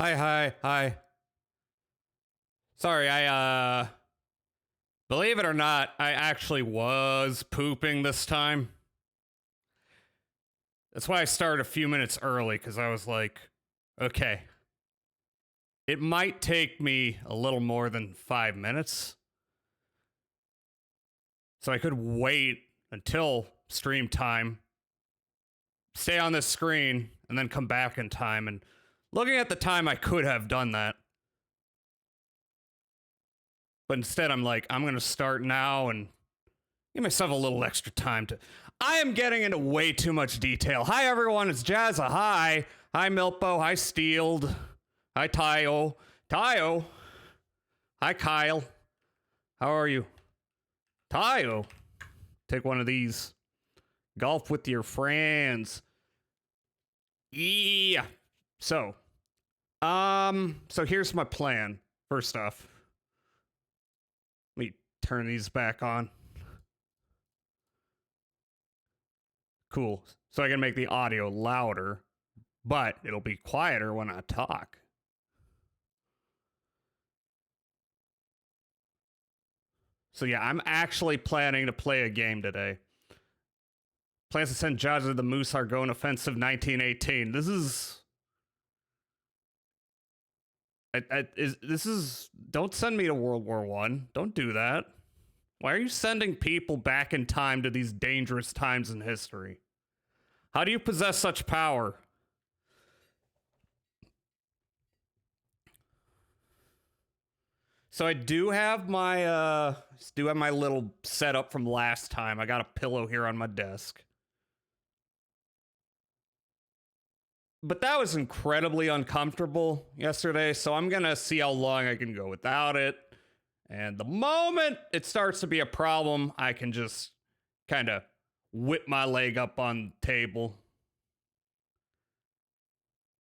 Hi. Sorry, believe it or not, I actually was pooping this time. That's why I started a few minutes early, because I was like, okay, it might take me a little more than 5 minutes. So I could wait until stream time, stay on this screen, and then come back in time. And looking at the time, I could have done that. But instead, I'm like, I'm going to start now and give myself a little extra time to. I am getting into way too much detail. Hi, everyone. It's Jazza. Hi. Hi, Milpo. Hi, Steeled. Hi, Tayo. Tayo. Hi, Kyle. How are you? Tayo. Take one of these. Golf with your friends. Yeah. So, so here's my plan. First off, let me turn these back on. Cool. So I can make the audio louder, but it'll be quieter when I talk. So yeah, I'm actually planning to play a game today. Plans to send Judge to the Moose Argonne Offensive 1918. This is. This is. Don't send me to World War One. Don't do that. Why are you sending people back in time to these dangerous times in history? How do you possess such power? So I do have my little setup from last time. I got a pillow here on my desk. But that was incredibly uncomfortable yesterday, so I'm gonna see how long I can go without it. And the moment it starts to be a problem, I can just kind of whip my leg up on the table.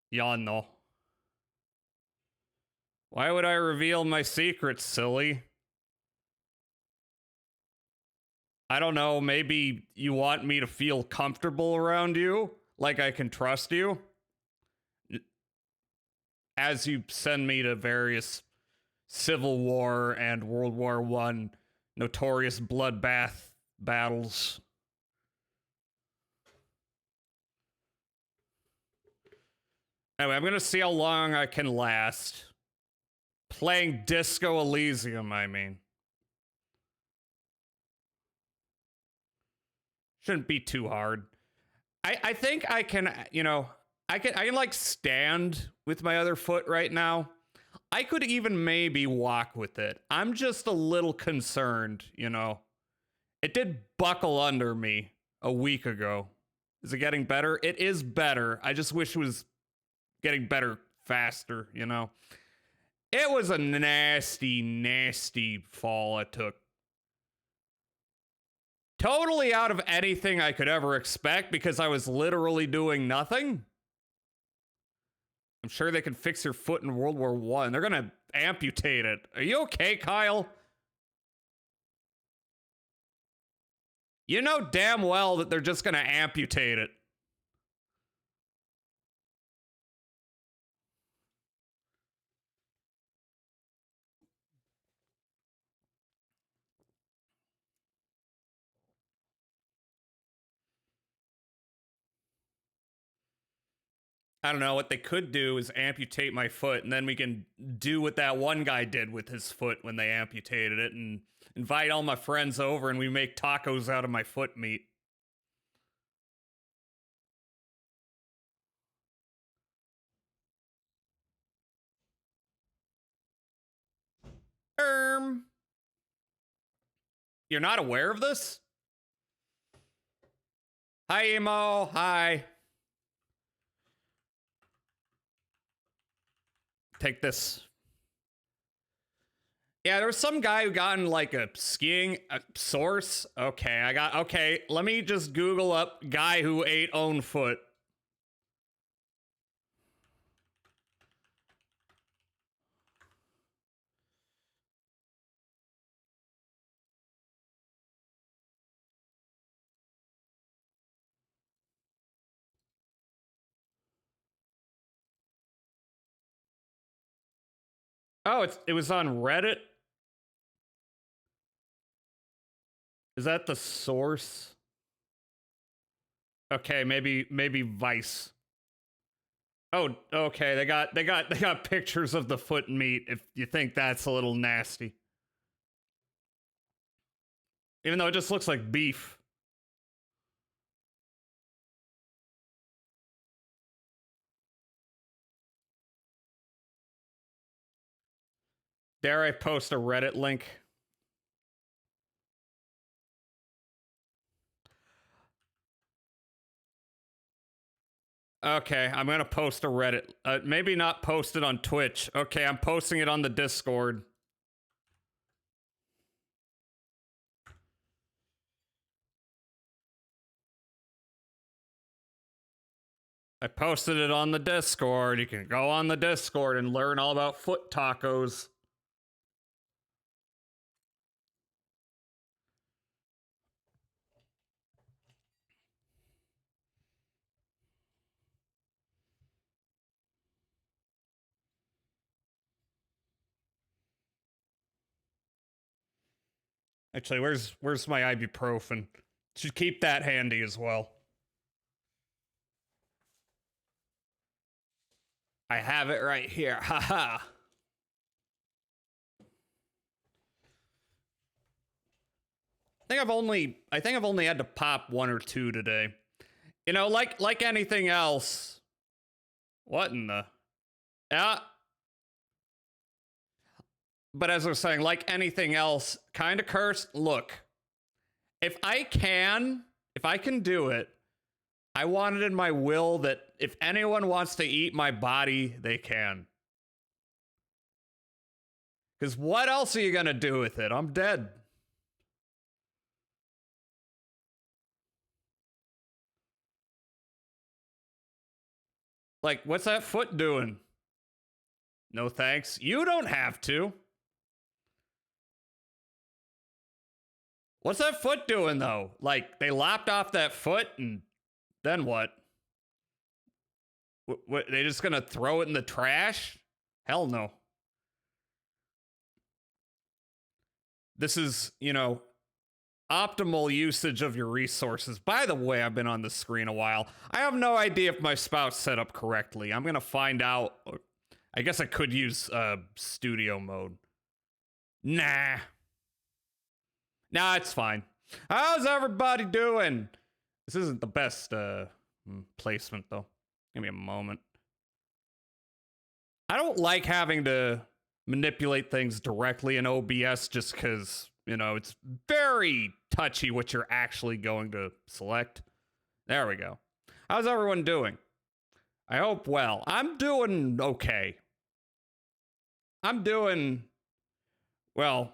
Y'all know. Why would I reveal my secrets, silly? I don't know, maybe you want me to feel comfortable around you? Like I can trust you? As you send me to various Civil War and World War One notorious bloodbath battles. Anyway, I'm gonna see how long I can last. Playing Disco Elysium, I mean. Shouldn't be too hard. I think I can, I can like stand with my other foot right now. I could even maybe walk with it. I'm just a little concerned, It did buckle under me a week ago. Is it getting better? It is better. I just wish it was getting better faster. It was a nasty, nasty fall I took. Totally out of anything I could ever expect because I was literally doing nothing. I'm sure they can fix your foot in World War One. They're gonna amputate it. Are you okay, Kyle? You know damn well that they're just gonna amputate it. I don't know. What they could do is amputate my foot, and then we can do what that one guy did with his foot when they amputated it and invite all my friends over and we make tacos out of my foot meat. Um, you're not aware of this? Hi, Emo. Hi. Take this. Yeah, there was some guy who got in like a skiing source. Okay, let me just Google up guy who ate own foot. Oh, it was on Reddit. Is that the source? Okay, maybe Vice. Oh, okay. They got pictures of the foot meat. If you think that's a little nasty, even though it just looks like beef. Dare I post a Reddit link? Okay, I'm gonna post a Reddit. Maybe not post it on Twitch. Okay, I'm posting it on the Discord. I posted it on the Discord. You can go on the Discord and learn all about foot tacos. Actually, where's my ibuprofen? Should keep that handy as well. I have it right here. Haha. I think I've only had to pop one or two today. You know, like anything else. What in the? Yeah. But as I was saying, like anything else, kind of cursed. Look, if I can do it, I want it in my will that if anyone wants to eat my body, they can. Because what else are you gonna do with it? I'm dead. Like, what's that foot doing? No thanks. You don't have to. What's that foot doing though? Like, they lopped off that foot and then what? What, they just gonna throw it in the trash? Hell no. This is, optimal usage of your resources. By the way, I've been on the screen a while. I have no idea if my spouse set up correctly. I'm gonna find out. I guess I could use studio mode. Nah. Nah, it's fine. How's everybody doing? This isn't the best placement though. Give me a moment. I don't like having to manipulate things directly in OBS just because, it's very touchy what you're actually going to select. There we go. How's everyone doing? I hope well. I'm doing okay. I'm doing, well,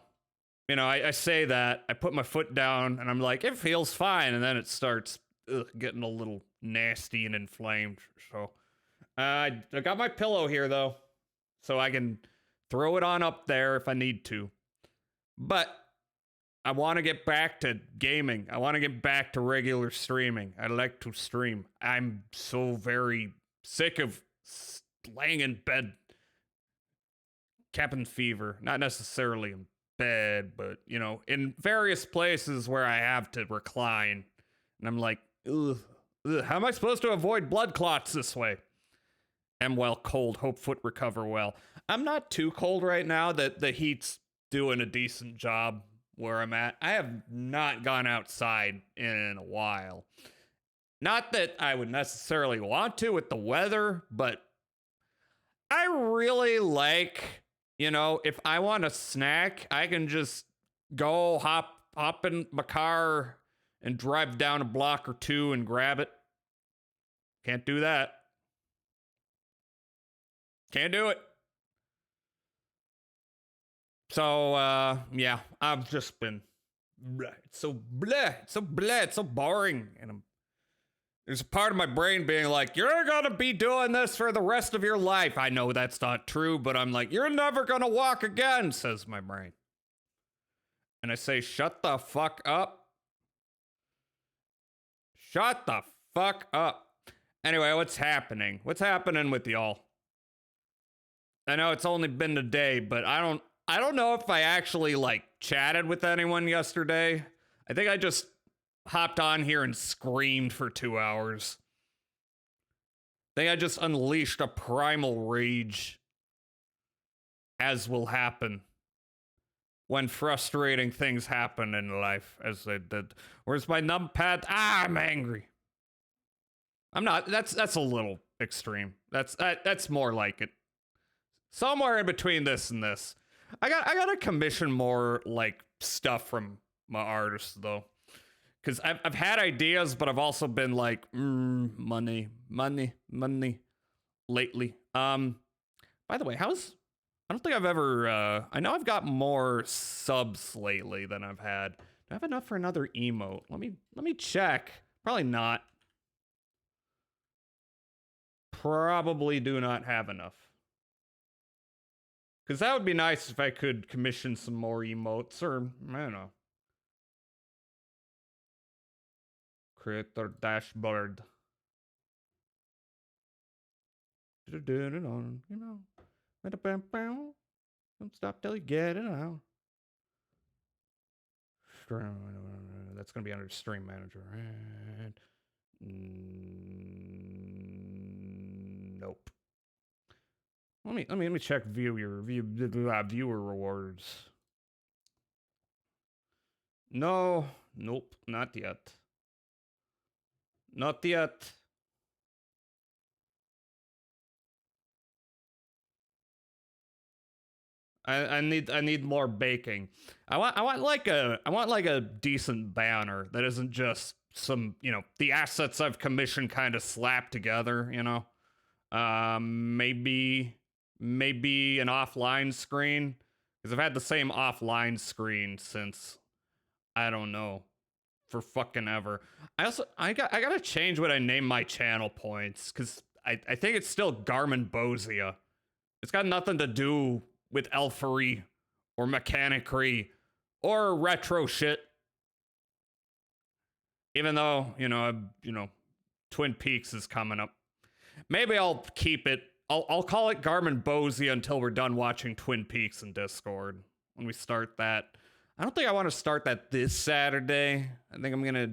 I say that, I put my foot down and I'm like, it feels fine. And then it starts getting a little nasty and inflamed. So I got my pillow here though, so I can throw it on up there if I need to. But I want to get back to gaming. I want to get back to regular streaming. I like to stream. I'm so very sick of laying in bed. Cabin fever. Not necessarily in bed, but, in various places where I have to recline. And I'm like, ugh, how am I supposed to avoid blood clots this way? Am well cold. Hope foot recover well. I'm not too cold right now. The heat's doing a decent job where I'm at. I have not gone outside in a while. Not that I would necessarily want to with the weather, but I really like, if I want a snack, I can just go hop in my car and drive down a block or two and grab it. Can't do that. Can't do it. So, yeah, I've just been, it's so boring. And there's a part of my brain being like, you're gonna be doing this for the rest of your life. I know that's not true, but I'm like, you're never gonna walk again, says my brain. And I say, shut the fuck up. Shut the fuck up. Anyway, what's happening? What's happening with y'all? I know it's only been a day, but I don't know if I actually like chatted with anyone yesterday. I think I just hopped on here and screamed for 2 hours. I think I just unleashed a primal rage, as will happen when frustrating things happen in life, as they did. Where's my numpad? I'm angry. I'm not. That's a little extreme. That's more like it. Somewhere in between this and this. I gotta commission more like stuff from my artists though, because I've had ideas, but I've also been like money lately. By the way, how's I don't think I've ever. I know I've got more subs lately than I've had. Do I have enough for another emote? Let me check. Probably not. Probably do not have enough. Because that would be nice if I could commission some more emotes, or I don't know. Creator dashboard. You know. Don't stop till you get it out. That's gonna be under Stream Manager. Nope. Let me check viewer rewards. No, nope, not yet. Not yet. I need more baking. I want like a decent banner that isn't just some, you know, the assets I've commissioned kind of slapped together, you know. Maybe an offline screen, because I've had the same offline screen since, I don't know, for fucking ever. I gotta change what I name my channel points, because I think it's still Garmin Bosia. It's got nothing to do with elfery or mechanicry or retro shit. Even though, Twin Peaks is coming up. Maybe I'll keep it. I'll call it Garmin Bosia until we're done watching Twin Peaks in Discord. When we start that. I don't think I want to start that this Saturday. I think I'm going to...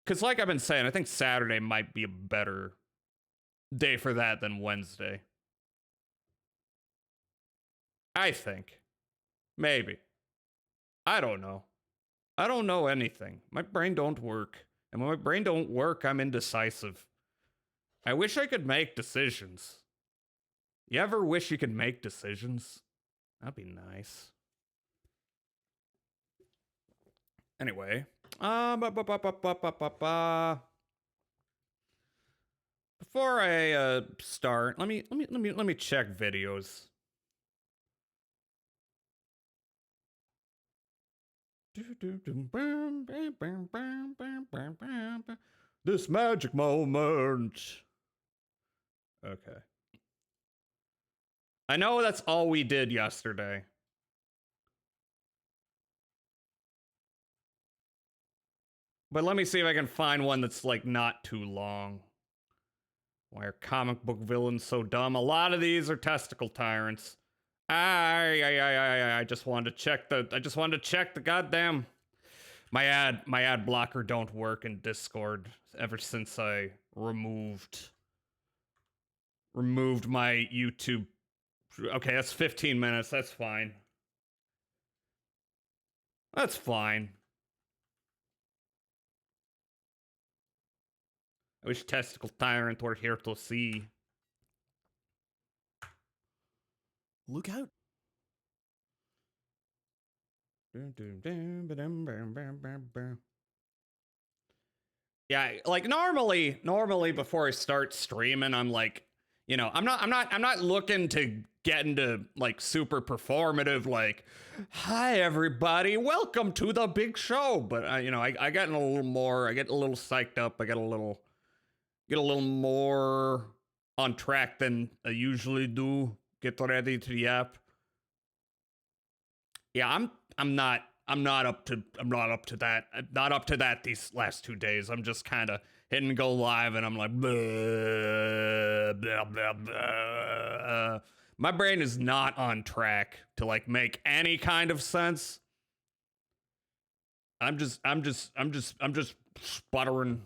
Because like I've been saying, I think Saturday might be a better day for that than Wednesday. I think. Maybe. I don't know. I don't know anything. My brain don't work. And when my brain don't work, I'm indecisive. I wish I could make decisions. You ever wish you could make decisions? That'd be nice. Anyway, before I start, let me check videos. This magic moment. Okay. I know that's all we did yesterday. But let me see if I can find one that's like not too long. Why are comic book villains so dumb? A lot of these are testicle tyrants. I just wanted to check the goddamn my ad blocker don't work in Discord ever since I removed my YouTube. Okay, that's 15 minutes. That's fine. That's fine. I wish Testicle Tyrant were here to see. Look out. Yeah, like normally before I start streaming, I'm like, I'm not looking to get into like super performative, like, hi everybody, welcome to the big show. But I get a little more, I get a little psyched up, I get a little more on track than I usually do. Get ready to yap. Yeah, I'm not up to that. I'm not up to that these last 2 days. I'm just kind of hitting go live and I'm like, blah, blah, blah, blah. My brain is not on track to like make any kind of sense. I'm just sputtering.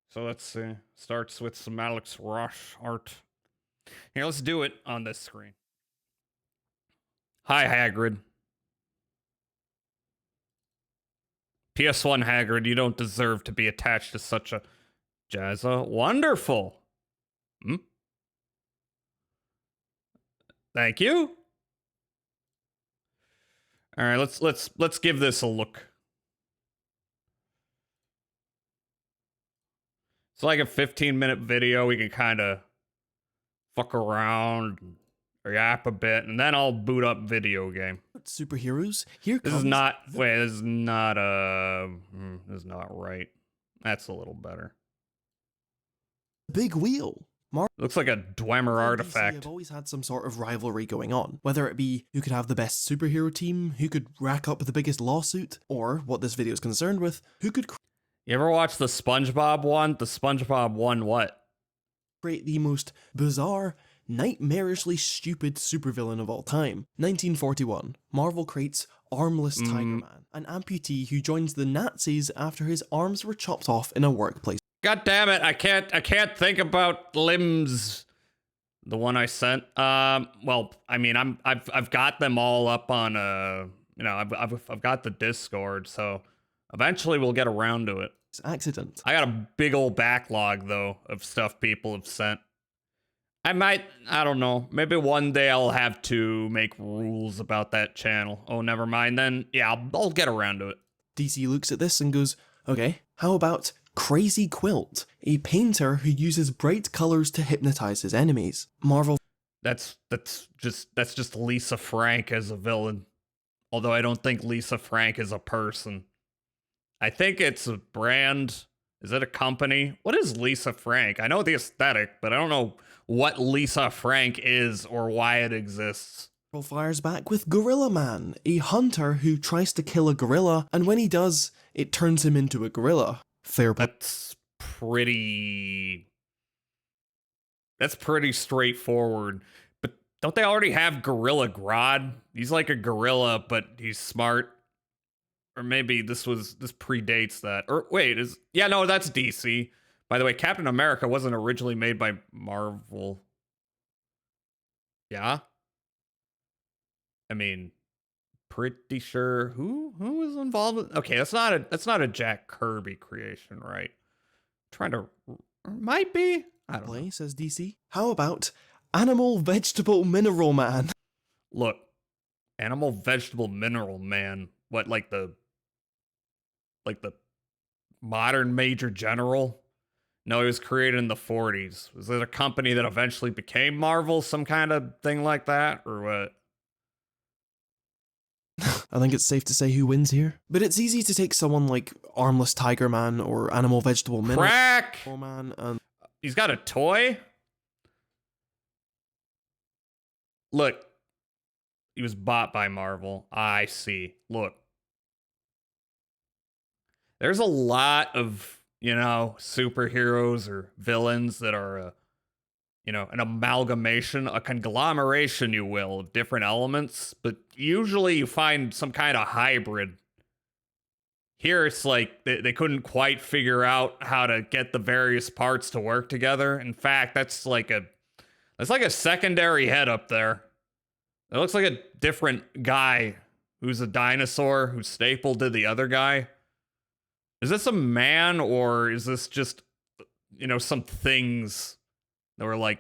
So let's see. Starts with some Alex Ross art. Here, let's do it on this screen. Hi, Hagrid. PS1 Hagrid, you don't deserve to be attached to such a Jazza. Wonderful. Hmm? Thank you. All right, let's give this a look. It's like a 15-minute video. We can kind of fuck around, yap a bit, and then I'll boot up video game. Superheroes. Here This comes is not. Wait, this is not. This is not right. That's a little better. Big wheel. Looks like a Dwemer artifact. have always had some sort of rivalry going on, whether it be who could have the best superhero team, who could rack up the biggest lawsuit, or what this video is concerned with, who could You ever watch the SpongeBob one? The SpongeBob one what? create the most bizarre, nightmarishly stupid supervillain of all time. 1941, Marvel creates Armless Tiger Man, an amputee who joins the Nazis after his arms were chopped off in a workplace. God damn it! I can't think about limbs. The one I sent. Well, I mean, I've got them all up on I've got the Discord, so eventually we'll get around to it. Accident. I got a big old backlog though of stuff people have sent. I don't know. Maybe one day I'll have to make rules about that channel. Oh, never mind then. Yeah, I'll get around to it. DC looks at this and goes, okay, how about Crazy Quilt, a painter who uses bright colors to hypnotize his enemies. Marvel. That's just Lisa Frank as a villain. Although I don't think Lisa Frank is a person. I think it's a brand. Is it a company? What is Lisa Frank? I know the aesthetic, but I don't know what Lisa Frank is or why it exists. Fires back with Gorilla Man, a hunter who tries to kill a gorilla, and when he does, it turns him into a gorilla. Fair play. That's pretty straightforward. But don't they already have Gorilla Grodd? He's like a gorilla, but he's smart. Or maybe this predates that. Or wait, no, that's DC. By the way, Captain America wasn't originally made by Marvel. Yeah? I mean, pretty sure who was involved with. Okay, that's not a Jack Kirby creation, right? Trying to, might be. I don't know. Says DC. How about Animal Vegetable Mineral Man? Look, Animal Vegetable Mineral Man. What, like the modern Major General? No, he was created in the 40s. Was it a company that eventually became Marvel? Some kind of thing like that, or what? I think it's safe to say who wins here. But it's easy to take someone like Armless Tiger Man or Animal Vegetable Mineral Man and... He's got a toy? Look. He was bought by Marvel. I see. Look. There's a lot of, superheroes or villains that are, an amalgamation, a conglomeration, you will, of different elements. But usually you find some kind of hybrid. Here it's like they couldn't quite figure out how to get the various parts to work together. In fact, that's like a secondary head up there. It looks like a different guy who's a dinosaur who's stapled to the other guy. Is this a man or is this just, some things that were like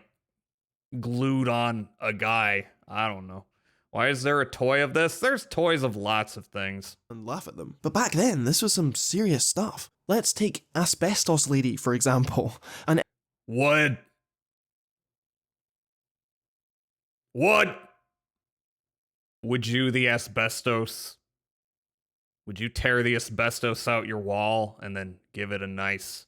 glued on a guy? I don't know. Why is there a toy of this? There's toys of lots of things. And laugh at them. But back then, this was some serious stuff. Let's take Asbestos Lady, for example. And What? Would you the asbestos? Would you tear the asbestos out your wall and then give it a nice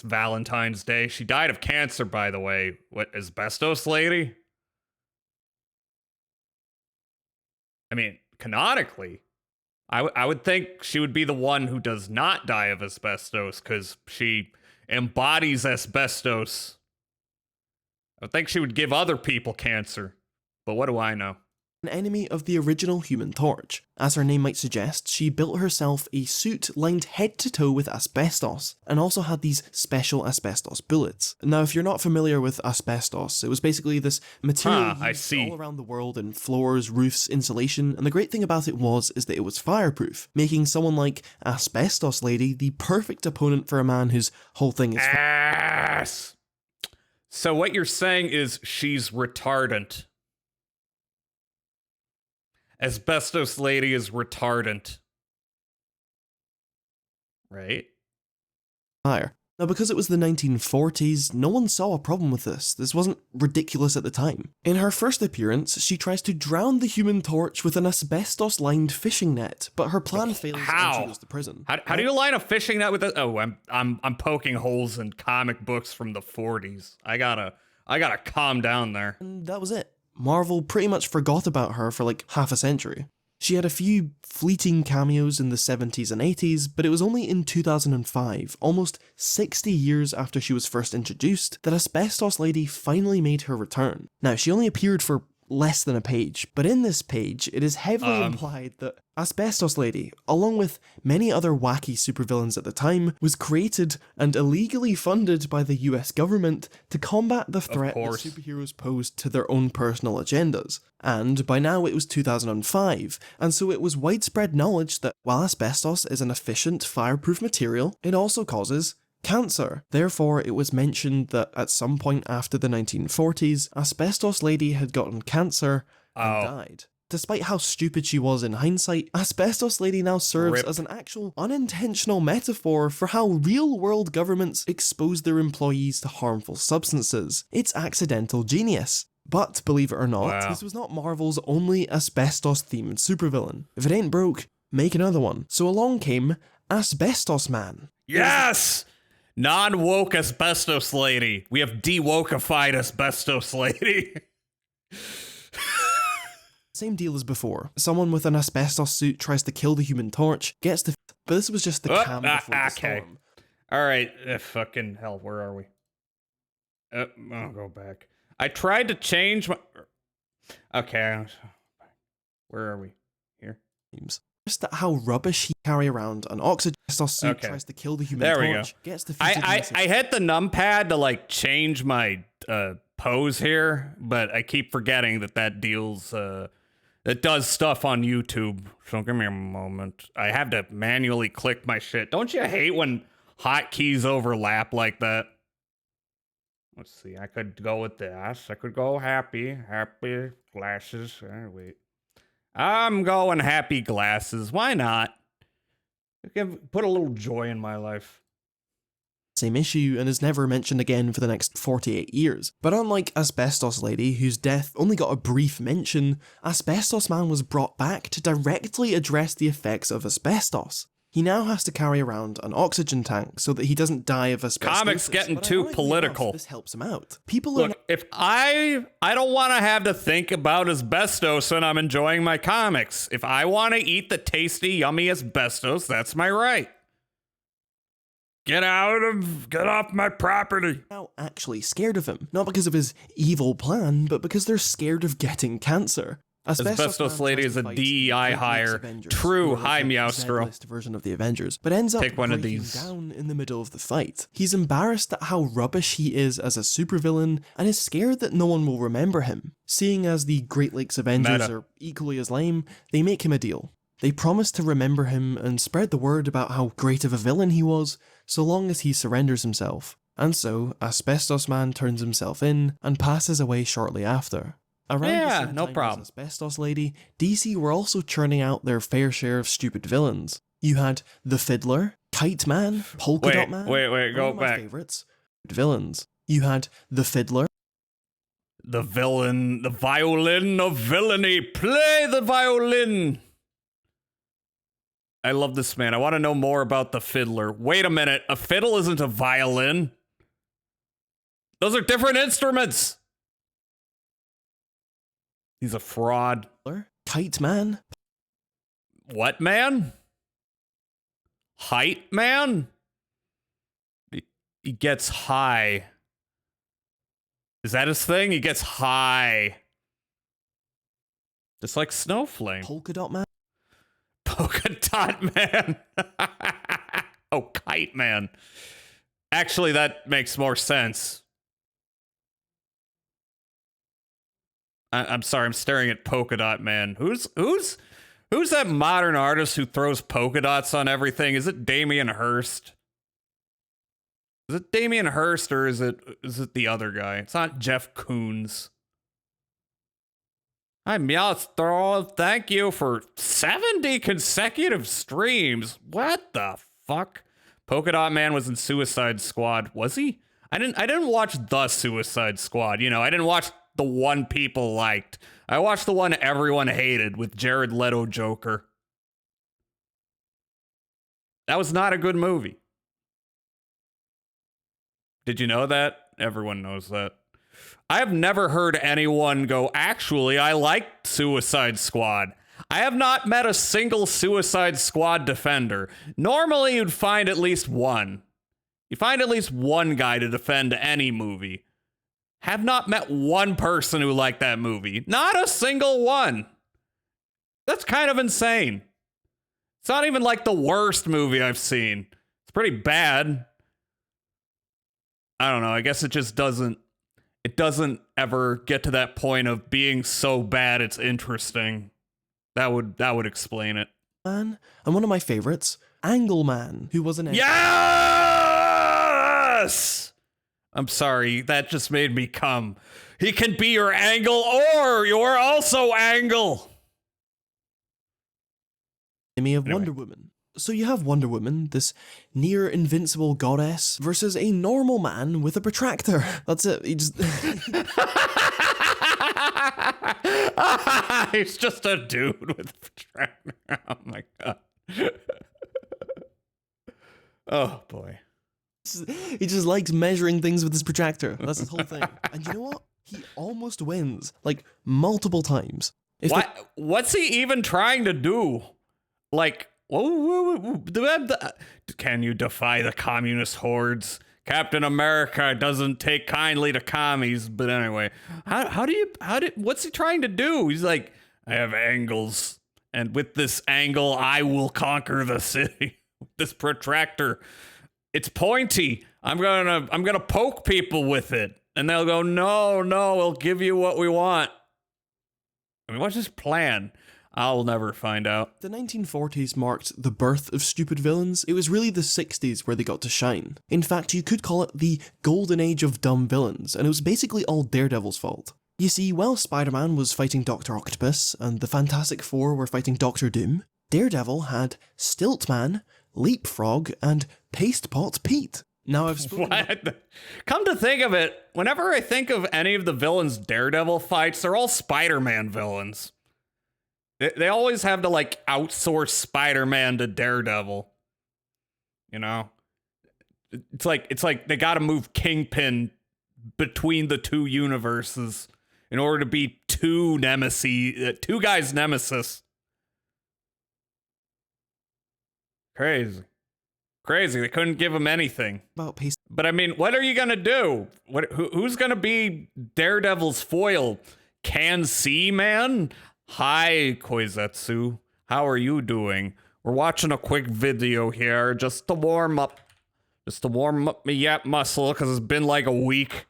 Valentine's Day? She died of cancer, by the way. What, Asbestos Lady? I mean, canonically, I would think she would be the one who does not die of asbestos because she embodies asbestos. I would think she would give other people cancer, but what do I know? An enemy of the original Human Torch. As her name might suggest, she built herself a suit lined head to toe with asbestos, and also had these special asbestos bullets. Now, if you're not familiar with asbestos, it was basically this material used all around the world in floors, roofs, insulation, and the great thing about it is that it was fireproof, making someone like Asbestos Lady the perfect opponent for a man whose whole thing is ass. So what you're saying is she's retardant. Asbestos Lady is retardant. Right? fire. Now, because it was the 1940s, no one saw a problem with this. This wasn't ridiculous at the time. In her first appearance, she tries to drown the Human Torch with an asbestos-lined fishing net, but her plan fails and she goes to prison. How do you line a fishing net with it? Oh, I'm poking holes in comic books from the 40s. I gotta calm down there. And that was it. Marvel pretty much forgot about her for like half a century. She had a few fleeting cameos in the 70s and 80s, but it was only in 2005, almost 60 years after she was first introduced, that Asbestos Lady finally made her return. Now, she only appeared for less than a page, but in this page, it is heavily implied that Asbestos Lady, along with many other wacky supervillains at the time, was created and illegally funded by the US government to combat the threat that superheroes posed to their own personal agendas. And by now it was 2005, and so it was widespread knowledge that while asbestos is an efficient fireproof material, it also causes cancer. Therefore, it was mentioned that at some point after the 1940s, Asbestos Lady had gotten cancer and died. Despite how stupid she was in hindsight, Asbestos Lady now serves as an actual unintentional metaphor for how real-world governments expose their employees to harmful substances. It's accidental genius. But, believe it or not, this was not Marvel's only asbestos-themed supervillain. If it ain't broke, make another one. So along came Asbestos Man. Yes! Non-woke Asbestos Lady. We have de-wokeified Asbestos Lady. Same deal as before. Someone with an asbestos suit tries to kill the Human Torch, gets the but this was just the calm before the storm. Alright, fucking hell, where are we? I'll go back. I tried to change my... Okay. Where are we? Here? Just how rubbish he carry around an oxygen suit tries to kill the Human Torch. Gets defeated. I hit the numpad to like change my pose here, but I keep forgetting that deals it does stuff on YouTube. So give me a moment. I have to manually click my shit. Don't you hate when hotkeys overlap like that? Let's see. I could go with this. I could go happy glasses. Wait. I'm going happy glasses. Why not? Put a little joy in my life. Same issue and is never mentioned again for the next 48 years. But unlike Asbestos Lady, whose death only got a brief mention, Asbestos Man was brought back to directly address the effects of asbestos. He now has to carry around an oxygen tank so that he doesn't die of asbestos. Comics getting too political. Enough, this helps him out. People Look, if I don't want to have to think about asbestos when I'm enjoying my comics. If I want to eat the tasty, yummy asbestos, that's my right. Get off my property. Now actually scared of him, not because of his evil plan, but because they're scared of getting cancer. Asbestos Lady is a DEI hire. True, hi Meowstro. Version of the Avengers, but ends up breaking down in the middle of the fight. He's embarrassed at how rubbish he is as a supervillain, and is scared that no one will remember him. Seeing as the Great Lakes Avengers are equally as lame, they make him a deal. They promise to remember him and spread the word about how great of a villain he was, so long as he surrenders himself. And so, Asbestos Man turns himself in and passes away shortly after. Around the same time as Asbestos Lady, DC were also churning out their fair share of stupid villains. You had the Fiddler, Kite Man, Polka Dot Man. Go back. Favorites. Villains. You had the Fiddler. The villain, the violin of villainy. Play the violin. I love this man. I want to know more about the Fiddler. Wait a minute. A fiddle isn't a violin. Those are different instruments. He's a fraud. Kite Man. What man? Height man? He gets high. Is that his thing? He gets high. Just like Snowflake. Polka dot man? Polka dot man. Oh, kite man. Actually, that makes more sense. I'm sorry, I'm staring at polka dot man. Who's that modern artist who throws polka dots on everything? Is it Damien Hirst? Is it Damien Hirst or is it the other guy? It's not Jeff Koons. Hi, Meowthrow. Thank you for 70 consecutive streams. What the fuck? Polka Dot Man was in Suicide Squad. Was he? I didn't watch the Suicide Squad. You know, I didn't watch the one people liked. I watched the one everyone hated with Jared Leto Joker. That was not a good movie. Did you know that? Everyone knows that. I have never heard anyone go, actually, I like Suicide Squad. I have not met a single Suicide Squad defender. Normally, you'd find at least one. You find at least one guy to defend any movie. Have not met one person who liked that movie. Not a single one. That's kind of insane. It's not even like the worst movie I've seen. It's pretty bad. I don't know. I guess it just doesn't ever get to that point of being so bad it's interesting. That would explain it. Man, and one of my favorites, Angle Man, who was an Yes! I'm sorry, that just made me come. He can be your angle or you're also angle. enemy of Wonder Woman. So you have Wonder Woman, this near invincible goddess, versus a normal man with a protractor. That's it. He just He's just a dude with a protractor. Oh my god. Oh boy. he just likes measuring things with his protractor. That's his whole thing. And you know what? He almost wins, like multiple times. What's he even trying to do? Like, can you defy the communist hordes? Captain America doesn't take kindly to commies, but anyway, what's he trying to do? He's like, I have angles, and with this angle, I will conquer the city. With this protractor, it's pointy. I'm gonna poke people with it, and they'll go, no, we'll give you what we want. I mean, what's his plan? I'll never find out. The 1940s marked the birth of stupid villains. It was really the 60s where they got to shine. In fact, you could call it the golden age of dumb villains, and it was basically all Daredevil's fault. You see, while Spider-Man was fighting Dr. Octopus, and the Fantastic Four were fighting Dr. Doom, Daredevil had Stiltman, Leapfrog, and Pastepot Pete. Now I've spoken What? Come to think of it, whenever I think of any of the villains Daredevil fights, they're all Spider-Man villains. They always have to, like, outsource Spider-Man to Daredevil. You know? It's like they gotta move Kingpin between the two universes in order to be two guys' nemesis. Crazy. They couldn't give him anything. But I mean, what are you gonna do? Who's gonna be Daredevil's foil? Can see man? Hi, Koizetsu. How are you doing? We're watching a quick video here just to warm up my yap muscle because it's been like a week.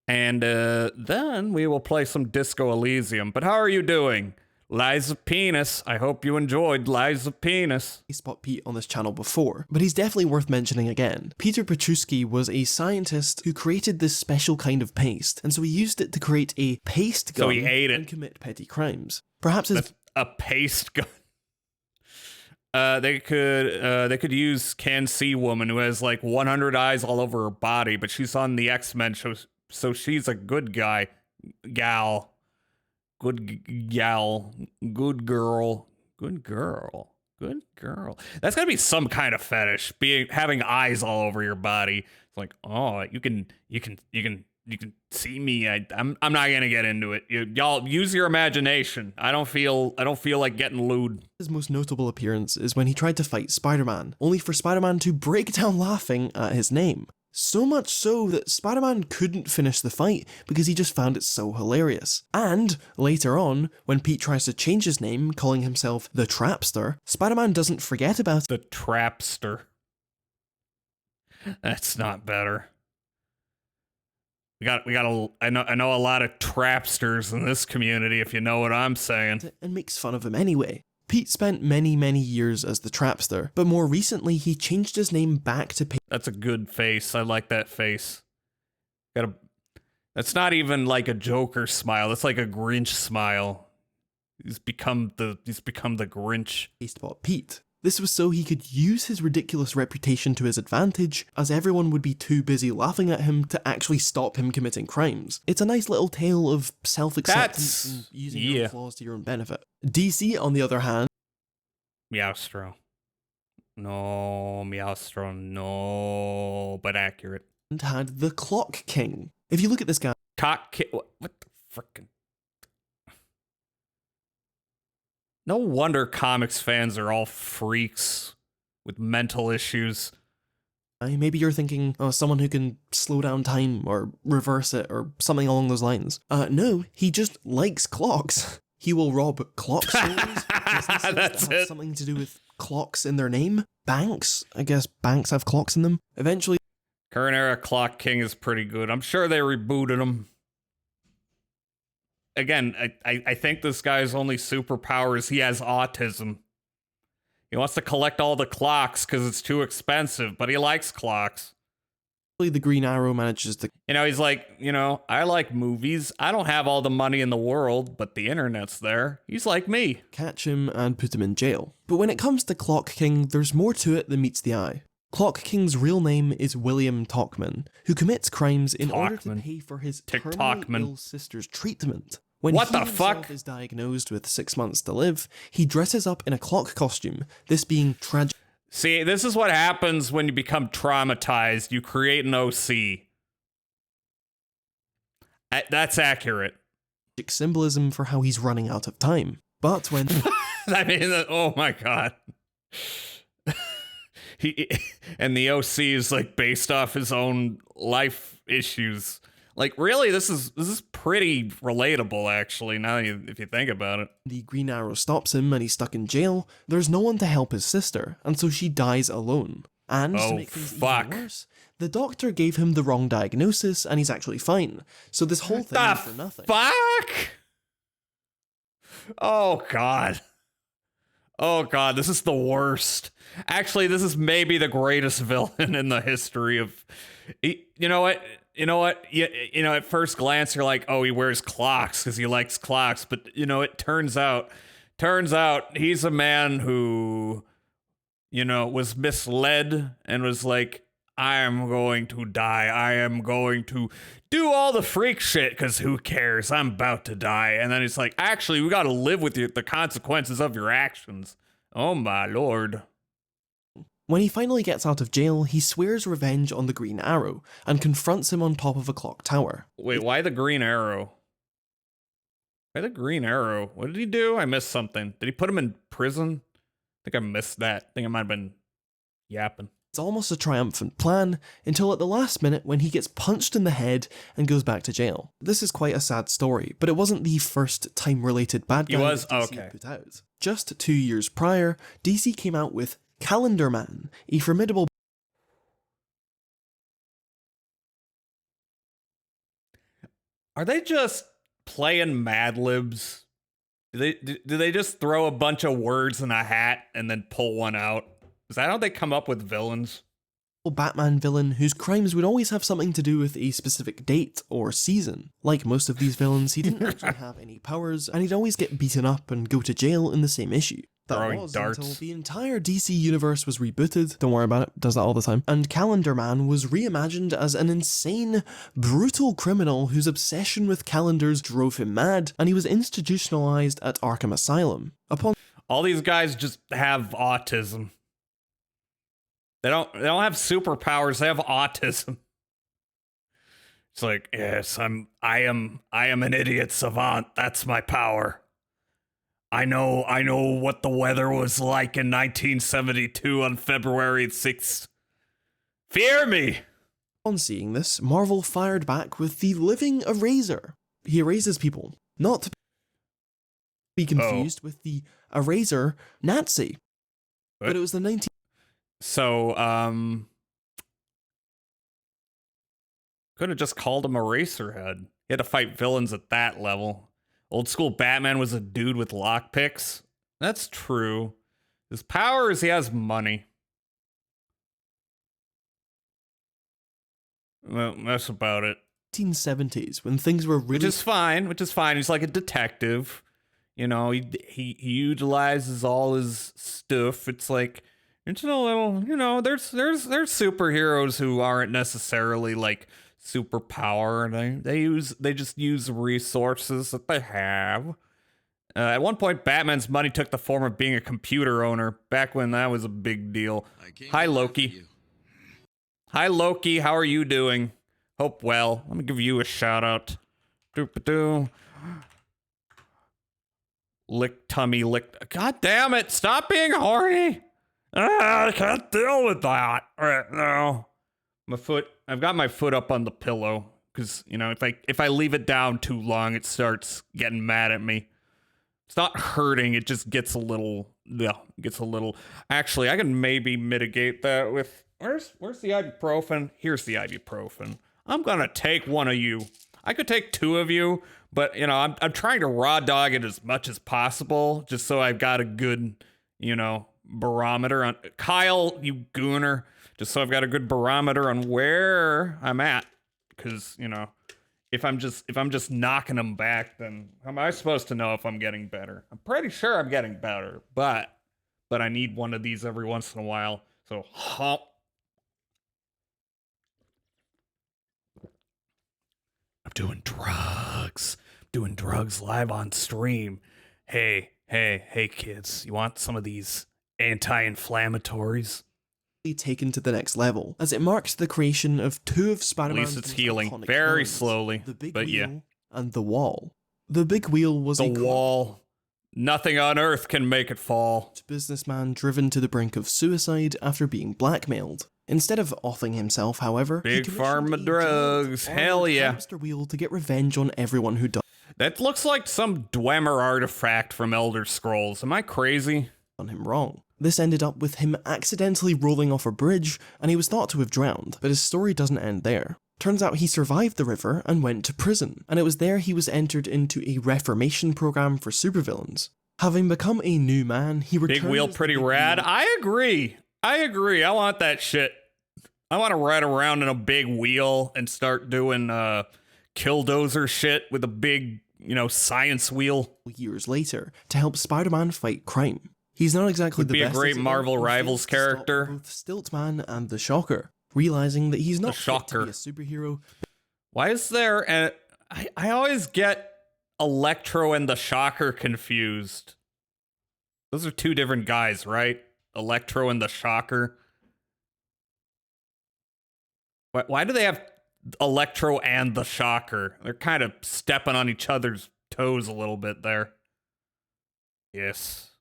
And then we will play some Disco Elysium. But how are you doing? Lies of Penis. I hope you enjoyed Lies of Penis. Spot Pete on this channel before, but he's definitely worth mentioning again. Peter Petruski was a scientist who created this special kind of paste, and so he used it to create a paste gun so he ate it. and commit petty crimes. Perhaps his... That's a paste gun. They could use Can See Woman, who has like 100 eyes all over her body, but she's on the X-Men show, so she's a good gal. Good gal. Good girl. That's gotta be some kind of fetish. Having eyes all over your body. It's like, oh, you can see me. I'm not gonna get into it. Y'all use your imagination. I don't feel like getting lewd. His most notable appearance is when he tried to fight Spider-Man, only for Spider-Man to break down laughing at his name. So much so that Spider-Man couldn't finish the fight because he just found it so hilarious. And later on, when Pete tries to change his name, calling himself the Trapster, Spider-Man doesn't forget about it. The Trapster. That's not better. I know a lot of trapsters in this community, if you know what I'm saying. And makes fun of him anyway. Pete spent many years as the Trapster, but more recently he changed his name back to Pete. That's a good face. I like that face. That's not even like a Joker smile. That's like a Grinch smile. He's become the Grinch. Pastebot Pete. This was so he could use his ridiculous reputation to his advantage, as everyone would be too busy laughing at him to actually stop him committing crimes. It's a nice little tale of self-acceptance and using your own flaws to your own benefit. DC, on the other hand, Meowstro. No, Meowstro, no, but accurate. Had the Clock King. If you look at this guy, What the frickin'? No wonder comics fans are all freaks with mental issues. Maybe you're thinking, oh, someone who can slow down time or reverse it or something along those lines. No, he just likes clocks. He will rob clock stores. That's that have it. something to do with clocks in their name. Banks, I guess banks have clocks in them. Eventually, Current era Clock King is pretty good. I'm sure they rebooted him. Again, I think this guy's only superpower is he has autism. He wants to collect all the clocks because it's too expensive, but he likes clocks. the Green Arrow manages to... He's like, I like movies. I don't have all the money in the world, but the internet's there. He's like me. catch him and put him in jail. But when it comes to Clock King, there's more to it than meets the eye. Clock King's real name is William Talkman, who commits crimes in order to pay for his terminally ill sister's treatment. When what he the himself fuck? is diagnosed with 6 months to live, he dresses up in a clock costume, this being tragic. See, this is what happens when you become traumatized. You create an OC. That's accurate. Symbolism for how he's running out of time. But when... I mean, oh my god. And the OC is like based off his own life issues. Like, really, this is pretty relatable, actually, if you think about it. The Green Arrow stops him and he's stuck in jail. There's no one to help his sister, and so she dies alone. And to make things even worse, the doctor gave him the wrong diagnosis and he's actually fine. So this whole thing is for nothing. Fuck! Oh god. Oh god, this is the worst. Actually, this is maybe the greatest villain in the history of... You know what? At first glance, you're like, oh, he wears clocks because he likes clocks. But, it turns out he's a man who, was misled and was like, I am going to die. I am going to do all the freak shit because who cares? I'm about to die. And then he's like, actually, we got to live with the consequences of your actions. Oh, my lord. When he finally gets out of jail, he swears revenge on the Green Arrow and confronts him on top of a clock tower. Wait, why the Green Arrow? Why the Green Arrow? What did he do? I missed something. Did he put him in prison? I think I missed that. I think I might have been yapping. It's almost a triumphant plan until at the last minute when he gets punched in the head and goes back to jail. This is quite a sad story, but it wasn't the first time-related bad guy that DC put out. Just 2 years prior, DC came out with Calendar Man, a formidable... Are they just playing Mad Libs? Do they just throw a bunch of words in a hat and then pull one out? Is that how they come up with villains? Batman villain whose crimes would always have something to do with a specific date or season. Like most of these villains, he didn't actually have any powers, and he'd always get beaten up and go to jail in the same issue. That was until the entire DC universe was rebooted. Don't worry about it, does that all the time. And Calendar Man was reimagined as an insane, brutal criminal whose obsession with calendars drove him mad, and he was institutionalized at Arkham Asylum. All these guys just have autism. They don't have superpowers, they have autism. It's like, yes, I am an idiot savant. That's my power. I know what the weather was like in 1972 on February 6th. Fear me. On seeing this, Marvel fired back with the living eraser. He erases people, not to be confused with the eraser Nazi. What? But it was the 19... So, could have just called him Eraserhead. He had to fight villains at that level. Old school Batman was a dude with lockpicks. That's true. His power is he has money. Well, that's about it. 1970s, when things were really... Which is fine. He's like a detective. You know, he utilizes all his stuff. It's like, it's a little, you know, there's superheroes who aren't necessarily like superpower. They just use resources that they have. At one point, Batman's money took the form of being a computer owner, back when that was a big deal. Hi, Loki. Hi, Loki. How are you doing? Hope well. Let me give you a shout out. Doop-a-doo. Lick tummy, lick. God damn it. Stop being horny. I can't deal with that right now. My foot. I've got my foot up on the pillow because, you know, if I leave it down too long, it starts getting mad at me. It's not hurting. It just gets a little. Yeah, gets a little. Actually, I can maybe mitigate that with. Where's the ibuprofen? Here's the ibuprofen. I'm gonna take one of you. I could take two of you, but you know, I'm trying to raw dog it as much as possible, just so I've got a good, you know, barometer on Kyle, you gooner. Just so I've got a good barometer on where I'm at, because you know, if I'm just knocking them back, then how am I supposed to know if I'm getting better? I'm pretty sure I'm getting better, but I need one of these every once in a while. So hop. I'm doing drugs live on stream. Hey kids, you want some of these anti-inflammatories? Taken to the next level, as it marks the creation of two of Spider-Man's... At least it's healing very slowly, the big but wheel yeah. And the wall. The big wheel was the wall. Nothing on earth can make it fall. Businessman driven to the brink of suicide after being blackmailed. Instead of offing himself, however, big pharma drugs, hell yeah. Hamster wheel to get revenge on everyone who died. That looks like some Dwemer artifact from Elder Scrolls. Am I crazy? On him wrong. This ended up with him accidentally rolling off a bridge, and he was thought to have drowned, but his story doesn't end there. Turns out he survived the river and went to prison, and it was there he was entered into a reformation program for supervillains. Having become a new man, he returned... Big wheel pretty rad. I agree. I want that shit. I want to ride around in a big wheel and start doing killdozer shit with a big, you know, science wheel. Years later, to help Spider-Man fight crime. He's not exactly the best. Could be a great Marvel Rivals character. Both Stiltman and the Shocker, realizing that he's not fit to be a superhero. Why is there I always get Electro and the Shocker confused. Those are two different guys, right? Electro and the Shocker. Why do they have Electro and the Shocker? They're kind of stepping on each other's toes a little bit there. Yes.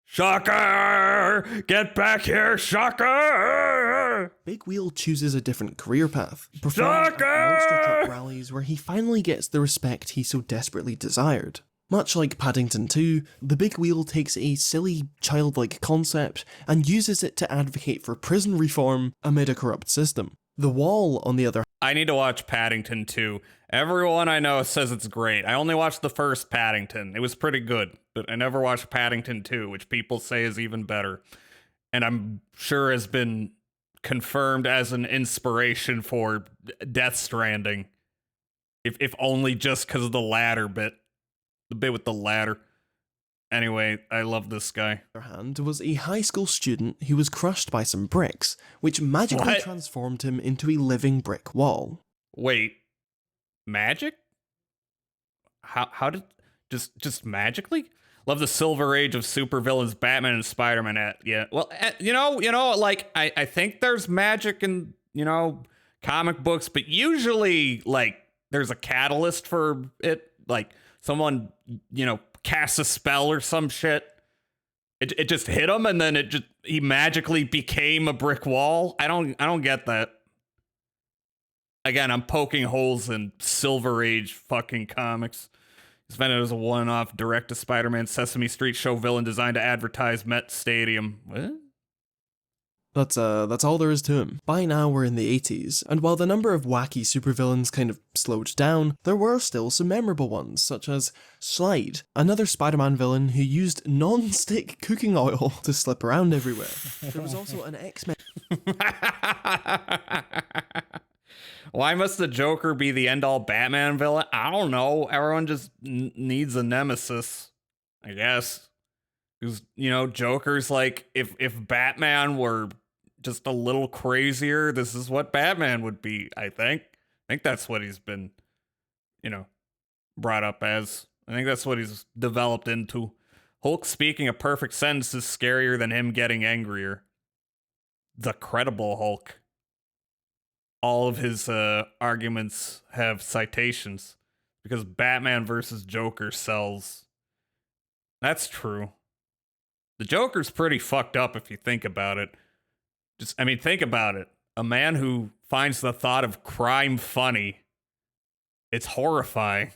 Shocker! Get back here, Shocker! Big Wheel chooses a different career path, performing at monster truck rallies where he finally gets the respect he so desperately desired. Much like Paddington 2, the Big Wheel takes a silly, childlike concept and uses it to advocate for prison reform amid a corrupt system. The Wall, on the other hand... I need to watch Paddington 2. Everyone I know says it's great. I only watched the first Paddington. It was pretty good, but I never watched Paddington 2, which people say is even better. And I'm sure has been confirmed as an inspiration for Death Stranding. If only just because of the ladder bit. The bit with the ladder. Anyway, I love this guy. On the other hand, was a high school student who was crushed by some bricks, which magically transformed him into a living brick wall. Wait. Magic? How did... Just magically? Love the Silver Age of supervillains, Batman and Spider-Man. Yeah, well, you know, like, I think there's magic in, you know, comic books, but usually like there's a catalyst for it, like someone, casts a spell or some shit. It just hit him, and then he magically became a brick wall. I don't get that. Again, I'm poking holes in Silver Age fucking comics. It's meant as a one-off direct to Spider-Man Sesame Street show villain designed to advertise Met Stadium. What? That's all there is to him. By now we're in the 80s, and while the number of wacky supervillains kind of slowed down, there were still some memorable ones, such as Slide, another Spider-Man villain who used non-stick cooking oil to slip around everywhere. There was also an X-Men... Why must the Joker be the end-all Batman villain? I don't know. Everyone just needs a nemesis, I guess. Because, Joker's like, if Batman were just a little crazier, this is what Batman would be, I think. I think that's what he's been, brought up as. I think that's what he's developed into. Hulk speaking a perfect sentence is scarier than him getting angrier. The credible Hulk. All of his arguments have citations because Batman versus Joker sells. That's true. The Joker's pretty fucked up if you think about it. Think about it. A man who finds the thought of crime funny. It's horrifying.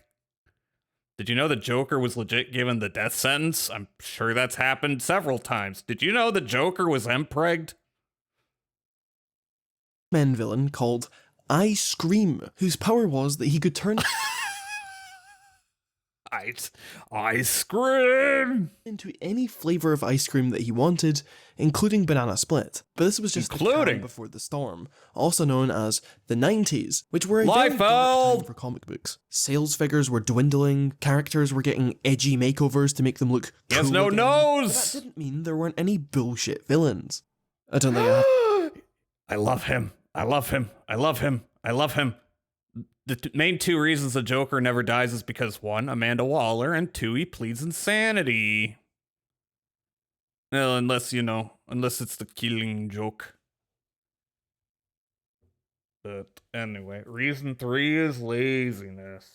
Did you know the Joker was legit given the death sentence? I'm sure that's happened several times. Did you know the Joker was empregged? Men villain called I Scream, whose power was that he could turn I scream into any flavor of ice cream that he wanted, including banana split. But this was just the calm before the storm, also known as the 90s, which were a very dark time for comic books. Sales figures were dwindling, characters were getting edgy makeovers to make them look cool. He has no again. nose! But that didn't mean there weren't any bullshit villains. I don't think I have... I love him. I love him. I love him. I love him. The main two reasons the Joker never dies is because, one, Amanda Waller, and two, he pleads insanity. Well, unless it's the killing joke. But anyway, reason 3 is laziness.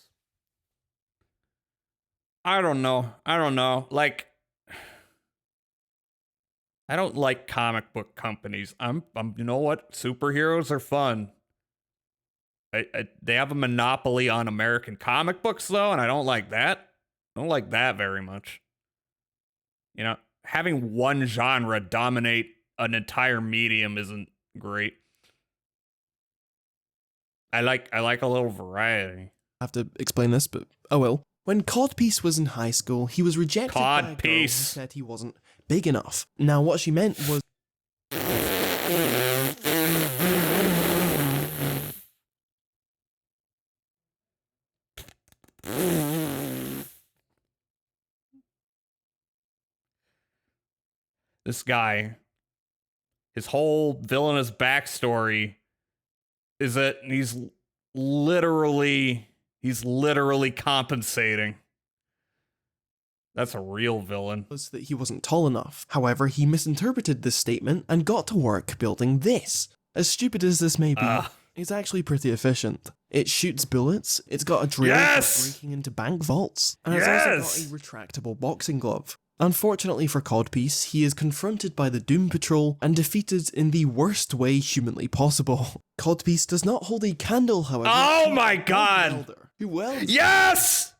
I don't know. Like, I don't like comic book companies. You know what? Superheroes are fun. They have a monopoly on American comic books, though, and I don't like that. I don't like that very much. Having one genre dominate an entire medium isn't great. I like a little variety. I have to explain this, but oh well. When Codpiece was in high school, he was rejected by a girl who said he wasn't big enough. Now, what she meant was... This guy, his whole villainous backstory is that he's literally compensating. That's a real villain. Was that he wasn't tall enough. However, he misinterpreted this statement and got to work building this. As stupid as this may be, it's actually pretty efficient. It shoots bullets, it's got a drill for breaking into bank vaults, and it's also got a retractable boxing glove. Unfortunately for Codpiece, he is confronted by the Doom Patrol and defeated in the worst way humanly possible. Codpiece does not hold a candle, however. Oh my god! Who welds? Yes!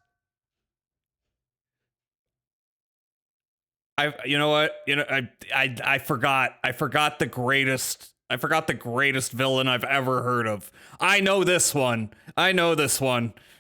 I forgot the greatest villain I've ever heard of. I know this one.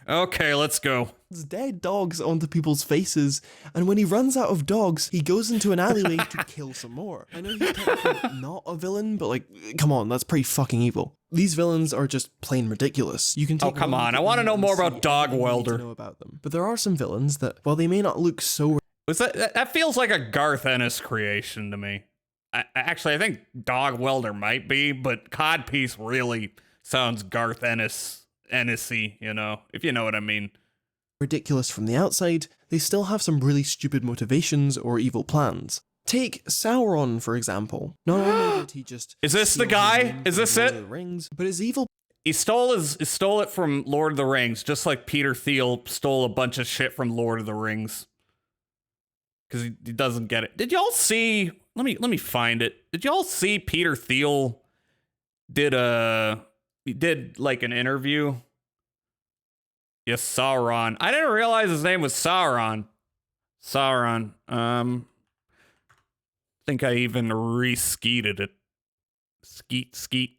Okay, let's go. Dead dogs onto people's faces, and when he runs out of dogs, he goes into an alleyway to kill some more. I know he's technically not a villain, but come on, that's pretty fucking evil. These villains are just plain ridiculous. You can take come on, I want to know more about Dog Welder. Know about them. But there are some villains that, while they may not look so... That feels like a Garth Ennis creation to me. I think Dog Welder might be, but Codpiece really sounds Garth Ennis-y, if you know what I mean. Ridiculous from the outside, they still have some really stupid motivations or evil plans. Take Sauron, for example. Not only did he just... Is this the guy? Is this it? Rings, but his evil... he stole it from Lord of the Rings, just like Peter Thiel stole a bunch of shit from Lord of the Rings. Because he doesn't get it. Did y'all see? Let me find it. Did y'all see Peter Thiel did like an interview? Yes, Sauron. I didn't realize his name was Sauron. Sauron. Think I even re-skeeted it. Skeet.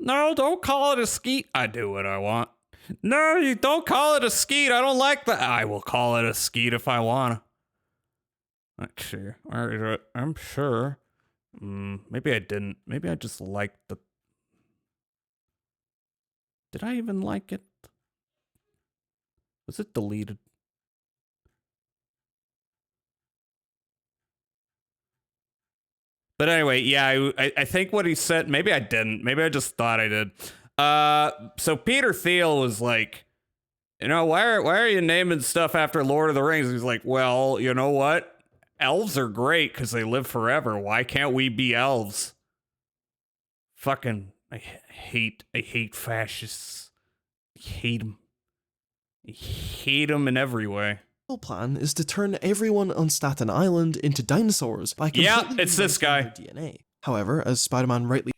No, don't call it a skeet. I do what I want. No, you don't call it a skeet. I don't like that. I will call it a skeet if I wanna. Let's see. Where is it? I'm sure. Maybe I didn't. Maybe I just liked the. Did I even like it? Was it deleted? But anyway, yeah, I think what he said, maybe I didn't. Maybe I just thought I did. So Peter Thiel was like, why are you naming stuff after Lord of the Rings? He's like, well, you know what? Elves are great because they live forever. Why can't we be elves? Fucking, I hate fascists. I hate them in every way. Plan is to turn everyone on Staten Island into dinosaurs by completely it's this guy. their DNA. However, as Spider-Man rightly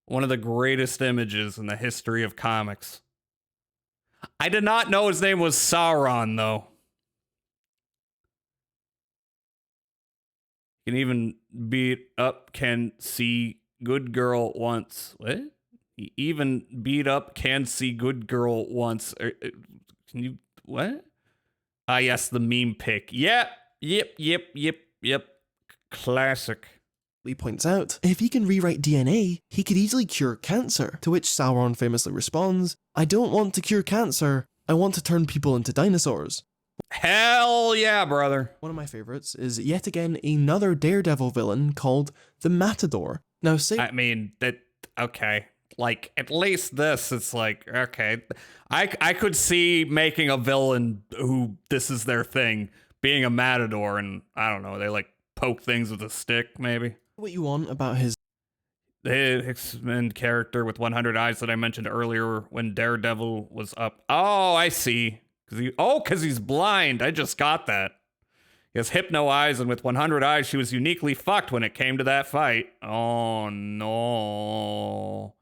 one of the greatest images in the history of comics. I did not know his name was Sauron, though. Can even beat up, can see good girl once. What? Even beat up, can see good girl once. Can you, what? Ah, yes, the meme pic. Yep. Classic. points out, if he can rewrite DNA, he could easily cure cancer, to which Sauron famously responds, I don't want to cure cancer, I want to turn people into dinosaurs. Hell yeah, brother. One of my favourites is yet again another Daredevil villain called the Matador. Now say I mean, okay. Like, at least this, it's like, okay. I could see making a villain who this is their thing, being a matador, and I don't know, they like poke things with a stick, maybe. what you want about his The X-Men character with 100 eyes that I mentioned earlier when Daredevil was up. Oh, I see. Because he's blind. I just got that. He has hypno eyes, and with 100 eyes, she was uniquely fucked when it came to that fight. Oh, no.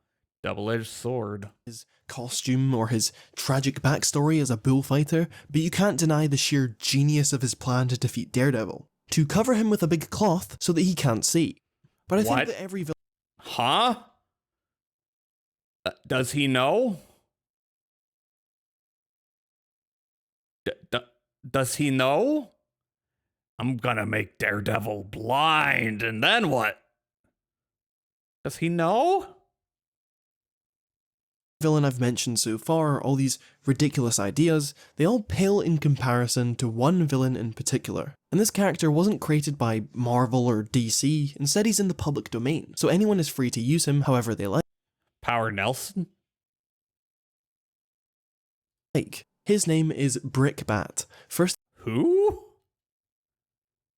Double-edged sword. his costume or his tragic backstory as a bullfighter, but you can't deny the sheer genius of his plan to defeat Daredevil. To cover him with a big cloth so that he can't see. But I What? think that every villain Huh? Does he know? Does he know? I'm gonna make Daredevil blind, and then what? Does he know? villain I've mentioned so far, all these ridiculous ideas, they all pale in comparison to one villain in particular. And this character wasn't created by Marvel or DC, instead he's in the public domain, so anyone is free to use him however they Power Nelson? like. His name is Brickbat. First Who?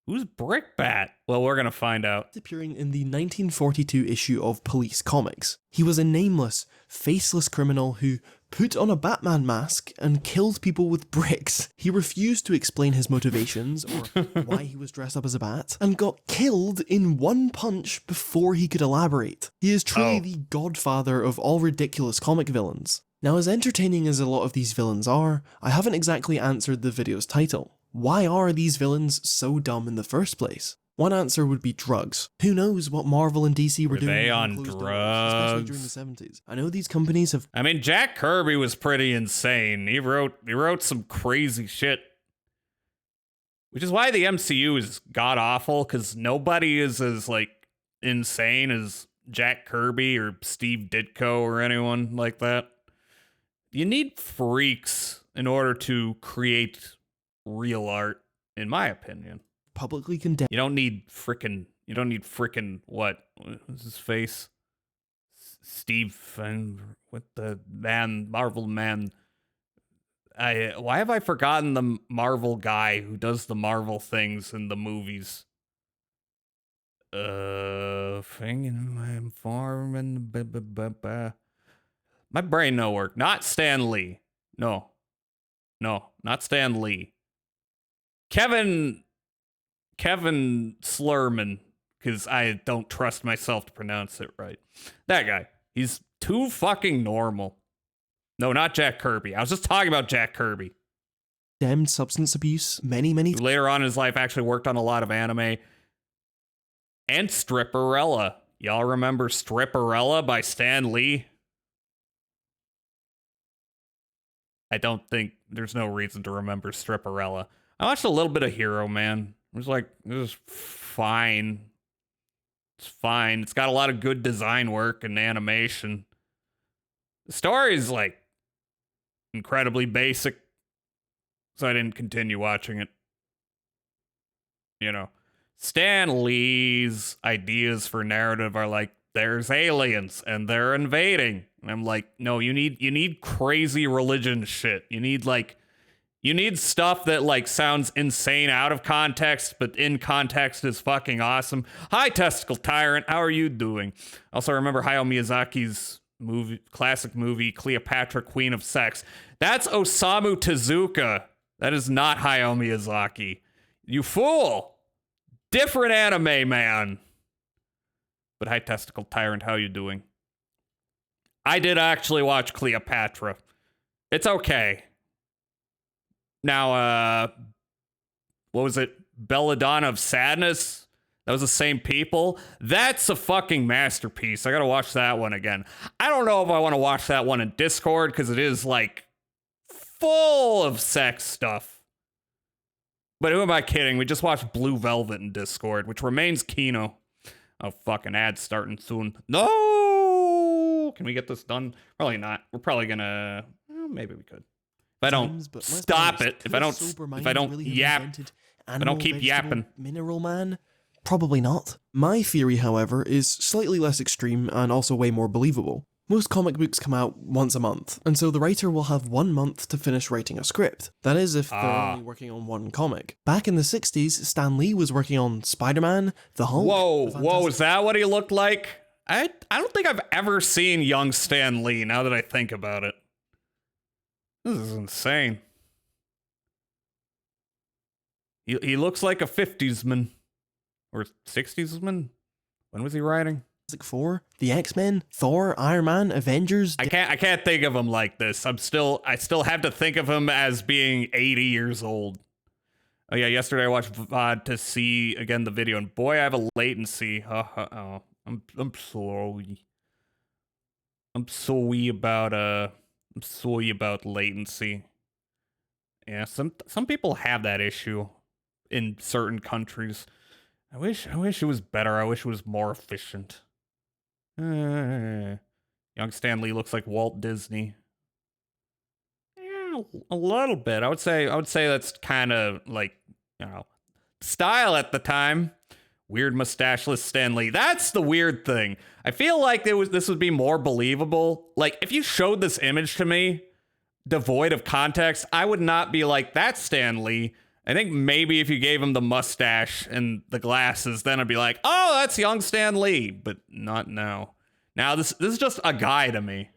Who's Brickbat? Well, we're gonna find out. appearing in the 1942 issue of Police Comics. He was a nameless, faceless criminal who put on a Batman mask and killed people with bricks. He refused to explain his motivations or why he was dressed up as a bat, and got killed in one punch before he could elaborate. He is truly the godfather of all ridiculous comic villains. Now, as entertaining as a lot of these villains are, I haven't exactly answered the video's title. Why are these villains so dumb in the first place? One answer would be drugs. Who knows what Marvel and DC were doing they behind on closed doors, especially during the drugs? 70s. I know these companies have I mean, Jack Kirby was pretty insane. He wrote some crazy shit. Which is why the MCU is god awful, because nobody is as like insane as Jack Kirby or Steve Ditko or anyone like that. You need freaks in order to create real art, in my opinion. publicly condemned You don't need frickin' what? What's his face? Steve with the man, Marvel man. Why have I forgotten the Marvel guy who does the Marvel things in the movies? Thing in my farm and my brain no work. Not Stan Lee. No, not Stan Lee. Kevin Slurman, because I don't trust myself to pronounce it right. That guy. He's too fucking normal. No, not Jack Kirby. I was just talking about Jack Kirby. Condemned substance abuse many Later on in his life, actually worked on a lot of anime. And Stripperella. Y'all remember Stripperella by Stan Lee? I don't think there's no reason to remember Stripperella. I watched a little bit of Hero Man. It was fine. It's fine. It's got a lot of good design work and animation. The story's like incredibly basic, so I didn't continue watching it. You know, Stan Lee's ideas for narrative are like, there's aliens and they're invading. And I'm like, no, you need crazy religion shit. You need stuff that like sounds insane out of context, but in context is fucking awesome. Hi, Testicle Tyrant. How are you doing? Also, remember Hayao Miyazaki's classic movie, Cleopatra, Queen of Sex. That's Osamu Tezuka. That is not Hayao Miyazaki. You fool. Different anime, man. But hi, Testicle Tyrant. How you doing? I did actually watch Cleopatra. It's okay. Now, what was it? Belladonna of Sadness? That was the same people? That's a fucking masterpiece. I gotta watch that one again. I don't know if I want to watch that one in Discord, because it is, like, full of sex stuff. But who am I kidding? We just watched Blue Velvet in Discord, which remains Kino. Oh, fucking ad's starting soon. No! Can we get this done? Probably not. We're probably gonna... Well, maybe we could. If I don't stop it, if I don't yap, if I don't keep yapping. Mineral Man? Probably not. My theory, however, is slightly less extreme and also way more believable. Most comic books come out once a month, and so the writer will have 1 month to finish writing a script. That is if they're only working on one comic. Back in the 60s, Stan Lee was working on Spider-Man, the Hulk... Whoa, is that what he looked like? I don't think I've ever seen young Stan Lee, now that I think about it. This is insane. He looks like a 50s man. Or 60s man? When was he writing? Fantastic Four, the X-Men, Thor, Iron Man, Avengers. I can't think of him like this. I still have to think of him as being 80 years old. Oh yeah, yesterday I watched VOD to see again the video, and boy, I have a latency. I'm sorry. I'm sorry about latency. Yeah, some people have that issue in certain countries. I wish it was better. I wish it was more efficient. Young Stan Lee looks like Walt Disney. Yeah, a little bit. I would say that's kind of like, you know, style at the time. Weird mustacheless Stan Lee. That's the weird thing. I feel like this would be more believable. Like, if you showed this image to me, devoid of context, I would not be like, that's Stan Lee. I think maybe if you gave him the mustache and the glasses, then I'd be like, oh, that's young Stan Lee. But not now. Now, this is just a guy to me.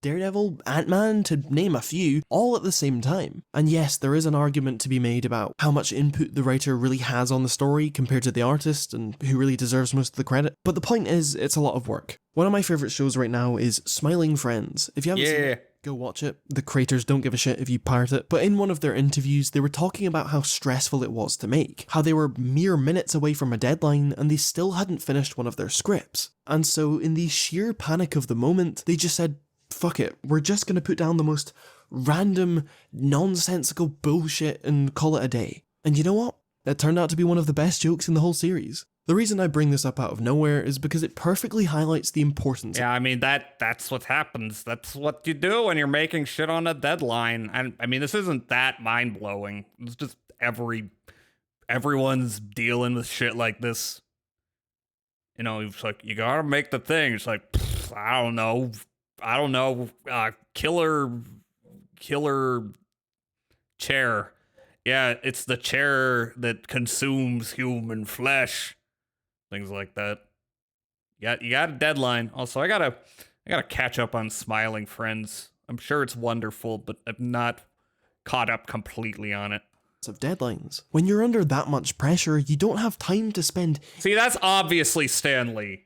Daredevil, Ant-Man, to name a few, all at the same time. And yes, there is an argument to be made about how much input the writer really has on the story compared to the artist and who really deserves most of the credit. But the point is, it's a lot of work. One of my favourite shows right now is Smiling Friends. If you haven't seen it, go watch it. The creators don't give a shit if you pirate it. But in one of their interviews, they were talking about how stressful it was to make. How they were mere minutes away from a deadline and they still hadn't finished one of their scripts. And so in the sheer panic of the moment, they just said, fuck it, we're just gonna put down the most random, nonsensical bullshit and call it a day. And you know what? It turned out to be one of the best jokes in the whole series. The reason I bring this up out of nowhere is because it perfectly highlights the importance. Yeah, I mean, that's what happens. That's what you do when you're making shit on a deadline. And I mean, this isn't that mind-blowing. It's just everyone's dealing with shit like this. You know, it's like, you gotta make the thing. It's like, I don't know, killer chair. Yeah, it's the chair that consumes human flesh. things like that. You got a deadline. Also, I gotta catch up on Smiling Friends. I'm sure it's wonderful, but I'm not caught up completely on it. of deadlines. When you're under that much pressure, you don't have time to spend See, that's obviously Stan Lee.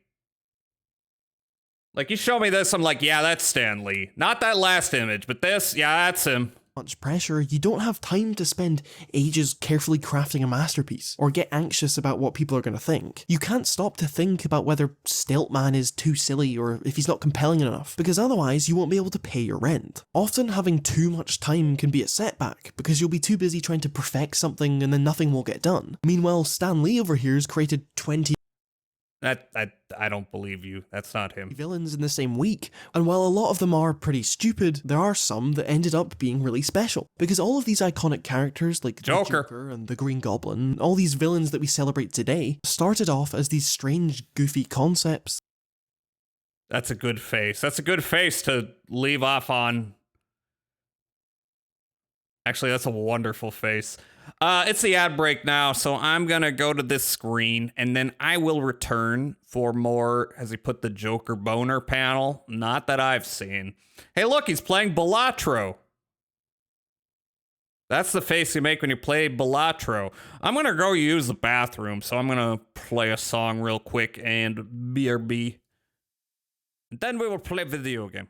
Like, you show me this, I'm like, yeah, that's Stan Lee. Not that last image, but this, yeah, that's him. much pressure, you don't have time to spend ages carefully crafting a masterpiece, or get anxious about what people are going to think. You can't stop to think about whether Stiltman is too silly or if he's not compelling enough, because otherwise you won't be able to pay your rent. Often having too much time can be a setback, because you'll be too busy trying to perfect something and then nothing will get done. Meanwhile, Stan Lee over here has created 20 I don't believe you. That's not him. villains in the same week, and while a lot of them are pretty stupid, there are some that ended up being really special. Because all of these iconic characters, like the Joker and the Green Goblin, all these villains that we celebrate today, started off as these strange, goofy concepts. That's a good face. That's a good face to leave off on. Actually, that's a wonderful face. It's the ad break now, so I'm gonna go to this screen, and then I will return for more, has he put the Joker boner panel? Not that I've seen. Hey, look, he's playing Balatro. That's the face you make when you play Balatro. I'm gonna go use the bathroom, so I'm gonna play a song real quick and BRB. Then we will play video game.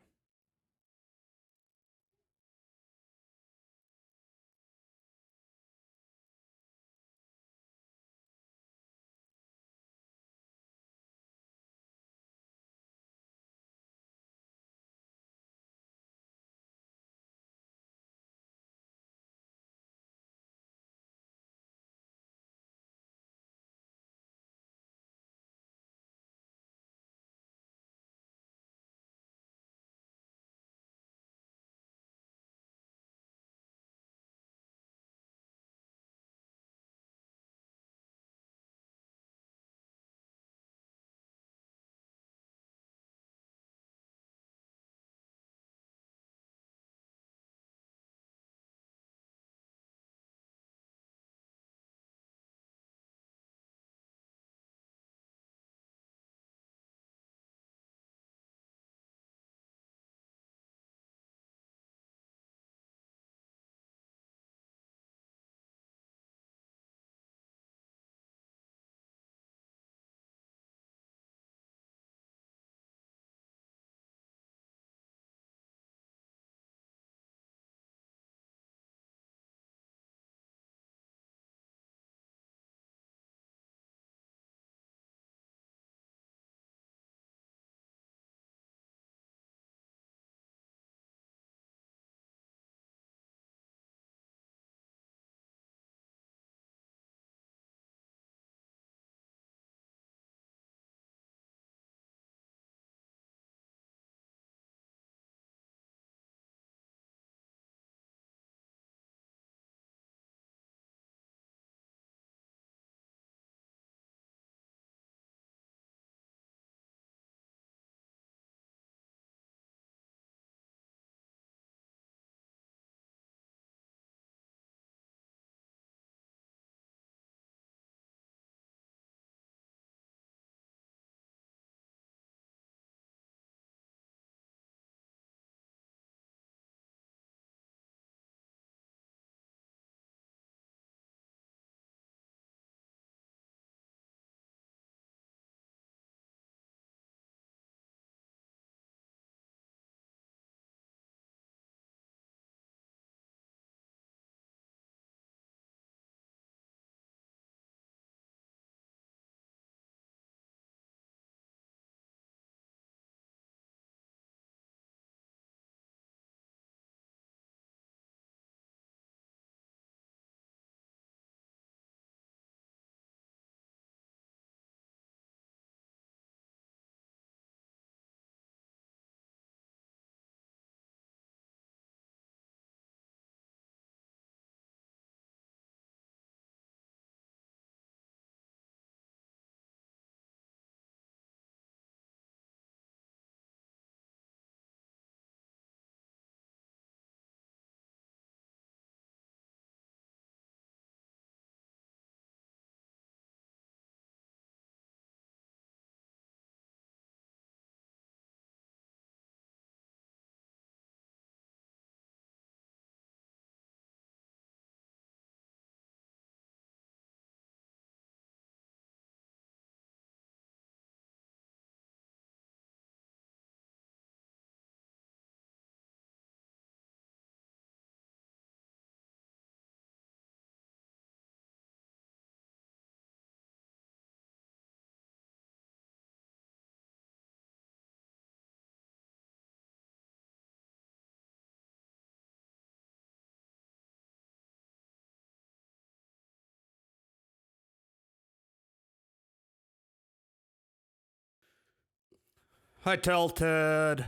Hi, Tilted.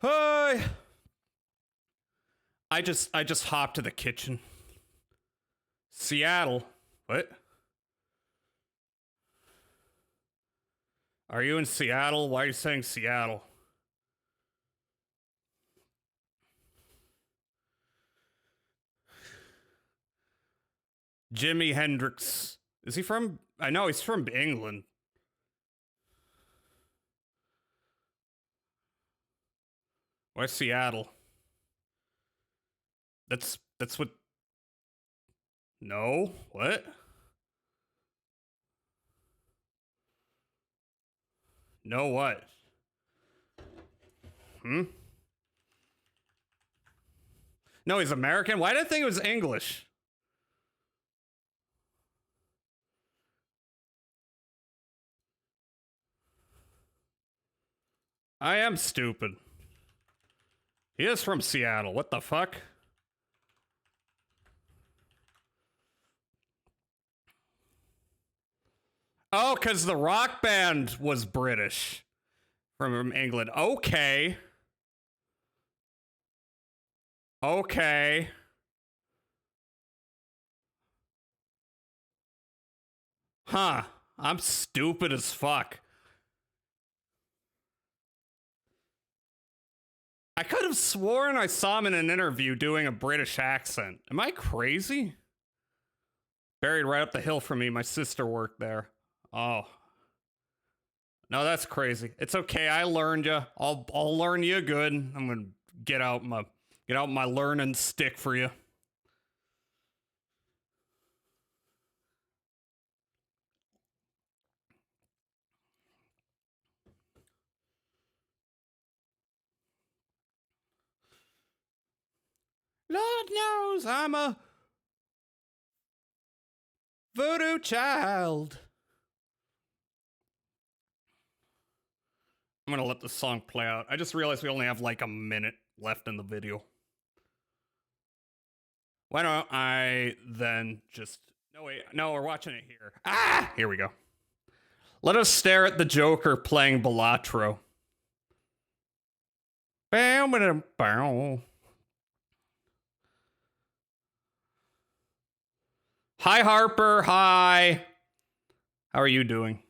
Hi. I just hopped to the kitchen. Seattle. What? Are you in Seattle? Why are you saying Seattle? Jimi Hendrix. Is he from? I know he's from England. Why Seattle? That's what. No. What? No what? Hmm? No, he's American? Why did I think it was English? I am stupid. He is from Seattle. What the fuck? Oh, because the rock band was British from England. Okay. Okay. Huh. I'm stupid as fuck. I could have sworn I saw him in an interview doing a British accent. Am I crazy? Buried right up the hill from me. My sister worked there. Oh. No, that's crazy. It's okay. I learned you. I'll learn you good. I'm gonna get out my learning stick for you. Lord knows I'm a voodoo child. I'm gonna let the song play out. I just realized we only have like a minute left in the video. Why don't I then just... No, wait. No, we're watching it here. Ah! Here we go. Let us stare at the Joker playing Balatro. Bow, bow, bow. Hi, Harper. Hi. How are you doing?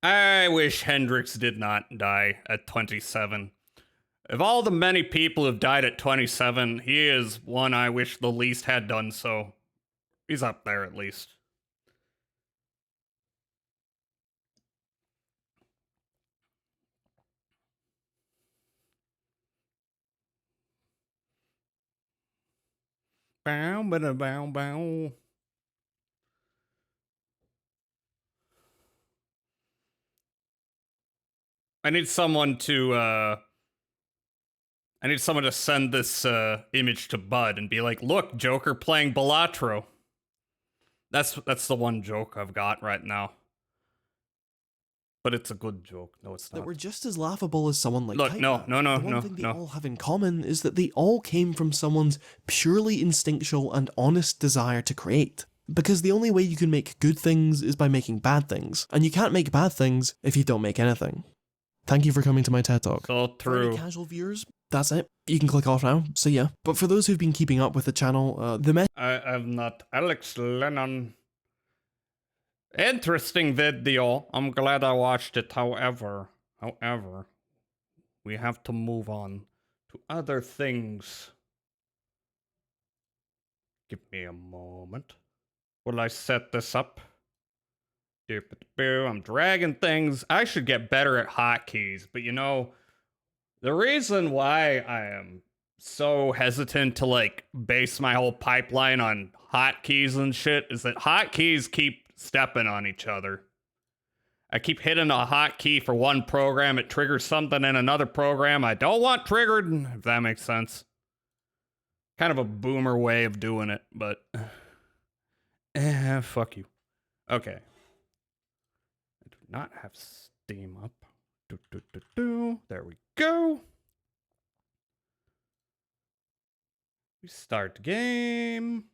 I wish Hendrix did not die at 27. Of all the many people who've died at 27, he is one I wish the least had done so. He's up there at least. Bow, bow, bow, bow. I need someone to send this image to Bud and be like, "Look, Joker playing Balatro." That's the one joke I've got right now. But it's a good joke. No, it's not. That were just as laughable as someone like Look, Kite no, Man. no, no, The one no, thing they no. all have in common is that they all came from someone's purely instinctual and honest desire to create. Because the only way you can make good things is by making bad things, and you can't make bad things if you don't make anything. Thank you for coming to my TED Talk. So For any true. casual viewers, that's it. You can click off now, see ya. But for those who've been keeping up with the channel, the message I'm not Alex Lennon. Interesting video. I'm glad I watched it. However, we have to move on to other things. Give me a moment. Will I set this up? I'm dragging things. I should get better at hotkeys, but you know, the reason why I am so hesitant to like base my whole pipeline on hotkeys and shit is that hotkeys keep stepping on each other. I keep hitting a hotkey for one program, it triggers something in another program I don't want triggered, if that makes sense. Kind of a boomer way of doing it, but fuck you. Okay. not have Steam up. There we go. We start game.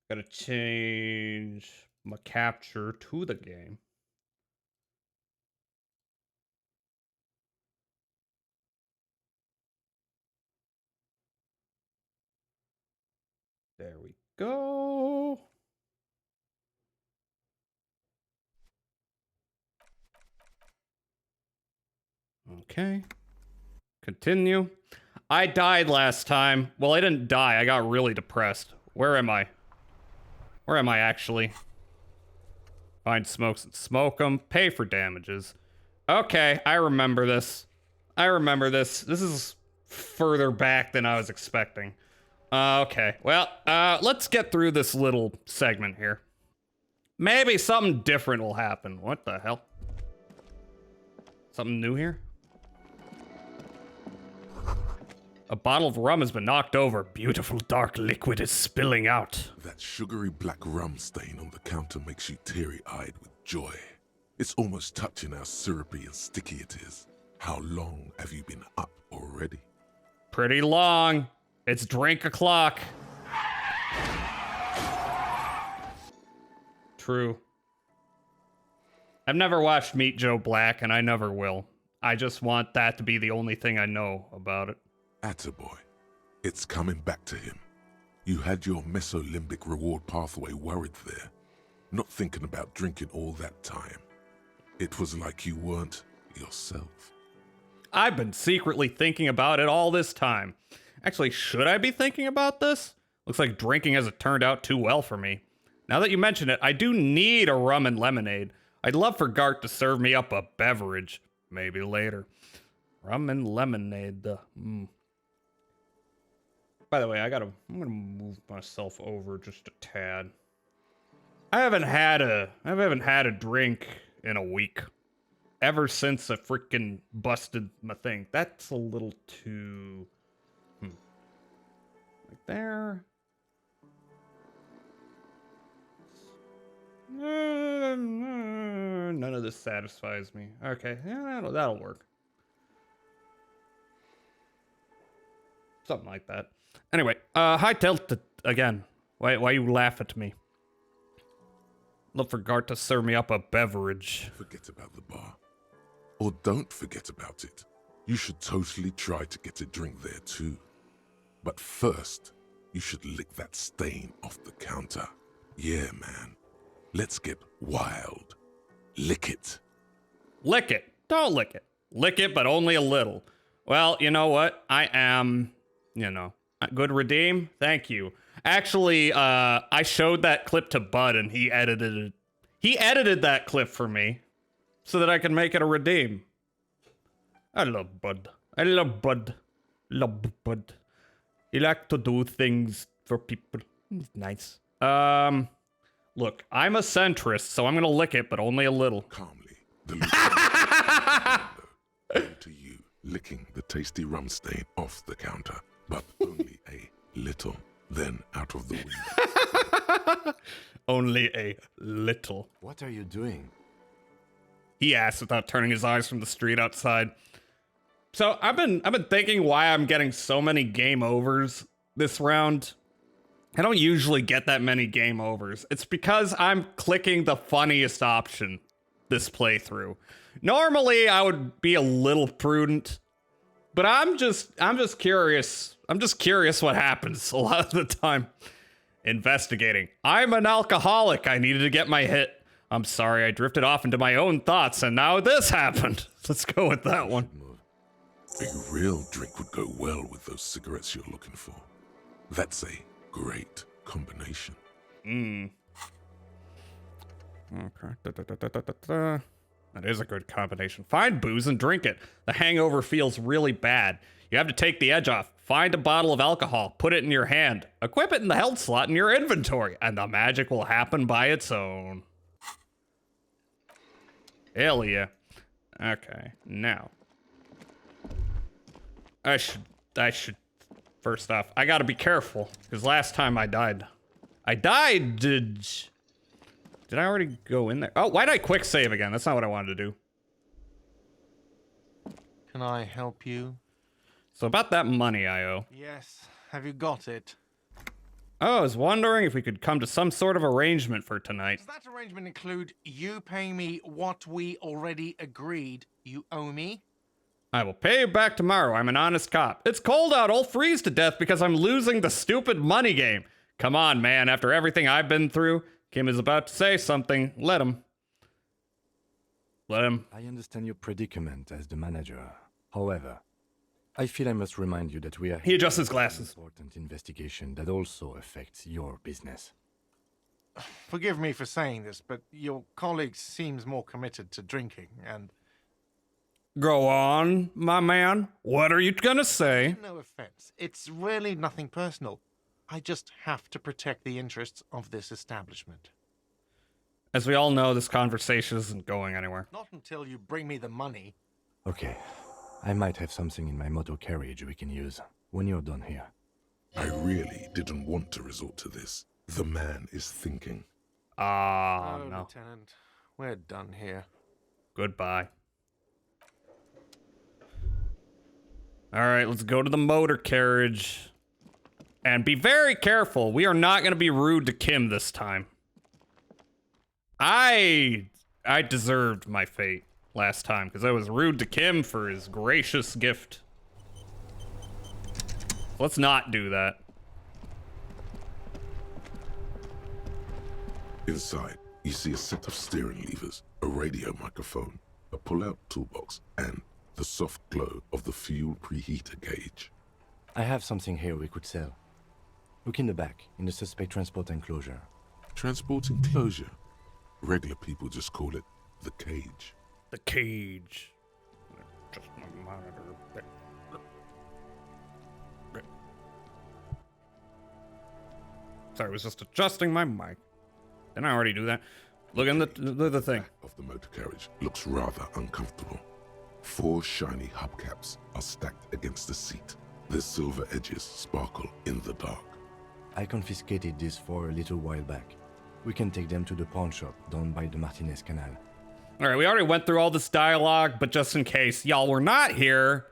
Gotta change my capture to the game. There we go. Okay. Continue. I died last time. Well, I didn't die. I got really depressed. Where am I? Where am I actually? Find smokes and smoke them. Pay for damages. Okay, I remember this. I remember this. This is further back than I was expecting. Okay, well, let's get through this little segment here. Maybe something different will happen. What the hell? Something new here? A bottle of rum has been knocked over. Beautiful dark liquid is spilling out. That sugary black rum stain on the counter makes you teary-eyed with joy. It's almost touching how syrupy and sticky it is. How long have you been up already? Pretty long. It's drink o'clock. True. I've never watched Meet Joe Black, and I never will. I just want that to be the only thing I know about it. Attaboy. It's coming back to him. You had your mesolimbic reward pathway worried there, not thinking about drinking all that time. It was like you weren't yourself. I've been secretly thinking about it all this time. Actually, should I be thinking about this? Looks like drinking hasn't turned out too well for me. Now that you mention it, I do need a rum and lemonade. I'd love for Gart to serve me up a beverage. Maybe later. Rum and lemonade. By the way, I'm gonna move myself over just a tad. I haven't had a drink in a week. Ever since I freaking busted my thing. That's a little too... Like there. None of this satisfies me. Okay, yeah, that'll work. Something like that. Anyway, hi Delta again. Why you laugh at me? Look for Gart to serve me up a beverage. Forget about the bar. Or don't forget about it. You should totally try to get a drink there too. But first, you should lick that stain off the counter. Yeah, man. Let's get wild. Lick it. Lick it. Don't lick it. Lick it, but only a little. Well, you know what? I am, good redeem. Thank you. Actually, I showed that clip to Bud and he edited it. He edited that clip for me so that I can make it a redeem. I love Bud. I love Bud. Love Bud. He like to do things for people. He's nice. Look, I'm a centrist, so I'm gonna lick it, but only a little. Calmly, the lieutenant to you, licking the tasty rum stain off the counter, but only a little. Then out of the window. Only a little. What are you doing? He asked without turning his eyes from the street outside. So I've been thinking why I'm getting so many game overs this round. I don't usually get that many game overs. It's because I'm clicking the funniest option this playthrough. Normally I would be a little prudent, but I'm just curious. I'm just curious what happens a lot of the time. Investigating. I'm an alcoholic. I needed to get my hit. I'm sorry, I drifted off into my own thoughts, and now this happened. Let's go with that one. A real drink would go well with those cigarettes you're looking for. That's a great combination. Okay. That is a good combination. Find booze and drink it. The hangover feels really bad. You have to take the edge off. Find a bottle of alcohol. Put it in your hand. Equip it in the held slot in your inventory, and the magic will happen by its own. Hell yeah. Okay, now. I should, first off, I gotta be careful, because last time I died. I died. Did I already go in there? Oh, why did I quick save again? That's not what I wanted to do. Can I help you? So about that money I owe. Yes. Have you got it? Oh, I was wondering if we could come to some sort of arrangement for tonight. Does that arrangement include you paying me what we already agreed you owe me? I will pay you back tomorrow. I'm an honest cop. It's cold out. I'll freeze to death because I'm losing the stupid money game. Come on, man. After everything I've been through, Kim is about to say something. Let him. Let him. I understand your predicament as the manager. However, I feel I must remind you that we are He adjusts his here for an glasses. important investigation that also affects your business. Forgive me for saying this, but your colleague seems more committed to drinking, and Go on, my man. What are you gonna say? no offense, it's really nothing personal. I just have to protect the interests of this establishment. As we all know, this conversation isn't going anywhere. Not until you bring me the money. Okay, I might have something in my motor carriage we can use when you're done here. I really didn't want to resort to this. The man is thinking. Ah, Oh, no. Lieutenant, we're done here. Goodbye. All right, let's go to the motor carriage. And be very careful. We are not going to be rude to Kim this time. I deserved my fate last time because I was rude to Kim for his gracious gift. Let's not do that. Inside, you see a set of steering levers, a radio microphone, a pull-out toolbox, and the soft glow of the fuel preheater gauge. I have something here we could sell. Look in the back, in the suspect transport enclosure. Transport enclosure. Regular people just call it the cage. The cage. Just my monitor. Sorry, I was just adjusting my mic. Didn't I already do that? Look in the thing. Back of the motor carriage looks rather uncomfortable. 4 shiny hubcaps are stacked against the seat. Their silver edges sparkle in the dark. I confiscated these 4 a little while back. We can take them to the pawn shop down by the Martinez Canal. All right, we already went through all this dialogue, but just in case y'all were not here,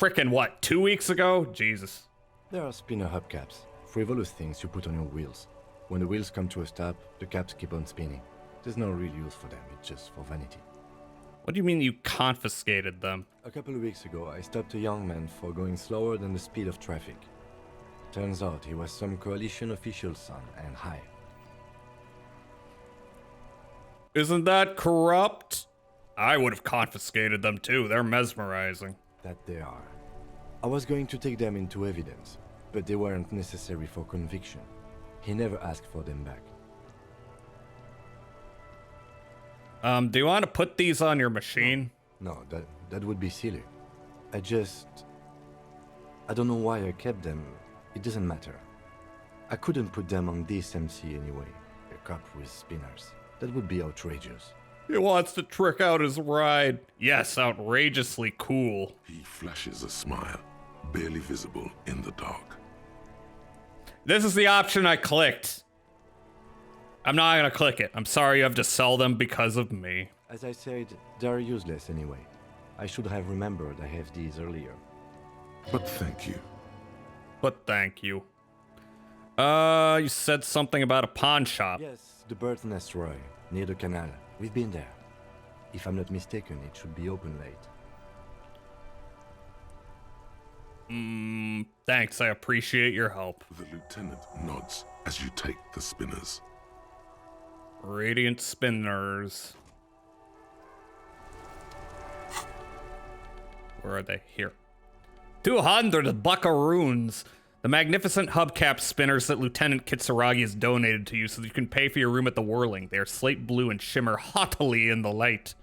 frickin' what, 2 weeks ago? Jesus. There are spinner hubcaps, frivolous things you put on your wheels. When the wheels come to a stop, the caps keep on spinning. There's no real use for them, it's just for vanity. What do you mean you confiscated them? A couple of weeks ago, I stopped a young man for going slower than the speed of traffic. Turns out he was some coalition official's son and high. Isn't that corrupt? I would have confiscated them too. They're mesmerizing. That they are. I was going to take them into evidence, but they weren't necessary for conviction. He never asked for them back. Do you want to put these on your machine? No, that would be silly. I don't know why I kept them. It doesn't matter. I couldn't put them on this MC anyway. A cop with spinners. That would be outrageous. He wants to trick out his ride. Yes, outrageously cool. He flashes a smile, barely visible in the dark. This is the option I clicked. I'm not gonna click it. I'm sorry you have to sell them because of me. As I said, they're useless anyway. I should have remembered I have these earlier. But thank you. But thank you. You said something about a pawn shop. Yes, the Bird's Nest Roy, near the canal. We've been there. If I'm not mistaken, it should be open late. Thanks, I appreciate your help. The lieutenant nods as you take the spinners. Radiant spinners. Where are they? Here. 200 buckaroons. The magnificent hubcap spinners that Lieutenant Kitsuragi has donated to you so that you can pay for your room at the Whirling. They are slate blue and shimmer haughtily in the light.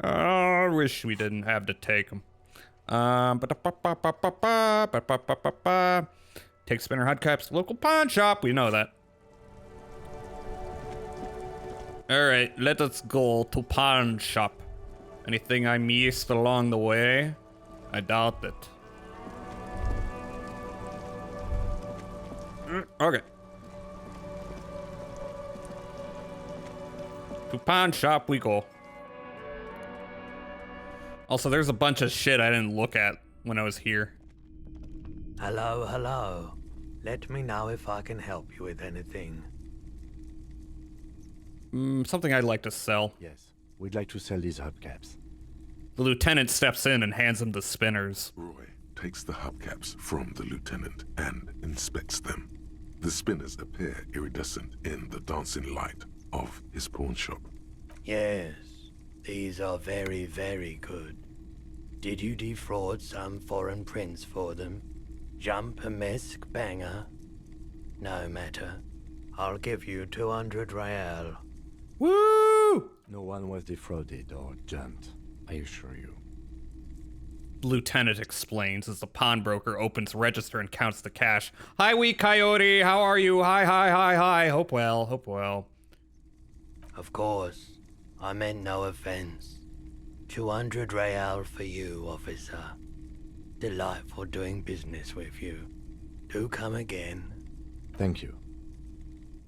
I wish we didn't have to take them. Take spinner hubcaps to local pawn shop. We know that. Alright, let us go to pawn shop. Anything I missed along the way? I doubt it. Okay. To pawn shop we go. Also, there's a bunch of shit I didn't look at when I was here. Hello, hello. Let me know if I can help you with anything. Something I'd like to sell. Yes, we'd like to sell these hubcaps. The lieutenant steps in and hands him the spinners. Roy takes the hubcaps from the lieutenant and inspects them. The spinners appear iridescent in the dancing light of his pawn shop. Yes, these are very, very good. Did you defraud some foreign prince for them? Jump-a-mesque banger? No matter. I'll give you 200 real. Woo! No one was defrauded or jumped, I assure you. Lieutenant explains as the pawnbroker opens the register and counts the cash. Hi, wee coyote. How are you? Hi. Hope well, hope well. Of course, I meant no offense. 200 real for you, officer. Delightful doing business with you. Do come again. Thank you.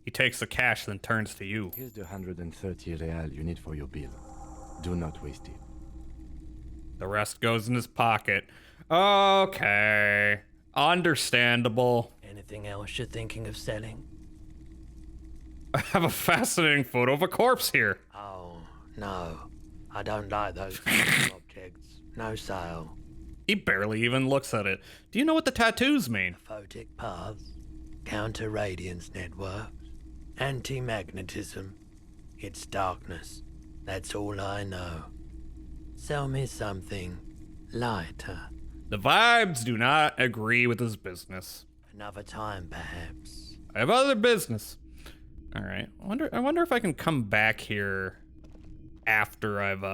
He takes the cash, then turns to you. Here's the 130 real you need for your bill. Do not waste it. The rest goes in his pocket. Okay. Understandable. Anything else you're thinking of selling? I have a fascinating photo of a corpse here. Oh, no. I don't like those kind of objects. No sale. He barely even looks at it. Do you know what the tattoos mean? Photic paths. Counter-radiance networks. Anti-magnetism. It's darkness. That's all I know. Sell me something lighter. The vibes do not agree with his business. Another time, perhaps. I have other business. All right. I wonder if I can come back here after I've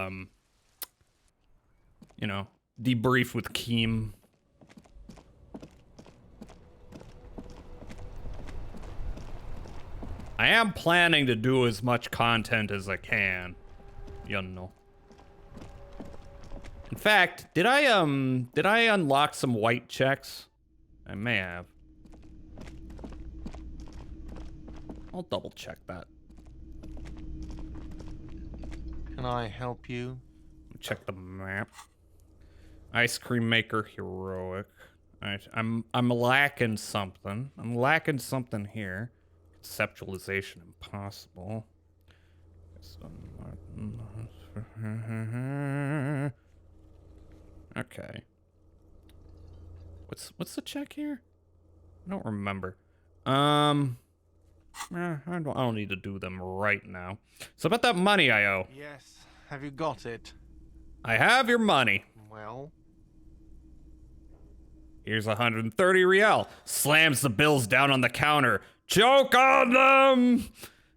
you know, debrief with Keem. I am planning to do as much content as I can. You know. In fact, did I unlock some white checks? I may have. I'll double check that. Can I help you? Check the map. Ice cream maker heroic. Alright, I'm lacking something. I'm lacking something here. Conceptualization impossible. Okay. What's the check here? I don't remember. I don't need to do them right now. So about that money I owe. Yes. Have you got it? I have your money. Well, Here's 130 real. Slams the bills down on the counter. Choke on them!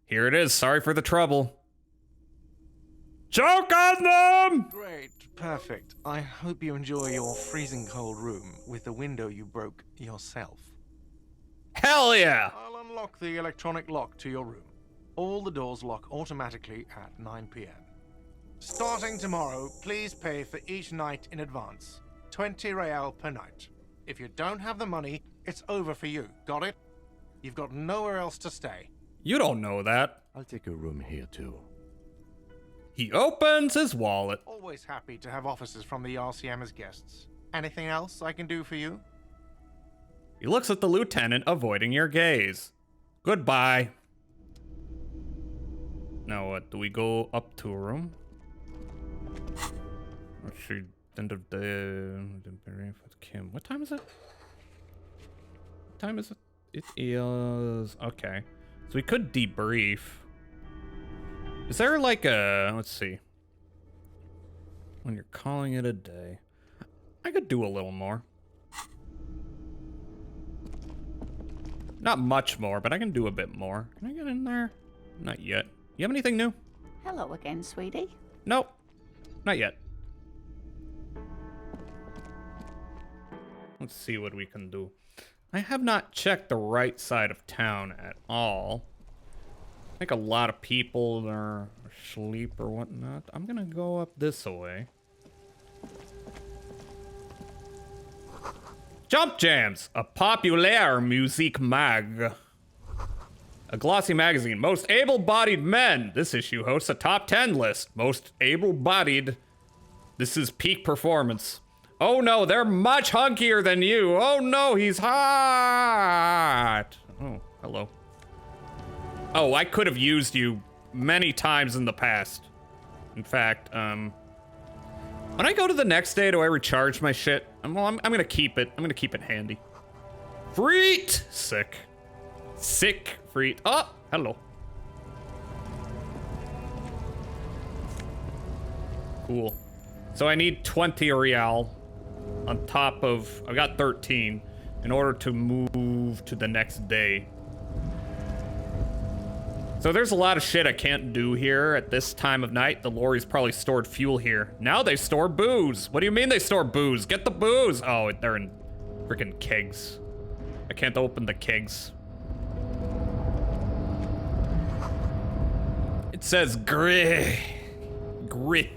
Here it is. Sorry for the trouble. Choke on them! great. Perfect. I hope you enjoy your freezing cold room with the window you broke yourself. Hell yeah! I'll unlock the electronic lock to your room. All the doors lock automatically at 9 p.m. Starting tomorrow, please pay for each night in advance. 20 real per night. If you don't have the money, it's over for you. Got it? You've got nowhere else to stay. You don't know that. I'll take a room here too. He opens his wallet. Always happy to have officers from the RCM as guests. Anything else I can do for you? He looks at the lieutenant, avoiding your gaze. Goodbye. Now what? Do we go up to a room? Let's see. End of the Kim. What time is it? What time is it? It is okay. So we could debrief. Is there like a, let's see. When you're calling it a day. I could do a little more. Not much more, but I can do a bit more. Can I get in there? Not yet. You have anything new? Hello again, sweetie. Nope. Not yet. Let's see what we can do. I have not checked the right side of town at all. I think a lot of people are asleep or whatnot. I'm gonna go up this way. Jump Jams, a popular music mag. A glossy magazine. Most able-bodied men. This issue hosts a top 10 list. Most able-bodied. This is peak performance. Oh no, they're much hunkier than you. Oh no, he's hot. Oh, hello. Oh, I could have used you many times in the past. In fact, when I go to the next day, do I recharge my shit? I'm gonna keep it. I'm gonna keep it handy. Freet! Sick. Sick freet. Oh, hello. Cool. So I need 20 real on top of, I've got 13 in order to move to the next day. So there's a lot of shit I can't do here at this time of night. The lorries probably stored fuel here. Now they store booze. What do you mean they store booze? Get the booze. Oh, they're in freaking kegs. I can't open the kegs. It says gray. Gray.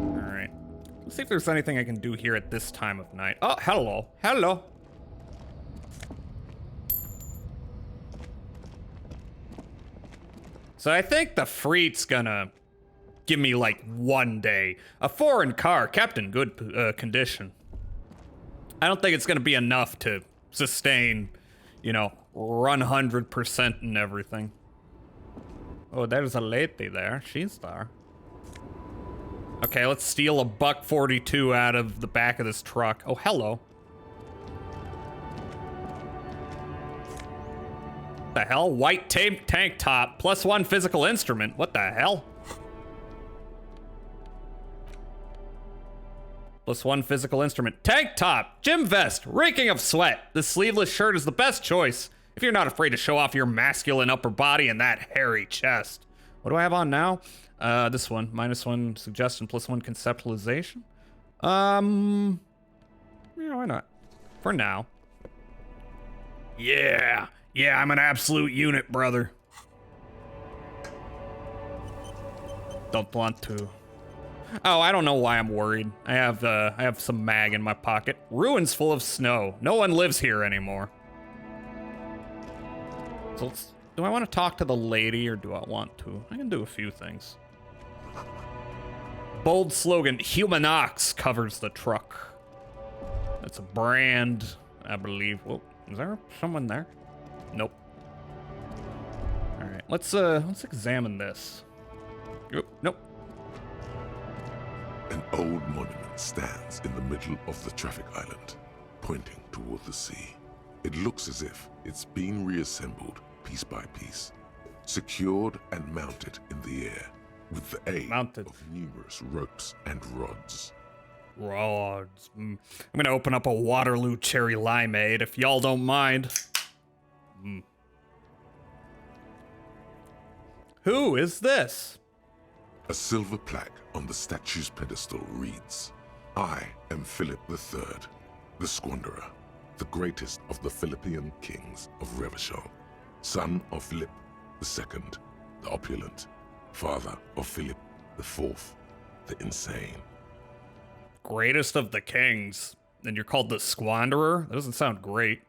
All right. Let's see if there's anything I can do here at this time of night. Oh, hello. Hello. So I think the freet's gonna give me like 1 day. A foreign car, kept in good condition. I don't think it's gonna be enough to sustain, you know, run 100% and everything. Oh, there's a lady there. She's there. Okay, let's steal a $1.42 out of the back of this truck. Oh, hello. The hell? White tape tank top, +1 physical instrument. What the hell? +1 physical instrument. Tank top, gym vest, reeking of sweat. This sleeveless shirt is the best choice if you're not afraid to show off your masculine upper body and that hairy chest. What do I have on now? This one, -1 suggestion, +1 conceptualization. Yeah, why not? For now. Yeah. Yeah, I'm an absolute unit, brother. Don't want to. Oh, I don't know why I'm worried. I have some mag in my pocket. Ruins full of snow. No one lives here anymore. So do I want to talk to the lady or do I want to? I can do a few things. Bold slogan, Human Ox covers the truck. That's a brand, I believe. Whoa, is there someone there? Nope. All right, let's examine this. Nope. An old monument stands in the middle of the traffic island, pointing toward the sea. It looks as if it's been reassembled piece by piece, secured and mounted in the air with the aid of numerous ropes and rods. Rods. I'm gonna open up a Waterloo cherry limeade if y'all don't mind. Who is this? A silver plaque on the statue's pedestal reads, I am Philip III, the Squanderer, the greatest of the Philippian kings of Revachol, son of Philip II, the opulent, father of Philip IV, the insane. Greatest of the kings. And you're called the Squanderer? That doesn't sound great.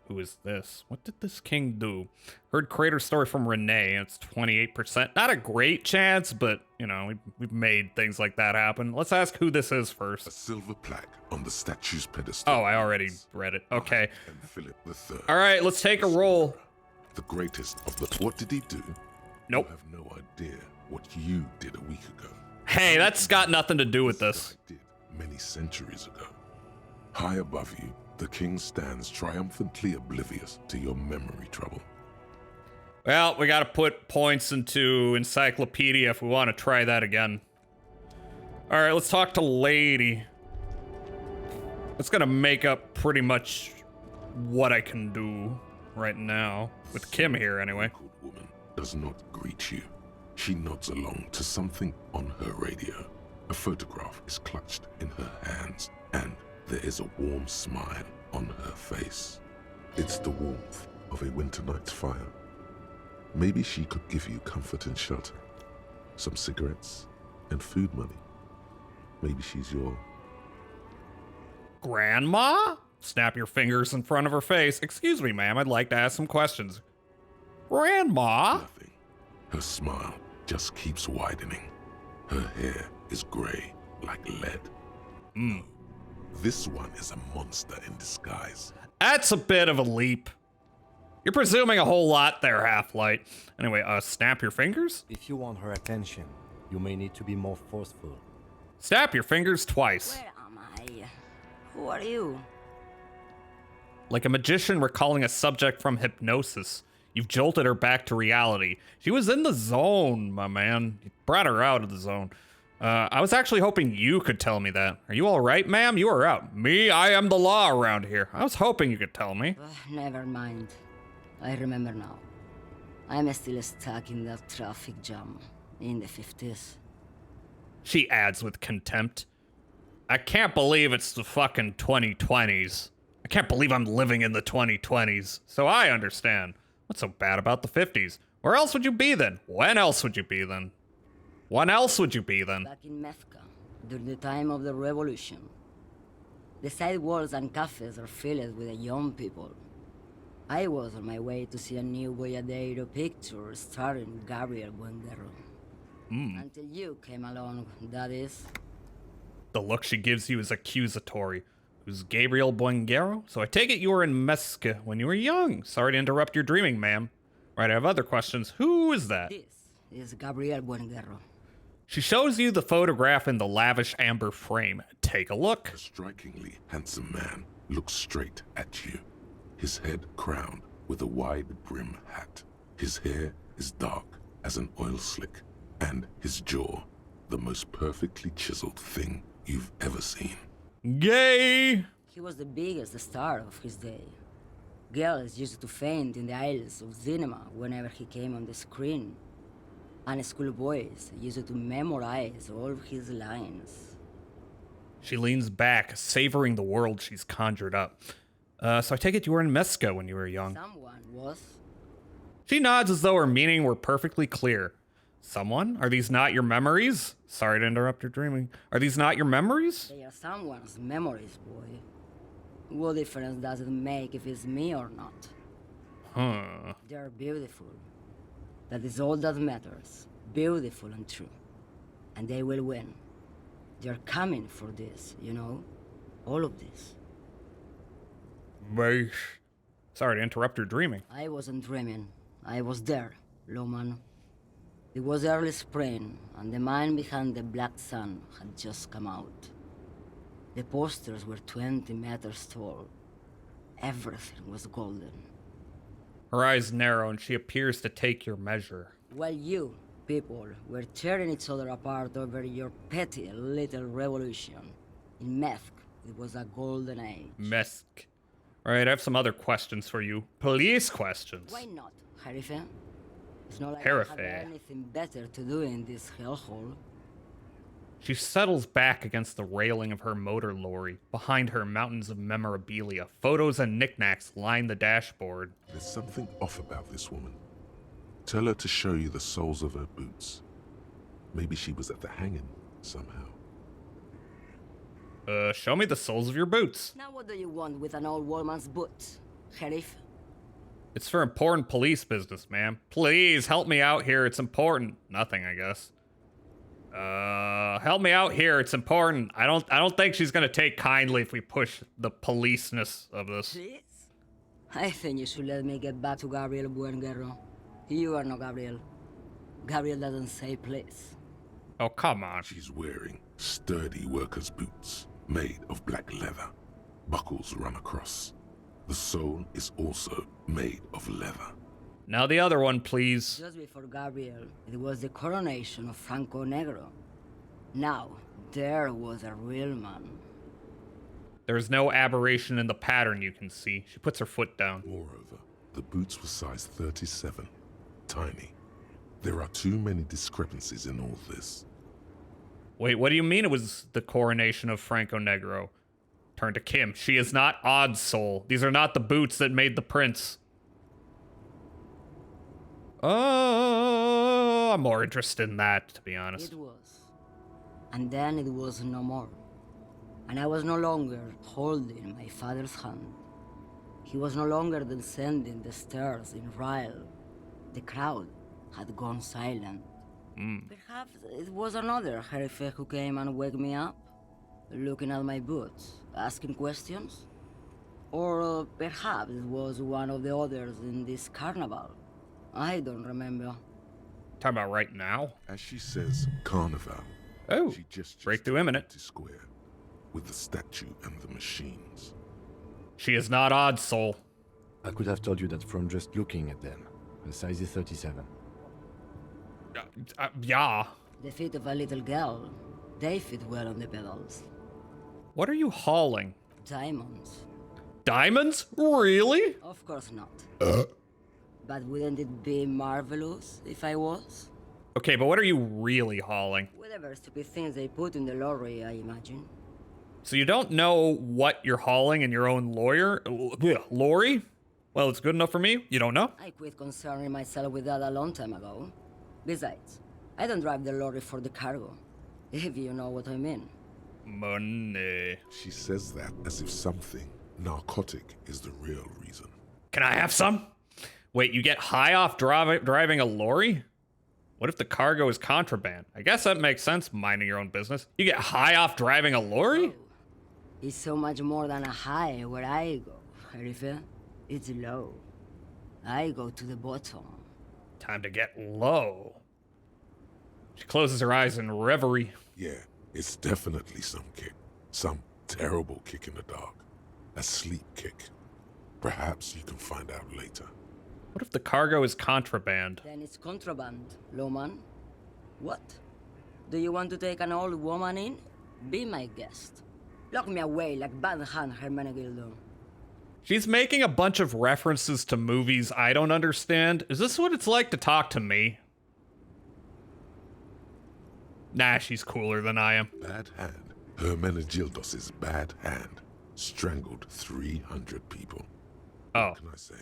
Who is this? What did this king do? Heard creator story from Renee. It's 28%. Not a great chance, but, you know, we've made things like that happen. Let's ask who this is first. A silver plaque on the statue's pedestal. Oh, I already read it. Okay. And Philip III. All right, let's take a roll. The greatest of the... What did he do? Nope. You have no idea what you did a week ago. Hey, that's got nothing to do with this. I did many centuries ago. High above you, the king stands triumphantly oblivious to your memory trouble. Well, we gotta put points into encyclopedia if we want to try that again. All right, let's talk to Lady. That's gonna make up pretty much what I can do right now. With Kim here, anyway. Good woman does not greet you. She nods along to something on her radio. A photograph is clutched in her hands, and there is a warm smile on her face. It's the warmth of a winter night's fire. Maybe she could give you comfort and shelter, some cigarettes and food money. Maybe she's your... Grandma? Snap your fingers in front of her face. Excuse me, ma'am, I'd like to ask some questions. Grandma? Nothing. Her smile just keeps widening. Her hair is gray like lead. This one is a monster in disguise. That's a bit of a leap. You're presuming a whole lot there, Half-Light. Anyway, snap your fingers? If you want her attention, you may need to be more forceful. Snap your fingers twice. Where am I? Who are you? Like a magician recalling a subject from hypnosis. You've jolted her back to reality. She was in the zone, my man. You brought her out of the zone. I was actually hoping you could tell me that. Are you all right, ma'am? You are out. Me, I am the law around here. I was hoping you could tell me. Never mind. I remember now. I'm still stuck in that traffic jam in the 50s. She adds with contempt. I can't believe it's the fucking 2020s. I can't believe I'm living in the 2020s. So I understand. What's so bad about the 50s? Where else would you be then? When else would you be then? When else would you be then? Back in Mecca, during the time of the revolution. The sidewalks and cafes are filled with the young people. I was on my way to see a new Boyadero picture starring Gabriel Buenguerro. Until you came along, that is. The look she gives you is accusatory. Who's Gabriel Buenguerro? So I take it you were in Mesca when you were young. Sorry to interrupt your dreaming, ma'am. Right, I have other questions. Who is that? This is Gabriel Buenguerro. She shows you the photograph in the lavish amber frame. Take a look. A strikingly handsome man looks straight at you. His head crowned with a wide brim hat. His hair is dark as an oil slick, and his jaw the most perfectly chiseled thing you've ever seen. Gay! He was the biggest star of his day. Girls used to faint in the aisles of cinema whenever he came on the screen. And schoolboys used to memorize all of his lines. She leans back, savoring the world she's conjured up. So I take it you were in Mesca when you were young. Someone was. She nods as though her meaning were perfectly clear. Someone? Are these not your memories? Sorry to interrupt your dreaming. Are these not your memories? They are someone's memories, boy. What difference does it make if it's me or not? Huh. They're beautiful. That is all that matters. Beautiful and true. And they will win. They're coming for this, you know? All of this. Beish. Sorry to interrupt your dreaming. I wasn't dreaming. I was there, Loman. It was early spring, and the man behind the black sun had just come out. The posters were 20 meters tall. Everything was golden. Her eyes narrow and she appears to take your measure. While you, people, were tearing each other apart over your petty little revolution, in Meth, it was a golden age. Mesk. Alright, I have some other questions for you. Police questions. Why not, Harife? It's not like Harife. I have anything better to do in this hellhole. She settles back against the railing of her motor lorry. Behind her, mountains of memorabilia. Photos and knickknacks line the dashboard. There's something off about this woman. Tell her to show you the soles of her boots. Maybe she was at the hanging somehow. Show me the soles of your boots. Now what do you want with an old woman's boots, Sheriff? It's for important police business, ma'am. Please, help me out here. It's important. Nothing, I guess. Help me out here. It's important. I don't think she's gonna take kindly if we push the policeness of this. Please? I think you should let me get back to Gabriel Buenguerro. You are no Gabriel. Gabriel doesn't say please. Oh, come on. She's wearing sturdy worker's boots made of black leather. Buckles run across. The sole is also made of leather. Now the other one, please. Just before Gabriel, it was the coronation of Franco Negro. Now, there was a real man. There's no aberration in the pattern you can see. She puts her foot down. Moreover, the boots were size 37. Tiny. There are too many discrepancies in all this. Wait, what do you mean it was the coronation of Franco Negro? Turn to Kim. She is not Odd Soul. These are not the boots that made the prince. Oh, I'm more interested in that, to be honest. It was. And then it was no more. and I was no longer holding my father's hand. He was no longer descending the stairs in Ryle. The crowd had gone silent. Perhaps it was another Herife who came and woke me up, looking at my boots, asking questions. Or perhaps it was one of the others in this carnival. I don't remember. Talking about right now? As she says, carnival. Oh, She gestures breakthrough to imminent. the square with the statue and the machines. She is not odd, soul. I could have told you that from just looking at them. The size is 37. Yeah. The feet of a little girl, they fit well on the pedals. What are you hauling? Diamonds. Diamonds? Really? Of course not. But wouldn't it be marvelous if I was? Okay, but what are you really hauling? Whatever stupid things they put in the lorry, I imagine. So you don't know what you're hauling in your own lorry? Well, it's good enough for me. You don't know? I quit concerning myself with that a long time ago. Besides, I don't drive the lorry for the cargo, if you know what I mean. Money. She says that as if something narcotic is the real reason. Can I have some? Wait, you get high off driving a lorry? What if the cargo is contraband? I guess that makes sense, minding your own business. You get high off driving a lorry? It's so much more than a high where I go, Herife. It's low. I go to the bottom. Time to get low. She closes her eyes in reverie. Yeah, it's definitely some kick. Some terrible kick in the dark. A sleep kick. Perhaps you can find out later. What if the cargo is contraband? Then it's contraband, Lowman. What? Do you want to take an old woman in? Be my guest. Lock me away like Bad Hand Hermenegildo. She's making a bunch of references to movies I don't understand. Is this what it's like to talk to me? Nah, she's cooler than I am. Bad Hand. Hermenegildos' bad hand strangled 300 people. Oh, What can I say?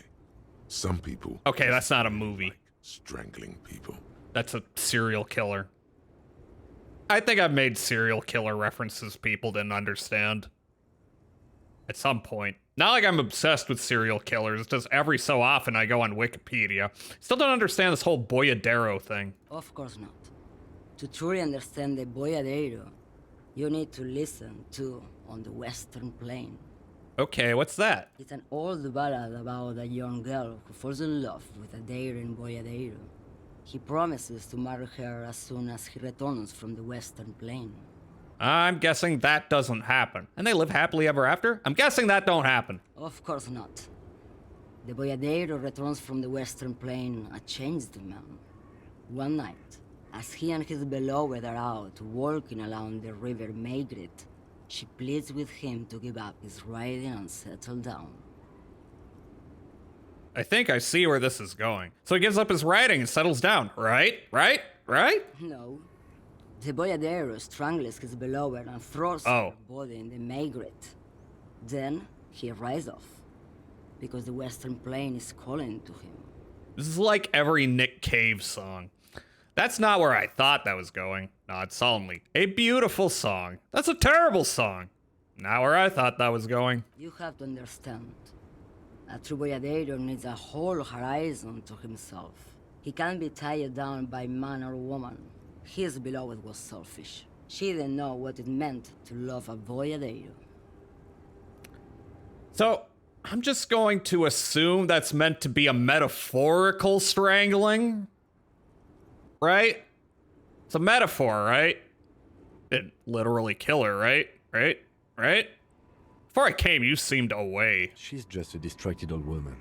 Some people... okay, that's not a really movie. like strangling people. That's a serial killer. I think I've made serial killer references people didn't understand. At some point. Not like I'm obsessed with serial killers, it's just every so often I go on Wikipedia. Still don't understand this whole Boyadero thing. Of course not. To truly understand the Boyadero, you need to listen to On the Western Plain. Okay, what's that? It's an old ballad about a young girl who falls in love with a daring Boyadero. He promises to marry her as soon as he returns from the Western Plain. I'm guessing that doesn't happen. And they live happily ever after? I'm guessing that don't happen. Of course not. The Boyadero returns from the Western Plain a changed man. One night, as he and his beloved are out walking along the river Maigret, she pleads with him to give up his riding and settle down. I think I see where this is going. So he gives up his riding and settles down, right? Right? No. The Boyadero strangles his beloved and throws her body in the Maigret. Then he rides off, because the Western Plain is calling to him. This is like every Nick Cave song. That's not where I thought that was going. Not solemnly. A beautiful song. That's a terrible song. Not where I thought that was going. You have to understand. A true Boyadero needs a whole horizon to himself. He can't be tied down by man or woman. His beloved was selfish. She didn't know what it meant to love a Boyadero. So, I'm just going to assume that's meant to be a metaphorical strangling? Right? It's a metaphor, right? Didn't literally kill her, right? Right? Before I came, you seemed away. She's just a distracted old woman.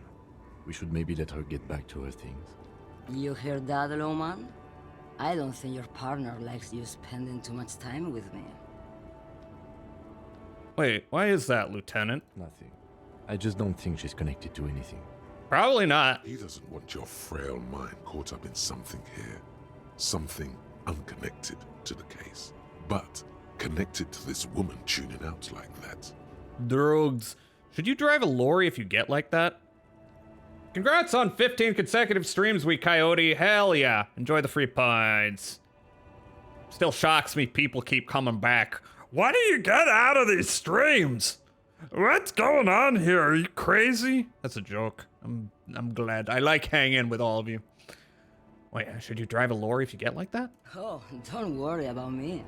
We should maybe let her get back to her things. You hear that, Lowman? I don't think your partner likes you spending too much time with me. Wait, why is that, Lieutenant? Nothing. I just don't think she's connected to anything. Probably not. He doesn't want your frail mind caught up in something here. Something unconnected to the case. But connected to this woman tuning out like that. Drugs. Should you drive a lorry if you get like that? Congrats on 15 consecutive streams, we Coyote. Hell yeah. Enjoy the free points. Still shocks me people keep coming back. Why do you get out of these streams? What's going on here? Are you crazy? That's a joke. I'm glad. I like hanging with all of you. Wait, should you drive a lorry if you get like that? Oh, don't worry about me.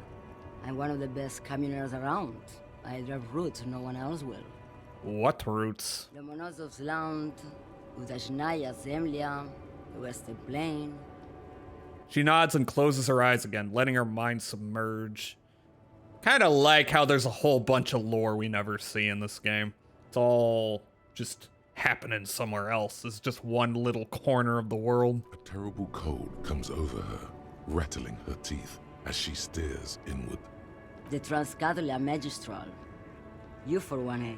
I'm one of the best camioners around. I drive routes no one else will. What routes? Lomonosov's Land, Udajnaya Zemlya, the Western Plain. She nods and closes her eyes again, letting her mind submerge. Kind of like how there's a whole bunch of lore we never see in this game. It's all just happening somewhere else. It's just one little corner of the world. A terrible cold comes over her, rattling her teeth as she stares inward. The Transcatolia Magistral. You for 1A.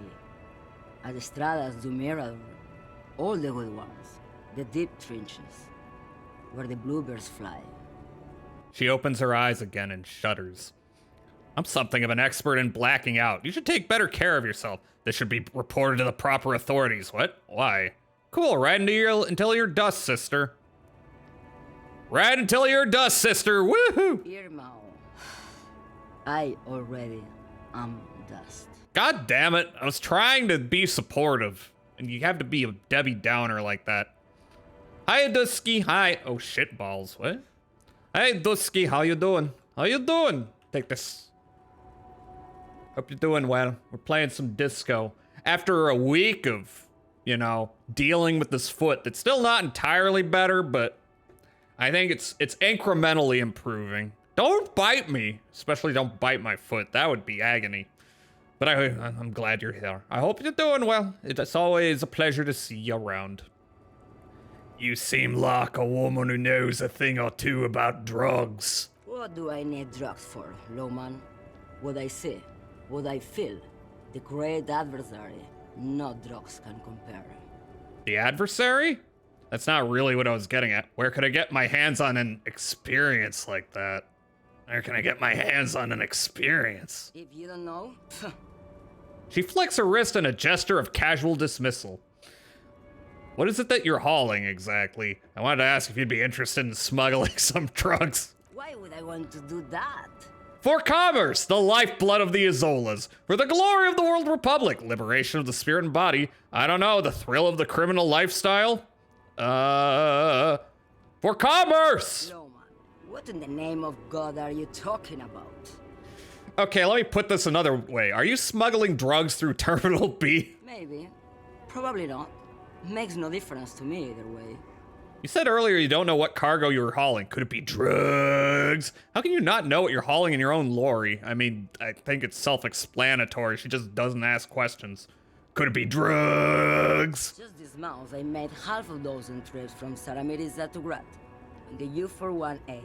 Adestradas du Mirador. All the good ones. The deep trenches. Where the bluebirds fly. She opens her eyes again and shudders. I'm something of an expert in blacking out. You should take better care of yourself. This should be reported to the proper authorities. What? Why? Cool, ride until you're dust, sister. Ride until you're dust, sister. Woohoo! Irmão. I already am dust. God damn it. I was trying to be supportive. And you have to be a Debbie Downer like that. Hi, Dusky. Hi. Oh, shit balls. What? Hey, Dusky. How you doing? How you doing? Take this. Hope you're doing well. We're playing some disco. After a week of, you know, dealing with this foot that's still not entirely better, but I think it's incrementally improving. Don't bite me. Especially don't bite my foot. That would be agony. But I'm glad you're here. I hope you're doing well. It's always a pleasure to see you around. You seem like a woman who knows a thing or two about drugs. What do I need drugs for, Lowman? What I see, what I feel. The great adversary. No drugs can compare. The adversary? That's not really what I was getting at. Where could I get my hands on an experience like that? Where can I get my hands on an experience? If you don't know, She flicks her wrist in a gesture of casual dismissal. What is it that you're hauling exactly? I wanted to ask if you'd be interested in smuggling some drugs. why would I want to do that? For commerce, the lifeblood of the Izolas. For the glory of the World Republic, liberation of the spirit and body. I don't know, the thrill of the criminal lifestyle? For commerce! Lowman, what in the name of God are you talking about? Okay, let me put this another way. Are you smuggling drugs through Terminal B? Maybe. Probably not. Makes no difference to me either way. You said earlier you don't know what cargo you were hauling. Could it be drugs? How can you not know what you're hauling in your own lorry? I mean, I think it's self-explanatory. She just doesn't ask questions. Could it be drugs? Just this month, I made half a dozen trips from Saramiriza to Grad. In the U41A.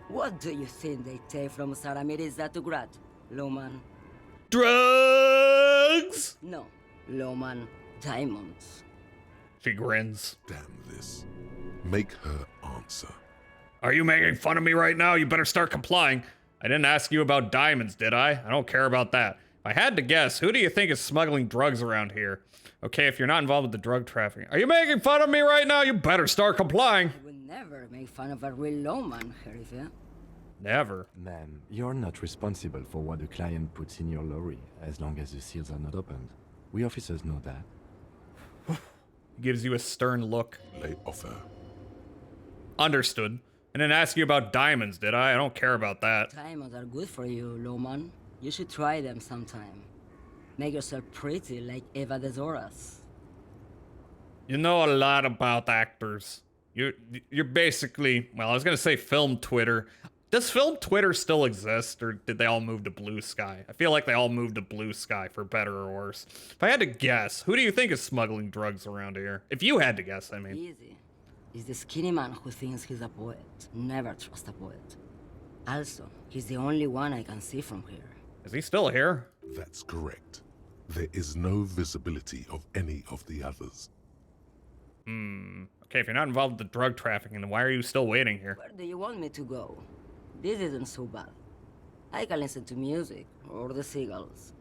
What do you think they take from Saramiriza to Grad, Lowman? Drugs! No, Lowman. Diamonds. She grins. Damn this. Make her answer. Are you making fun of me right now? You better start complying. I didn't ask you about diamonds, did I? I don't care about that. If I had to guess, who do you think is smuggling drugs around here? Okay, if you're not involved with the drug trafficking. Are you making fun of me right now? You better start complying. I would never make fun of a real Lowman, Sheriff. Never. Ma'am, you're not responsible for what the client puts in your lorry, as long as the seals are not opened. We officers know that. Gives you a stern look. Lay off her. Understood. I didn't ask you about diamonds, did I? I don't care about that. Diamonds are good for you, Lowman. You should try them sometime. Make yourself pretty like Eva de Zoras. You know a lot about actors. You're basically, well, I was gonna say film Twitter. Does film Twitter still exist, or did they all move to Blue Sky? I feel like they all moved to Blue Sky, for better or worse. If I had to guess, who do you think is smuggling drugs around here? If you had to guess, I mean. Easy. He's the skinny man who thinks he's a poet. Never trust a poet. Also, he's the only one I can see from here. Is he still here? That's correct. There is no visibility of any of the others. Okay, if you're not involved with the drug trafficking, then why are you still waiting here? Where do you want me to go? This isn't so bad. I can listen to music, or the seagulls.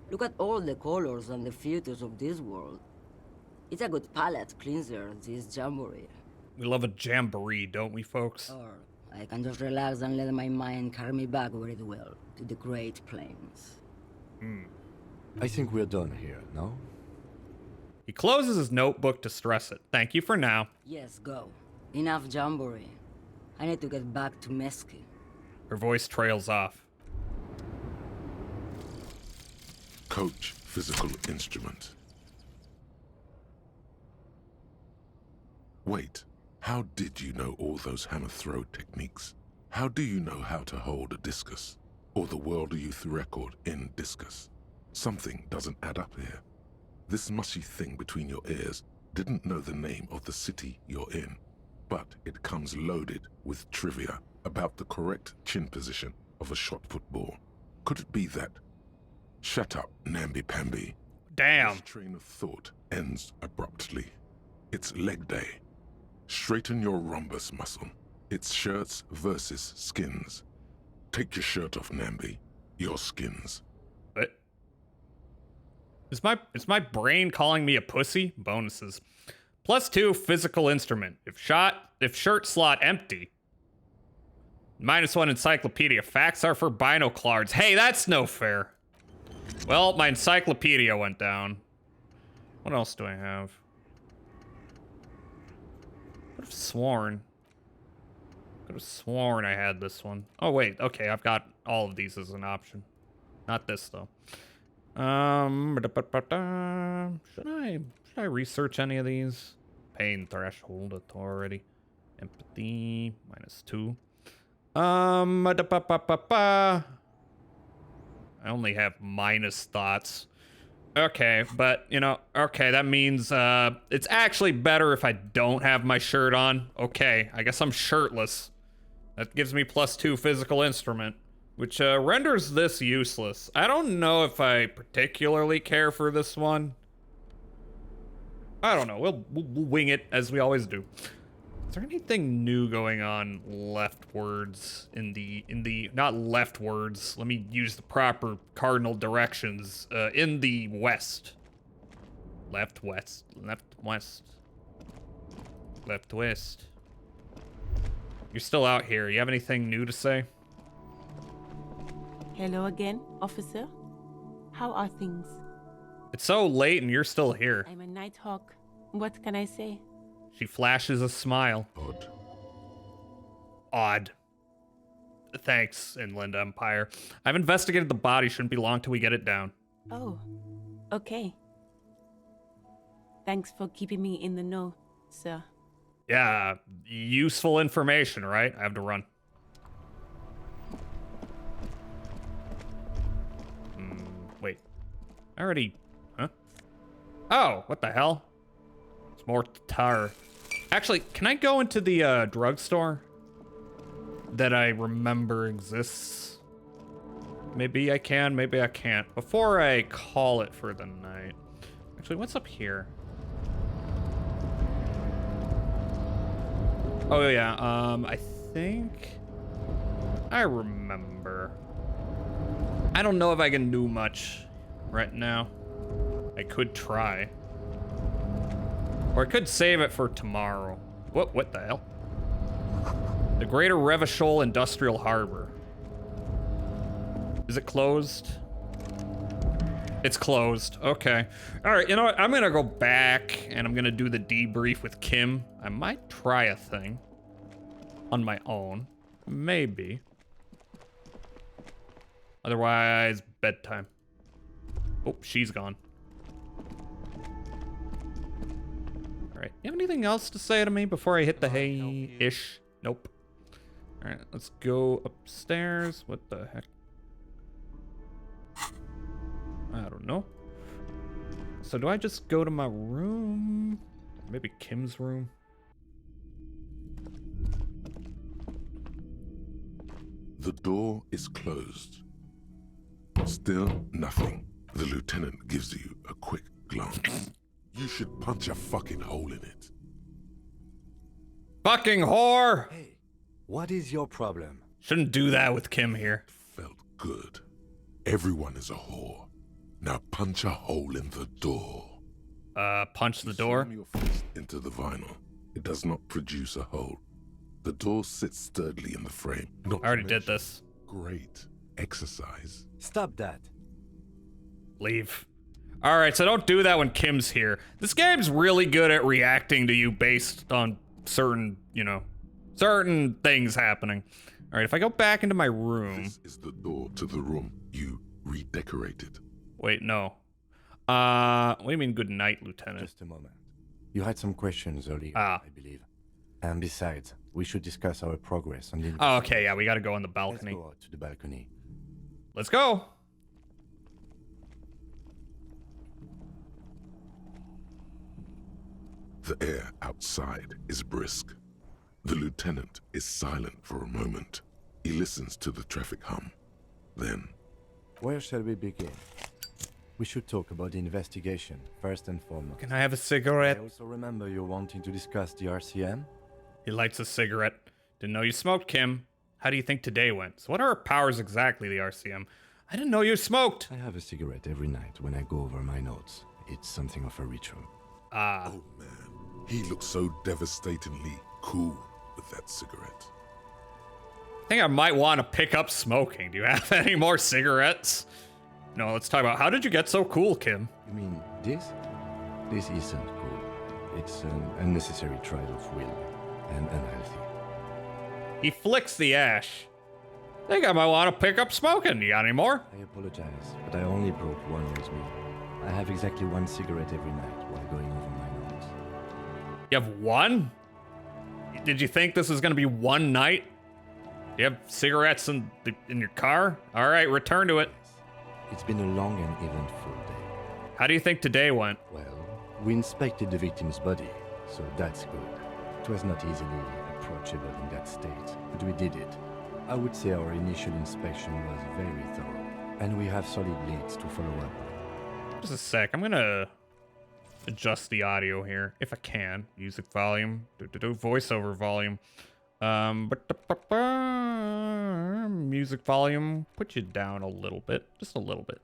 Look at all the colors and the futures of this world. It's a good palate cleanser, this jamboree. We love a jamboree, don't we, folks? Or I can just relax and let my mind carry me back where it will, to the Great Plains. I think we're done here, no? He closes his notebook to stress it. Thank you for now. Yes, go. Enough jamboree. I need to get back to Mesky. Her voice trails off. Coach physical instrument. Wait, how did you know all those hammer throw techniques? How do you know how to hold a discus? Or the world youth record in discus? Something doesn't add up here. This mushy thing between your ears didn't know the name of the city you're in, but it comes loaded with trivia about the correct chin position of a shot put ball. Could it be that? Shut up, namby-pamby. Damn. This train of thought ends abruptly. It's leg day. Straighten your rhombus muscle. It's shirts versus skins. Take your shirt off, Namby. Your skins. What? Is my brain calling me a pussy? Bonuses. +2 physical instrument. If shirt slot empty. -1 encyclopedia. Facts are for binoclars. Hey, that's no fair. Well, my encyclopedia went down. What else do I have? Could have sworn I had this one. Oh wait, okay, I've got all of these as an option. Not this though. Should I research any of these? Pain threshold authority. Empathy -2. I only have minus thoughts. Okay, but, you know, okay, that means, it's actually better if I don't have my shirt on. Okay, I guess I'm shirtless. That gives me +2 physical instrument, which, renders this useless. I don't know if I particularly care for this one. I don't know, we'll wing it as we always do. Is there anything new going on leftwards in the not leftwards, let me use the proper cardinal directions, in the west. Left west. You're still out here. You have anything new to say? Hello again, officer. How are things? It's so late and you're still here. I'm a Nighthawk. What can I say? She flashes a smile. Odd. Thanks, Inland Empire. I've investigated the body. Shouldn't be long till we get it down. Oh, okay. Thanks for keeping me in the know, sir. Yeah, useful information, right? I have to run. Wait. I already... Huh? Oh, what the hell? It's more tar. Actually, can I go into the drugstore that I remember exists? Maybe I can, maybe I can't. Before I call it for the night. Actually, what's up here? Oh yeah, I think I remember. I don't know if I can do much right now. I could try. Or I could save it for tomorrow. What the hell? The Greater Revachol Industrial Harbor. Is it closed? It's closed. Okay. All right, you know what? I'm gonna go back and I'm gonna do the debrief with Kim. I might try a thing on my own. Maybe. Otherwise, bedtime. Oh, she's gone. All right. You have anything else to say to me before I hit the hay-ish? Nope. All right, let's go upstairs. What the heck? I don't know. So do I just go to my room? Maybe Kim's room? The door is closed. Still nothing. The lieutenant gives you a quick glance. You should punch a fucking hole in it. Fucking whore! Hey, what is your problem? Shouldn't do that with Kim here. Felt good. Everyone is a whore. Now punch a hole in the door. Punch the door? Slam your fist into the vinyl. It does not produce a hole. The door sits sturdily in the frame. Not I already to did mention this. Great exercise. Stop that. Leave. All right, so don't do that when Kim's here. This game's really good at reacting to you based on certain, certain things happening. All right, if I go back into my room. This is the door to the room you redecorated. Wait, no. What do you mean good night, Lieutenant? Just a moment. You had some questions earlier, Ah. I believe. And besides, we should discuss our progress on the... Oh, okay, yeah, we gotta go on the Let's balcony. go out to the balcony. Let's go. The air outside is brisk. The lieutenant is silent for a moment. He listens to the traffic hum. Then, Where shall we begin? We should talk about the investigation, first and foremost. Can I have a I cigarette? also remember you wanting to discuss the RCM. He lights a cigarette. Didn't know you smoked, Kim. How do you think today went? So what are our powers exactly, the RCM? I didn't know you smoked. I have a cigarette every night when I go over my notes. It's something of a ritual. Ah, oh man, he looks so devastatingly cool with that cigarette. I think I might want to pick up smoking. Do you have any more cigarettes? No, let's talk about how did you get so cool, Kim? You mean this? This isn't cool. It's an unnecessary trial of will and unhealthy. He flicks the ash. I think I might want to pick up smoking. You got any more? I apologize, but I only brought one with me. I have exactly one cigarette every night while going over my notes. You have one? Did you think this was going to be one night? Do you have cigarettes in your car? All right, return to it. It's been a long and eventful day. How do you think today went? Well, we inspected the victim's body, so that's good. It was not easily approachable in that state, but we did it. I would say our initial inspection was very thorough, and we have solid leads to follow up. Just a sec. I'm going to adjust the audio here, if I can. Music volume. Voiceover volume. Music volume. Put you down a little bit. Just a little bit.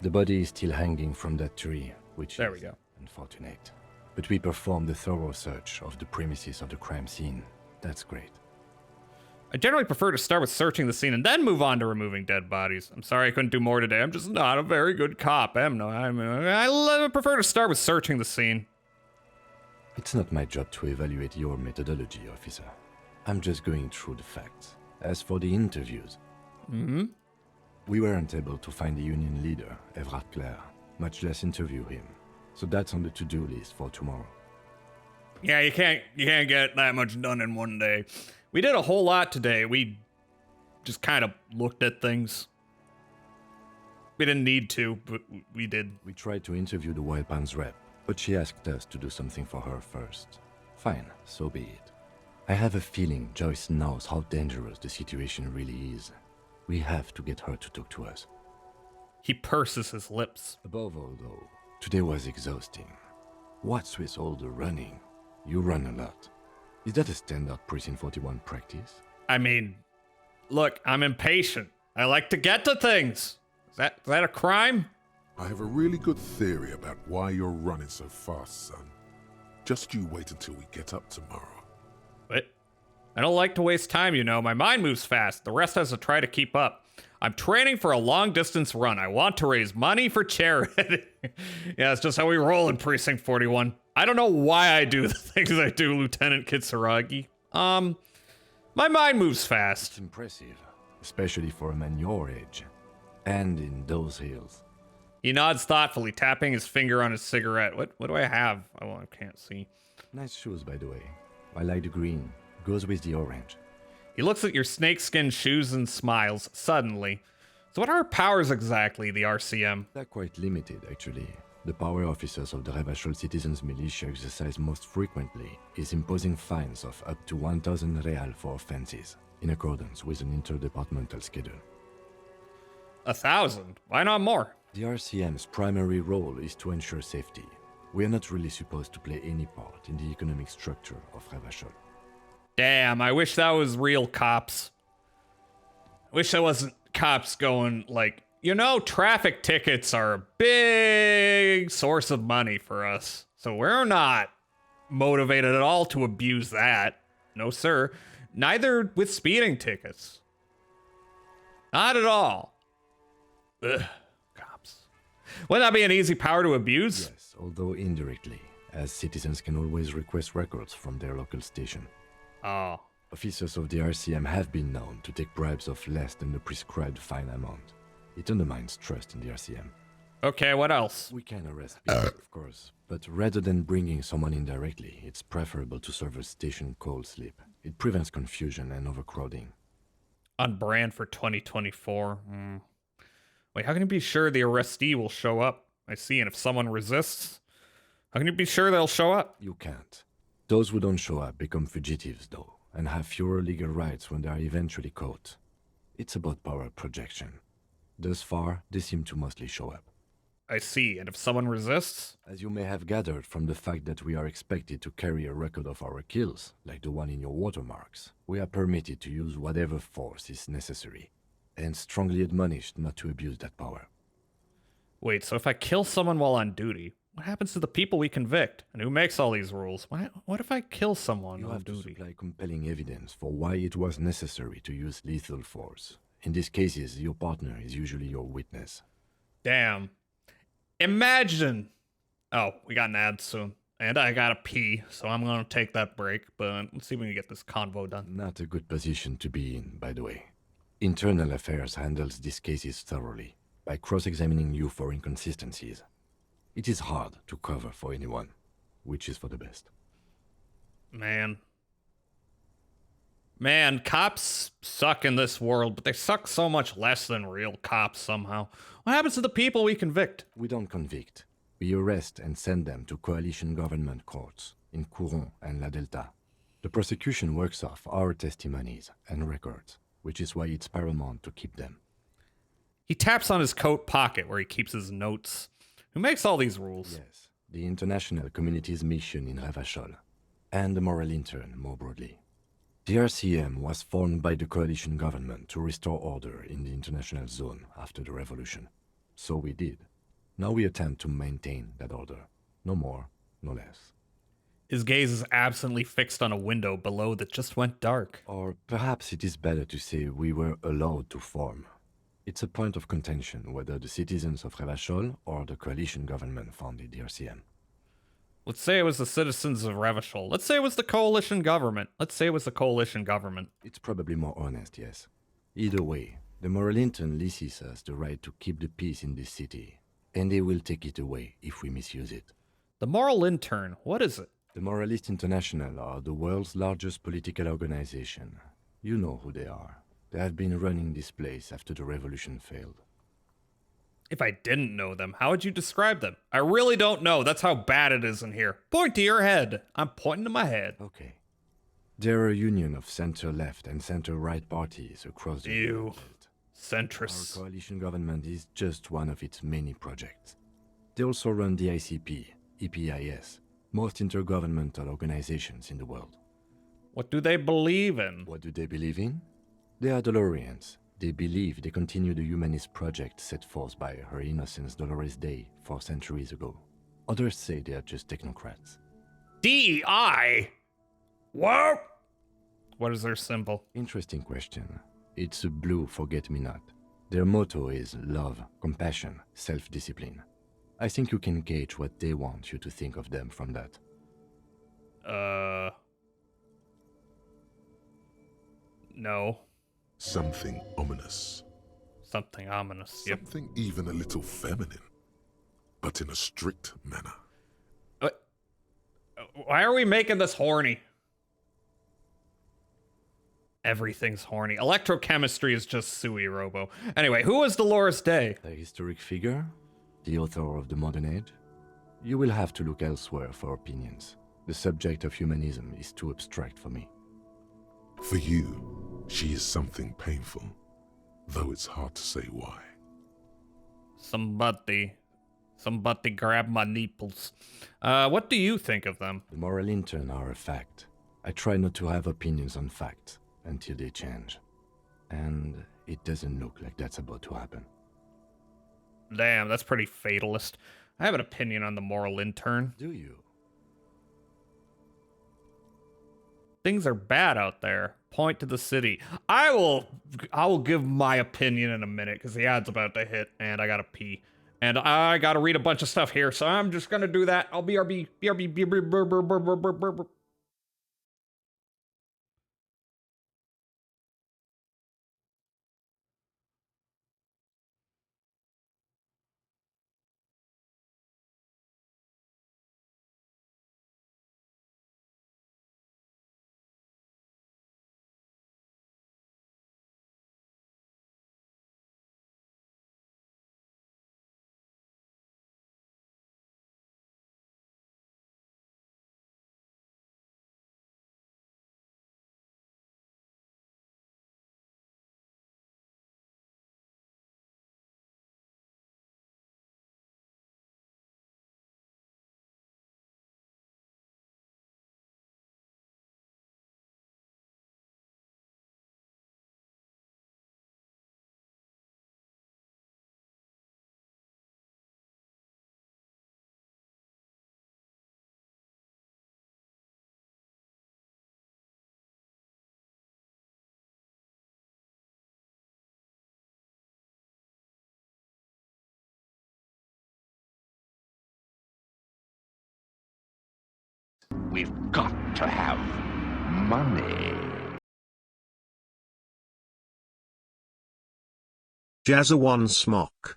The body is still hanging from that tree, which There is we go. unfortunate. But we performed a thorough search of the premises of the crime scene. That's great. I generally prefer to start with searching the scene and then move on to removing dead bodies. I'm sorry I couldn't do more today. I'm just not a very good cop. I prefer to start with searching the scene. It's not my job to evaluate your methodology, officer. I'm just going through the facts. As for the interviews, we weren't able to find the union leader, Everard Clare, much less interview him. So that's on the to-do list for tomorrow. Yeah, you can't get that much done in one day. We did a whole lot today. We just kind of looked at things. We didn't need to, but we did. We tried to interview the Valemtimes rep, but she asked us to do something for her first. Fine, so be it. I have a feeling Joyce knows how dangerous the situation really is. We have to get her to talk to us. He purses his lips. Above all, though, today was exhausting. What's with all the running? You run a lot. Is that a standard Precinct 41 practice? I mean, look, I'm impatient. I like to get to things. Is that a crime? I have a really good theory about why you're running so fast, son. Just you wait until we get up tomorrow. But I don't like to waste time, you know. My mind moves fast. The rest has to try to keep up. I'm training for a long-distance run. I want to raise money for charity. Yeah, it's just how we roll in Precinct 41. I don't know why I do the things I do, Lieutenant Kitsuragi. My mind moves fast. It's impressive, especially for a man your age. And in those hills. He nods thoughtfully, tapping his finger on his cigarette. What do I have? Oh, I can't see. Nice shoes, by the way. I like the green. Goes with the orange. He looks at your snakeskin shoes and smiles, suddenly. So what are our powers exactly, the RCM? They're quite limited, actually. The power officers of the Revachol Citizens Militia exercise most frequently is imposing fines of up to 1,000 real for offenses, in accordance with an interdepartmental schedule. 1,000? Why not more? The RCM's primary role is to ensure safety. We are not really supposed to play any part in the economic structure of Revachol. Damn, I wish that was real cops. I wish that wasn't cops going like, you know, traffic tickets are a big source of money for us. So we're not motivated at all to abuse that. No, sir. Neither with speeding tickets. Not at all. Ugh, cops. Wouldn't that be an easy power to abuse? Yes, although indirectly, as citizens can always request records from their local station. Oh. Officers of the RCM have been known to take bribes of less than the prescribed fine amount. It undermines trust in the RCM. Okay, what else? We can arrest people, of course, but rather than bringing someone in directly, it's preferable to serve a station cold sleep. It prevents confusion and overcrowding. On brand for 2024. Wait, how can you be sure the arrestee will show up? I see, and if someone resists, how can you be sure they'll show up? You can't. Those who don't show up become fugitives, though, and have fewer legal rights when they are eventually caught. It's about power projection. Thus far, they seem to mostly show up. I see, and if someone resists? As you may have gathered from the fact that we are expected to carry a record of our kills, like the one in your watermarks, we are permitted to use whatever force is necessary, and strongly admonished not to abuse that power. Wait, so if I kill someone while on duty, what happens to the people we convict? And who makes all these rules? What if I kill someone You on have to duty? supply compelling evidence for why it was necessary to use lethal force. In these cases, your partner is usually your witness. Damn. Imagine. Oh, we got an ad soon. And I gotta pee, so I'm gonna take that break, but let's see if we can get this convo done. Not a good position to be in, by the way. Internal Affairs handles these cases thoroughly, by cross-examining you for inconsistencies. It is hard to cover for anyone, which is for the best. Man, cops suck in this world, but they suck so much less than real cops somehow. What happens to the people we convict? We don't convict. We arrest and send them to coalition government courts in Couron and La Delta. The prosecution works off our testimonies and records, which is why it's paramount to keep them. He taps on his coat pocket where he keeps his notes. Who makes all these rules? Yes, the international community's mission in Ravachol, and the moral intern more broadly. The RCM was formed by the coalition government to restore order in the international zone after the revolution. So we did. Now we attempt to maintain that order. No more, no less. His gaze is absently fixed on a window below that just went dark. Or perhaps it is better to say we were allowed to form. It's a point of contention whether the citizens of Ravachol or the coalition government founded the RCM. Let's say it was the citizens of Ravachol. Let's say it was the coalition government. Let's say it was the coalition government. It's probably more honest, yes. Either way, the moral intern leases us the right to keep the peace in this city, and they will take it away if we misuse it. The moral intern, what is it? The Moralist International are the world's largest political organization. You know who they are. They have been running this place after the revolution failed. If I didn't know them, how would you describe them? I really don't know. That's how bad it is in here. Point to your head. I'm pointing to my head. Okay. They're a union of center-left and center-right parties across the Ew. world. Centrists. Our coalition government is just one of its many projects. They also run the ICP, EPIS, most intergovernmental organizations in the world. What do they believe in? What do they believe in? They are Dolorians. They believe they continue the humanist project set forth by Her Innocence Dolores Day 4 centuries ago. Others say they are just technocrats. DEI? What? What is their symbol? Interesting question. It's a blue forget-me-not. Their motto is love, compassion, self-discipline. I think you can gauge what they want you to think of them from that. No. Something ominous. Something ominous. Yep. Something even a little feminine. But in a strict manner. Why are we making this horny? Everything's horny. Electrochemistry is just Sui Robo. Anyway, who was Dolores Day? A historic figure? The author of the modern age? You will have to look elsewhere for opinions. The subject of humanism is too abstract for me. For you, she is something painful, though it's hard to say why. Somebody grab my nipples. What do you think of them? The moral intern are a fact. I try not to have opinions on facts until they change. And it doesn't look like that's about to happen. Damn, that's pretty fatalist. I have an opinion on the moral intern. Do you? Things are bad out there. point to the city. I will give my opinion in a minute because the ad's about to hit and I gotta pee. And I gotta read a bunch of stuff here, so I'm just gonna do that. I'll BRB. We've got to have money. Jazza one smock.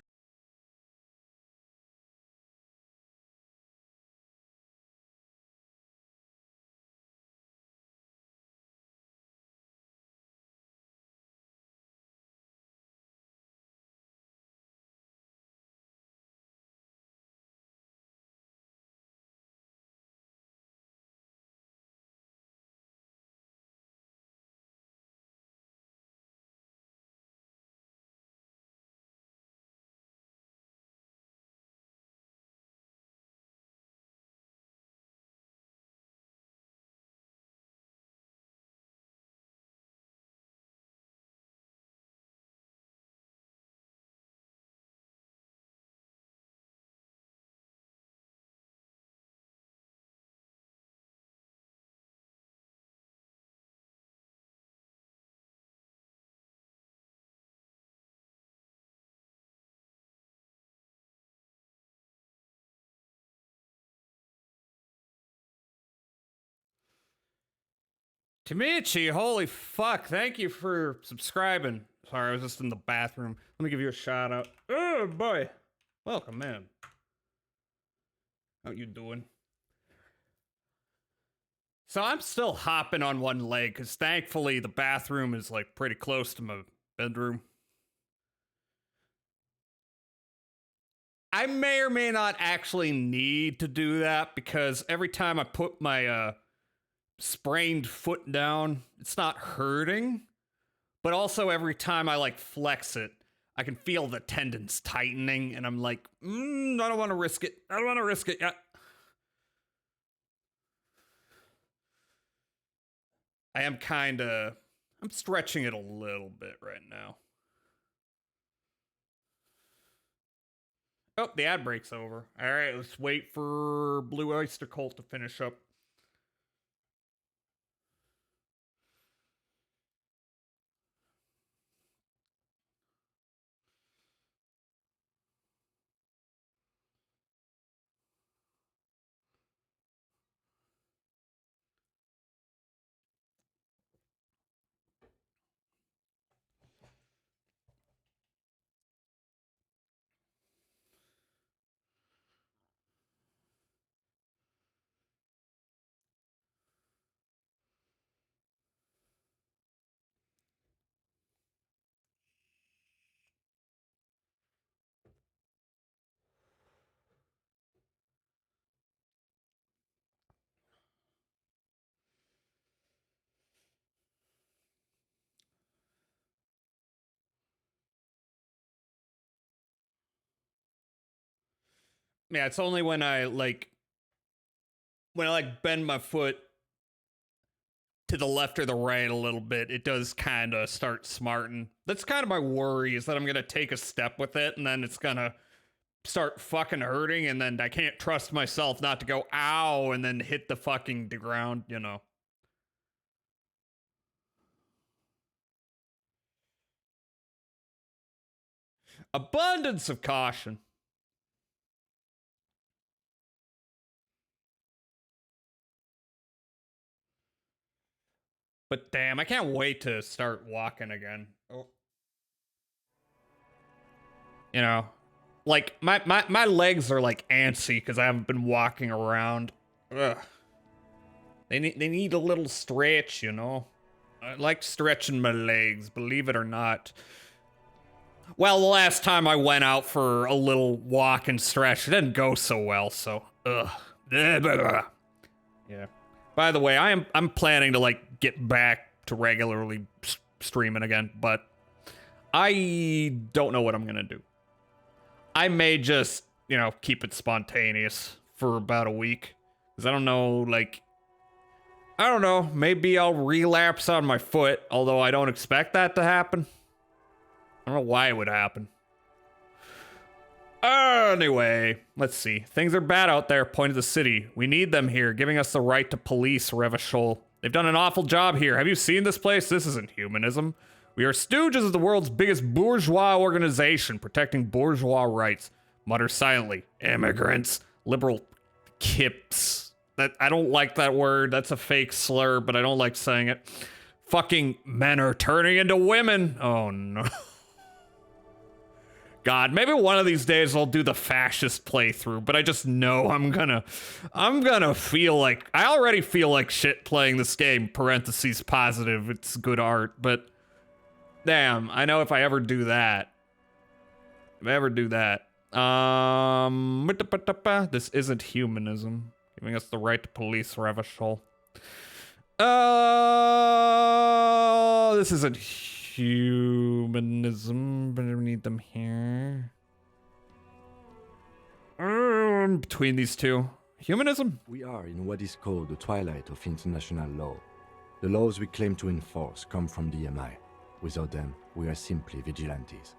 Tamichi, holy fuck, thank you for subscribing. Sorry, I was just in the bathroom. Let me give you a shout out. Oh boy. Welcome, man. How you doing? So I'm still hopping on one leg because thankfully the bathroom is like pretty close to my bedroom. I may or may not actually need to do that because every time I put my sprained foot down, it's not hurting. But also every time I like flex it, I can feel the tendons tightening and I'm like, I don't want to risk it. I don't want to risk it yet. I'm stretching it a little bit right now. Oh, the ad break's over. All right, let's wait for Blue Oyster Cult to finish up. Yeah, it's only when I bend my foot to the left or the right a little bit, it does kind of start smarting. That's kind of my worry, is that I'm going to take a step with it and then it's going to start fucking hurting and then I can't trust myself not to go ow and then hit the fucking ground, you know. Abundance of caution. But damn, I can't wait to start walking again. Oh. You know, like my legs are like antsy because I haven't been walking around. Ugh. They need a little stretch, you know. I like stretching my legs, believe it or not. Well, the last time I went out for a little walk and stretch, it didn't go so well, so ugh. Yeah. By the way, I'm planning to like get back to regularly streaming again, but I don't know what I'm gonna do. I may just, you know, keep it spontaneous for about a week. Because I don't know, like, I don't know, maybe I'll relapse on my foot, although I don't expect that to happen. I don't know why it would happen. Anyway, let's see. Things are bad out there, point of the city. We need them here, giving us the right to police Revachol. They've done an awful job here. Have you seen this place? This isn't humanism. We are stooges of the world's biggest bourgeois organization, protecting bourgeois rights. Mutter silently. Immigrants. Liberal kips. I don't like that word. That's a fake slur, but I don't like saying it. Fucking men are turning into women. Oh no. God, maybe one of these days I'll do the fascist playthrough, but I just know I'm gonna feel like, I already feel like shit playing this game, parentheses positive, it's good art, but damn, I know if I ever do that, this isn't humanism, giving us the right to police Revachol. This isn't humanism, but I need them here. Between these two. Humanism? We are in what is called the twilight of international law. The laws we claim to enforce come from the MI. Without them, we are simply vigilantes.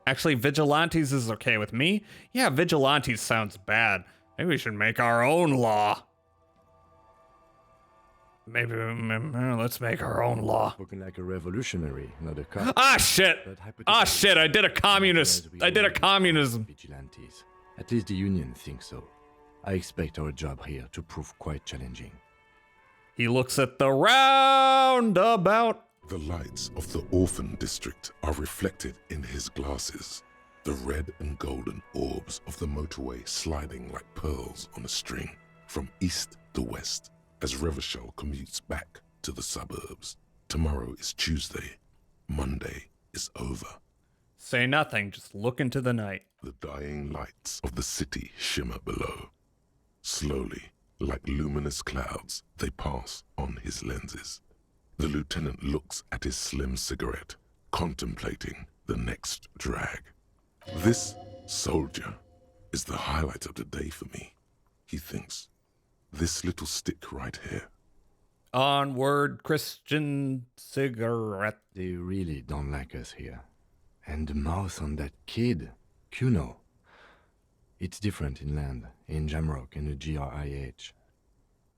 Actually, vigilantes is okay with me. Yeah, vigilantes sounds bad. Maybe we should make our own law. Maybe let's make our own law. Spoken like a revolutionary, not a cop. Ah shit! Ah shit! I did a communist. I did a communism. Vigilantes. At least the Union thinks so. I expect our job here to prove quite challenging. He looks at the roundabout. The lights of the orphan district are reflected in his glasses. The red and golden orbs of the motorway sliding like pearls on a string from east to west as Revachol commutes back to the suburbs. Tomorrow is Tuesday. Monday is over. Say nothing, just look into the night. The dying lights of the city shimmer below. Slowly, like luminous clouds, they pass on his lenses. The lieutenant looks at his slim cigarette, contemplating the next drag. This soldier is the highlight of the day for me, he thinks. This little stick right here. Onward, Christian cigarette. They really don't like us here. And the mouth on that kid, Kuno. It's different inland, in Jamrock and the GRIH.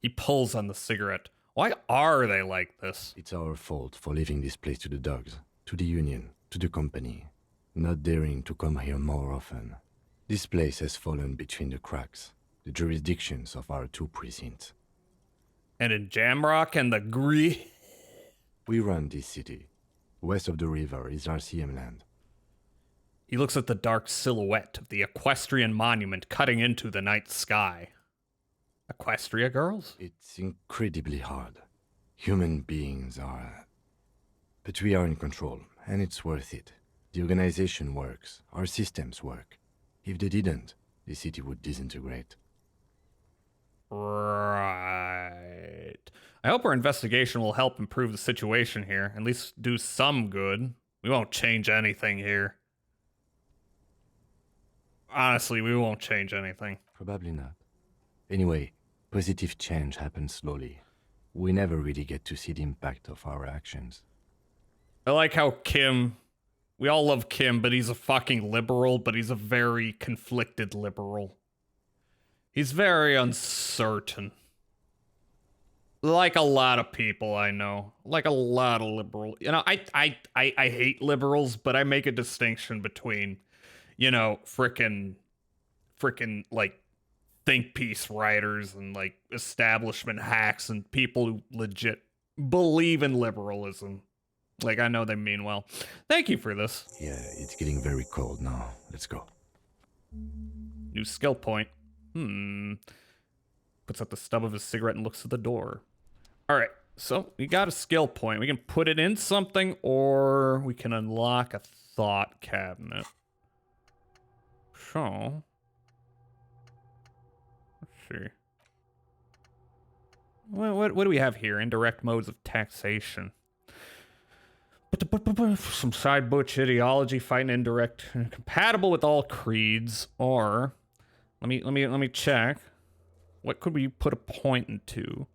He pulls on the cigarette. Why are they like this? It's our fault for leaving this place to the dogs, to the Union, to the company, not daring to come here more often. This place has fallen between the cracks, the jurisdictions of our two precincts. And in Jamrock and the We run this city. West of the river is RCM land. He looks at the dark silhouette of the equestrian monument cutting into the night sky. Equestria girls? It's incredibly hard. Human beings are... But we are in control, and it's worth it. The organization works. Our systems work. If they didn't, the city would disintegrate. Right. I hope our investigation will help improve the situation here. At least do some good. We won't change anything here. Honestly, we won't change anything. Probably not. Anyway, positive change happens slowly. We never really get to see the impact of our actions. I like how Kim... We all love Kim, but he's a fucking liberal, but he's a very conflicted liberal. He's very uncertain. Like a lot of people I know, like a lot of liberal, I hate liberals, but I make a distinction between, frickin' like think piece writers and like establishment hacks and people who legit believe in liberalism. Like, I know they mean well. Thank you for this. Yeah, it's getting very cold now. Let's go. New skill point. Puts out the stub of his cigarette and looks at the door. All right, so we got a skill point. We can put it in something, or we can unlock a thought cabinet. So, let's see. What do we have here? Indirect modes of taxation. Some side butch ideology, fighting indirect, compatible with all creeds. Or let me check. What could we put a point into?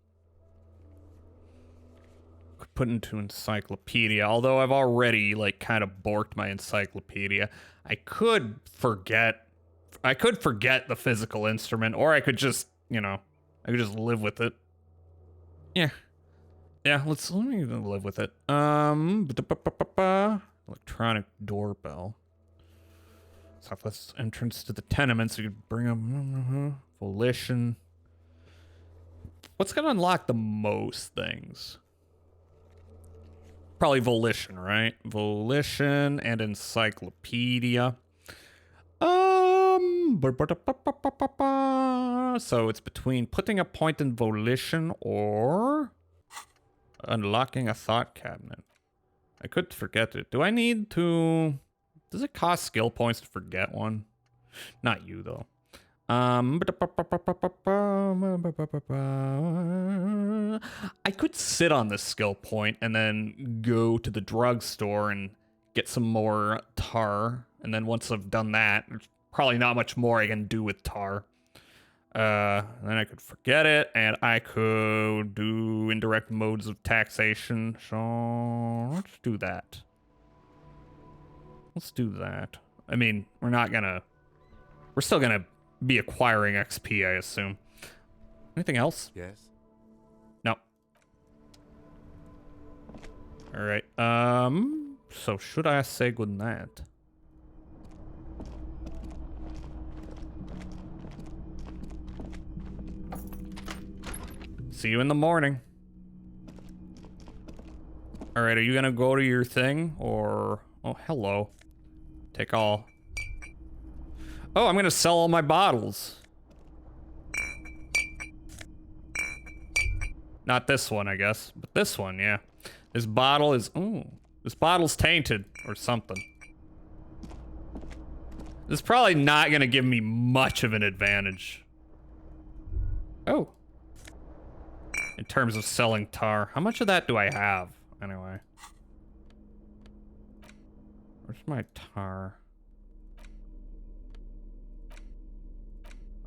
Could put into encyclopedia. Although I've already like kind of borked my encyclopedia. I could forget the physical instrument, or I could just, I could just live with it. Yeah. Yeah, let me live with it. Electronic doorbell. Southwest entrance to the tenements. You could bring up volition. What's gonna unlock the most things? Probably volition, right? Volition and encyclopedia. So it's between putting a point in volition or unlocking a thought cabinet. I could forget it. Do I need to... Does it cost skill points to forget one? Not you, though. I could sit on this skill point and then go to the drugstore and get some more tar. And then once I've done that, there's probably not much more I can do with tar. Then I could forget it, and I could do indirect modes of taxation. So let's do that. Let's do that. I mean, we're still gonna be acquiring XP, I assume. Anything else? Yes. No. All right. So should I say goodnight? See you in the morning. All right, are you gonna go to your thing or... Oh, hello. Take all. Oh, I'm gonna sell all my bottles. Not this one, I guess, but this one, yeah. This bottle is... Ooh, this bottle's tainted or something. This is probably not gonna give me much of an advantage. Oh. In terms of selling tar. How much of that do I have, anyway? Where's my tar?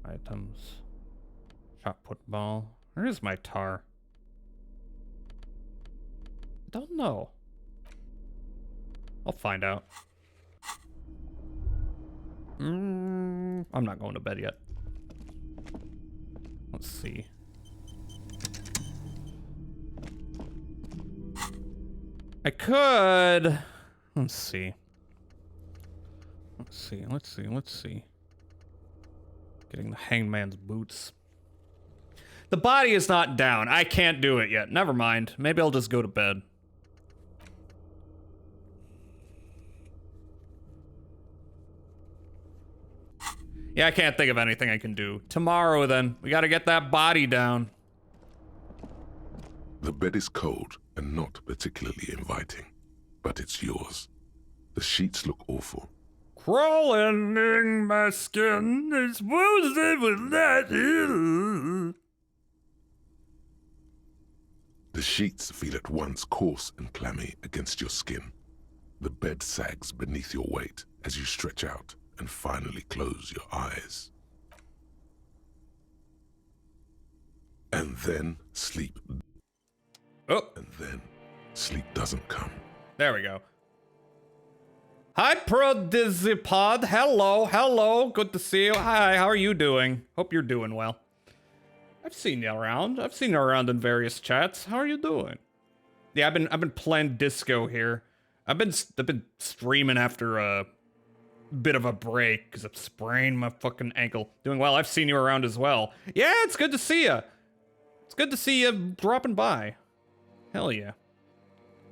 Items. Shot put ball. Where is my tar? I don't know. I'll find out. I'm not going to bed yet. Let's see. I could... Let's see. Let's see. Getting the hangman's boots. The body is not down. I can't do it yet. Never mind. Maybe I'll just go to bed. Yeah, I can't think of anything I can do. Tomorrow, then. We gotta get that body down. The bed is cold and not particularly inviting, but it's yours. The sheets look awful. Crawling in my skin is wounded with that ill. The sheets feel at once coarse and clammy against your skin. The bed sags beneath your weight as you stretch out and finally close your eyes. And then sleep. Oh. And then sleep doesn't come. There we go. Hi, Prodizipod. Hello. Good to see you. Hi, how are you doing? Hope you're doing well. I've seen you around. I've seen you around in various chats. How are you doing? Yeah, I've been playing disco here. I've been streaming after a bit of a break because I've sprained my fucking ankle. Doing well. I've seen you around as well. Yeah, it's good to see you. It's good to see you dropping by. Hell yeah.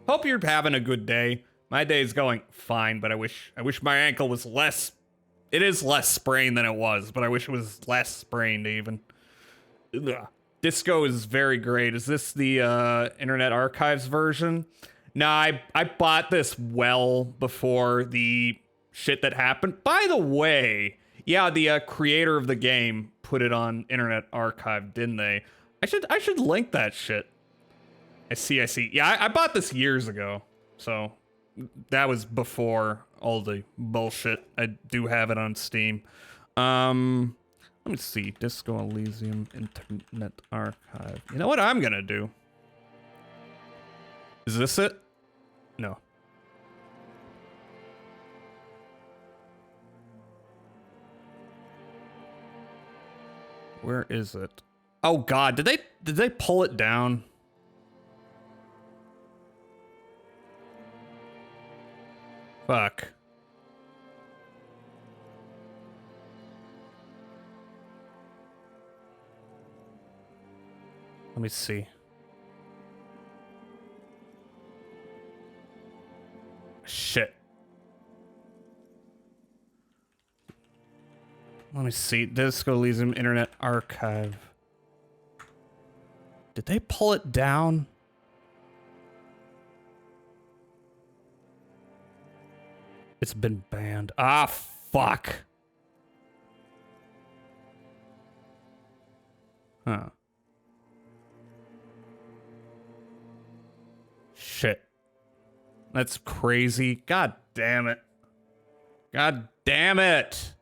Hope you're having a good day. My day's going fine, but I wish my ankle was less. It is less sprained than it was, but I wish it was less sprained even. Ugh. Disco is very great. Is this the Internet Archives version? Nah, I bought this well before the shit that happened. By the way, yeah, the creator of the game put it on Internet Archive, didn't they? I should link that shit. I see. Yeah, I bought this years ago, so that was before all the bullshit. I do have it on Steam. Let me see. Disco Elysium Internet Archive. You know what I'm gonna do? Is this it? No. Where is it? Oh god, did they pull it down? Fuck. Let me see. Shit. Let me see. Disco Elysium Internet Archive. Did they pull it down? It's been banned. Ah, fuck. Huh. Shit. That's crazy. God damn it. God damn it.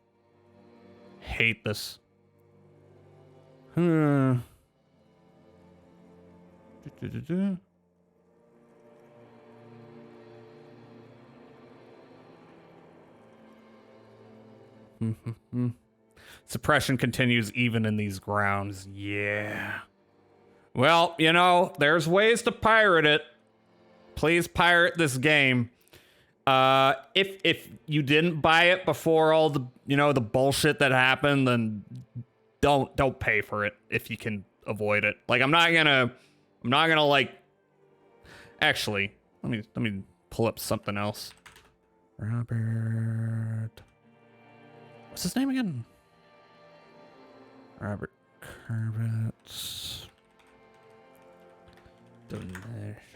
Hate this. Suppression continues even in these grounds. Yeah. Well, you know, there's ways to pirate it. Please pirate this game. If you didn't buy it before all the, you know, the bullshit that happened, then don't pay for it if you can avoid it. Like I'm not gonna like actually, let me pull up something else. Robert, what's his name again? Robert Curvitz. Donation.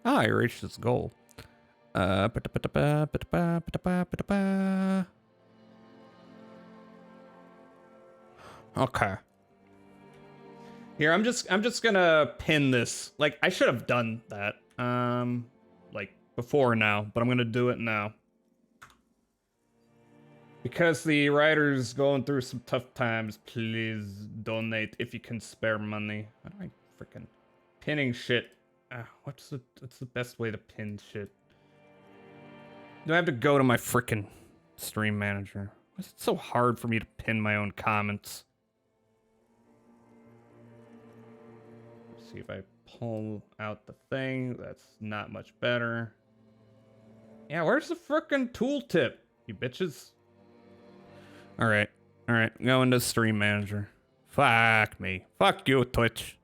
Ah, I reached its goal. Okay. Here, I'm just gonna pin this. Like, I should have done that. Like before now, but I'm gonna do it now. Because the writer's going through some tough times, please donate if you can spare money. How do I freaking pinning shit? What's the best way to pin shit? Do I have to go to my freaking stream manager? Why is it so hard for me to pin my own comments? Let's see if I pull out the thing. That's not much better. Yeah, where's the freaking tooltip, you bitches? All right, go into stream manager. Fuck me. Fuck you, Twitch.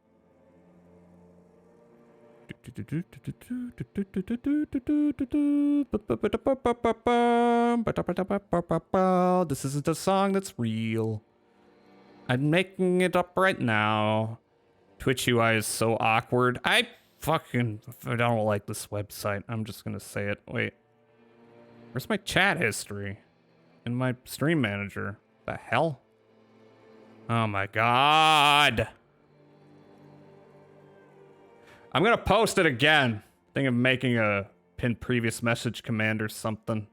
This isn't a song that's real. I'm making it up right now. Twitch UI is so awkward. I don't like this website. I'm just gonna say it. Wait. Where's my chat history? In my stream manager. The hell? Oh my god. I'm gonna post it again. Think of making a pin previous message command or something.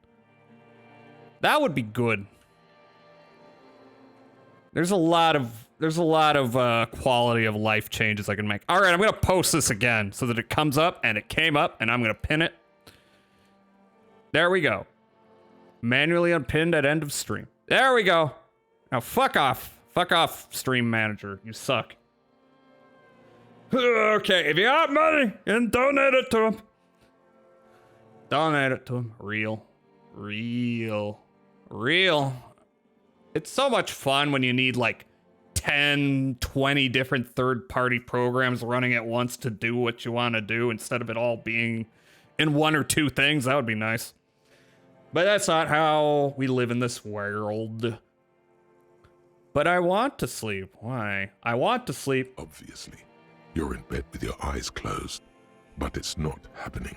That would be good. There's a lot of quality of life changes I can make. All right, I'm gonna post this again so that it comes up and it came up, and I'm gonna pin it. There we go. Manually unpinned at end of stream. There we go. Now fuck off. Fuck off, stream manager. You suck. Okay, if you got money, then donate it to him. Donate it to him. Real. It's so much fun when you need like 10, 20 different third-party programs running at once to do what you want to do instead of it all being in one or two things. That would be nice. But that's not how we live in this world. But I want to sleep. Why? I want to sleep. Obviously, you're in bed with your eyes closed, but it's not happening.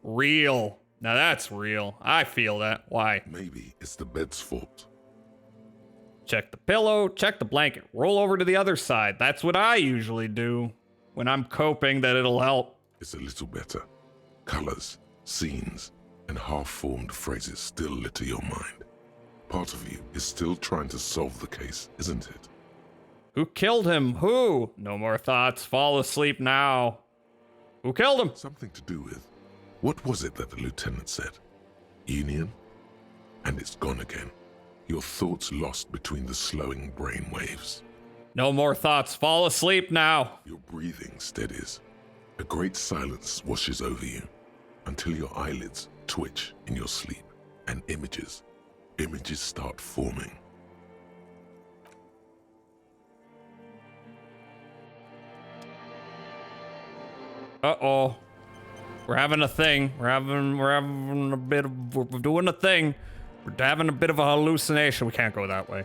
Real. Now that's real. I feel that. Why? Maybe it's the bed's fault. Check the pillow, check the blanket, roll over to the other side. That's what I usually do when I'm coping that it'll help. It's a little better. Colors, scenes, and half-formed phrases still litter your mind. Part of you is still trying to solve the case, isn't it? Who killed him? Who? No more thoughts. Fall asleep now. Who killed him? Something to do with... What was it that the lieutenant said? Union? And it's gone again. Your thoughts lost between the slowing brain waves. No more thoughts. Fall asleep now. Your breathing steadies. A great silence washes over you until your eyelids twitch in your sleep and images start forming. Uh-oh. We're having a thing. We're doing a thing. We're having a bit of a hallucination. We can't go that way.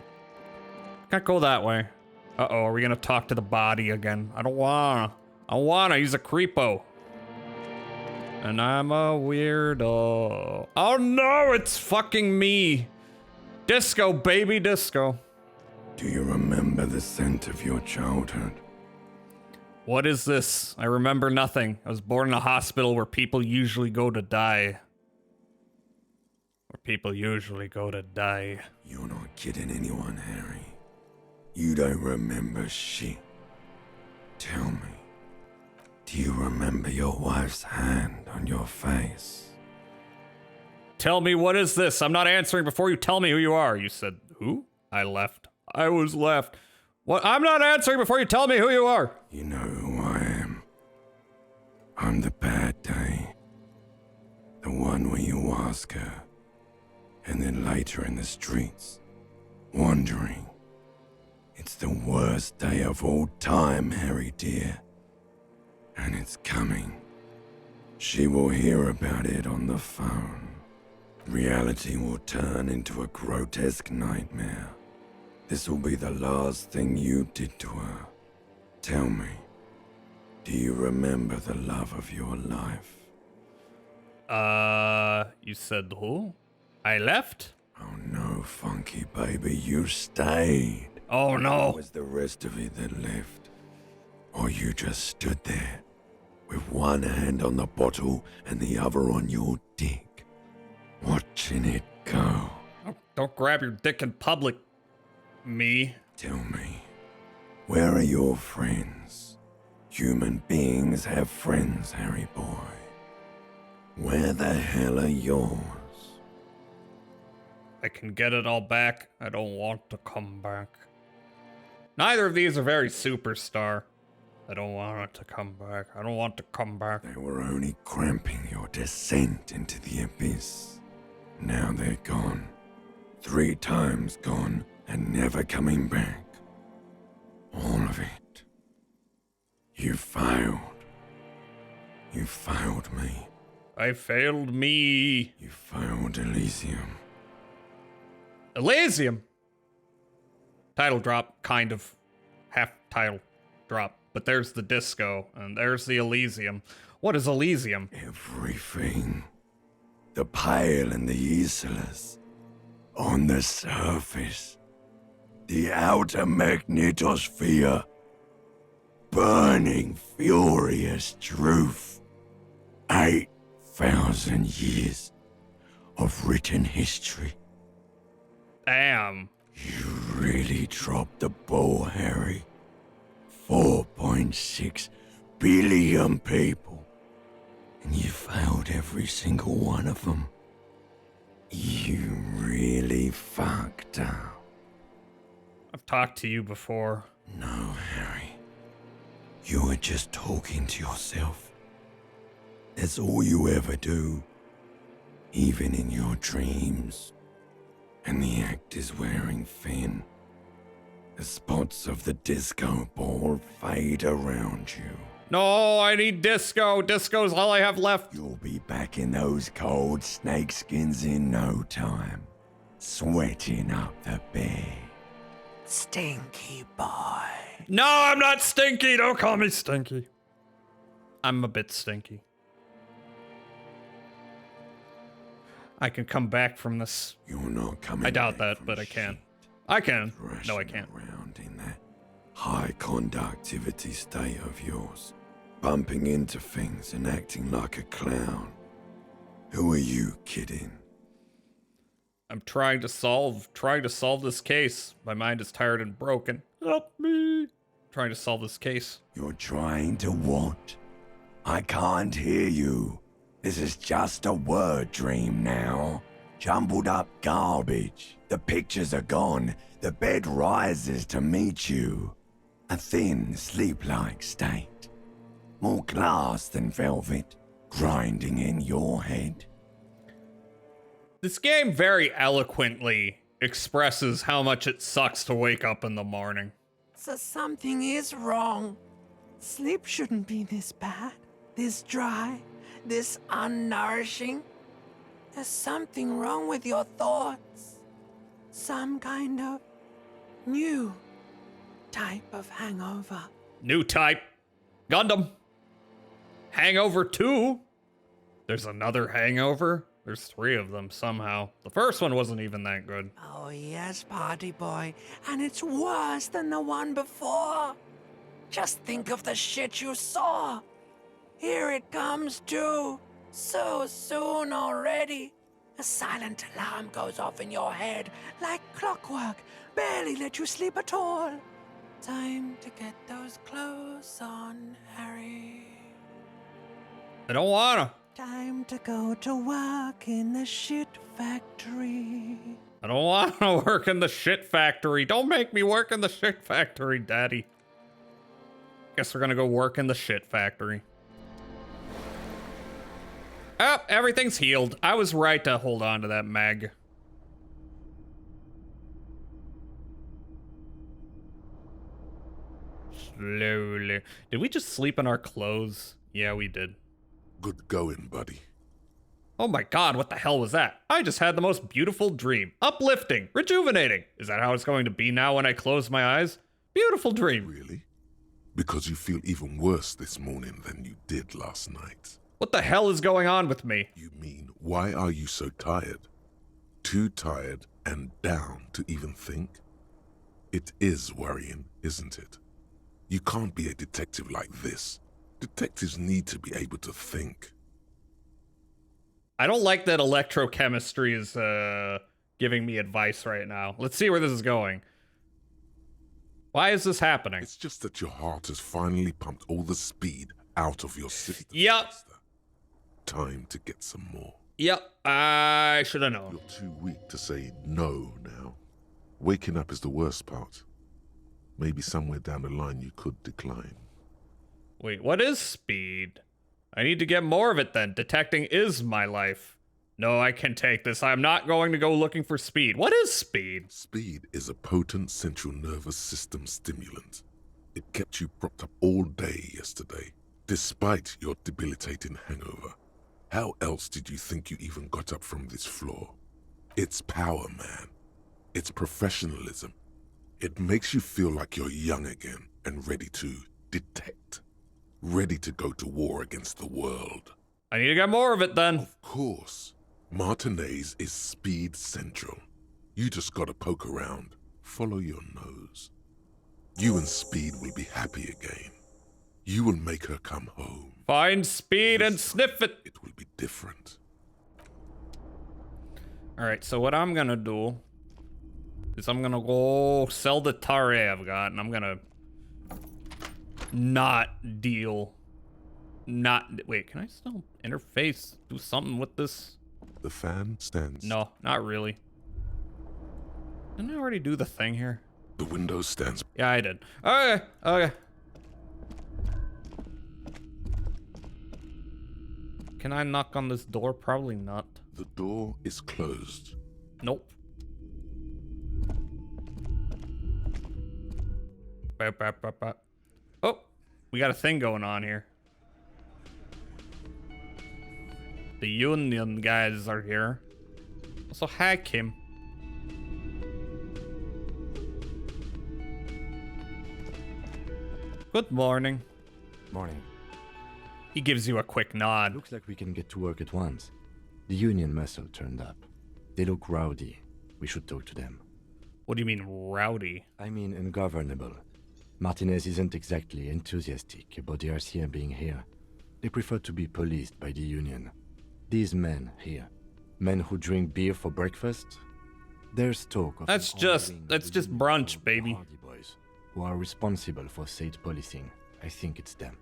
Can't go that way. Uh-oh, are we gonna talk to the body again? I don't wanna. He's a creepo. And I'm a weirdo. Oh no, it's fucking me. Disco, baby, disco. Do you remember the scent of your childhood? What is this? I remember nothing. I was born in a hospital where people usually go to die. You're not kidding anyone, Harry. You don't remember shit. Tell me, do you remember your wife's hand on your face? Tell me, what is this? I'm not answering before you tell me who you are. You said, who? I left. I was left. What? I'm not answering before you tell me who you are. You know who I am. I'm the bad day. The one where you ask her, and then later in the streets, wandering. It's the worst day of all time, Harry dear. And it's coming. She will hear about it on the phone. Reality will turn into a grotesque nightmare. This will be the last thing you did to her. Tell me, do you remember the love of your life? You said who? I left? Oh no, funky baby, you stayed. Oh no. Was the rest of it that left? Or you just stood there, with one hand on the bottle and the other on your dick, watching it go? Don't grab your dick in public, me. Tell me, where are your friends? Human beings have friends, Harry boy. Where the hell are yours? I can get it all back. I don't want to come back. Neither of these are very superstar. I don't want it to come back. I don't want to come back. They were only cramping your descent into the abyss. Now they're gone. 3 times gone and never coming back. All of it. You failed. You failed me. I failed me. You failed Elysium. Elysium? Title drop, kind of. Half title drop. But there's the disco, and there's the Elysium. What is Elysium? Everything. The pale and the Isolus. On the surface. The outer magnetosphere. Burning, furious truth. 8,000 years of written history. Damn. You really dropped the ball, Harry. 4.6 billion people. and you failed every single one of them. You really fucked up. I've talked to you before. No, Harry. You were just talking to yourself. That's all you ever do, even in your dreams. And the act is wearing thin. The spots of the disco ball fade around you. No, I need disco. Disco's all I have left. You'll be back in those cold snakeskins in no time, sweating up the bed. Stinky boy. No, I'm not stinky. Don't call me stinky. I'm a bit stinky. I can come back from this. You're not coming. I doubt that, but I can. I can. No, I can't. Around in that high conductivity state of yours, bumping into things and acting like a clown. Who are you kidding? I'm trying to solve this case. My mind is tired and broken. Help me. Trying to solve this case. You're trying to what? I can't hear you. This is just a word dream now. Jumbled up garbage. The pictures are gone. The bed rises to meet you. A thin, sleep-like state. More glass than velvet, grinding in your head. This game very eloquently expresses how much it sucks to wake up in the morning. So something is wrong. Sleep shouldn't be this bad, this dry, this unnourishing. There's something wrong with your thoughts. Some kind of new type of hangover. New type. Gundam. Hangover 2. There's another hangover. There's 3 of them somehow. The first one wasn't even that good. Oh yes, party boy. And it's worse than the one before. Just think of the shit you saw. Here it comes too. So soon already. A silent alarm goes off in your head like clockwork. Barely let you sleep at all. Time to get those clothes on, Harry. I don't wanna. Time to go to work in the shit factory. I don't wanna work in the shit factory. Don't make me work in the shit factory, Daddy. Guess we're gonna go work in the shit factory. Oh, everything's healed. I was right to hold on to that mag. Slowly. Did we just sleep in our clothes? Yeah, we did. Good going, buddy. Oh my god, what the hell was that? I just had the most beautiful dream. Uplifting, rejuvenating. Is that how it's going to be now when I close my eyes? Beautiful dream. Really? Because you feel even worse this morning than you did last night. What the hell is going on with me? You mean, why are you so tired? Too tired and down to even think? It is worrying, isn't it? You can't be a detective like this. Detectives need to be able to think. I don't like that electrochemistry is giving me advice right now. Let's see where this is going. Why is this happening? It's just that your heart has finally pumped all the speed out of your system. Yep. Time to get some more. Yep, I should have known. You're too weak to say no now. Waking up is the worst part. Maybe somewhere down the line you could decline. Wait, what is speed? I need to get more of it then. Detecting is my life. No, I can take this. I'm not going to go looking for speed. What is speed? Speed is a potent central nervous system stimulant. It kept you propped up all day yesterday, despite your debilitating hangover. How else did you think you even got up from this floor? It's power, man. It's professionalism. It makes you feel like you're young again and ready to detect. Ready to go to war against the world. I need to get more of it then. Of course. Martinez is speed central. You just gotta poke around. Follow your nose. You and Speed will be happy again. You will make her come home. Find Speed and sniff it. It will be different. Alright, so what I'm gonna do is I'm gonna go sell the Tare I've got, and I'm gonna wait, can I still interface. Do something with this. The fan stands. No, not really. Didn't I already do the thing here? The window stands. Yeah, I did. Okay, okay. Can I knock on this door? Probably not. The door is closed. Nope. Oh, we got a thing going on here. The union guys are here. Also, hack him. Good morning. Morning. He gives you a quick nod. Looks like we can get to work at once. The union muscle turned up. They look rowdy. We should talk to them. What do you mean, rowdy? I mean ungovernable. Martinez isn't exactly enthusiastic about the RCM being here. They prefer to be policed by the union. These men here, men who drink beer for breakfast, there's talk of... That's just brunch, baby. Hardy boys, who are responsible for state policing. I think it's them.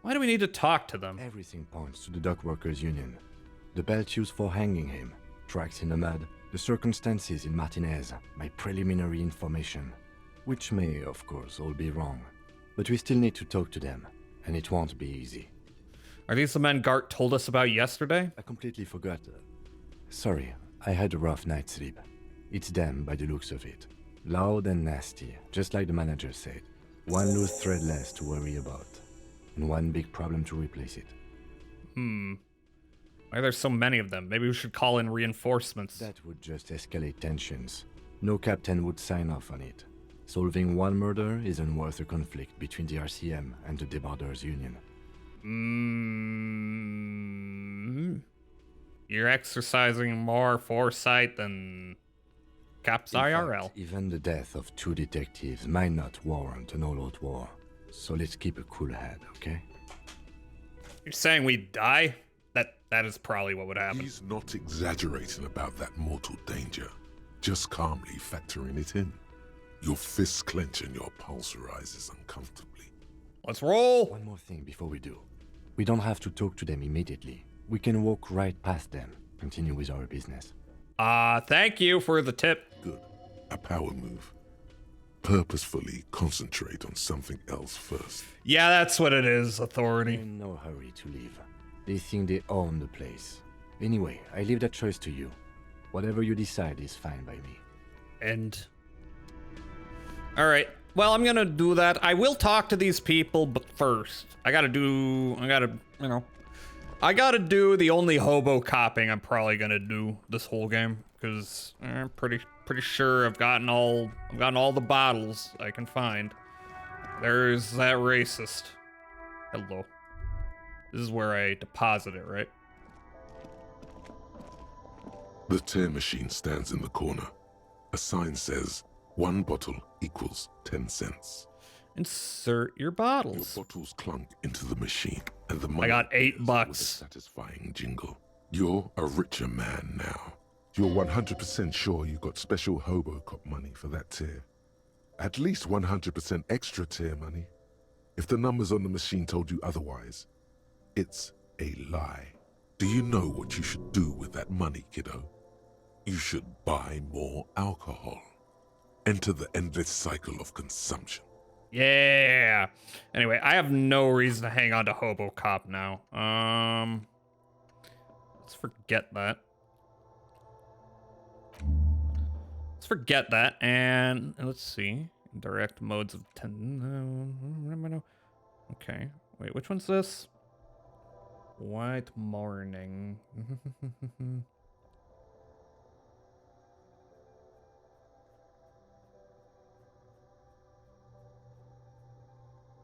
Why do we need to talk to them? Everything points to the dock workers union. The belt used for hanging him, tracks in the mud, the circumstances in Martinez, my preliminary information. Which may, of course, all be wrong. But we still need to talk to them, and it won't be easy. Are these the men Gart told us about yesterday? I completely forgot. Sorry, I had a rough night's sleep. It's them by the looks of it. Loud and nasty, just like the manager said. One loose thread less to worry about. And one big problem to replace it. Why are there so many of them? Maybe we should call in reinforcements. That would just escalate tensions. No captain would sign off on it. Solving one murder isn't worth a conflict between the RCM and the Debarders Union. You're exercising more foresight than Caps IRL. Fact, even the death of 2 detectives might not warrant an all-out war. So let's keep a cool head, okay? You're saying we'd die? That is probably what would happen. He's not exaggerating about that mortal danger. Just calmly factoring it in. Your fists clench and your pulse rises uncomfortably. Let's roll! One more thing before we do. We don't have to talk to them immediately. We can walk right past them, continue with our business. Thank you for the tip. Good. A power move. Purposefully concentrate on something else first. Yeah, that's what it is, authority. In no hurry to leave. They think they own the place. Anyway, I leave that choice to you. Whatever you decide is fine by me. And... Alright, well, I'm gonna do that. I will talk to these people, but first, I gotta do the only hobo copping I'm probably gonna do this whole game, because I'm pretty sure I've gotten all the bottles I can find. There's that racist. Hello. This is where I deposit it, right? The tear machine stands in the corner. A sign says, 1 bottle equals 10 cents. Insert your bottles. Your bottles clunk into the machine, and the money I got $8 with bucks. a satisfying jingle. You're a richer man now. You're 100% sure you got special hobo cop money for that tier. At least 100% extra tier money. If the numbers on the machine told you otherwise, it's a lie. Do you know what you should do with that money, kiddo? You should buy more alcohol. Enter the endless cycle of consumption. Yeah. Anyway, I have no reason to hang on to Hobo Cop now. Let's forget that. And let's see. Direct modes of 10. Okay. Wait, which one's this? White morning.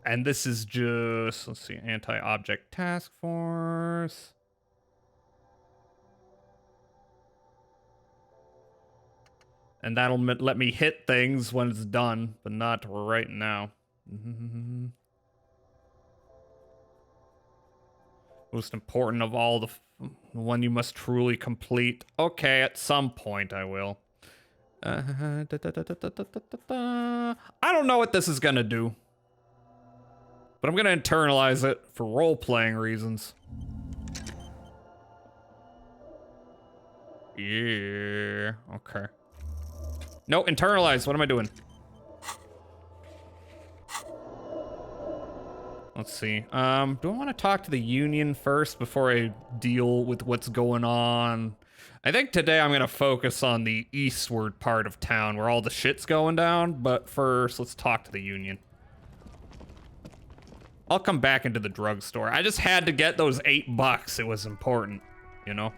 And this is just, let's see, anti-object task force. And that'll let me hit things when it's done, but not right now. Most important of all, the one you must truly complete. Okay, at some point I will. I don't know what this is gonna do, but I'm gonna internalize it for role-playing reasons. Yeah, okay. No, internalize. What am I doing? Let's see. Do I want to talk to the Union first before I deal with what's going on? I think today I'm going to focus on the eastward part of town where all the shit's going down, but first, let's talk to the Union. I'll come back into the drugstore. I just had to get those $8. It was important, you know?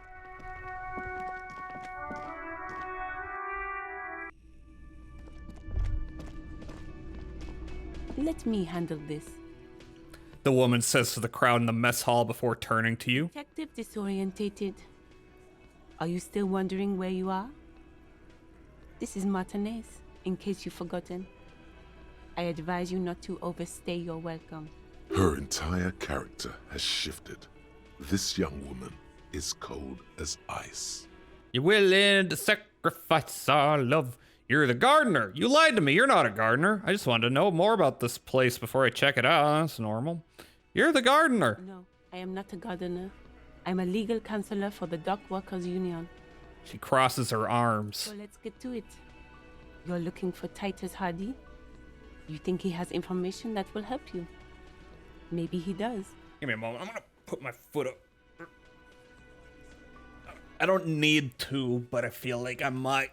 Let me handle this. The woman says to the crowd in the mess hall before turning to you. Detective disorientated. Are you still wondering where you are? This is Martinez, in case you've forgotten. I advise you not to overstay your welcome. Her entire character has shifted. This young woman is cold as ice. You're willing to sacrifice our love. You're the gardener. You lied to me. You're not a gardener. I just wanted to know more about this place before I check it out. That's normal. You're the gardener. No, I am not a gardener. I'm a legal counselor for the Dock Workers Union. She crosses her arms. So let's get to it. You're looking for Titus Hardy? You think he has information that will help you? Maybe he does. Give me a moment. I'm gonna put my foot up. I don't need to, but I feel like I might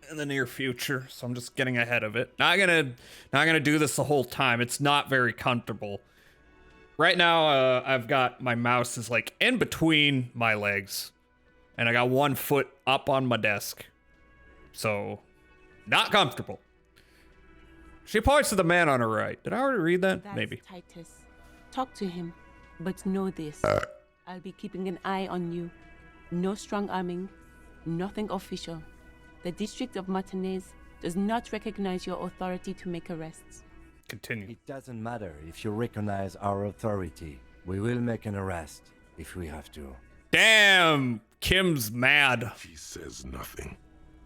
in the near future, so I'm just getting ahead of it. Not gonna do this the whole time. It's not very comfortable. Right now, I've got my mouse is like in between my legs, and I got one foot up on my desk, so not comfortable. She points to the man on her right. Did I already read that? That's Maybe. Titus. Talk to him, but know this. I'll be keeping an eye on you. No strong arming, nothing official. The District of Martinez does not recognize your authority to make arrests. Continue. It doesn't matter if you recognize our authority. We will make an arrest if we have to. Damn, Kim's mad. She says nothing.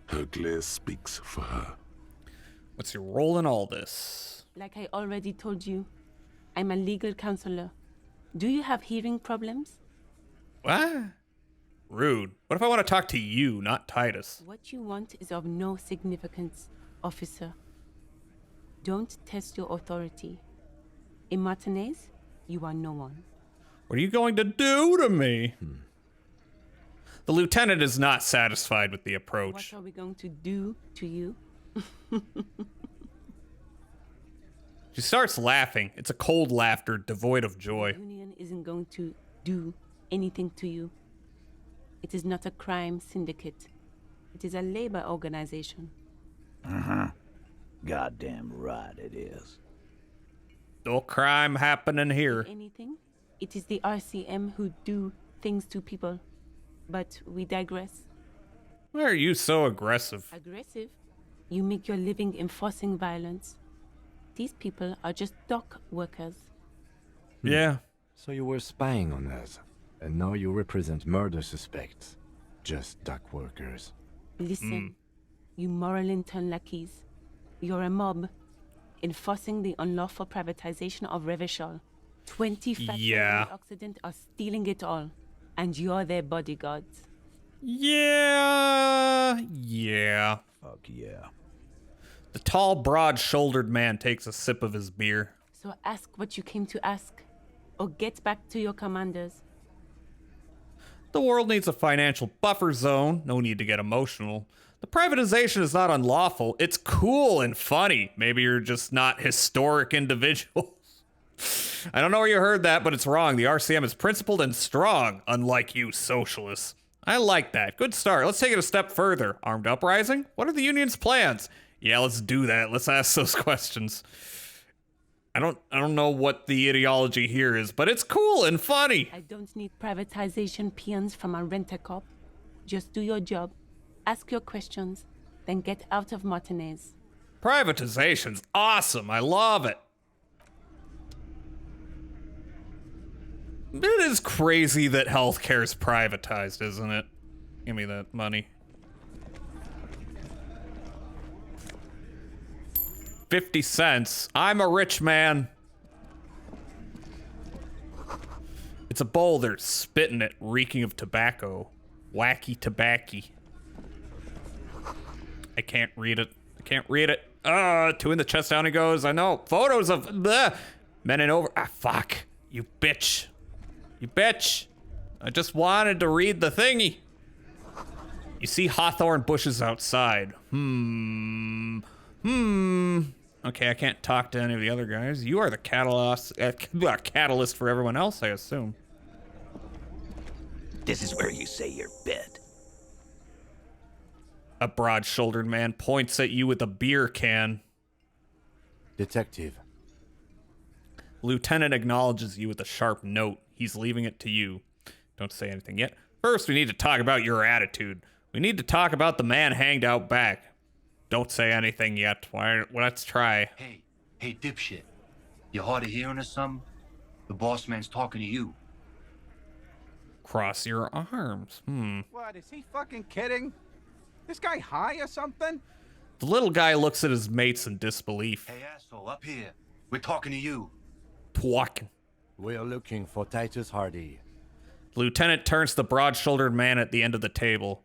Her glare speaks for her. What's your role in all this? Like I already told you, I'm a legal counselor. Do you have hearing problems? What? Rude. What if I want to talk to you, not Titus? What you want is of no significance, officer. Don't test your authority. In Martinez, you are no one. What are you going to do to me? The lieutenant is not satisfied with the approach. What are we going to do to you? She starts laughing. It's a cold laughter, devoid of joy. The union isn't going to do anything to you. It is not a crime syndicate. It is a labor organization. Goddamn right it is. No crime happening here. Anything? It is the RCM who do things to people. But we digress. Why are you so aggressive? Aggressive? You make your living enforcing violence. These people are just dock workers. Yeah. So you were spying on us, and now you represent murder suspects. Just dock workers. Listen, you moral intern lackeys. You're a mob, enforcing the unlawful privatization of Revachol. 20 factories in the Occident are stealing it all, and you're their bodyguards. Yeah. Fuck yeah. The tall, broad-shouldered man takes a sip of his beer. So ask what you came to ask, or get back to your commanders. The world needs a financial buffer zone. No need to get emotional. The privatization is not unlawful. It's cool and funny. Maybe you're just not historic individuals. I don't know where you heard that, but it's wrong. The RCM is principled and strong, unlike you socialists. I like that. Good start. Let's take it a step further. Armed uprising? What are the union's plans? Yeah, let's do that. Let's ask those questions. I don't know what the ideology here is, but it's cool and funny. I don't need privatization peons from a rent-a-cop. Just do your job, ask your questions, then get out of Martinez. Privatization's awesome. I love it. It is crazy that healthcare is privatized, isn't it? Give me that money. 50 cents. I'm a rich man. It's a boulder, spitting it, reeking of tobacco. Wacky tobacco. I can't read it. I can't read it. Two in the chest, down he goes. I know. Photos of men in over. Ah, fuck. You bitch. You bitch. I just wanted to read the thingy. You see hawthorn bushes outside. Okay, I can't talk to any of the other guys. You are the catalyst for everyone else, I assume. This is where you say your bit. A broad-shouldered man points at you with a beer can. Detective. Lieutenant acknowledges you with a sharp note. He's leaving it to you. Don't say anything yet. First, we need to talk about your attitude. We need to talk about the man hanged out back. Don't say anything yet. Let's try. Hey, dipshit. You hard of hearing or something? The boss man's talking to you. Cross your arms. What, is he fucking kidding? This guy high or something? The little guy looks at his mates in disbelief. Hey, asshole, up here. We're talking to you. Talking. We're looking for Titus Hardy. Lieutenant turns to the broad-shouldered man at the end of the table.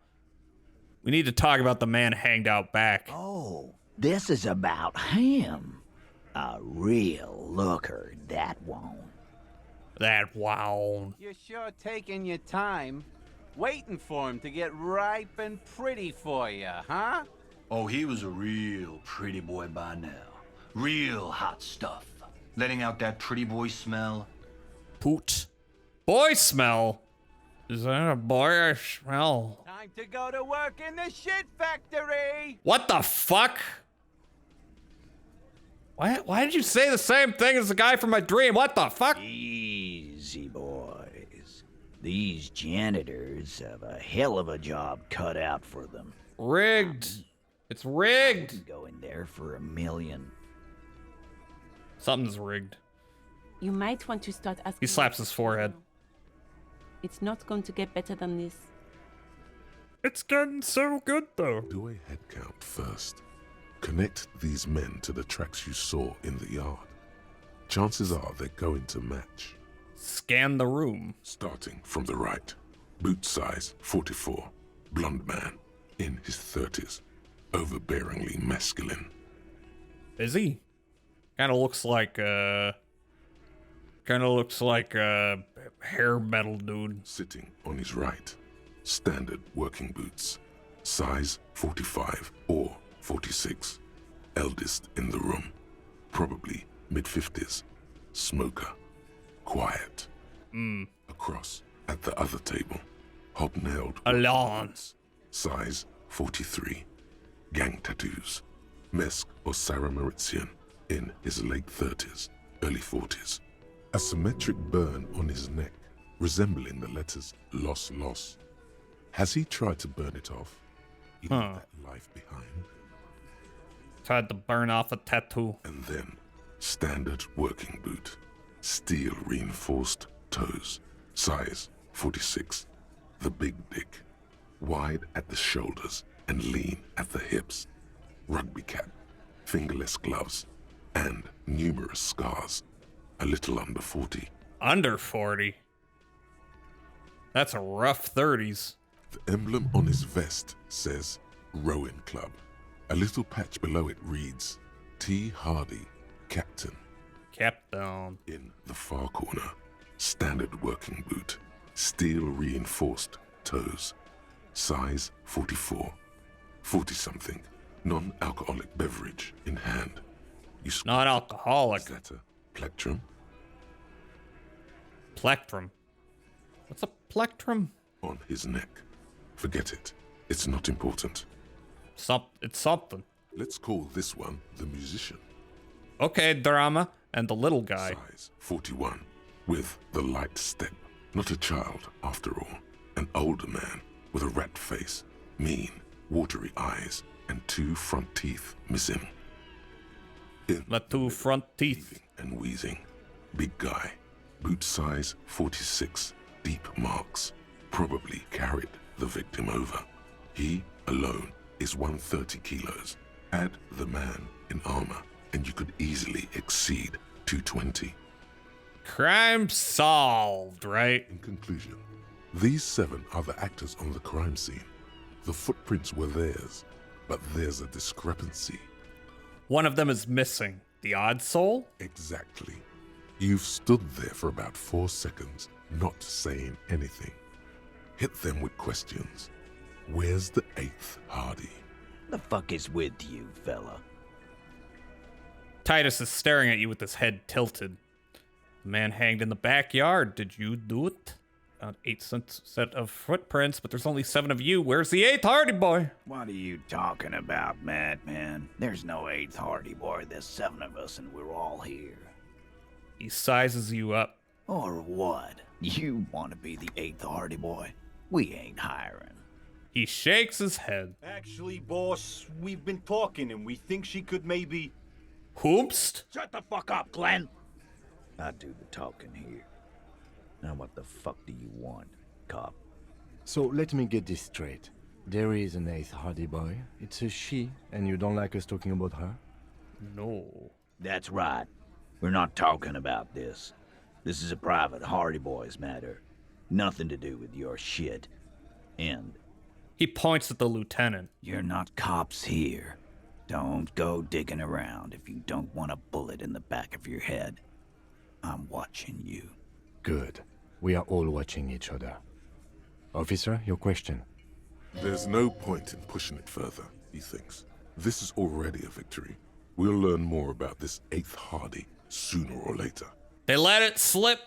We need to talk about the man hanged out back. Oh, this is about him. A real looker, that won't. That won't. You're sure taking your time, waiting for him to get ripe and pretty for you, huh? Oh, he was a real pretty boy by now. Real hot stuff. Letting out that pretty boy smell. Poot. Boy smell? Is that a boyish smell? Time to go to work in the shit factory! What the fuck? Why did you say the same thing as the guy from my dream? What the fuck? Easy, boys. These janitors have a hell of a job cut out for them. Rigged. It's rigged. I can go in there for $1 million. Something's rigged. You might want to start asking. He slaps his forehead. It's not going to get better than this. It's getting so good, though. Do a head count first. Connect these men to the tracks you saw in the yard. Chances are they're going to match. Scan the room. Starting from the right. Boot size 44. Blonde man. In his 30s. Overbearingly masculine. Is he? Kind of looks like a hair metal dude. Sitting on his right. Standard working boots. Size 45 or 46. Eldest in the room. Probably mid-50s. Smoker. Quiet. Across at the other table. Hobnailed. Alon. Size 43. Gang tattoos. Mesk or Sarah Mauritian. In his late 30s, early 40s. A symmetric burn on his neck, resembling the letters Loss Loss. Has he tried to burn it off? Leave that life behind? Tried to burn off a tattoo. And then, standard working boot. Steel reinforced toes. Size 46. The big dick. Wide at the shoulders and lean at the hips. Rugby cap. Fingerless gloves. And numerous scars. A little under 40. Under 40? That's a rough 30s. The emblem on his vest says Rowing Club. A little patch below it reads T. Hardy, Captain. Captain. In the far corner, standard working boot. Steel reinforced toes. Size 44. 40-something. Non-alcoholic beverage in hand. Non-alcoholic. Is that a plectrum? Plectrum? What's a plectrum? On his neck. Forget it. It's not important. It's something. Let's call this one the musician. Okay, drama. And the little guy. Size 41. With the light step. Not a child, after all. An older man with a rat face. Mean, watery eyes. And 2 front teeth missing. The 2 front teeth. And wheezing. Big guy. Boot size 46. Deep marks. Probably carried the victim over. He alone is 130 kilos. Add the man in armor, and you could easily exceed 220. Crime solved, right? In conclusion, these 7 are the actors on the crime scene. The footprints were theirs. But there's a discrepancy. One of them is missing. The odd soul? Exactly. You've stood there for about 4 seconds, not saying anything. Hit them with questions. Where's the 8th Hardy? The fuck is with you, fella? Titus is staring at you with his head tilted. The man hanged in the backyard. Did you do it? Found 8 set of footprints, but there's only 7 of you. Where's the 8th Hardy boy? What are you talking about, madman? There's no 8th Hardy boy. There's 7 of us and we're all here. He sizes you up. Or what? You want to be the 8th Hardy boy? We ain't hiring. He shakes his head. Actually, boss, we've been talking and we think she could maybe... Whoopst? Shut the fuck up, Glenn! I do the talking here. Now what the fuck do you want, cop? So let me get this straight. There is an 8th Hardy boy. It's a she, and you don't like us talking about her? No. That's right. We're not talking about this. This is a private Hardy Boys matter. Nothing to do with your shit. End. He points at the lieutenant. You're not cops here. Don't go digging around if you don't want a bullet in the back of your head. I'm watching you. Good. We are all watching each other. Officer, your question. There's no point in pushing it further, he thinks. This is already a victory. We'll learn more about this 8th Hardy sooner or later. They let it slip.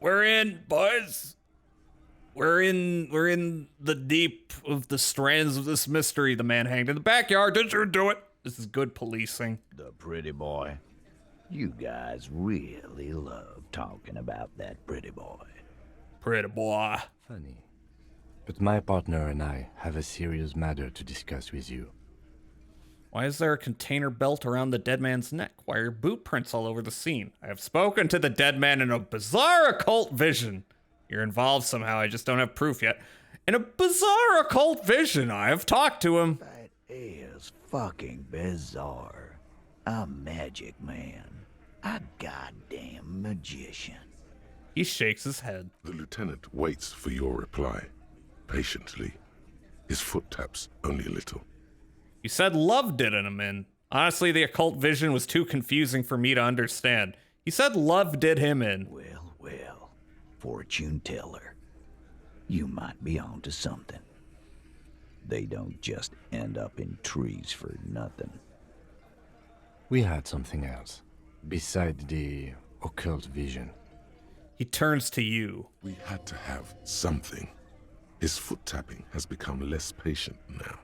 We're in, boys. We're in the deep of the strands of this mystery. The man hanged in the backyard. Did you do it? This is good policing. The pretty boy. You guys really love talking about that pretty boy. Pretty boy. Funny. But my partner and I have a serious matter to discuss with you. Why is there a container belt around the dead man's neck? Why are boot prints all over the scene? I have spoken to the dead man in a bizarre occult vision. You're involved somehow, I just don't have proof yet. In a bizarre occult vision, I have talked to him. That is fucking bizarre. A magic man. A goddamn magician. He shakes his head. The lieutenant waits for your reply, patiently. His foot taps only a little. You said love did him in. Honestly, the occult vision was too confusing for me to understand. He said love did him in. Well. Fortune teller. You might be onto something. They don't just end up in trees for nothing. We had something else, beside the occult vision. He turns to you. We had to have something. His foot tapping has become less patient now.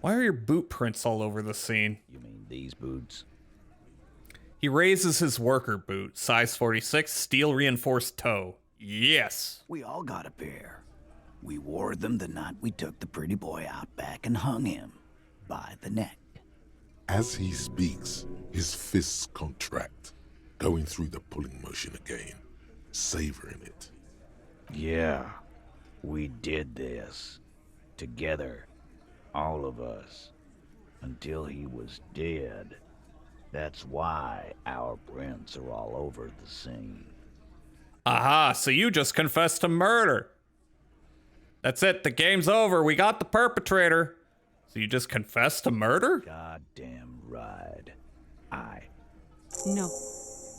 Why are your boot prints all over the scene? You mean these boots? He raises his worker boot, size 46, steel reinforced toe. Yes. We all got a pair. We wore them the night we took the pretty boy out back and hung him by the neck. As he speaks, his fists contract, going through the pulling motion again, savoring it. Yeah, we did this. Together. All of us. Until he was dead. That's why our prints are all over the scene. Aha, so you just confessed to murder. That's it, the game's over. We got the perpetrator. So you just confessed to murder? Goddamn right. No.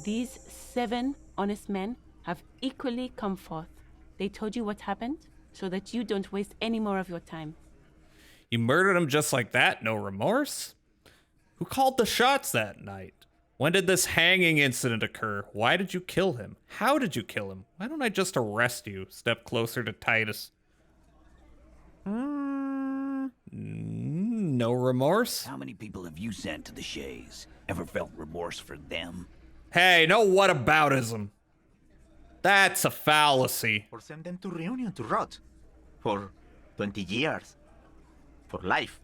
These 7 honest men have equally come forth. They told you what happened so that you don't waste any more of your time. You murdered him just like that? No remorse? Who called the shots that night? When did this hanging incident occur? Why did you kill him? How did you kill him? Why don't I just arrest you? Step closer to Titus. No remorse? How many people have you sent to the Shays? Ever felt remorse for them? Hey, no whataboutism. That's a fallacy. Or send them to Reunion to rot. For 20 years. For life.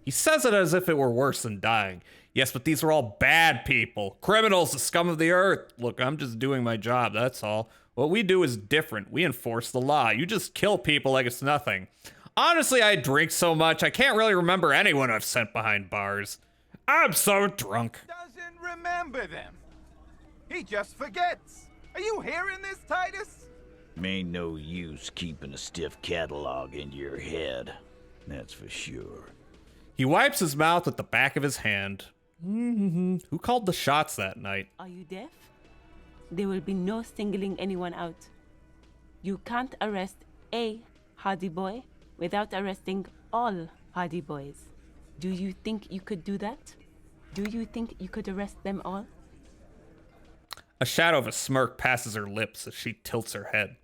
He says it as if it were worse than dying. Yes, but these are all bad people. Criminals, the scum of the earth. Look, I'm just doing my job, that's all. What we do is different. We enforce the law. You just kill people like it's nothing. Honestly, I drink so much, I can't really remember anyone I've sent behind bars. I'm so drunk. Doesn't remember them. He just forgets. Are you hearing this, Titus? Ain't no use keeping a stiff catalog in your head. That's for sure. He wipes his mouth with the back of his hand. Who called the shots that night? Are you deaf? There will be no singling anyone out. You can't arrest a Hardy Boy without arresting all Hardy Boys. Do you think you could do that? Do you think you could arrest them all? A shadow of a smirk passes her lips as she tilts her head.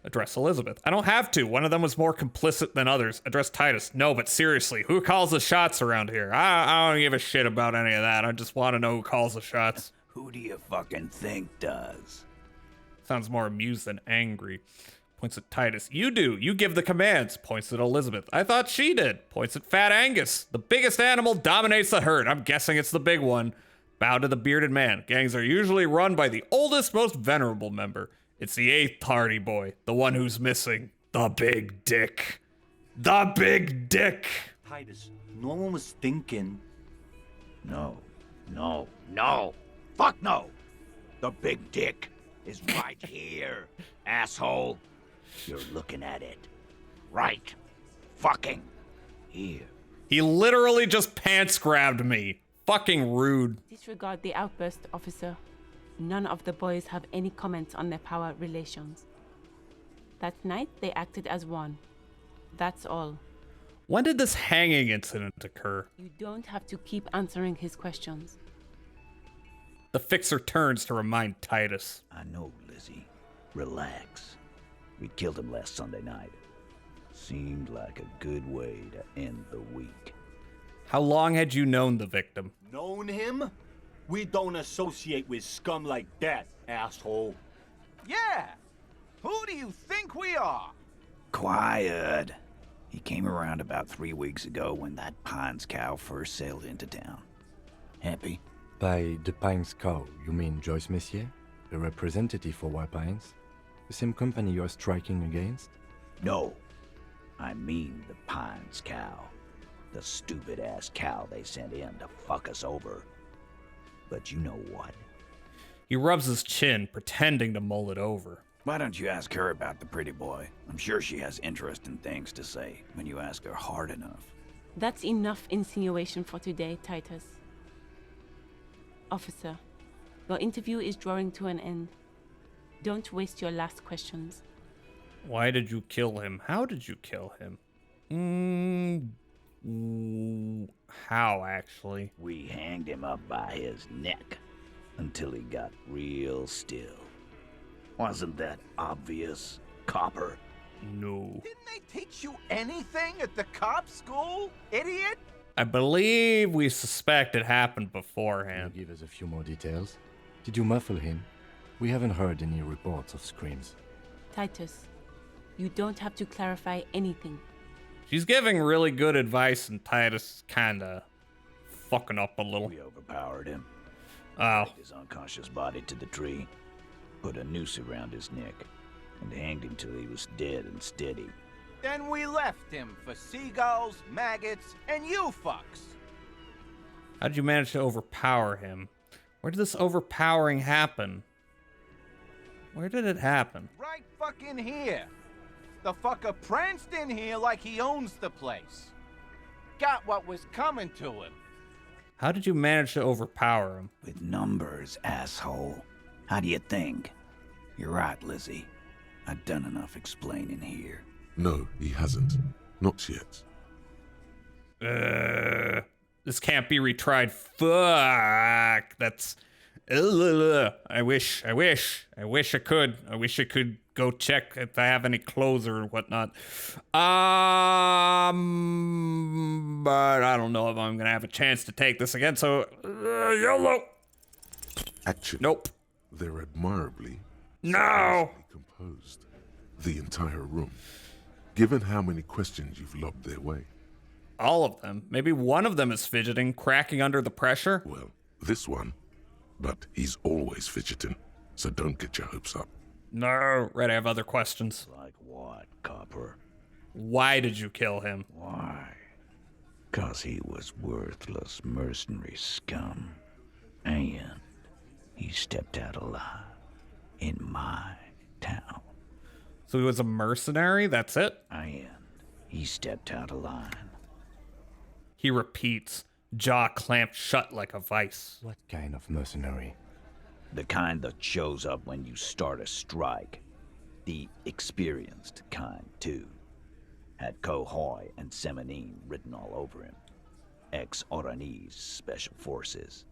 Address Elizabeth. I don't have to. One of them was more complicit than others. Address Titus. No, but seriously, who calls the shots around here? I don't give a shit about any of that. I just want to know who calls the shots. Who do you fucking think does? Sounds more amused than angry. Points at Titus. You do. You give the commands. Points at Elizabeth. I thought she did. Points at Fat Angus. The biggest animal dominates the herd. I'm guessing it's the big one. Bow to the bearded man. Gangs are usually run by the oldest, most venerable member. It's the 8th Hardy Boy, the one who's missing. The Big Dick. The Big Dick. Titus, no one was thinking. No. Fuck no! The big dick is right here, asshole. You're looking at it. Right. Fucking here. He literally just pants grabbed me. Fucking rude. Disregard the outburst, officer. None of the boys have any comments on their power relations. That night, they acted as one. That's all. When did this hanging incident occur? You don't have to keep answering his questions. The fixer turns to remind Titus. I know, Lizzie. Relax. We killed him last Sunday night. Seemed like a good way to end the week. How long had you known the victim? Known him? We don't associate with scum like that, asshole. Yeah! Who do you think we are? Quiet. He came around about 3 weeks ago when that Pines cow first sailed into town. Happy? By the Pines cow, you mean Joyce Messier, a representative for White Pines? The same company you're striking against? No. I mean the Pines cow. The stupid-ass cow they sent in to fuck us over. But you know what? He rubs his chin, pretending to mull it over. Why don't you ask her about the pretty boy? I'm sure she has interesting things to say when you ask her hard enough. That's enough insinuation for today, Titus. Officer, your interview is drawing to an end. Don't waste your last questions. Why did you kill him? How did you kill him? How, actually? We hanged him up by his neck until he got real still. Wasn't that obvious, Copper? No. Didn't they teach you anything at the cop school, idiot? I believe we suspect it happened beforehand. Can you give us a few more details? Did you muffle him? We haven't heard any reports of screams. Titus, you don't have to clarify anything. She's giving really good advice, and Titus is kinda fucking up a little. We overpowered him. Oh. Tied his unconscious body to the tree, put a noose around his neck, and hanged him till he was dead and steady. Then we left him for seagulls, maggots, and you fucks. How did you manage to overpower him? Where did this overpowering happen? Where did it happen? Right fucking here. The fucker pranced in here like he owns the place. Got what was coming to him. How did you manage to overpower him? With numbers, asshole. How do you think? You're right, Lizzie. I've done enough explaining here. No, he hasn't. Not yet. This can't be retried. Fuck. That's. I wish I could. I wish I could go check if I have any clothes or whatnot. But I don't know if I'm gonna have a chance to take this again. So, YOLO. Actually, nope. They're admirably no composed. The entire room. Given how many questions you've lobbed their way. All of them. Maybe one of them is fidgeting, cracking under the pressure. Well, this one. But he's always fidgeting, so don't get your hopes up. No, Red, I have other questions. Like what, Copper? Why did you kill him? Why? 'Cause he was worthless mercenary scum. And he stepped out alive in my town. So he was a mercenary? That's it? And He stepped out of line. He repeats, jaw clamped shut like a vice. What kind of mercenary? The kind that shows up when you start a strike. The experienced kind, too. Had Kohoy and Semenine written all over him. Ex-Oranese Special Forces.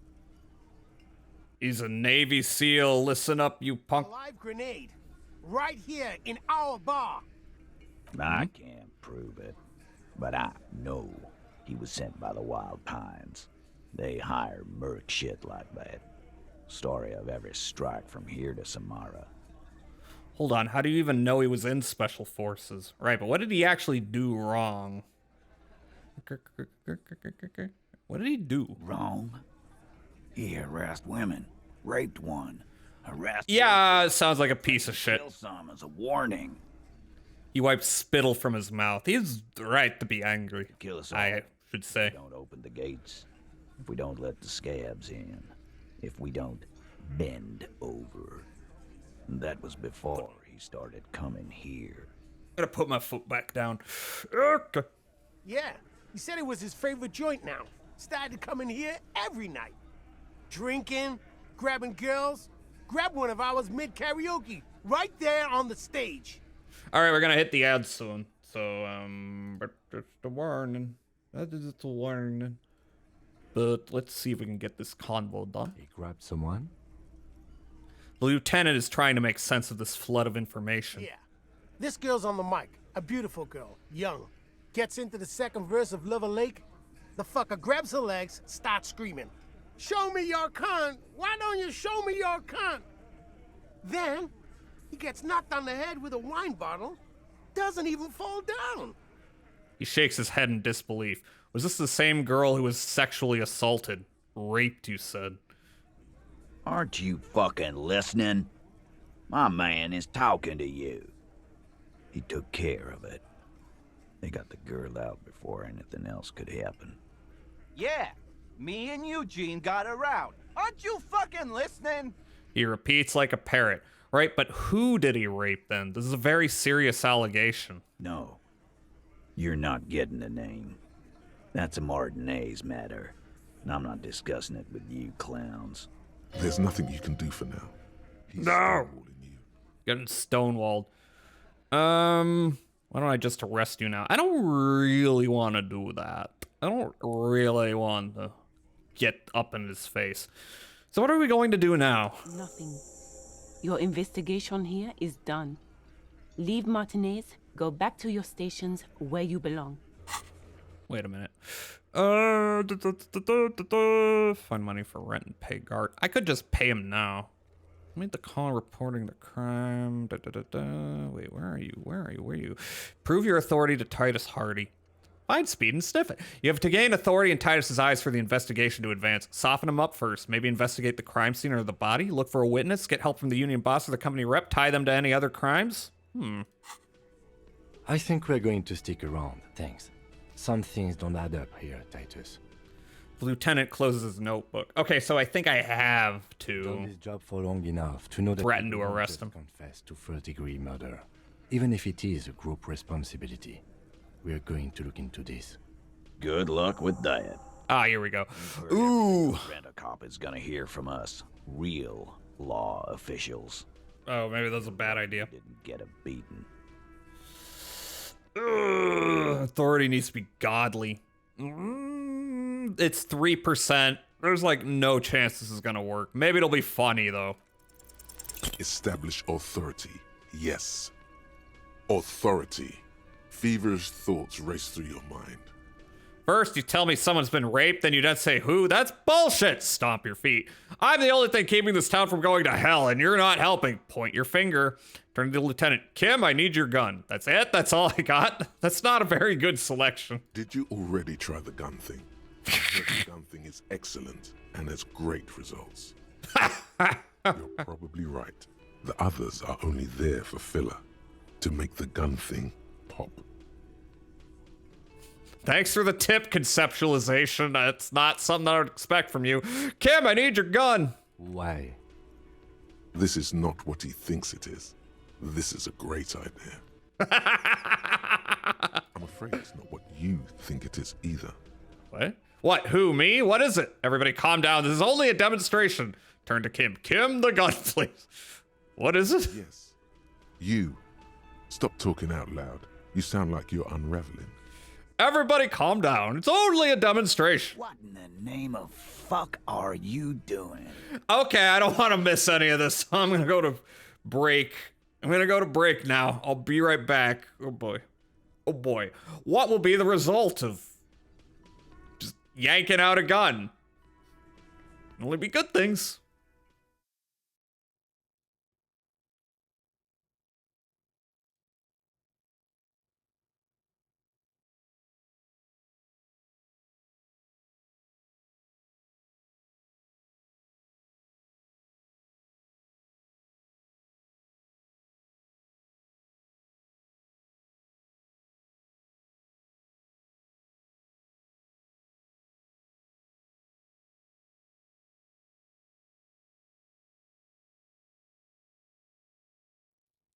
He's a Navy SEAL. Listen up, you punk. A live grenade. Right here in our bar. I can't prove it, but I know he was sent by the Wild Pines. They hire merc shit like that. Story of every strike from here to Samara. Hold on, how do you even know he was in Special Forces? Right, but what did he actually do wrong? What did he do? Wrong? He harassed women, raped one, harassed... Yeah, sounds like a piece of shit. Kill some as a warning. He wiped spittle from his mouth. He's right to be angry, Kill us all. I should say. If we don't open the gates, if we don't let the scabs in, if we don't bend over. That was before he started coming here. I'm gonna put my foot back down. Okay. Yeah, he said it was his favorite joint now. Started coming here every night. Drinking, grabbing girls. Grab one of ours mid-karaoke, right there on the stage. All right, we're gonna hit the ad soon. So, but just a warning. That is a warning. But let's see if we can get this convo done. He grabbed someone? The lieutenant is trying to make sense of this flood of information. Yeah. This girl's on the mic. A beautiful girl. Young. Gets into the second verse of Lover Lake. The fucker grabs her legs, starts screaming. Show me your cunt! Why don't you show me your cunt? Then, he gets knocked on the head with a wine bottle. Doesn't even fall down. He shakes his head in disbelief. Was this the same girl who was sexually assaulted? Raped, you said. Aren't you fucking listening? My man is talking to you. He took care of it. They got the girl out before anything else could happen. Yeah, me and Eugene got her out. Aren't you fucking listening? He repeats like a parrot. Right, but who did he rape then? This is a very serious allegation. No. You're not getting the name. That's a Martinez matter. And I'm not discussing it with you clowns. There's nothing you can do for now. He's No! stonewalling you. Getting stonewalled. Why don't I just arrest you now? I don't really want to do that. I don't really want to get up in his face. So what are we going to do now? Nothing. Your investigation here is done. Leave Martinez, go back to your stations where you belong. Wait a minute. Find money for rent and pay guard. I could just pay him now. Made the call reporting the crime. Wait, where are you? Where are you? Where are you? Prove your authority to Titus Hardy. Find speed and sniff it. You have to gain authority in Titus's eyes for the investigation to advance. Soften him up first. Maybe investigate the crime scene or the body. Look for a witness. Get help from the union boss or the company rep. Tie them to any other crimes. I think we're going to stick around, thanks. Some things don't add up here, Titus. The lieutenant closes his notebook. Okay, so I think I have to Done this job for long enough to know that threaten to people won't arrest just him. confess to first-degree murder, even if it is a group responsibility. We're going to look into this. Good luck with that. Ah, here we go. Ooh. Rent-a-cop is gonna hear from us. Real law officials. Oh, maybe that's a bad idea. Didn't get a beating. Authority needs to be godly. It's 3%. There's like no chance this is gonna work. Maybe it'll be funny though. Establish authority. Yes. Authority. Feverish thoughts race through your mind. First, you tell me someone's been raped, then you don't say who. That's bullshit. Stomp your feet. I'm the only thing keeping this town from going to hell, and you're not helping. Point your finger. Turn to the lieutenant. Kim, I need your gun. That's it? That's all I got? That's not a very good selection. Did you already try the gun thing? I heard the gun thing is excellent and has great results. You're probably right. The others are only there for filler, to make the gun thing pop. Thanks for the tip, conceptualization. That's not something I would expect from you. Kim, I need your gun. Why? This is not what he thinks it is. This is a great idea. I'm afraid afraid it's not what you think it is either. What? What? Who? Me? What is it? Everybody calm down. This is only a demonstration. Turn to Kim. Kim, the gun, please. What is it? Yes. You. Stop talking out loud. You sound like you're unraveling. Everybody calm down. It's only a demonstration. What in the name of fuck are you doing? Okay, I don't want to miss any of this. I'm going to go to break. I'm going to go to break now. I'll be right back. Oh boy. Oh boy. What will be the result of just yanking out a gun? Only be good things.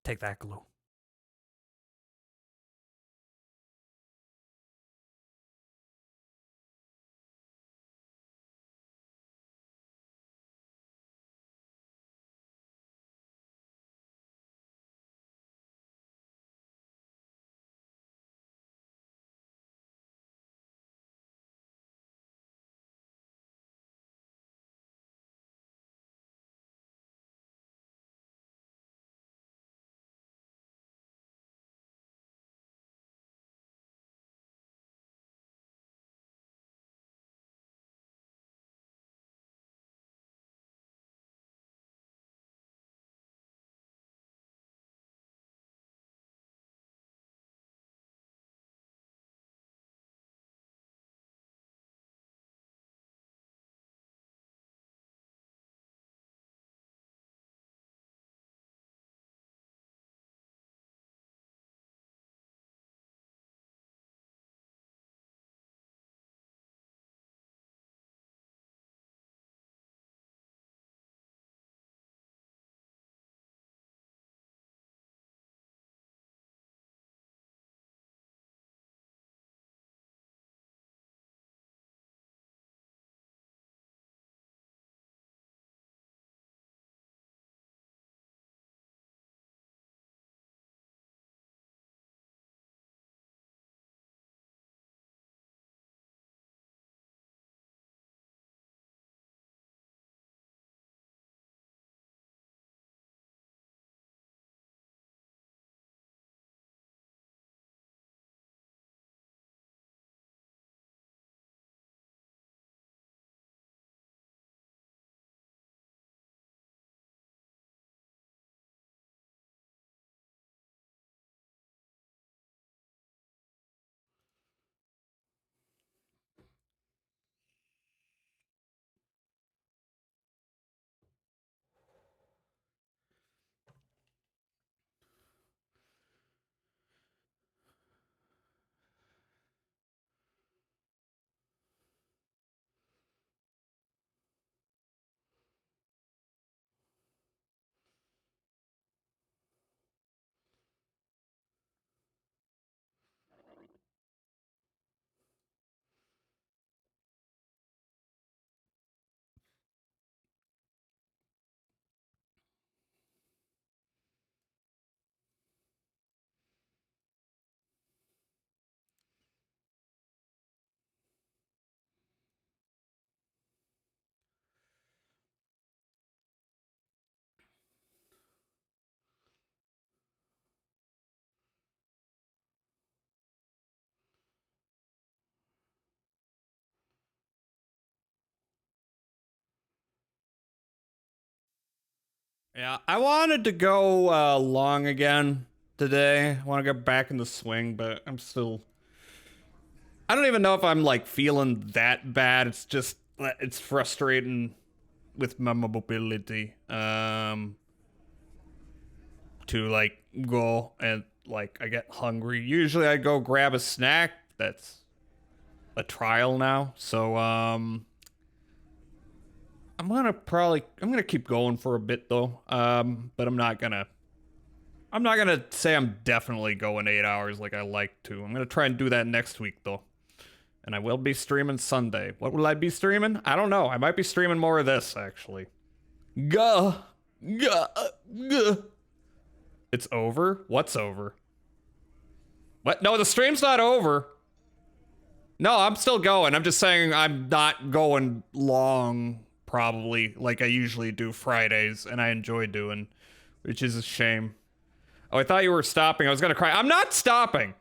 Take that glue. Yeah, I wanted to go long again today. I want to get back in the swing, but I'm still... I don't even know if I'm, like, feeling that bad. It's just... It's frustrating with my mobility. To, like, go and, like, I get hungry. Usually I go grab a snack. That's a trial now. So, I'm gonna keep going for a bit though. But I'm not gonna I'm not gonna say I'm definitely going 8 hours like I like to. I'm gonna try and do that next week though. And I will be streaming Sunday. What will I be streaming? I don't know. I might be streaming more of this actually. Gah. Gah. Gah. It's over? What's over? What? No, the stream's not over. No, I'm still going. I'm just saying I'm not going long, probably, like I usually do Fridays, and I enjoy doing, which is a shame. Oh, I thought you were stopping. I was gonna cry. I'm not stopping.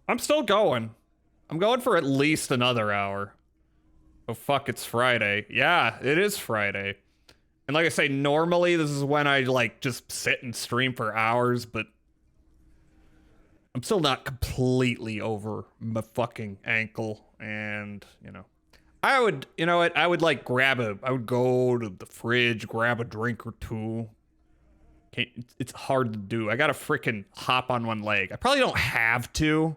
I'm still going. I'm going for at least another hour. Oh, fuck, it's Friday. Yeah, it is Friday. And like I say, normally this is when I, like, just sit and stream for hours, but I'm still not completely over my fucking ankle, and, you know. I would, you know what, I would, like, I would go to the fridge, grab a drink or two. It's hard to do. I gotta freaking hop on one leg. I probably don't have to,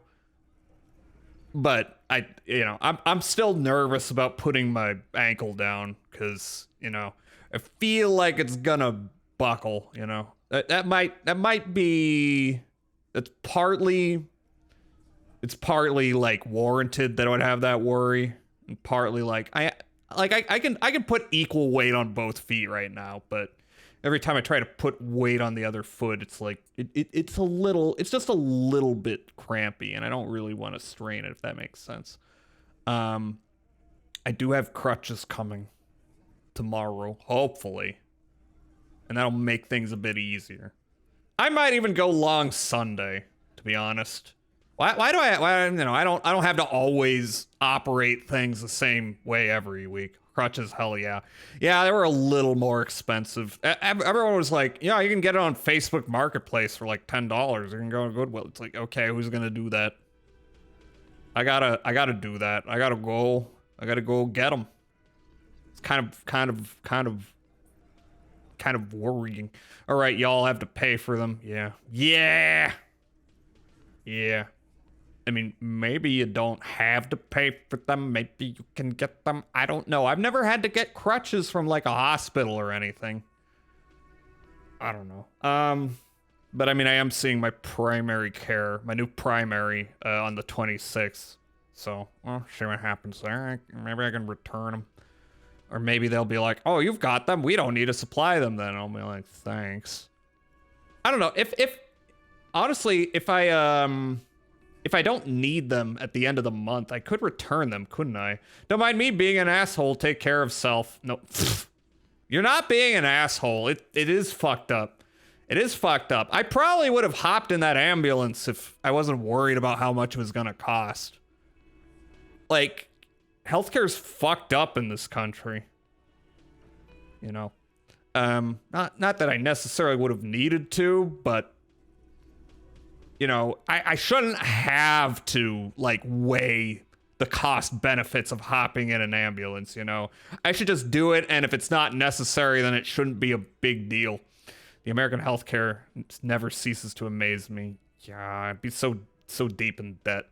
but I'm still nervous about putting my ankle down, because, you know, I feel like it's gonna buckle, you know. That might be... It's partly like warranted that I would have that worry, and partly like I can put equal weight on both feet right now, but every time I try to put weight on the other foot, it's like it's just a little bit crampy, and I don't really want to strain it, if that makes sense. I do have crutches coming tomorrow, hopefully, and that'll make things a bit easier. I might even go long Sunday, to be honest. Why do I don't have to always operate things the same way every week. Crutches, hell yeah. Yeah, they were a little more expensive. Everyone was like, yeah, you can get it on Facebook Marketplace for like $10. You can go to Goodwill. It's like, okay, who's gonna do that? I gotta do that. I gotta go get them. It's kind of worrying. All right, y'all have to pay for them. Yeah. I mean, maybe you don't have to pay for them. Maybe you can get them. I don't know. I've never had to get crutches from like a hospital or anything. I don't know. But I mean, I am seeing my primary care, my new primary, on the 26th. So, well, see what happens there. Maybe I can return them. Or maybe they'll be like, oh, you've got them. We don't need to supply them then. I'll be like, thanks. I don't know. Honestly, if I don't need them at the end of the month, I could return them, couldn't I? Don't mind me being an asshole. Take care of self. No, you're not being an asshole. It is fucked up. It is fucked up. I probably would have hopped in that ambulance if I wasn't worried about how much it was gonna cost. Like, healthcare's fucked up in this country. You know, not that I necessarily would have needed to, but you know, I shouldn't have to like weigh the cost benefits of hopping in an ambulance. You know, I should just do it, and if it's not necessary, then it shouldn't be a big deal. The American healthcare never ceases to amaze me. Yeah, I'd be so deep in debt.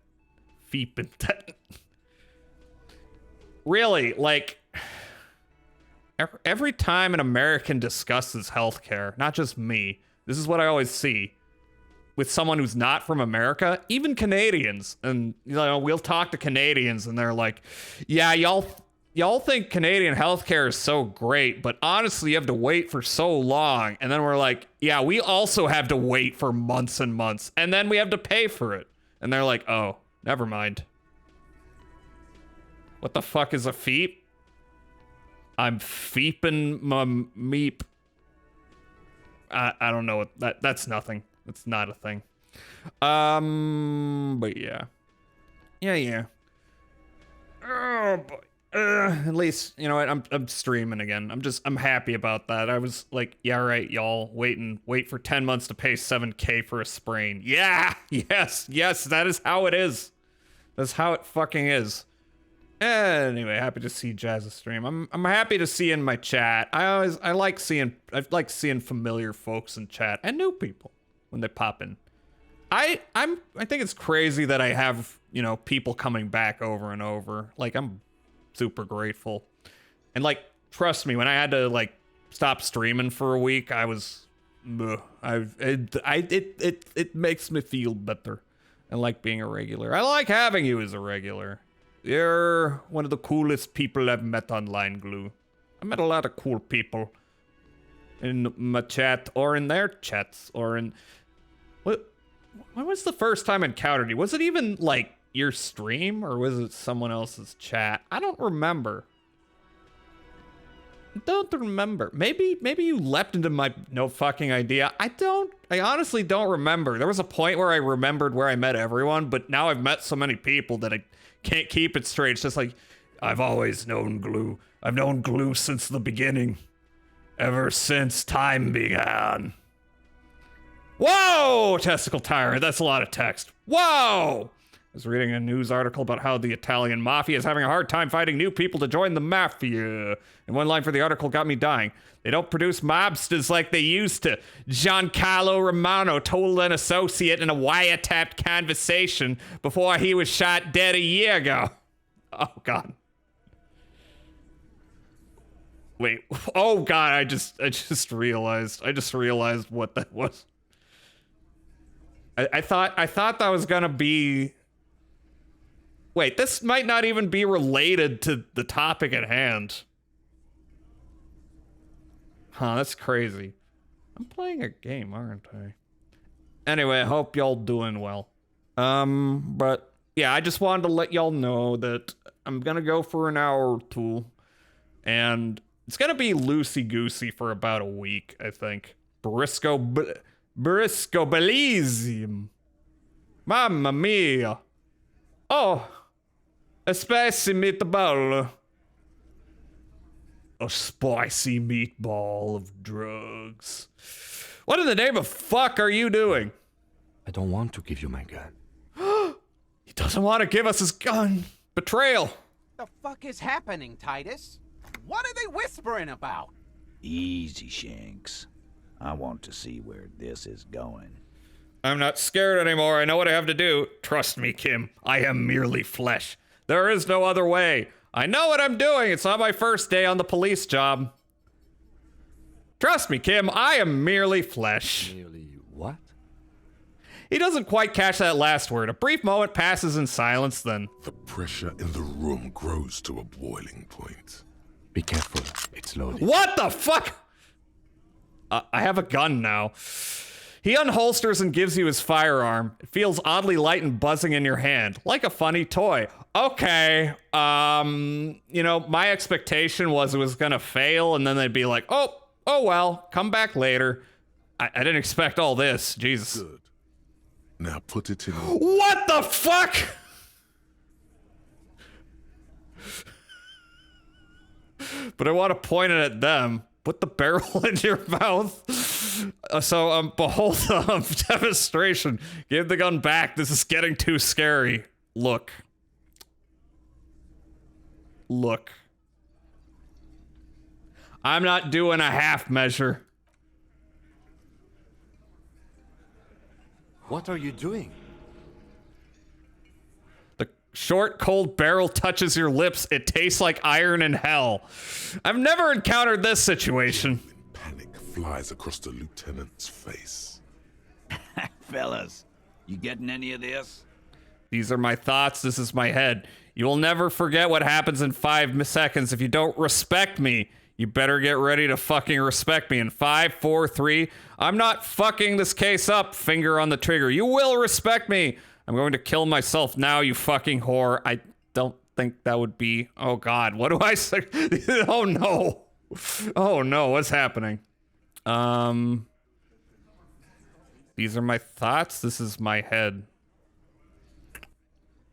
Deep in debt. Really, like, every time an American discusses healthcare, not just me, this is what I always see with someone who's not from America, even Canadians, and you know, we'll talk to Canadians and they're like, yeah, y'all think Canadian healthcare is so great, but honestly, you have to wait for so long. And then we're like, yeah, we also have to wait for months and months, and then we have to pay for it. And they're like, oh, never mind. What the fuck is a feep? I'm feeping my meep. I don't know what that's nothing. That's not a thing. But yeah. Yeah. Oh boy. At least, you know what, I'm streaming again. I'm happy about that. I was like, yeah, right, y'all, wait for 10 months to pay $7K for a sprain. Yeah, yes, that is how it is. That's how it fucking is. Anyway, happy to see Jazz's stream. I'm happy to see in my chat. I like seeing familiar folks in chat and new people when they pop in. I think it's crazy that I have, you know, people coming back over and over. Like, I'm super grateful. And like, trust me, when I had to like stop streaming for a week, I was It makes me feel better. I like being a regular. I like having you as a regular. You're one of the coolest people I've met online, Glue. I met a lot of cool people in my chat, or in their chats, or in... When was the first time I encountered you? Was it even, like, your stream, or was it someone else's chat? I don't remember. I don't remember. Maybe you leapt into my... No fucking idea. I honestly don't remember. There was a point where I remembered where I met everyone, but now I've met so many people that I can't keep it straight. It's just like, I've always known Glue. I've known Glue since the beginning. Ever since time began. Whoa! Testicle tyrant. That's a lot of text. Whoa! I was reading a news article about how the Italian mafia is having a hard time finding new people to join the mafia. And one line for the article got me dying. They don't produce mobsters like they used to. Giancarlo Romano told an associate in a wiretapped conversation before he was shot dead a year ago. Oh, God. Wait. Oh, God, I just realized what that was. I thought that was gonna be... Wait, this might not even be related to the topic at hand. Huh, that's crazy. I'm playing a game, aren't I? Anyway, I hope y'all doing well. But yeah, I just wanted to let y'all know that I'm gonna go for an hour or two. And it's gonna be loosey-goosey for about a week, I think. Briscoe Belize. Mamma mia. Oh, a spicy meatball. A spicy meatball of drugs. What in the name of fuck are you doing? I don't want to give you my gun. He doesn't want to give us his gun. Betrayal. The fuck is happening, Titus? What are they whispering about? Easy, Shanks. I want to see where this is going. I'm not scared anymore. I know what I have to do. Trust me, Kim. I am merely flesh. There is no other way. I know what I'm doing. It's not my first day on the police job. Trust me, Kim. I am merely flesh. Merely what? He doesn't quite catch that last word. A brief moment passes in silence, then... The pressure in the room grows to a boiling point. Be careful. It's loaded. What the fuck? I have a gun now. He unholsters and gives you his firearm. It feels oddly light and buzzing in your hand, like a funny toy. Okay, you know, my expectation was it was gonna fail, and then they'd be like, oh well, come back later. I didn't expect all this, Jesus. Good. Now put it in... What the fuck? But I want to point it at them. Put the barrel in your mouth. Behold the demonstration. Give the gun back. This is getting too scary. Look. I'm not doing a half measure. What are you doing? The short, cold barrel touches your lips. It tastes like iron in hell. I've never encountered this situation. Panic flies across the lieutenant's face. Fellas, you getting any of this? These are my thoughts. This is my head. You will never forget what happens in 5 seconds if you don't respect me. You better get ready to fucking respect me in 5, 4, 3. I'm not fucking this case up. Finger on the trigger. You will respect me. I'm going to kill myself now, you fucking whore. I don't think that would be... Oh, God. What do I say? Oh, no. Oh, no. What's happening? These are my thoughts. This is my head.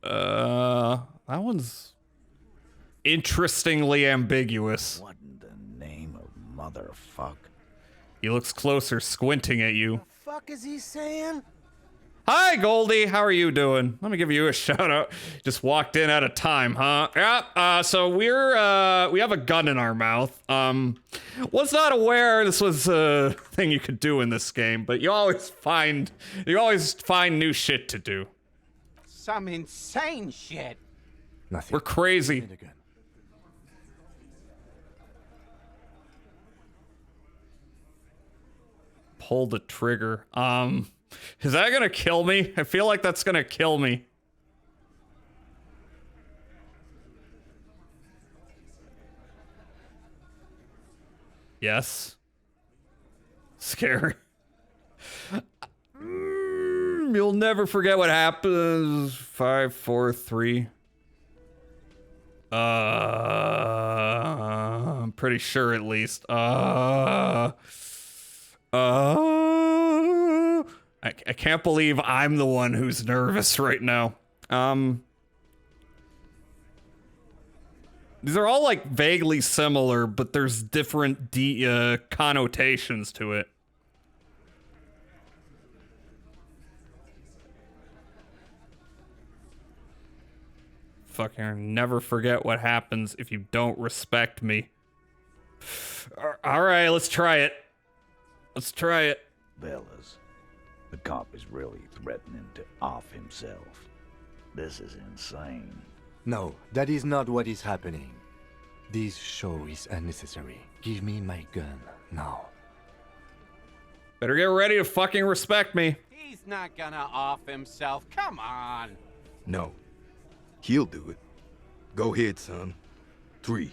That one's interestingly ambiguous. What in the name of motherfuck? He looks closer, squinting at you. The fuck is he saying? Hi, Goldie. How are you doing? Let me give you a shout out. Just walked in at a time, huh? Yeah. So we have a gun in our mouth. Was not aware this was a thing you could do in this game, but you always find new shit to do. Some insane shit. Nothing. We're crazy. pull the trigger. Is that gonna kill me? I feel like that's gonna kill me. Yes. Scary. You'll never forget what happens. 5, 4, 3. I'm pretty sure at least. I can't believe I'm the one who's nervous right now. These are all like vaguely similar, but there's different connotations to it. Fucking never forget what happens if you don't respect me. All right, let's try it. Let's try it. Fellas, the cop is really threatening to off himself. This is insane. No, that is not what is happening. This show is unnecessary. Give me my gun now. Better get ready to fucking respect me. He's not gonna off himself. Come on. No. He'll do it. Go ahead, son. 3,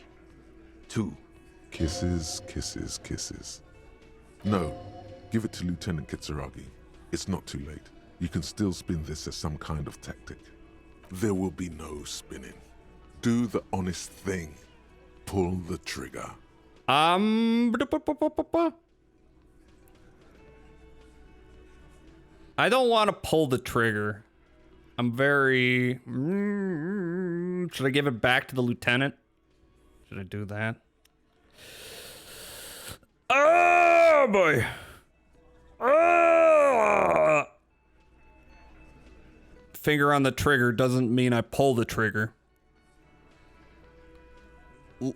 2. Kisses, kisses, kisses. No, give it to Lieutenant Kitsuragi. It's not too late. You can still spin this as some kind of tactic. There will be no spinning. Do the honest thing. Pull the trigger. I don't want to pull the trigger. I'm very... Should I give it back to the lieutenant? Should I do that? Oh, boy. Finger on the trigger doesn't mean I pull the trigger.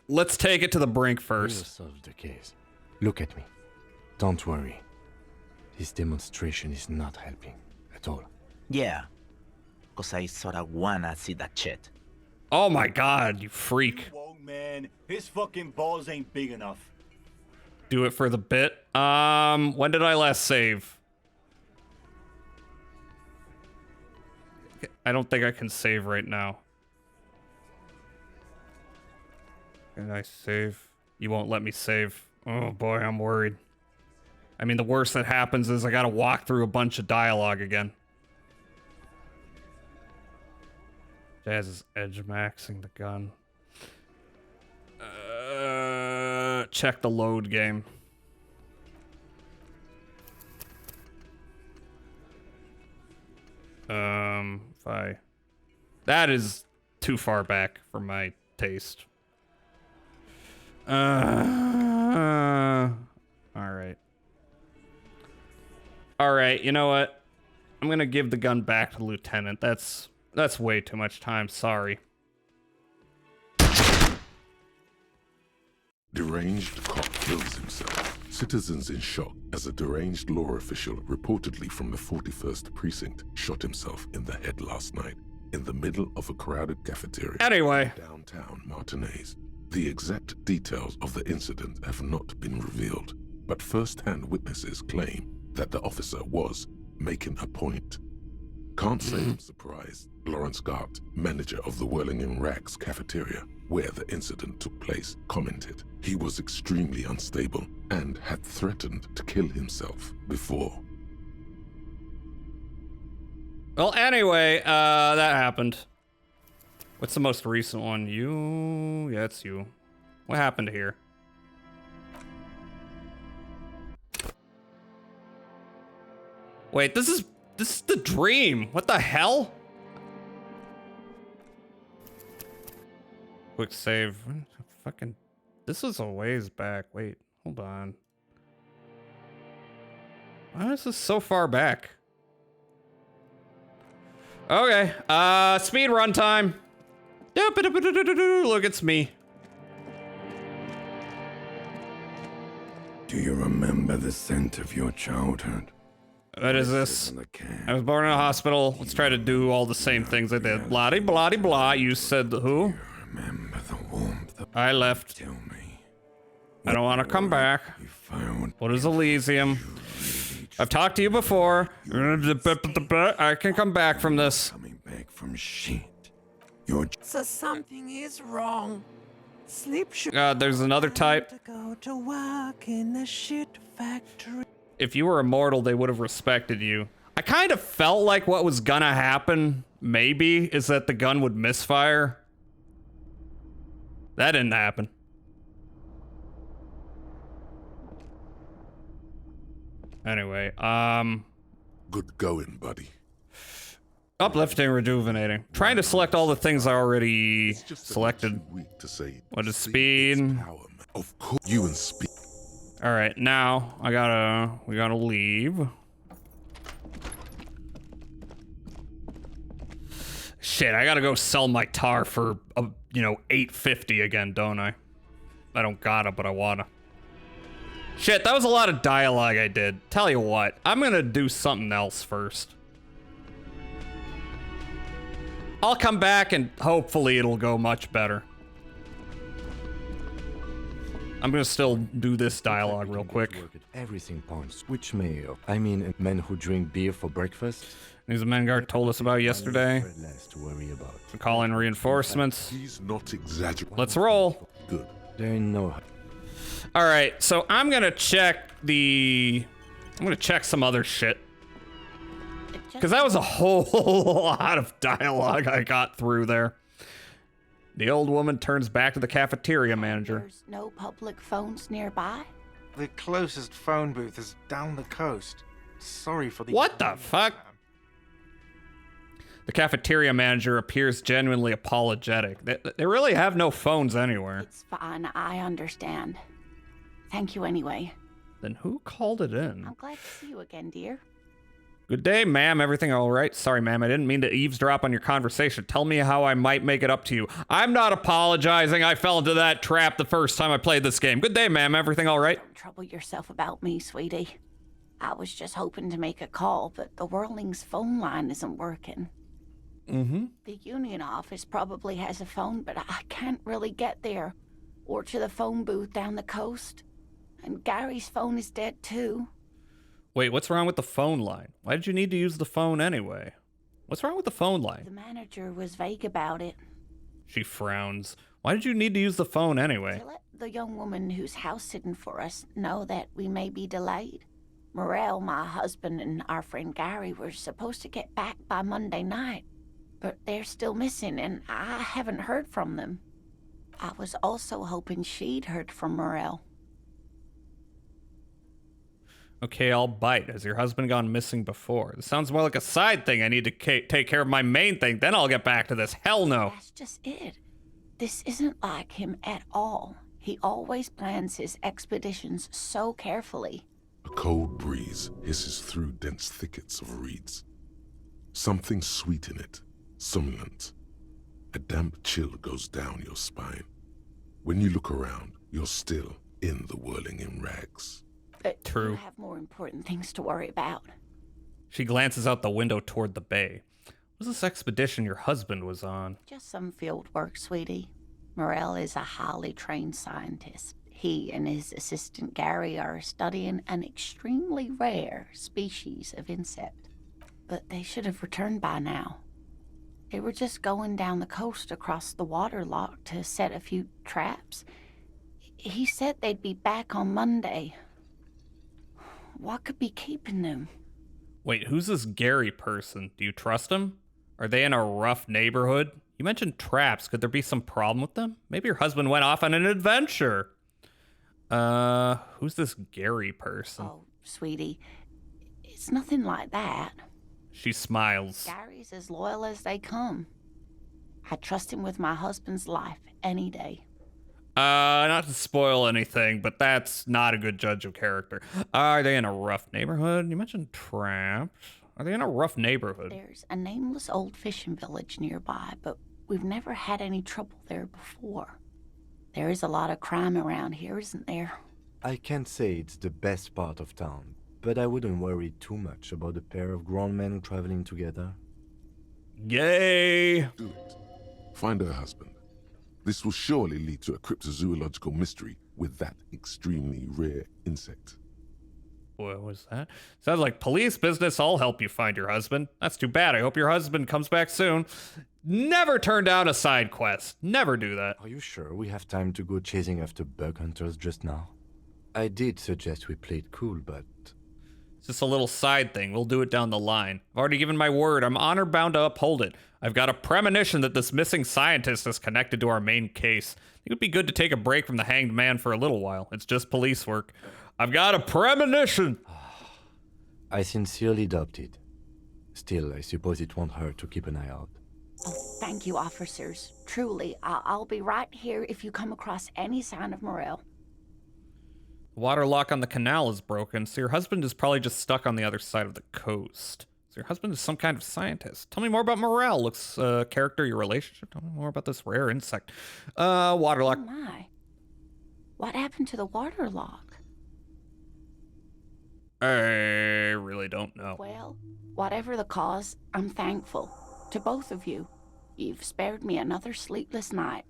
Let's take it to the brink first. We'll solve the case. Look at me. Don't worry. This demonstration is not helping at all. Yeah. Cause I sorta wanna see that shit. Oh my god, you freak. Whoa, man. His fucking balls ain't big enough. Do it for the bit. When did I last save? I don't think I can save right now. Can I save? You won't let me save. Oh boy, I'm worried. I mean, the worst that happens is I gotta walk through a bunch of dialogue again. Jazz is edge maxing the gun. Check the load game. That is too far back for my taste. Alright. Alright, you know what? I'm gonna give the gun back to the lieutenant. That's way too much time, sorry. Deranged cop kills himself. Citizens in shock as a deranged law official reportedly from the 41st precinct shot himself in the head last night in the middle of a crowded cafeteria. Anyway. Downtown Martinez. The exact details of the incident have not been revealed, but first-hand witnesses claim that the officer was making a point. Can't say I'm surprised. Lawrence Gart, manager of the Whirling in Rags cafeteria, where the incident took place, commented he was extremely unstable and had threatened to kill himself before. Well, anyway, that happened. What's the most recent one? You? Yeah, it's you. What happened here? Wait, this is the dream. What the hell? Quick save. Fucking, this was a ways back. Wait, hold on. Why is this so far back? Okay, speed run time. Look, it's me. Do you remember the scent of your childhood? What is this? I was born in a hospital. Let's try to do all the same things I did. Blah de blah de blah. You said who? Remember the warmth. I left. Tell me. I don't want to come back. What is Elysium? I've talked to you before. I can come back from this. Coming back from shit. So something is wrong. Sleep should There's another type. go to work in the shit factory. If you were immortal, they would have respected you. I kind of felt like what was gonna happen, maybe, is that the gun would misfire. That didn't happen. Anyway, Good going, buddy. uplifting, rejuvenating. Trying to select all the things I already selected. To say, What is speed? of course, you and speed. All right, now we gotta leave. Shit, I gotta go sell my tar for $8.50 again, don't I? I don't gotta, but I wanna. Shit, that was a lot of dialogue I did. Tell you what, I'm gonna do something else first. I'll come back and hopefully it'll go much better. I'm gonna still do this dialogue real quick. Everything points. Which mayor? I mean, men who drink beer for breakfast. News of Mengard told us about yesterday. Less to worry about. Call in reinforcements. He's not exaggerating. Let's roll. Good. There ain't no. All right, so I'm gonna check some other shit. Because that was a whole lot of dialogue I got through there. The old woman turns back to the cafeteria manager. There's no public phones nearby? The closest phone booth is down the coast. Sorry for the... What the fuck? The cafeteria manager appears genuinely apologetic. They really have no phones anywhere. It's fine, I understand. Thank you anyway. Then who called it in? I'm glad to see you again, dear. Good day, ma'am. Everything all right? Sorry, ma'am. I didn't mean to eavesdrop on your conversation. Tell me how I might make it up to you. I'm not apologizing. I fell into that trap the first time I played this game. Good day, ma'am. Everything all right? Don't trouble yourself about me, sweetie. I was just hoping to make a call, but the Whirling's phone line isn't working. Mm-hmm. The union office probably has a phone, but I can't really get there. Or to the phone booth down the coast. And Gary's phone is dead, too. Wait, what's wrong with the phone line? Why did you need to use the phone anyway? What's wrong with the phone line? The manager was vague about it. She frowns. Why did you need to use the phone anyway? To let the young woman who's house-sitting for us know that we may be delayed. Morel, my husband, and our friend Gary were supposed to get back by Monday night. But they're still missing, and I haven't heard from them. I was also hoping she'd heard from Morel. Okay, I'll bite. Has your husband gone missing before? This sounds more like a side thing. I need to take care of my main thing, then I'll get back to this. Hell no. That's just it. This isn't like him at all. He always plans his expeditions so carefully. A cold breeze hisses through dense thickets of reeds. Something sweet in it, somnolent. A damp chill goes down your spine. When you look around, you're still in the whirling in rags. True. You have more important things to worry about. She glances out the window toward the bay. What was this expedition your husband was on? Just some field work, sweetie. Morel is a highly trained scientist. He and his assistant Gary are studying an extremely rare species of insect. But they should have returned by now. They were just going down the coast across the water lock to set a few traps. He said they'd be back on Monday. What could be keeping them? Wait, who's this Gary person? Do you trust him? Are they in a rough neighborhood? You mentioned traps. Could there be some problem with them? Maybe your husband went off on an adventure. Who's this Gary person? Oh, sweetie, it's nothing like that. She smiles. Gary's as loyal as they come. I trust him with my husband's life any day. Not to spoil anything, but that's not a good judge of character. Are they in a rough neighborhood? You mentioned traps. Are they in a rough neighborhood? There's a nameless old fishing village nearby, but we've never had any trouble there before. There is a lot of crime around here, isn't there? I can't say it's the best part of town, but I wouldn't worry too much about a pair of grown men traveling together. Yay! Do it. Find her husband. This will surely lead to a cryptozoological mystery with that extremely rare insect. What was that? Sounds like police business. I'll help you find your husband. That's too bad. I hope your husband comes back soon. Never turn down a side quest. Never do that. Are you sure we have time to go chasing after bug hunters just now? I did suggest we play it cool, but... It's just a little side thing. We'll do it down the line. I've already given my word. I'm honor bound to uphold it. I've got a premonition that this missing scientist is connected to our main case. I think it would be good to take a break from the hanged man for a little while. It's just police work. I've got a premonition! I sincerely doubt it. Still, I suppose it won't hurt to keep an eye out. Oh, thank you, officers. Truly, I'll be right here if you come across any sign of Morel. The water lock on the canal is broken, so your husband is probably just stuck on the other side of the coast. So your husband is some kind of scientist. Tell me more about Morel. Looks, character, your relationship. Tell me more about this rare insect. Water lock. Oh my. What happened to the water lock? I really don't know. Well, whatever the cause, I'm thankful. To both of you. You've spared me another sleepless night.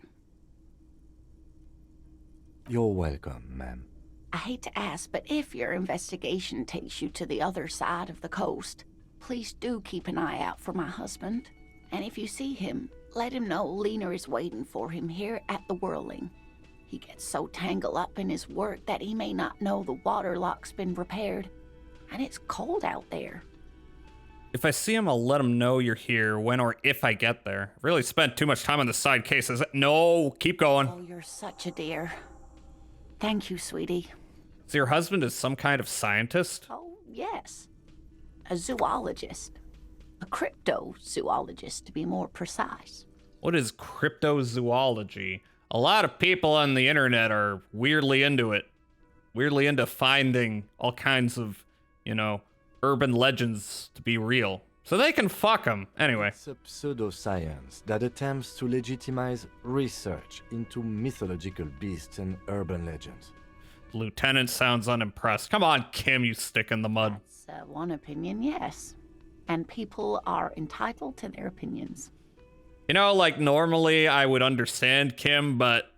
You're welcome, ma'am. I hate to ask, but if your investigation takes you to the other side of the coast, please do keep an eye out for my husband. And if you see him, let him know Lena is waiting for him here at the Whirling. He gets so tangled up in his work that he may not know the water lock's been repaired. And it's cold out there. If I see him, I'll let him know you're here when or if I get there. I've really spent too much time on the side cases. No, keep going. Oh, you're such a dear. Thank you, sweetie. So your husband is some kind of scientist? Oh, yes. A zoologist. A cryptozoologist, to be more precise. What is cryptozoology? A lot of people on the internet are weirdly into it. Weirdly into finding all kinds of, you know, urban legends to be real. So they can fuck them. Anyway. It's a pseudoscience that attempts to legitimize research into mythological beasts and urban legends. Lieutenant sounds unimpressed. Come on, Kim, you stick in the mud. That's one opinion, yes. And people are entitled to their opinions. You know, like normally I would understand Kim, but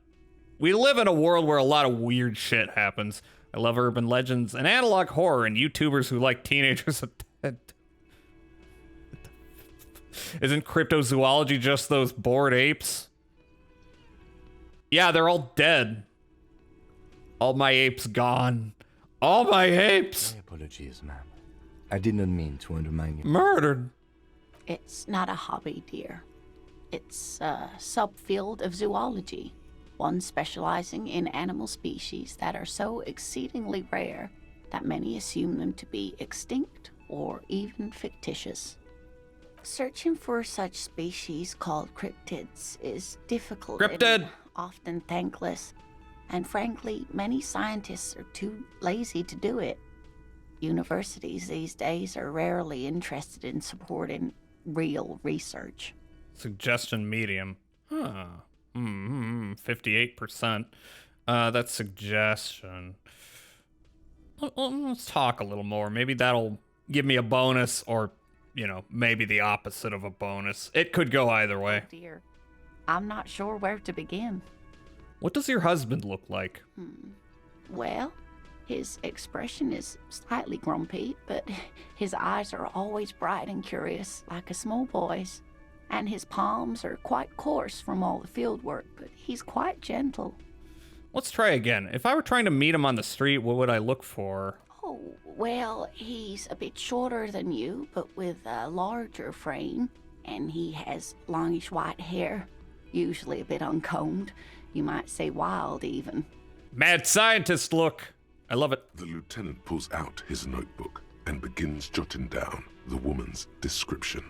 we live in a world where a lot of weird shit happens. I love urban legends and analog horror and YouTubers who like teenagers. Isn't cryptozoology just those bored apes? Yeah, they're all dead. All my apes gone. All my apes! My apologies, ma'am. I did not mean to undermine you. Murdered! It's not a hobby, dear. It's a subfield of zoology. One specializing in animal species that are so exceedingly rare that many assume them to be extinct or even fictitious. Searching for such species called cryptids is difficult and often thankless, and frankly, many scientists are too lazy to do it. Universities these days are rarely interested in supporting real research. Suggestion medium. Huh. 58%. That's suggestion. Let's talk a little more. Maybe that'll give me a bonus, or, you know, maybe the opposite of a bonus. It could go either way. Oh dear. I'm not sure where to begin. What does your husband look like? Well, his expression is slightly grumpy, but his eyes are always bright and curious, like a small boy's. And his palms are quite coarse from all the field work, but he's quite gentle. Let's try again. If I were trying to meet him on the street, what would I look for? Oh, well, he's a bit shorter than you, but with a larger frame. And he has longish white hair, usually a bit uncombed. You might say wild, even. Mad scientist look. I love it. The lieutenant pulls out his notebook and begins jotting down the woman's description.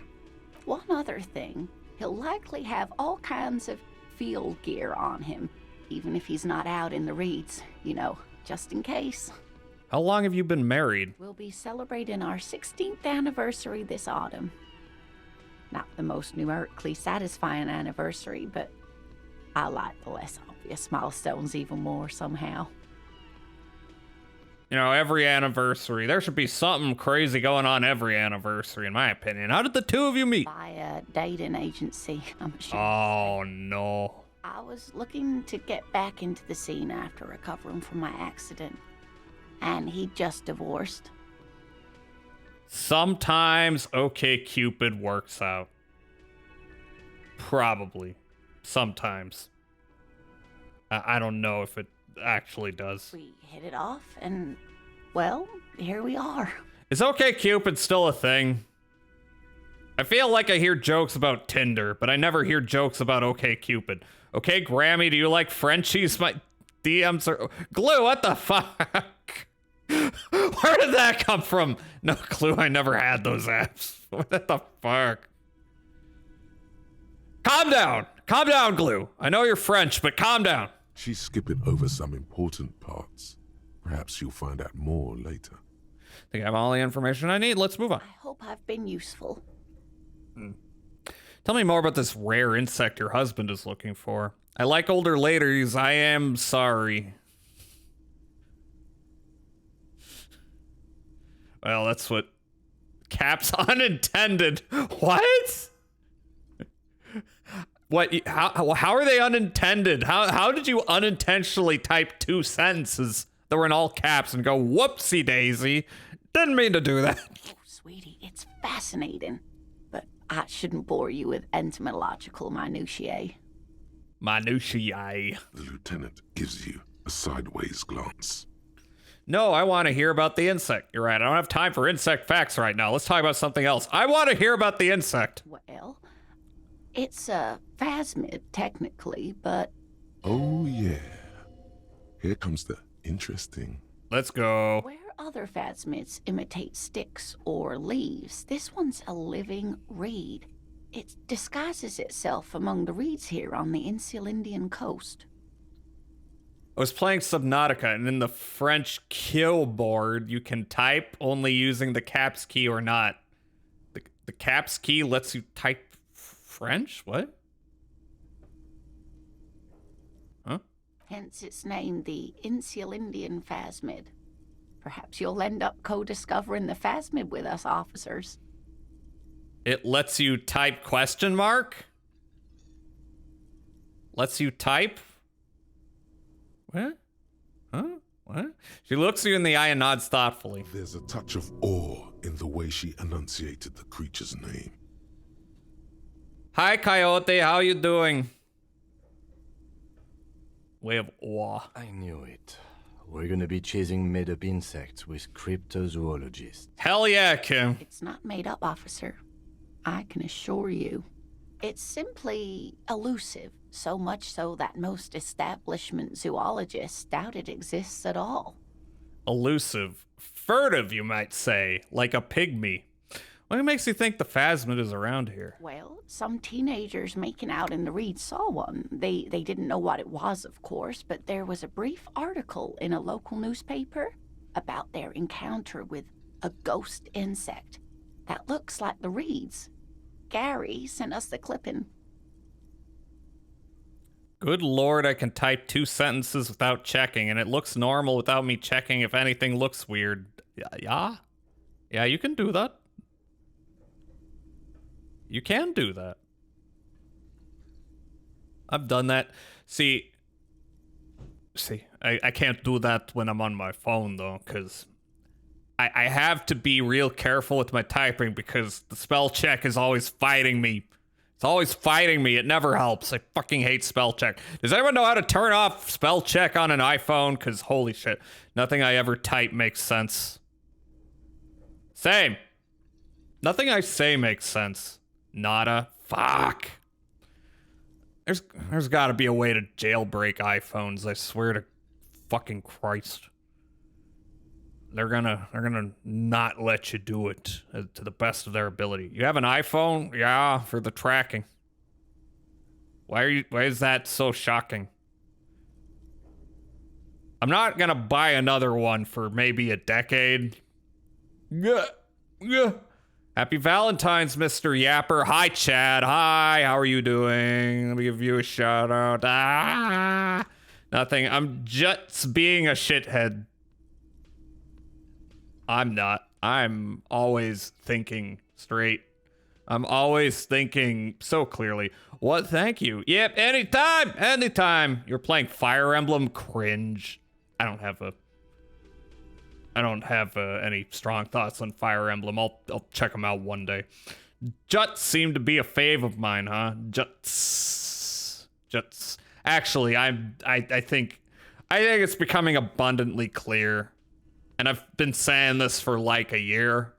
One other thing, he'll likely have all kinds of field gear on him, even if he's not out in the reeds, you know, just in case. How long have you been married? We'll be celebrating our 16th anniversary this autumn. Not the most numerically satisfying anniversary, but I like the less obvious milestones even more somehow. You know, every anniversary. There should be something crazy going on every anniversary, in my opinion. How did the two of you meet? By a dating agency, I'm sure. Oh, no. I was looking to get back into the scene after recovering from my accident. and he just divorced. Sometimes OkCupid works out. Probably. Sometimes. I don't know if it actually does. We hit it off, and, well, here we are. Is OkCupid still a thing? I feel like I hear jokes about Tinder, but I never hear jokes about OkCupid. Okay, Grammy, do you like Frenchies? My DMs are... Glue, what the fuck? Where did that come from? No clue, I never had those apps. What the fuck? Calm down! Calm down, Glue. I know you're French, but calm down. She's skipping over some important parts. Perhaps you'll find out more later. Think I have all the information I need. Let's move on. I hope I've been useful. Tell me more about this rare insect your husband is looking for. I like older ladies. I am sorry. Well, that's what... Caps unintended. What? What? How are they unintended? How did you unintentionally type 2 sentences that were in all caps and go, whoopsie daisy? Didn't mean to do that. Oh, sweetie, it's fascinating. But I shouldn't bore you with entomological minutiae. Minutiae. The lieutenant gives you a sideways glance. No, I want to hear about the insect. You're right. I don't have time for insect facts right now. Let's talk about something else. I want to hear about the insect. Well, it's a phasmid, technically, but... Oh, yeah. Here comes the interesting. Let's go. Where other phasmids imitate sticks or leaves, this one's a living reed. It disguises itself among the reeds here on the Insular Indian coast. I was playing Subnautica, and in the French keyboard, you can type only using the caps key or not. The caps key lets you type French? What? Huh? Hence its name, the Insular Indian phasmid. Perhaps you'll end up co-discovering the phasmid with us officers. It lets you type question mark? Lets you type? What? Huh? What? She looks you in the eye and nods thoughtfully. There's a touch of awe in the way she enunciated the creature's name. Hi, Coyote. How you doing? Way of awe. I knew it. We're gonna be chasing made-up insects with cryptozoologists. Hell yeah, Kim. It's not made up, officer. I can assure you. It's simply elusive, so much so that most establishment zoologists doubt it exists at all. Elusive. Furtive, you might say. Like a pygmy. What makes you think the phasmid is around here? Well, some teenagers making out in the reeds saw one. They didn't know what it was, of course, but there was a brief article in a local newspaper about their encounter with a ghost insect that looks like the reeds. Gary sent us the clipping. Good lord, I can type 2 sentences without checking, and it looks normal without me checking if anything looks weird. Yeah? Yeah, you can do that. You can do that. I've done that. See, I can't do that when I'm on my phone, though, because I have to be real careful with my typing because the spell check is always fighting me. It's always fighting me. It never helps. I fucking hate spell check. Does anyone know how to turn off spell check on an iPhone? Because holy shit, nothing I ever type makes sense. Same. Nothing I say makes sense. Nada. Fuck. There's got to be a way to jailbreak iPhones. I swear to fucking Christ. They're gonna not let you do it to the best of their ability. You have an iPhone? Yeah, for the tracking. Why is that so shocking? I'm not gonna buy another one for maybe a decade. Yeah. Happy Valentine's, Mr. Yapper. Hi, Chad. Hi, how are you doing? Let me give you a shout out. Nothing. I'm just being a shithead. I'm not. I'm always thinking straight. I'm always thinking so clearly. What? Thank you. Yep, anytime. You're playing Fire Emblem? Cringe. I don't have a I don't have any strong thoughts on Fire Emblem. I'll check them out one day. Juts seem to be a fave of mine, huh? Juts. Actually, I think it's becoming abundantly clear, and I've been saying this for like a year,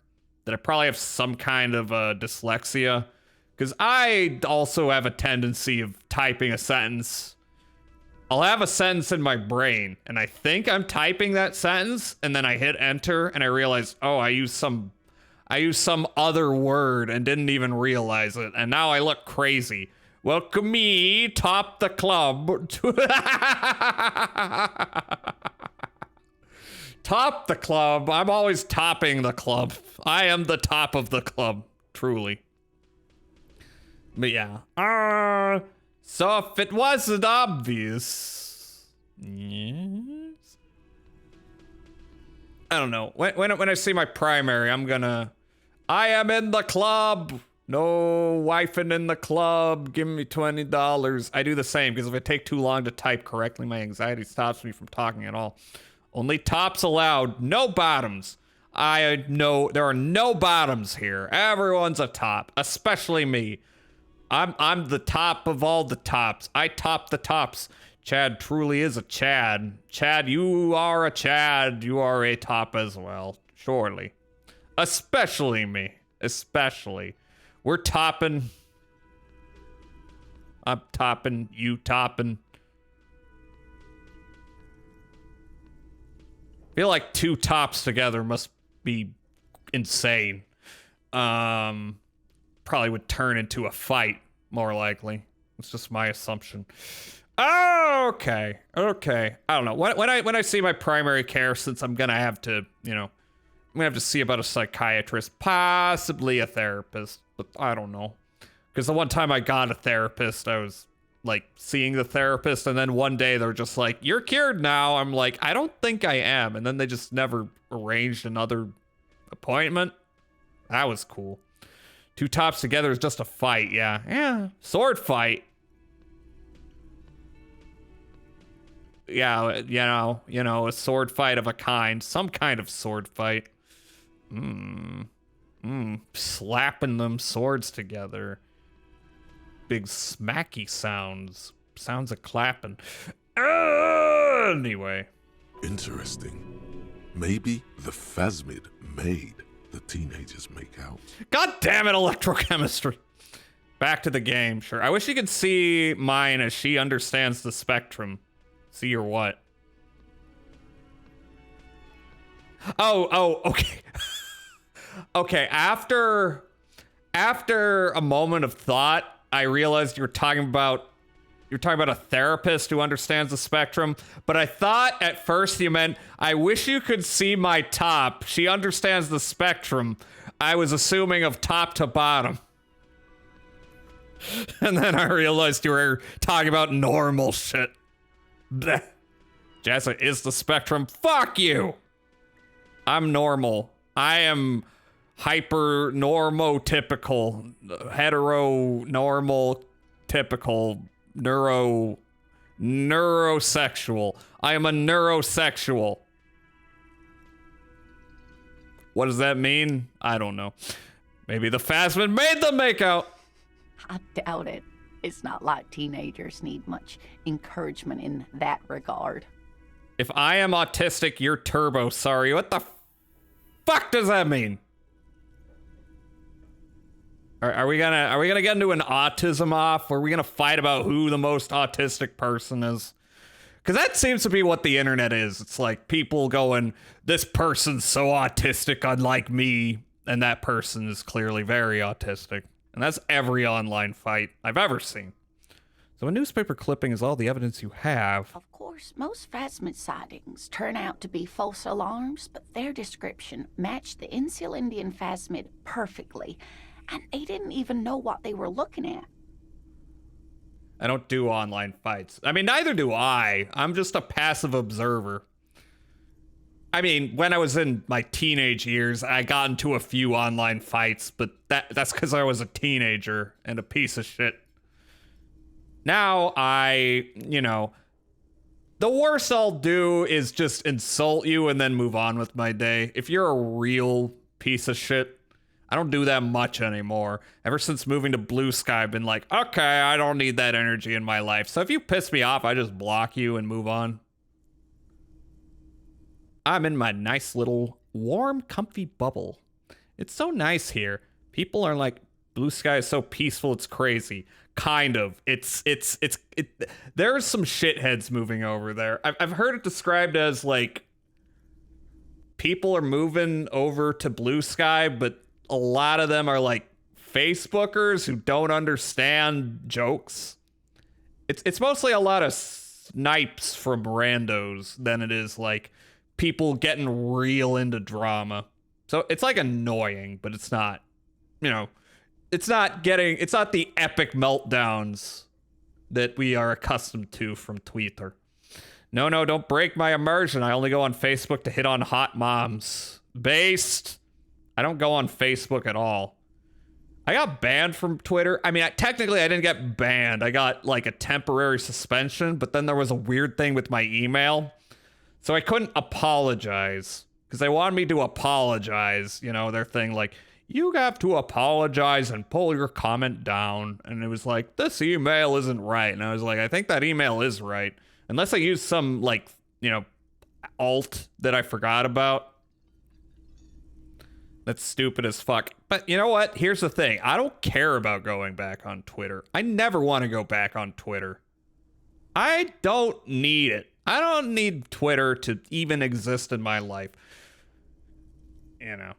that I probably have some kind of dyslexia, because I also have a tendency of typing a sentence. I'll have a sentence in my brain, and I think I'm typing that sentence, and then I hit enter, and I realize, oh, I used some other word and didn't even realize it, and now I look crazy. Welcome me, top the club. Top the club. I'm always topping the club. I am the top of the club, truly. But yeah. So if it wasn't obvious, yes. I don't know. When I see my primary, I am in the club. No wifing in the club. Give me $20. I do the same, because if I take too long to type correctly, my anxiety stops me from talking at all. Only tops allowed. No bottoms. I know there are no bottoms here. Everyone's a top, especially me. I'm the top of all the tops. I top the tops. Chad truly is a Chad. Chad, you are a Chad. You are a top as well, surely. Especially me. Especially. We're topping. I'm topping. You topping. I feel like two tops together must be insane. Probably would turn into a fight, more likely. It's just my assumption. Okay. I don't know. When I see my primary care, since I'm gonna have to, I'm gonna have to see about a psychiatrist, possibly a therapist, but I don't know. Because the one time I got a therapist, I was like seeing the therapist, and then one day they're just like, "You're cured now." I'm like, I don't think I am, and then they just never arranged another appointment. That was cool. Two tops together is just a fight, yeah, sword fight. Yeah, a sword fight of a kind, some kind of sword fight. Slapping them swords together. Big smacky sounds of clapping. Anyway. Interesting. Maybe the phasmid made the teenagers make out. God damn it, electrochemistry. Back to the game, sure. I wish you could see mine as she understands the spectrum. See or what? Oh, okay. Okay, after a moment of thought, I realized you were talking about a therapist who understands the spectrum, but I thought at first you meant, I wish you could see my top. She understands the spectrum. I was assuming of top to bottom. And then I realized you were talking about normal shit. Jessa is the spectrum. Fuck you. I'm normal. I am hyper normotypical, hetero normal typical neurosexual. I am a neurosexual. What does that mean? I don't know. Maybe the Phasmid made them make out. I doubt it. It's not like teenagers need much encouragement in that regard. If I am autistic, you're turbo. Sorry. What the fuck does that mean? Are we gonna get into an autism off? Or are we gonna fight about who the most autistic person is? Because that seems to be what the internet is. It's like people going, this person's so autistic, unlike me, and that person is clearly very autistic. And that's every online fight I've ever seen. So a newspaper clipping is all the evidence you have. Of course, most Phasmid sightings turn out to be false alarms, but their description matched the Insul Indian Phasmid perfectly, and they didn't even know what they were looking at. I don't do online fights. I mean, neither do I. I'm just a passive observer. I mean, when I was in my teenage years, I got into a few online fights, but that's because I was a teenager and a piece of shit. Now, The worst I'll do is just insult you and then move on with my day. If you're a real piece of shit, I don't do that much anymore. Ever since moving to Blue Sky, I've been like, okay, I don't need that energy in my life. So if you piss me off, I just block you and move on. I'm in my nice little warm, comfy bubble. It's so nice here. People are like, Blue Sky is so peaceful, it's crazy. Kind of. There's some shitheads moving over there. I've heard it described as like people are moving over to Blue Sky, but a lot of them are like Facebookers who don't understand jokes. It's mostly a lot of snipes from randos than it is like people getting real into drama. So it's like annoying, but it's not, you know, it's not the epic meltdowns that we are accustomed to from Twitter. No, don't break my immersion. I only go on Facebook to hit on hot moms. Based. I don't go on Facebook at all. I got banned from Twitter. I mean, technically I didn't get banned. I got like a temporary suspension, but then there was a weird thing with my email. So I couldn't apologize because they wanted me to apologize. You know, their thing like, you have to apologize and pull your comment down. And it was like, this email isn't right. And I was like, I think that email is right. Unless I use some like, you know, alt that I forgot about. That's stupid as fuck. But you know what? Here's the thing. I don't care about going back on Twitter. I never want to go back on Twitter. I don't need it. I don't need Twitter to even exist in my life. You know.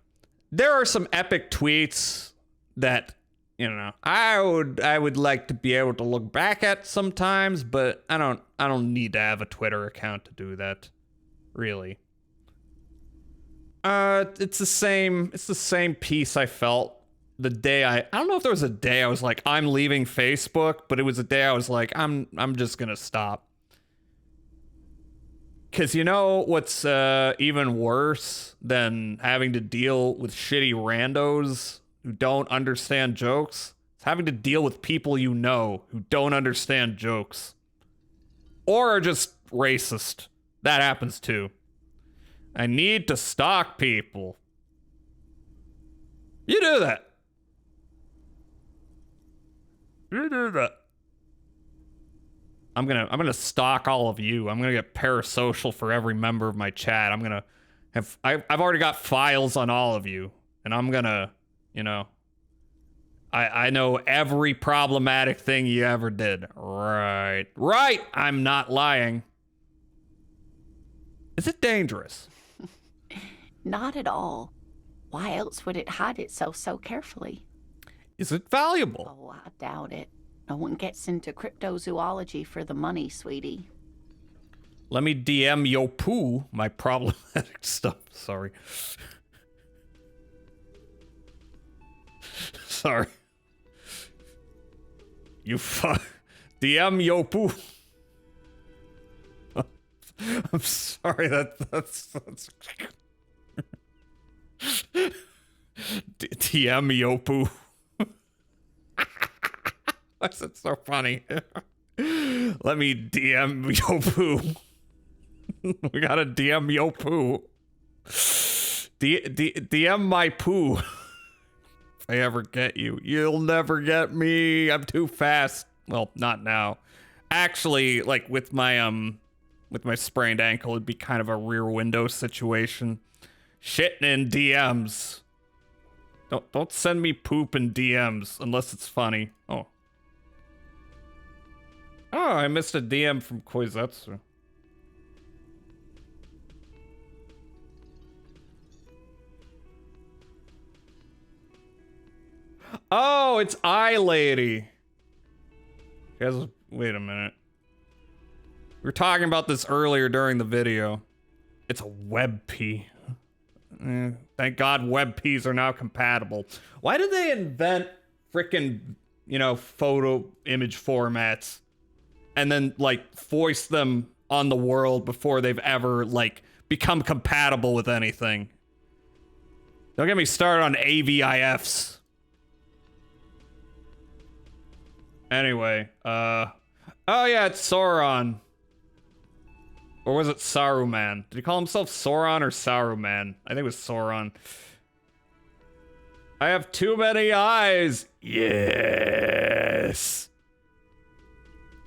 There are some epic tweets that, you know, I would like to be able to look back at sometimes, but I don't need to have a Twitter account to do that. Really. It's the same piece I felt the day I don't know if there was a day I was like, I'm leaving Facebook, but it was a day I was like, I'm just gonna stop. Cause you know what's even worse than having to deal with shitty randos who don't understand jokes? It's having to deal with people you know who don't understand jokes. Or are just racist. That happens too. I need to stalk people. You do that. You do that. I'm gonna stalk all of you. I'm gonna get parasocial for every member of my chat. I've already got files on all of you, and I'm gonna, you know, I know every problematic thing you ever did. Right. I'm not lying. Is it dangerous? Not at all. Why else would it hide itself so carefully? Is it valuable? Oh, I doubt it. No one gets into cryptozoology for the money, sweetie. Let me DM yo poo my problematic stuff. Sorry. Sorry. You DM yo poo. I'm sorry, that's DM Yopu. That's so funny. Let me DM Yopu. We gotta DM Yopu. DM my poo. If I ever get you, you'll never get me. I'm too fast. Well, not now. Actually, like with my sprained ankle, it'd be kind of a rear window situation. Shitting in DMs. Don't send me poop in DMs unless it's funny. Oh, I missed a DM from Koizetsu. Oh, it's I Lady. Guys, wait a minute. We were talking about this earlier during the video. It's a WebP. Thank God WebPs are now compatible. Why did they invent frickin', you know, photo image formats and then, like, foist them on the world before they've ever, like, become compatible with anything? Don't get me started on AVIFs. Anyway, oh yeah, it's Sauron. Or was it Saruman? Did he call himself Sauron or Saruman? I think it was Sauron. I have too many eyes. Yes.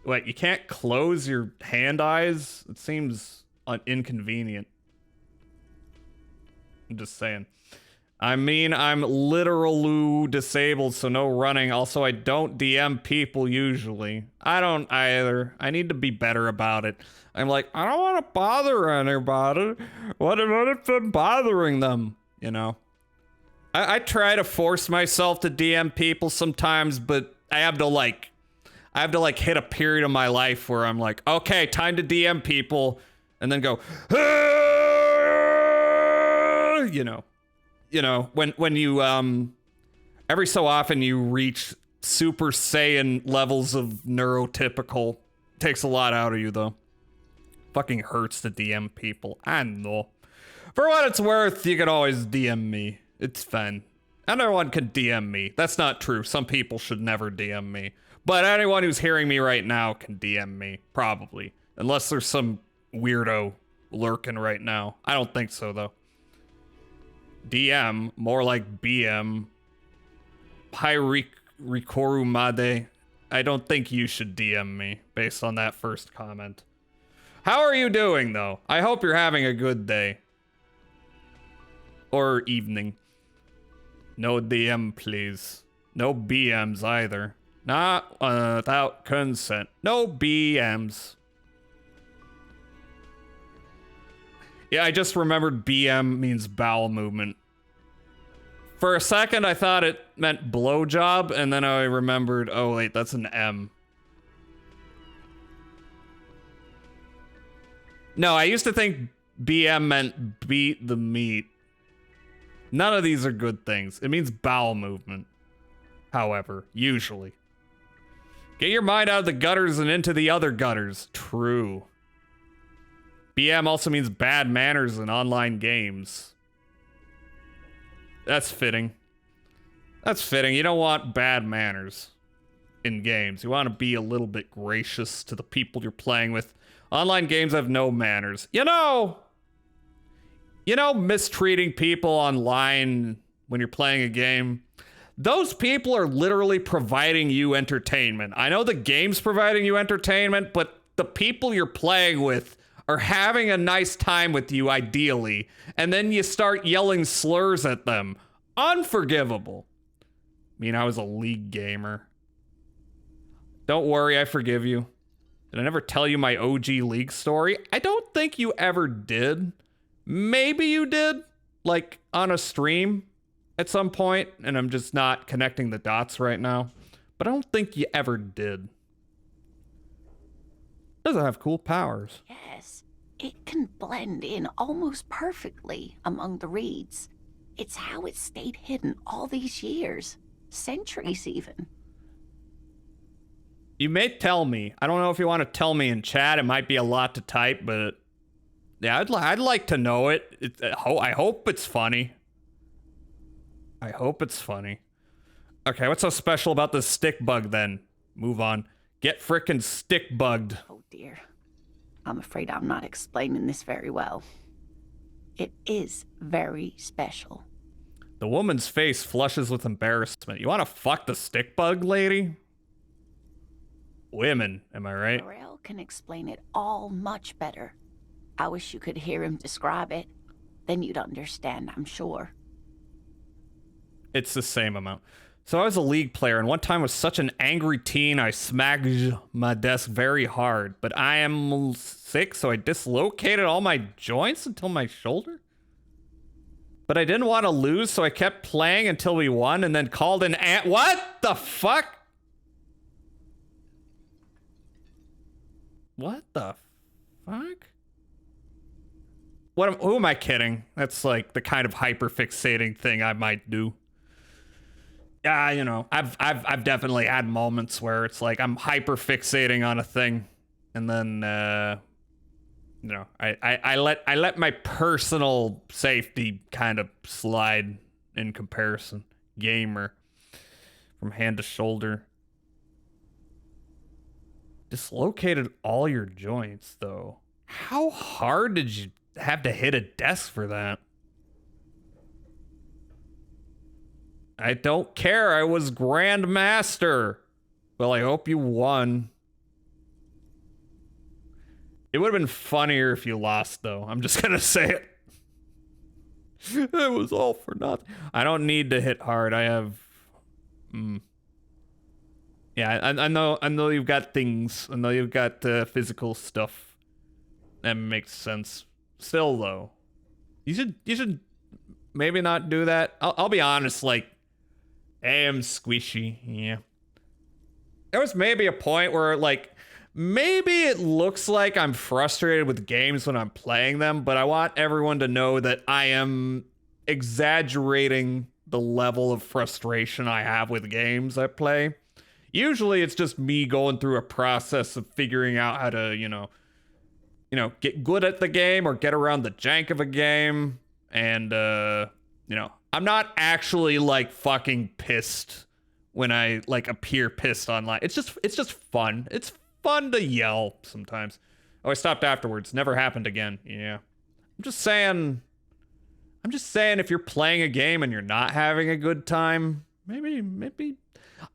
Wait, you can't close your hand eyes? It seems inconvenient. I'm just saying. I mean, I'm literally disabled, so no running. Also, I don't DM people usually. I don't either. I need to be better about it. I'm like, I don't want to bother anybody. What if I'm bothering them? You know? I try to force myself to DM people sometimes, but I have to hit a period of my life where I'm like, okay, time to DM people, and then go, you know, when you every so often you reach Super Saiyan levels of neurotypical. Takes a lot out of you though. Fucking hurts to DM people. I know. For what it's worth, you can always DM me. It's fun. Everyone can DM me. That's not true. Some people should never DM me. But anyone who's hearing me right now can DM me. Probably. Unless there's some weirdo lurking right now. I don't think so, though. DM. More like BM. Hi, Rikoru Made. I don't think you should DM me, based on that first comment. How are you doing, though? I hope you're having a good day. Or evening. No DM, please. No BMs either. Not without consent. No BMs. Yeah, I just remembered BM means bowel movement. For a second, I thought it meant blowjob, and then I remembered, oh wait, that's an M. No, I used to think BM meant beat the meat. None of these are good things. It means bowel movement. However, usually. Get your mind out of the gutters and into the other gutters. True. BM also means bad manners in online games. That's fitting. That's fitting. You don't want bad manners in games. You want to be a little bit gracious to the people you're playing with. Online games have no manners. You know, mistreating people online when you're playing a game. Those people are literally providing you entertainment. I know the game's providing you entertainment, but the people you're playing with are having a nice time with you, ideally, and then you start yelling slurs at them. Unforgivable. I mean, I was a League gamer. Don't worry, I forgive you. Did I never tell you my OG League story? I don't think you ever did. Maybe you did, like on a stream at some point, and I'm just not connecting the dots right now. But I don't think you ever did. Doesn't have cool powers. Yes, it can blend in almost perfectly among the reeds. It's how it stayed hidden all these years, centuries even. You may tell me. I don't know if you want to tell me in chat. It might be a lot to type, but yeah, I'd like to know it. I hope it's funny. I hope it's funny. Okay, what's so special about this stick bug then? Move on. Get frickin' stick bugged. Oh dear. I'm afraid I'm not explaining this very well. It is very special. The woman's face flushes with embarrassment. You want to fuck the stick bug, lady? Women, am I right? Morel can explain it all much better. I wish you could hear him describe it. Then you'd understand, I'm sure. It's the same amount. So I was a League player, and one time was such an angry teen, I smacked my desk very hard. But I am sick, so I dislocated all my joints until my shoulder. But I didn't want to lose, so I kept playing until we won, and then called an what the fuck? What the fuck? Who am I kidding? That's like the kind of hyperfixating thing I might do. Yeah, you know, I've definitely had moments where it's like I'm hyperfixating on a thing, and then you know, I let my personal safety kind of slide in comparison. Gamer from hand to shoulder. Dislocated all your joints though. How hard did you have to hit a desk for that? I don't care. I was Grandmaster. Well, I hope you won. It would have been funnier if you lost, though. I'm just gonna say it. It was all for nothing. I don't need to hit hard. I have... Yeah, I know you've got things. I know you've got physical stuff. That makes sense. Still, though, you should maybe not do that. I'll be honest, like, I am squishy, yeah. There was maybe a point where, like, maybe it looks like I'm frustrated with games when I'm playing them, but I want everyone to know that I am exaggerating the level of frustration I have with games I play. Usually it's just me going through a process of figuring out how to, you know, get good at the game or get around the jank of a game. And, you know, I'm not actually like fucking pissed when I like appear pissed online. It's just fun. It's fun to yell sometimes. Oh, I stopped afterwards. Never happened again. Yeah. I'm just saying if you're playing a game and you're not having a good time, maybe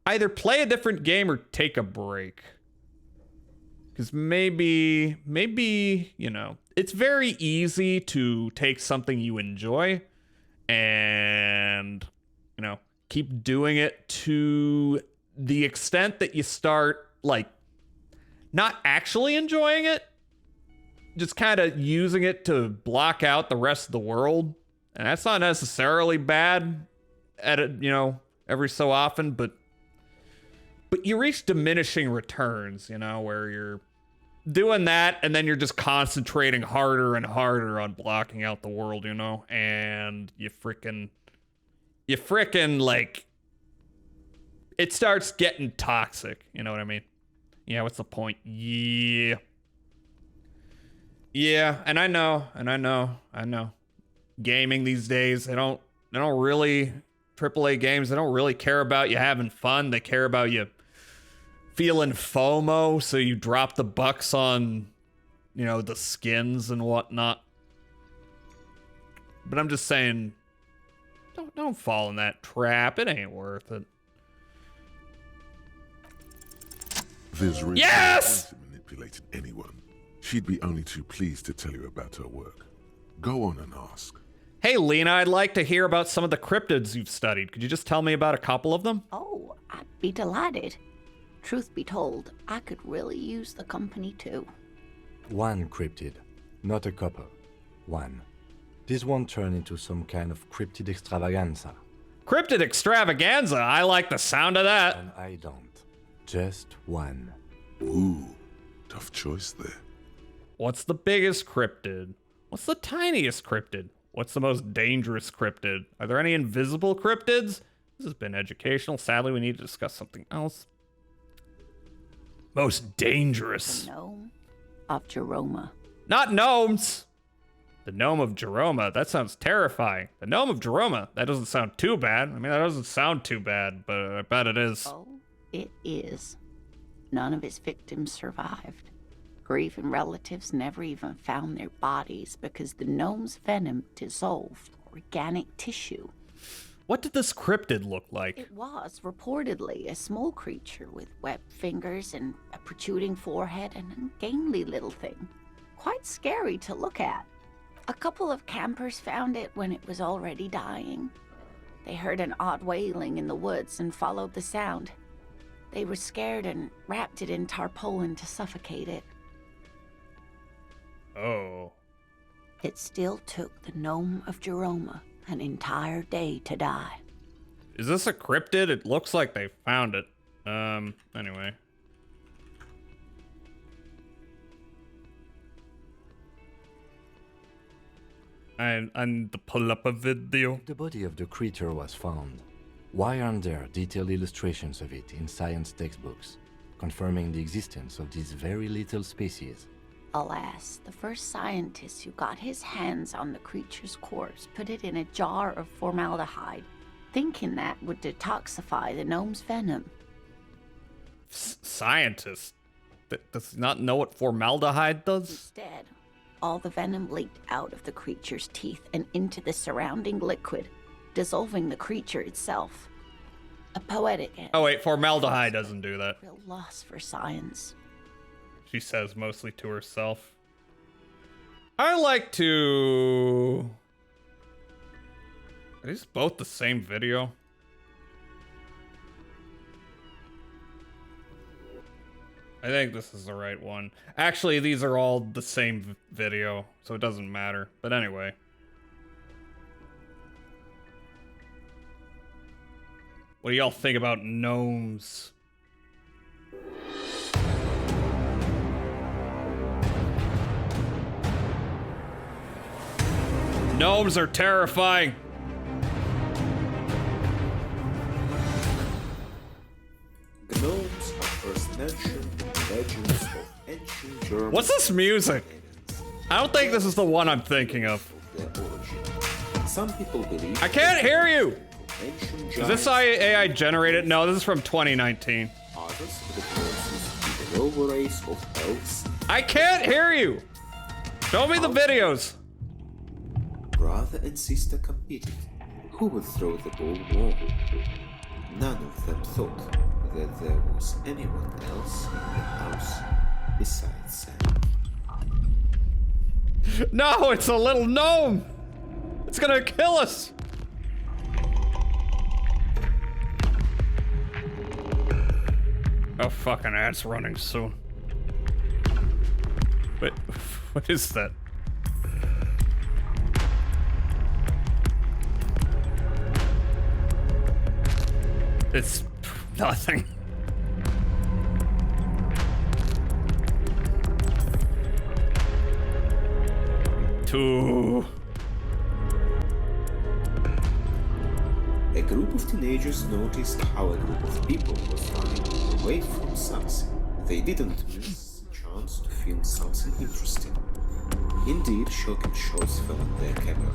either play a different game or take a break. Because maybe, you know, it's very easy to take something you enjoy and, you know, keep doing it to the extent that you start, like, not actually enjoying it, just kind of using it to block out the rest of the world. And that's not necessarily bad at it, you know, every so often, but you reach diminishing returns, you know, where you're doing that and then you're just concentrating harder and harder on blocking out the world, you know, and you frickin' like, it starts getting toxic, you know what I mean? Yeah, what's the point? Yeah, and I know. Gaming these days, they don't really, AAA games, they don't really care about you having fun. They care about you feeling FOMO, so you drop the bucks on, you know, the skins and whatnot. But I'm just saying, don't fall in that trap. It ain't worth it. There's really yes! no point in manipulating anyone. She'd be only too pleased to tell you about her work. Go on and ask. Hey, Lena, I'd like to hear about some of the cryptids you've studied. Could you just tell me about a couple of them? Oh, I'd be delighted. Truth be told, I could really use the company too. One cryptid, not a couple. One. This won't turn into some kind of cryptid extravaganza. Cryptid extravaganza? I like the sound of that. And I don't. Just one. Ooh, tough choice there. What's the biggest cryptid? What's the tiniest cryptid? What's the most dangerous cryptid? Are there any invisible cryptids? This has been educational. Sadly, we need to discuss something else. Most dangerous. The gnome of Jeroma. Not gnomes. The gnome of Jeroma. That sounds terrifying. The gnome of Jeroma. That doesn't sound too bad. I mean, that doesn't sound too bad, but I bet it is. Oh, it is. None of his victims survived. Grieving relatives never even found their bodies because the gnome's venom dissolved organic tissue. What did this cryptid look like? It was reportedly a small creature with webbed fingers and a protruding forehead and a gangly little thing. Quite scary to look at. A couple of campers found it when it was already dying. They heard an odd wailing in the woods and followed the sound. They were scared and wrapped it in tarpaulin to suffocate it. Oh. It still took the gnome of Jeroma an entire day to die. Is this a cryptid? It looks like they found it. Anyway. And pull up a video. The body of the creature was found. Why aren't there detailed illustrations of it in science textbooks, confirming the existence of this very little species? Alas, the first scientist who got his hands on the creature's corpse put it in a jar of formaldehyde, thinking that would detoxify the gnome's venom. Scientist? Does not know what formaldehyde does? Instead, All the venom leaked out of the creature's teeth and into the surrounding liquid, dissolving the creature itself. A poetic end. Oh wait, formaldehyde doesn't do that. Real loss for science. She says mostly to herself. I like to... Are these both the same video? I think this is the right one. Actually, these are all the same video, so it doesn't matter. But anyway. What do y'all think about gnomes? Gnomes are terrifying. Gnomes are first mentioned in legends of ancient German. What's this music? I don't think this is the one I'm thinking of. Some people believe I can't hear you! Is this AI generated? No, this is from 2019. others refer to the noble race of elves. I can't hear you! Show me the videos! Brother and sister competed who would throw the ball more. None of them thought that there was anyone else in the house besides Sam. No, it's a little gnome! It's gonna kill us! Oh, fucking ant's running soon. Wait, what is that? It's nothing. Two. A group of teenagers noticed how a group of people was running away from something. They didn't miss the chance to film something interesting. Indeed, shocking shots fell on their camera.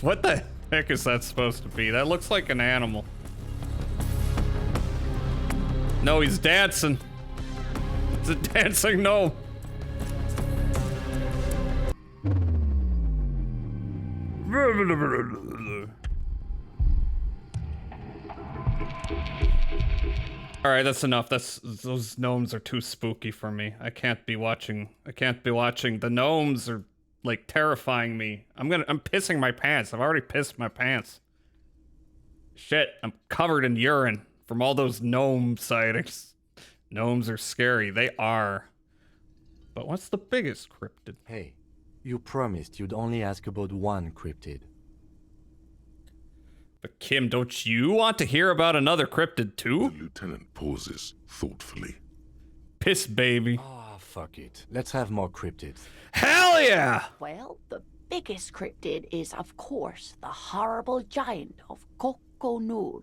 What the heck is that supposed to be? That looks like an animal. No, he's dancing. It's a dancing gnome. All right, that's enough. Those gnomes are too spooky for me. I can't be watching. The gnomes are like terrifying me. I'm pissing my pants. I've already pissed my pants. Shit, I'm covered in urine from all those gnome sightings. Gnomes are scary. They are. But what's the biggest cryptid? Hey, you promised you'd only ask about one cryptid. But Kim, don't you want to hear about another cryptid too? The lieutenant pauses thoughtfully. Piss baby. Ah, fuck it. Let's have more cryptids. Hell yeah! Well, the biggest cryptid is, of course, the horrible giant of Kokonur.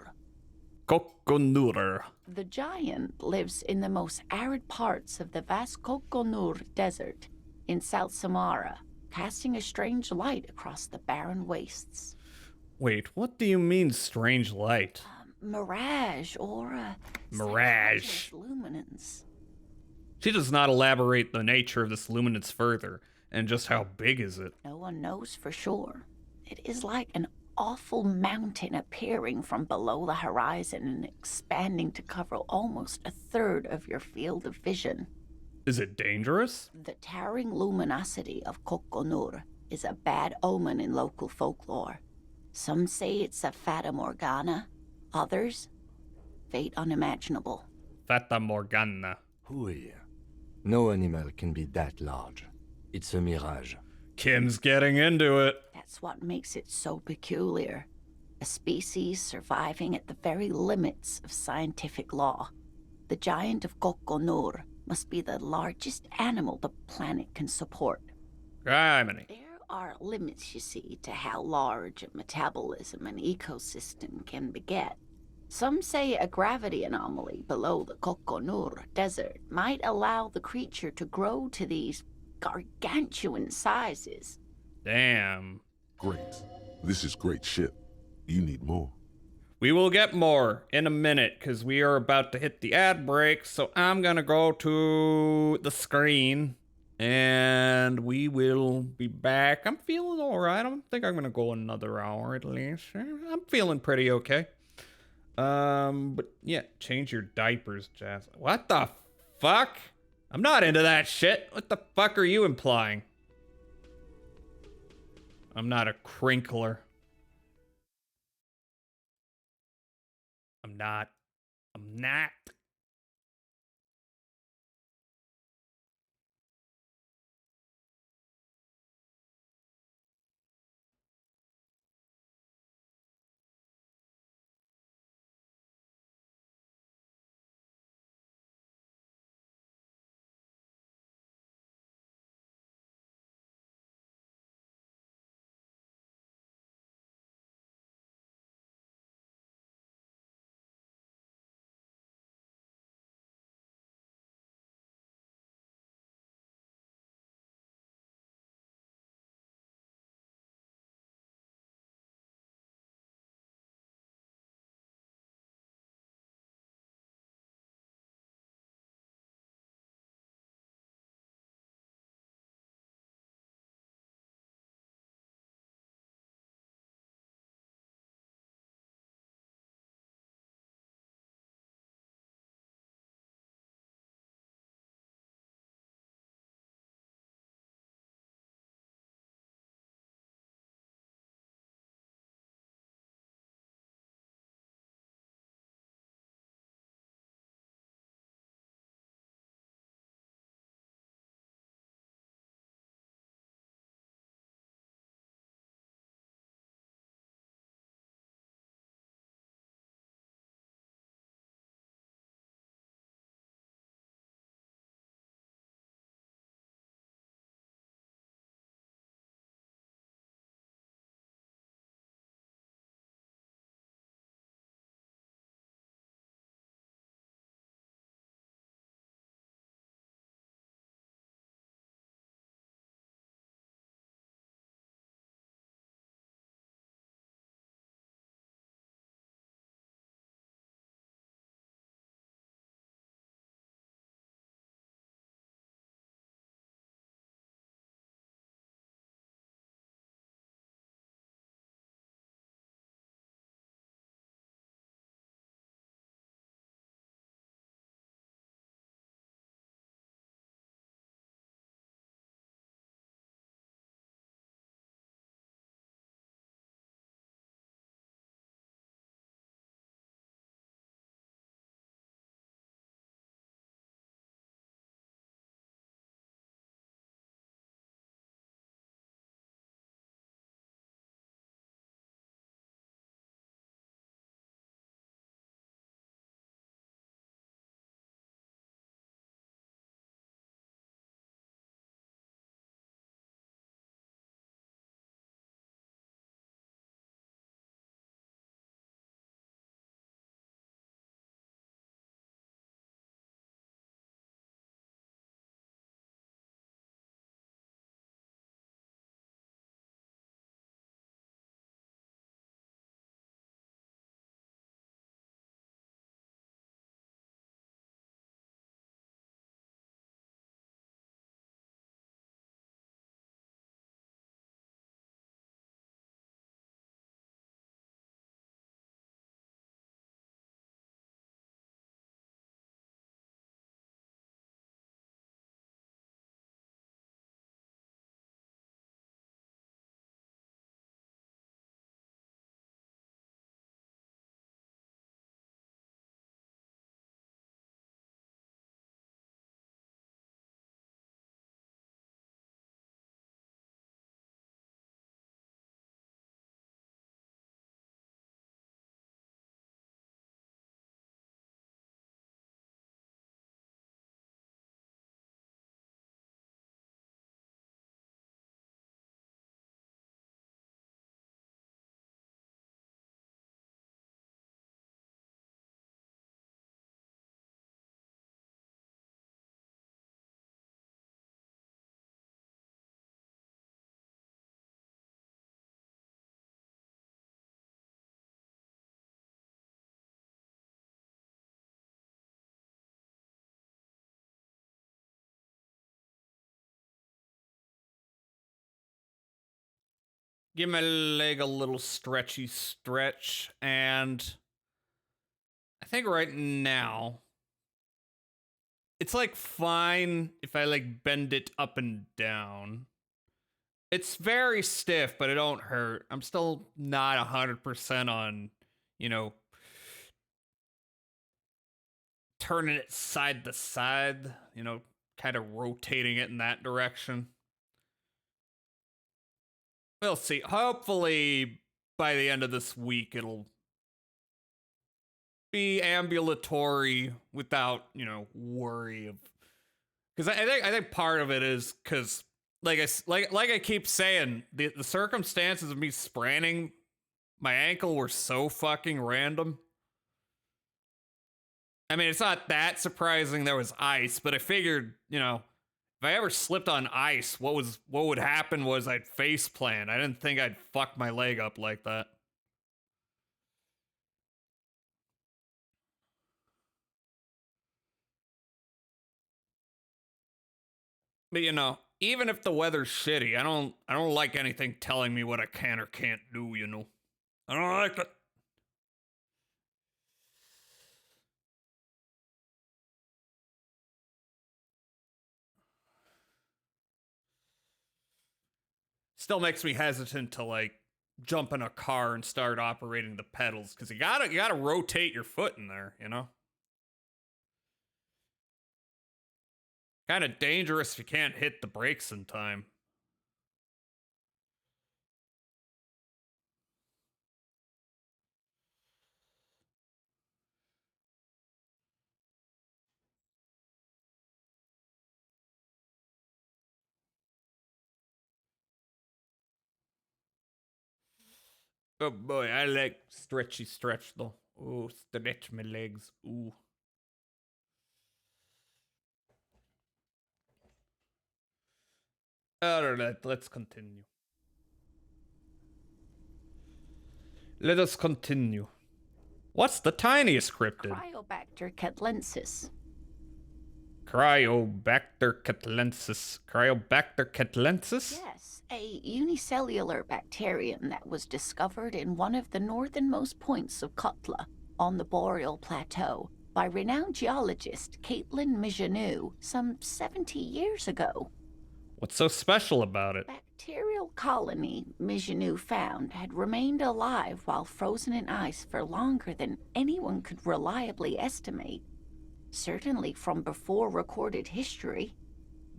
Kokonur. The giant lives in the most arid parts of the vast Kokonur Desert in South Samara, casting a strange light across the barren wastes. Wait, what do you mean strange light? Mirage or mirage. Luminance. She does not elaborate the nature of this luminance further, and just how big is it? No one knows for sure. It is like an awful mountain appearing from below the horizon and expanding to cover almost a third of your field of vision. Is it dangerous? The towering luminosity of Kokonur is a bad omen in local folklore. Some say it's a Fata Morgana, others, fate unimaginable. Fata Morgana. Hooey. No animal can be that large. It's a mirage. Kim's getting into it. That's what makes it so peculiar. A species surviving at the very limits of scientific law. The giant of Kokonur must be the largest animal the planet can support. Criminy. There are limits, you see, to how large a metabolism an ecosystem can beget. Some say a gravity anomaly below the Kokonur Desert might allow the creature to grow to these gargantuan sizes. Damn. Great. This is great shit. You need more. We will get more in a minute because we are about to hit the ad break. So I'm going to go to the screen and we will be back. I'm feeling all right. I don't think I'm going to go another hour at least. I'm feeling pretty okay. But yeah, change your diapers, Jazz. What the fuck? I'm not into that shit. What the fuck are you implying? I'm not a crinkler. I'm not. I'm not. Give my leg a little stretchy stretch, and I think right now it's like fine if I like bend it up and down. It's very stiff, but it don't hurt. I'm still not 100% on, you know, turning it side to side, you know, kind of rotating it in that direction. We'll see. Hopefully, by the end of this week, it'll be ambulatory without, you know, worry of. Because I think part of it is because, like I keep saying, the circumstances of me spraining my ankle were so fucking random. I mean, it's not that surprising there was ice, but I figured, you know, if I ever slipped on ice, what would happen was I'd face plant. I didn't think I'd fuck my leg up like that. But you know, even if the weather's shitty, I don't like anything telling me what I can or can't do, you know. I don't like it. Still makes me hesitant to like jump in a car and start operating the pedals because you gotta rotate your foot in there, you know. Kind of dangerous if you can't hit the brakes in time. Oh boy, I like stretchy stretch though. Oh, stretch my legs. Ooh. Alright, let's continue. Let us continue. What's the tiniest cryptid? Cryobacter catlensis. Cryobacter catlensis. Cryobacter catlensis? Yes, a unicellular bacterium that was discovered in one of the northernmost points of Kotla on the Boreal Plateau by renowned geologist Caitlin Mijanou some 70 years ago. What's so special about it? Bacterial colony Mijanou found had remained alive while frozen in ice for longer than anyone could reliably estimate. Certainly from before recorded history.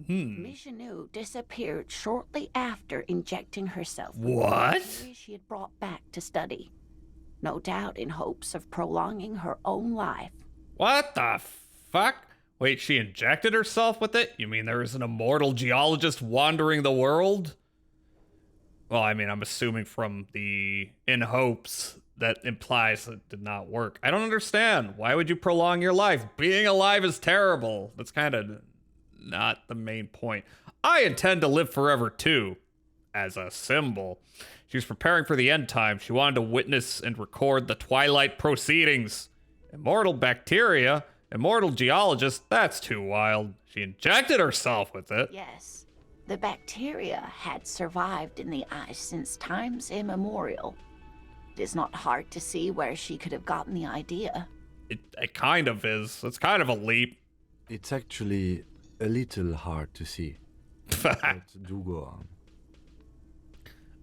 Mijanou disappeared shortly after injecting herself with the bacteria she had brought back to study. No doubt in hopes of prolonging her own life. What the fuck? Wait, she injected herself with it? You mean there is an immortal geologist wandering the world? Well, I mean, I'm assuming from the in hopes that implies it did not work. I don't understand. Why would you prolong your life? Being alive is terrible. That's kind of not the main point. I intend to live forever too, as a symbol. She was preparing for the end time. She wanted to witness and record the twilight proceedings. Immortal bacteria, immortal geologist, that's too wild. She injected herself with it. Yes, the bacteria had survived in the ice since times immemorial. It is not hard to see where she could have gotten the idea. It kind of is. It's kind of a leap. It's actually a little hard to see. But do go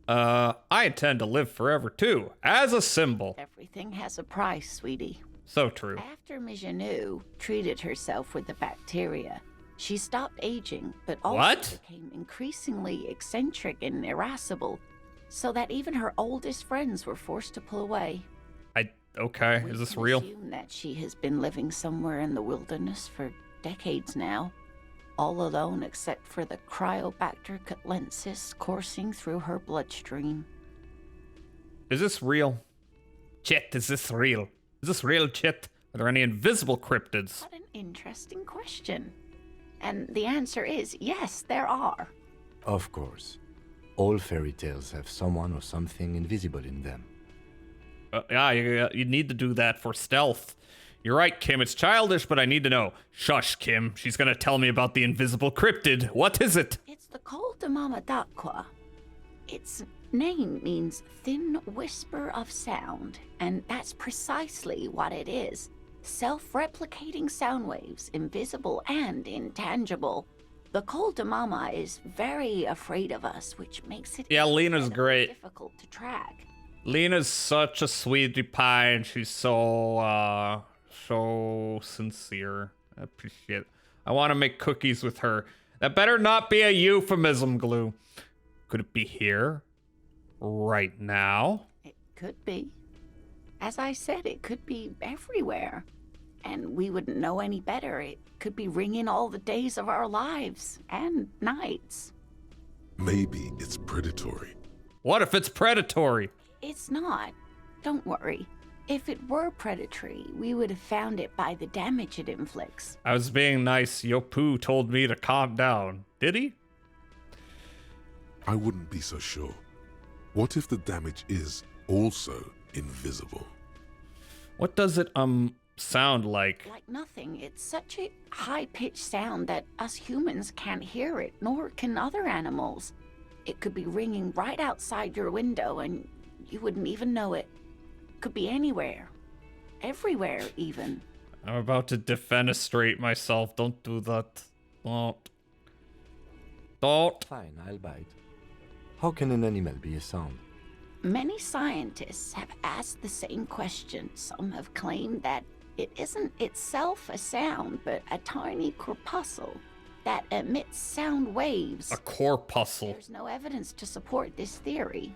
on. I intend to live forever too, as a symbol. Everything has a price, sweetie. So true. After Mijanou treated herself with the bacteria, she stopped aging, but also became increasingly eccentric and irascible, so that even her oldest friends were forced to pull away. Okay, is this real? We assume that she has been living somewhere in the wilderness for decades now, all alone except for the Cryobacter catlensis coursing through her bloodstream. Is this real? Chet, is this real? Is this real, Chet? Are there any invisible cryptids? What an interesting question. And the answer is yes, there are. Of course. All fairy tales have someone or something invisible in them. Yeah, you need to do that for stealth. You're right, Kim. It's childish, but I need to know. Shush, Kim. She's gonna tell me about the invisible cryptid. What is it? It's the Col de Mama d'Aqua. It's name means thin whisper of sound, and that's precisely what it is. Self-replicating sound waves, invisible and intangible. The Cold Mama is very afraid of us, which makes it Lena's great. difficult to track. Lena's such a sweetie pie, and she's so sincere. I appreciate it. I want to make cookies with her. That better not be a euphemism, Glue. Could it be here? Right now? It could be. As I said, it could be everywhere. And we wouldn't know any better. It could be ringing all the days of our lives and nights. Maybe it's predatory. What if it's predatory? It's not. Don't worry. If it were predatory, we would have found it by the damage it inflicts. I was being nice. Yopu told me to calm down. Did he? I wouldn't be so sure. What if the damage is also invisible? What does it, sound like? Like nothing. It's such a high-pitched sound that us humans can't hear it, nor can other animals. It could be ringing right outside your window and you wouldn't even know it. Could be anywhere. Everywhere, even. I'm about to defenestrate myself. Don't do that. Don't. Fine, I'll bite. How can an animal be a sound? Many scientists have asked the same question. Some have claimed that it isn't itself a sound, but a tiny corpuscle that emits sound waves. A corpuscle. There's no evidence to support this theory.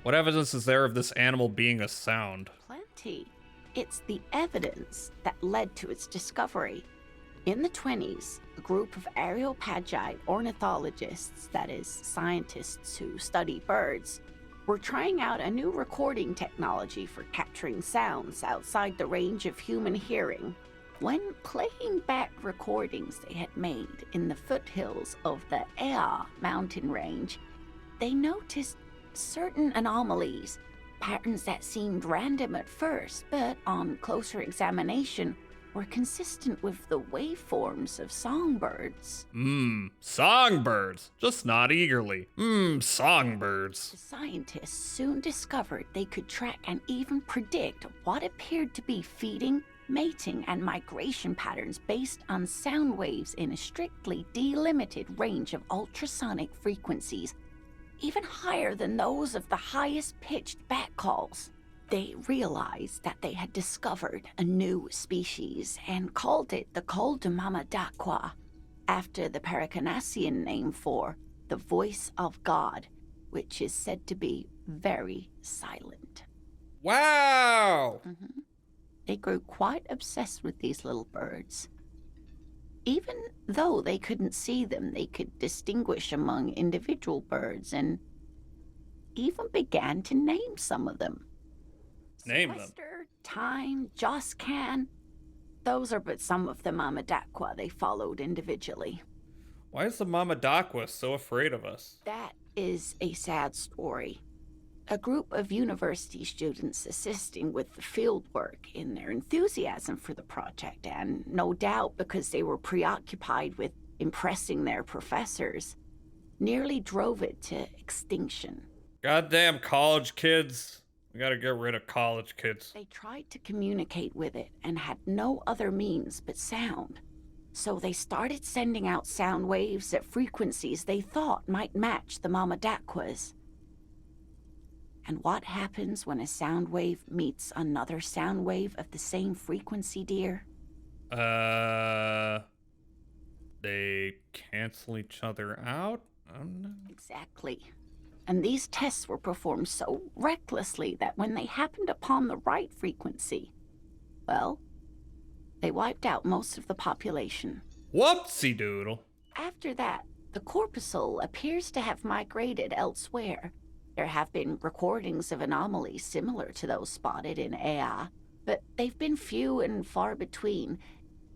What evidence is there of this animal being a sound? Plenty. It's the evidence that led to its discovery. In the 20s, a group of Areopagite ornithologists, that is, scientists who study birds, were trying out a new recording technology for capturing sounds outside the range of human hearing. When playing back recordings they had made in the foothills of the Ea mountain range, they noticed certain anomalies, patterns that seemed random at first, but on closer examination were consistent with the waveforms of songbirds. Songbirds. Just not eagerly. Songbirds. The scientists soon discovered they could track and even predict what appeared to be feeding, mating, and migration patterns based on sound waves in a strictly delimited range of ultrasonic frequencies, even higher than those of the highest pitched bat calls. They realized that they had discovered a new species and called it the Coldamamadakwa, after the Paracanassian name for the voice of God, which is said to be very silent. Wow! They grew quite obsessed with these little birds. Even though they couldn't see them, they could distinguish among individual birds and even began to name some of them. Name them. Sylvester, Time, Joscan. Those are but some of the Mamadakwa they followed individually. Why is the Mamadakwa so afraid of us? That is a sad story. A group of university students assisting with the field work in their enthusiasm for the project, and no doubt because they were preoccupied with impressing their professors, nearly drove it to extinction. Goddamn college kids. We gotta get rid of college kids. They tried to communicate with it and had no other means but sound. So they started sending out sound waves at frequencies they thought might match the Mamadakwas. And what happens when a sound wave meets another sound wave of the same frequency, dear? They cancel each other out? Exactly. And these tests were performed so recklessly that when they happened upon the right frequency, well, they wiped out most of the population. Whoopsie doodle. After that, the corpuscle appears to have migrated elsewhere. There have been recordings of anomalies similar to those spotted in Ea, but they've been few and far between.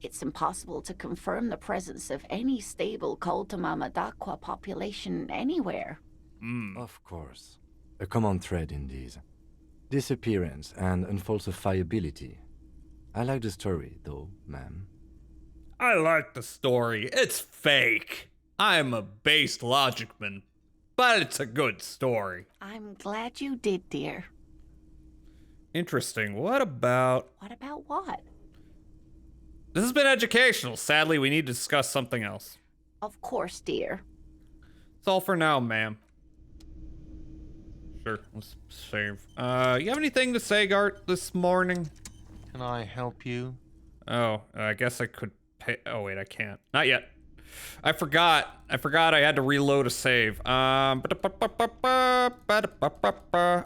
It's impossible to confirm the presence of any stable Coldamamadakwa population anywhere. Of course. A common thread in these. Disappearance and unfalsifiability. I like the story, though, ma'am. I like the story. It's fake. I'm a based logicman. but it's a good story. I'm glad you did, dear. Interesting. What about... What about what? This has been educational. Sadly, we need to discuss something else. Of course, dear. That's all for now, ma'am. Sure, let's save. You have anything to say, Gart, this morning? Can I help you? Oh, I guess I could pay. Oh, wait, I can't. Not yet. I forgot I had to reload a save. Oh,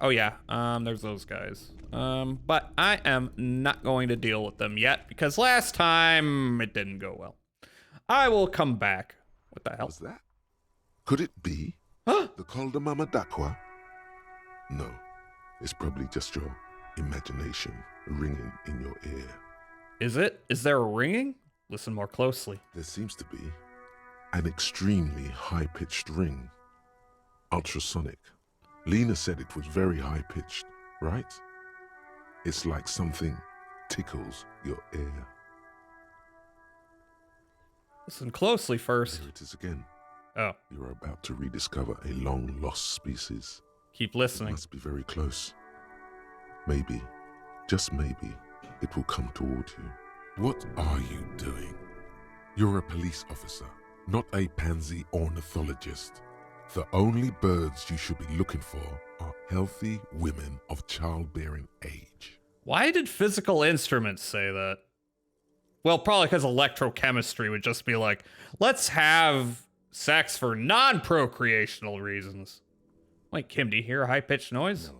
yeah. There's those guys. But I am not going to deal with them yet because last time it didn't go well. I will come back. What the hell? Was that? Could it be the Col de Mama d'Aqua? No, it's probably just your imagination ringing in your ear. Is it? Is there a ringing? Listen more closely. There seems to be an extremely high-pitched ring. Ultrasonic. Lena said it was very high-pitched, right? It's like something tickles your ear. Listen closely first. There it is again. Oh. You are about to rediscover a long-lost species. Keep listening. It must be very close. Maybe, just maybe, it will come toward you. What are you doing? You're a police officer, not a pansy ornithologist. The only birds you should be looking for are healthy women of childbearing age. Why did physical instruments say that? Well, probably because electrochemistry would just be like, let's have sex for non-procreational reasons. Wait, Kim, do you hear a high-pitched noise? No,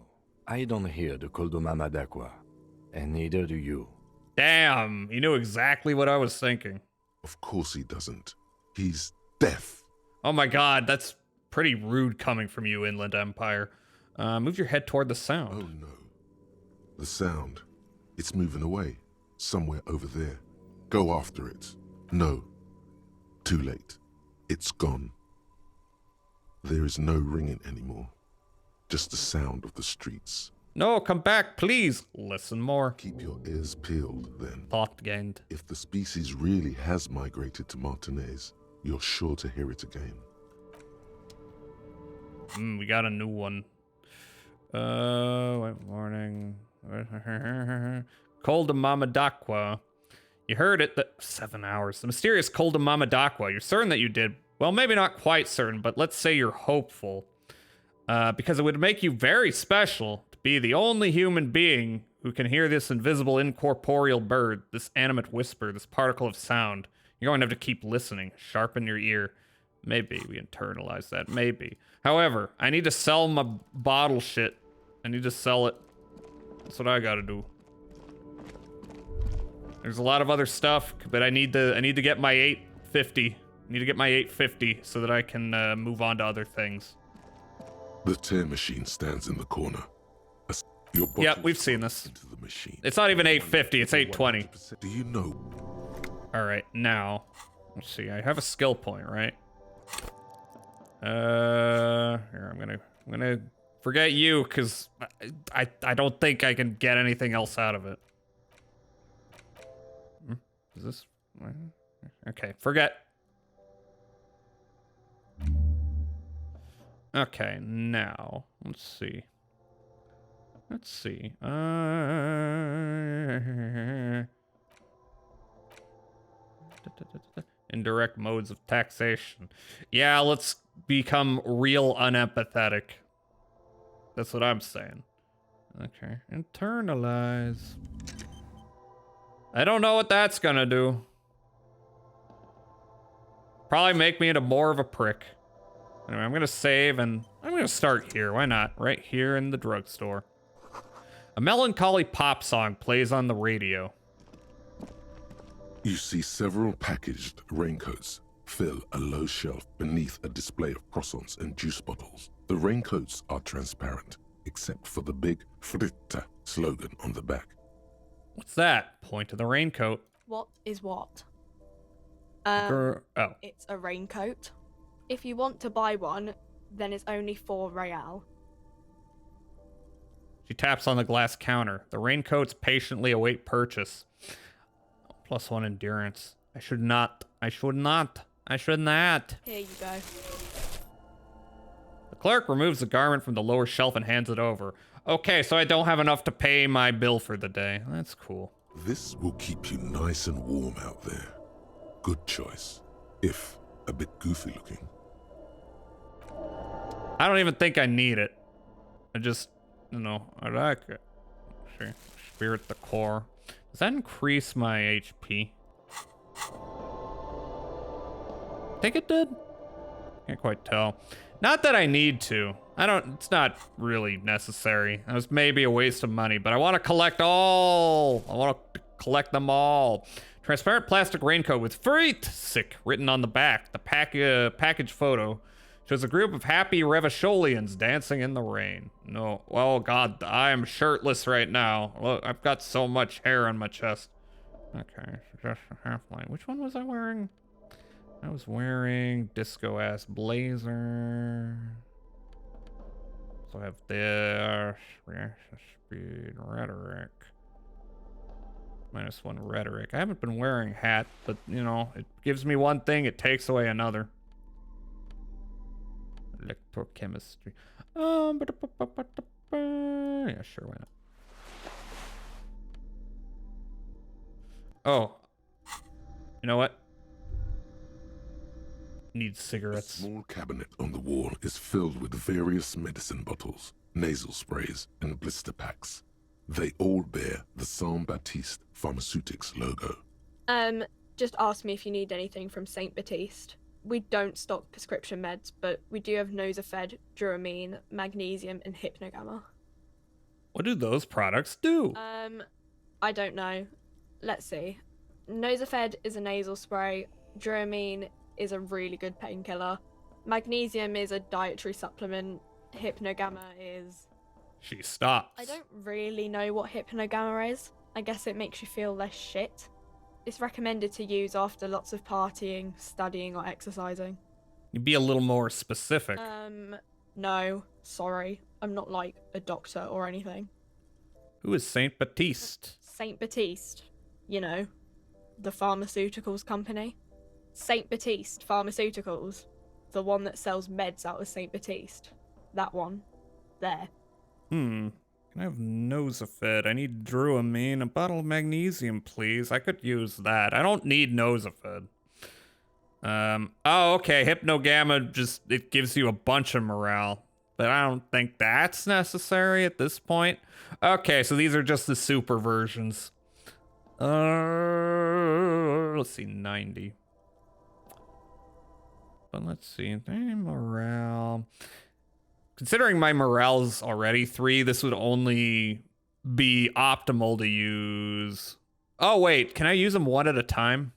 I don't hear the Col de Mama d'Aqua, and neither do you. Damn, he knew exactly what I was thinking. Of course he doesn't. He's deaf. Oh my god, that's pretty rude coming from you, Inland Empire. Move your head toward the sound. Oh no. The sound. It's moving away. Somewhere over there. Go after it. No. Too late. It's gone. There is no ringing anymore. Just the sound of the streets. No, come back, please. Listen more. Keep your ears peeled, then. Thought-gained. If the species really has migrated to Martinez, you're sure to hear it again. We got a new one. Wait, warning. Col de Mama d'Aqua. You heard it. 7 hours. The mysterious Col de Mama d'Aqua. You're certain that you did. Well, maybe not quite certain, but let's say you're hopeful. Because it would make you very special to be the only human being who can hear this invisible incorporeal bird, this animate whisper, this particle of sound. You're going to have to keep listening. Sharpen your ear. Maybe we internalize that. Maybe. However, I need to sell my bottle shit. I need to sell it. That's what I gotta do. There's a lot of other stuff, but I need to get my 850. I need to get my 850 so that I can move on to other things. The tear machine stands in the corner. Yeah, we've seen this. Into the machine. It's not even 850, it's 820. Do you know? All right, now, let's see. I have a skill point, right? Here, I'm gonna forget you because I don't think I can get anything else out of it. Is this? Okay, forget. Okay, now let's see. Let's see. Indirect modes of taxation. Yeah, let's become real unempathetic. That's what I'm saying. Okay, internalize. I don't know what that's gonna do. Probably make me into more of a prick. Anyway, I'm gonna save and I'm gonna start here. Why not? Right here in the drugstore. A melancholy pop song plays on the radio. You see several packaged raincoats fill a low shelf beneath a display of croissants and juice bottles. The raincoats are transparent, except for the big Fritta slogan on the back. What's that? Point to the raincoat. What is what? Oh. It's a raincoat. If you want to buy one, then it's only 4 real. She taps on the glass counter. The raincoats patiently await purchase. +1 endurance. I should not. Here you go. The clerk removes the garment from the lower shelf and hands it over. Okay, so I don't have enough to pay my bill for the day. That's cool. This will keep you nice and warm out there. Good choice, if a bit goofy looking. I don't even think I need it. I just, I like it. Sure. Spirit the core. Does that increase my HP? I think it did. Can't quite tell. Not that I need to. It's not really necessary. It was maybe a waste of money, but I want to collect all. I want to collect them all. Transparent plastic raincoat with sick written on the back. The package photo shows a group of happy Revacholians dancing in the rain. No, well, God, I am shirtless right now. Look, I've got so much hair on my chest. Okay, just a half line. Which one was I wearing? I was wearing disco-ass blazer. So I have this. Reaction speed, rhetoric. -1 rhetoric. I haven't been wearing hat, but, it gives me one thing, it takes away another. Electrochemistry. Yeah, sure, why not? Oh. You know what? Need cigarettes. A small cabinet on the wall is filled with various medicine bottles, nasal sprays, and blister packs. They all bear the Saint Baptiste Pharmaceutics logo. Just ask me if you need anything from Saint Baptiste. We don't stock prescription meds, but we do have Nosafed, Duramine, Magnesium, and Hypnogamma. What do those products do? I don't know. Let's see. Nosafed is a nasal spray. Duramine is a really good painkiller. Magnesium is a dietary supplement. Hypnogamma is... She stops. I don't really know what Hypnogamma is. I guess it makes you feel less shit. It's recommended to use after lots of partying, studying, or exercising. You'd be a little more specific. No, sorry. I'm not like a doctor or anything. Who is Saint Baptiste? Saint Baptiste. You know, the pharmaceuticals company. Saint Baptiste Pharmaceuticals. The one that sells meds out of Saint Baptiste. That one. There. Can I have Nosafed? I need Duramine. A bottle of magnesium, please. I could use that. I don't need Nosafed. Oh, okay. Hypnogamma it gives you a bunch of morale. But I don't think that's necessary at this point. Okay, so these are just the super versions. Let's see, 90. But let's see, morale. Considering my morale's already 3, this would only be optimal to use. Oh, wait, can I use them one at a time?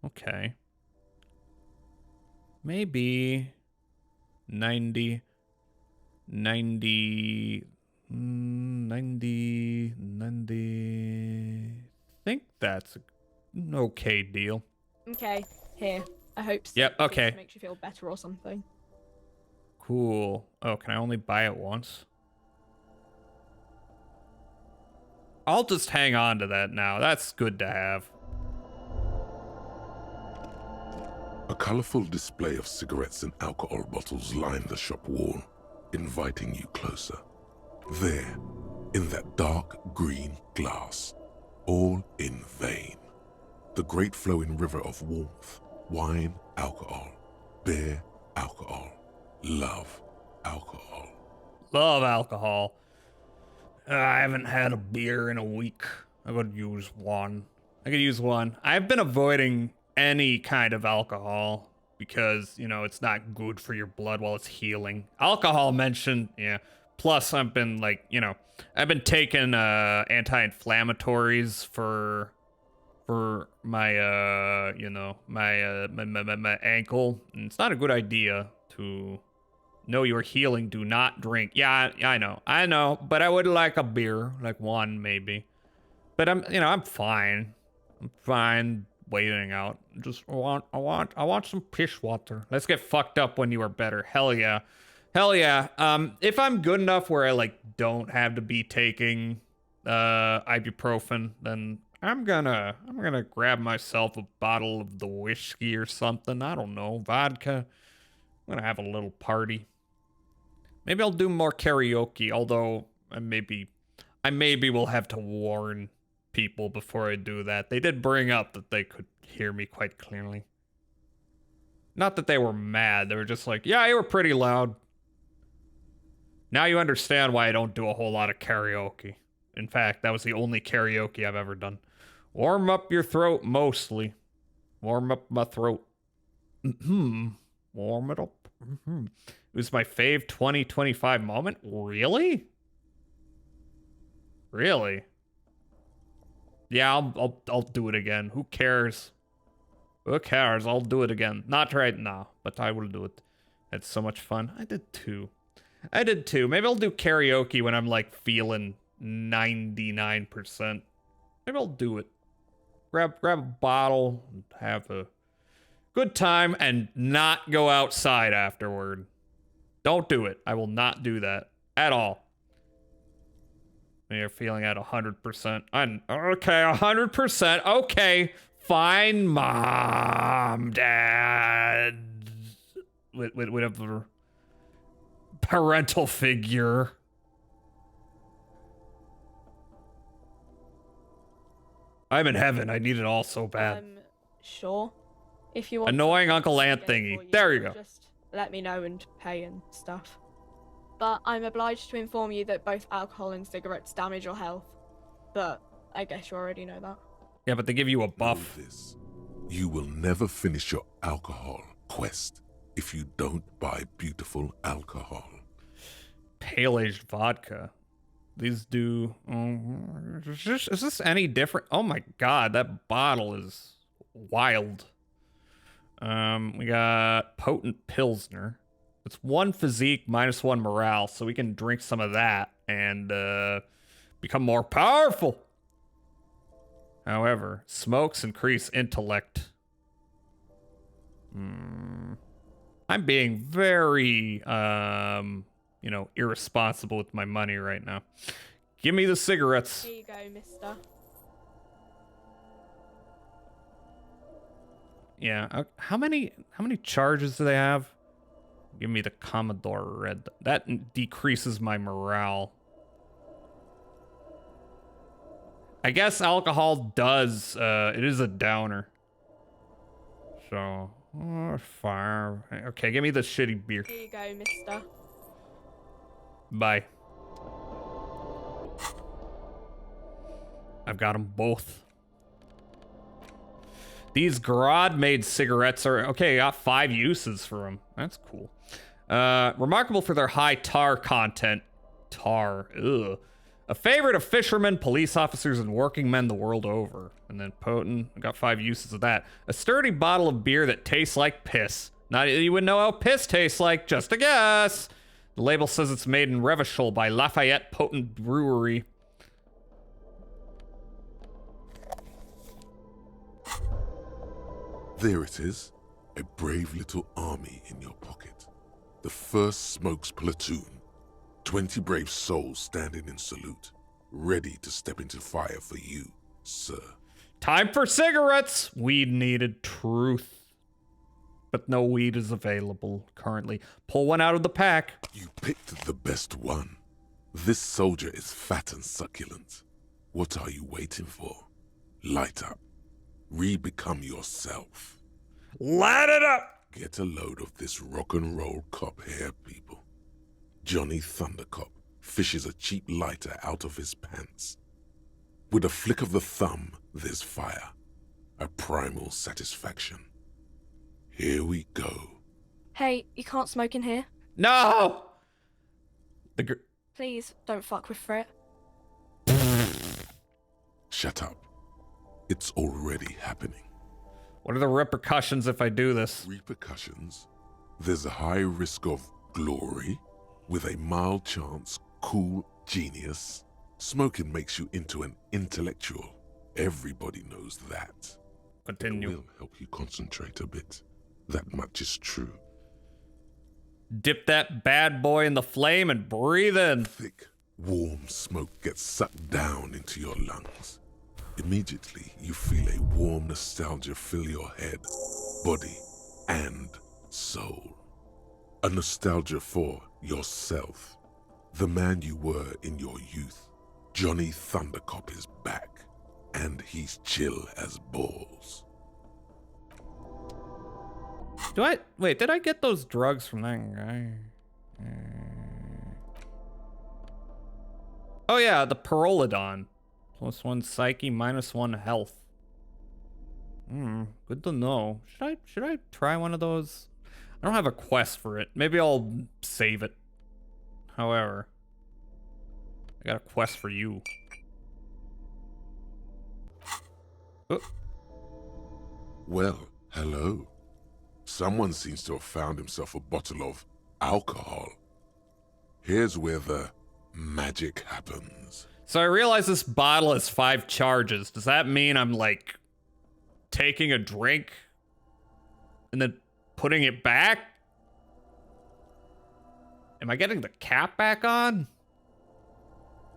Okay. Maybe 90, 90, 90, 90. I think that's an okay deal. Okay, here. I hope so. Yep, okay. Makes you feel better or something. Cool. Oh, can I only buy it once? I'll just hang on to that now. That's good to have. A colorful display of cigarettes and alcohol bottles line the shop wall, inviting you closer. There, in that dark green glass, all in vain, the great flowing river of warmth, wine, alcohol, beer, alcohol, love, alcohol. Love alcohol. I haven't had a beer in a week. I could use one. I've been avoiding any kind of alcohol because, it's not good for your blood while it's healing. Alcohol mentioned, yeah. Plus, I've been I've been taking anti-inflammatories for my my ankle. And it's not a good idea to know you're healing. Do not drink. Yeah, I know. But I would like a beer, like one maybe. But I'm fine. I'm fine waiting out. I want some piss water. Let's get fucked up when you are better. Hell yeah. If I'm good enough where I don't have to be taking ibuprofen, then I'm gonna grab myself a bottle of the whiskey or something. I don't know, vodka. I'm gonna have a little party. Maybe I'll do more karaoke, although I maybe will have to warn people before I do that. They did bring up that they could hear me quite clearly. Not that they were mad, they were just like, yeah, you were pretty loud. Now you understand why I don't do a whole lot of karaoke. In fact, that was the only karaoke I've ever done. Warm up your throat, mostly. Warm up my throat. Warm it up. It was my fave 2025 moment? Really? Really? Yeah, I'll do it again. Who cares? Who cares? I'll do it again. Not right now, but I will do it. It's so much fun. I did too. Maybe I'll do karaoke when I'm like feeling 99%. Maybe I'll do it. Grab a bottle, and have a good time, and not go outside afterward. Don't do it. I will not do that at all. When you're feeling at 100%. Okay, 100%. Okay, fine, mom, dad. Whatever. Parental figure. I'm in heaven. I need it all so bad. Sure. If you want Annoying to Uncle Ant thingy. There you go. Just let me know and pay and stuff. But I'm obliged to inform you that both alcohol and cigarettes damage your health. But I guess you already know that. Yeah, but they give you a buff. Know this. You will never finish your alcohol quest if you don't buy beautiful alcohol. Pale-aged vodka. These do... is this any different? Oh my god, that bottle is wild. We got potent Pilsner. It's 1 physique, -1 morale, so we can drink some of that and become more powerful. However, smokes increase intellect. I'm being very, irresponsible with my money right now. Give me the cigarettes. Here you go, mister. Yeah, how many charges do they have? Give me the Commodore Red. That decreases my morale. I guess alcohol does, it is a downer. So, fire. Okay, give me the shitty beer. Here you go, mister. Bye. I've got them both. These Grod-made cigarettes are... Okay, I got 5 uses for them. That's cool. Remarkable for their high tar content. Tar. Ugh. A favorite of fishermen, police officers, and working men the world over. And then potent. I got 5 uses of that. A sturdy bottle of beer that tastes like piss. Not you wouldn't know how piss tastes like. Just a guess. The label says it's made in Revachol by Lafayette Potent Brewery. There it is, a brave little army in your pocket. The 1st Smokes Platoon. 20 brave souls standing in salute, ready to step into fire for you, sir. Time for cigarettes! Weed needed. Truth. But no weed is available currently. Pull one out of the pack. You picked the best one. This soldier is fat and succulent. What are you waiting for? Light up. Re-become yourself. Light it up! Get a load of this rock and roll cop here, people. Johnny Thundercop fishes a cheap lighter out of his pants. With a flick of the thumb, there's fire. A primal satisfaction. Here we go. Hey, you can't smoke in here. No! Please, don't fuck with Frit. Shut up. It's already happening. What are the repercussions if I do this? Repercussions? There's a high risk of glory, with a mild chance, cool genius. Smoking makes you into an intellectual. Everybody knows that. Continue. It will help you concentrate a bit. That much is true. Dip that bad boy in the flame and breathe in. Thick, warm smoke gets sucked down into your lungs. Immediately, you feel a warm nostalgia fill your head, body, and soul. A nostalgia for Yourself. The man you were in your youth. Johnny Thundercop is back. And he's chill as balls. Wait, did I get those drugs from that guy? Oh yeah, the Perolidon. +1 psyche, -1 health. Good to know. Should I try one of those? I don't have a quest for it. Maybe I'll save it. However, I got a quest for you. Oh. Well, hello. Someone seems to have found himself a bottle of alcohol. Here's where the magic happens. So I realize this bottle has 5 charges. Does that mean I'm like taking a drink and then putting it back? Am I getting the cap back on?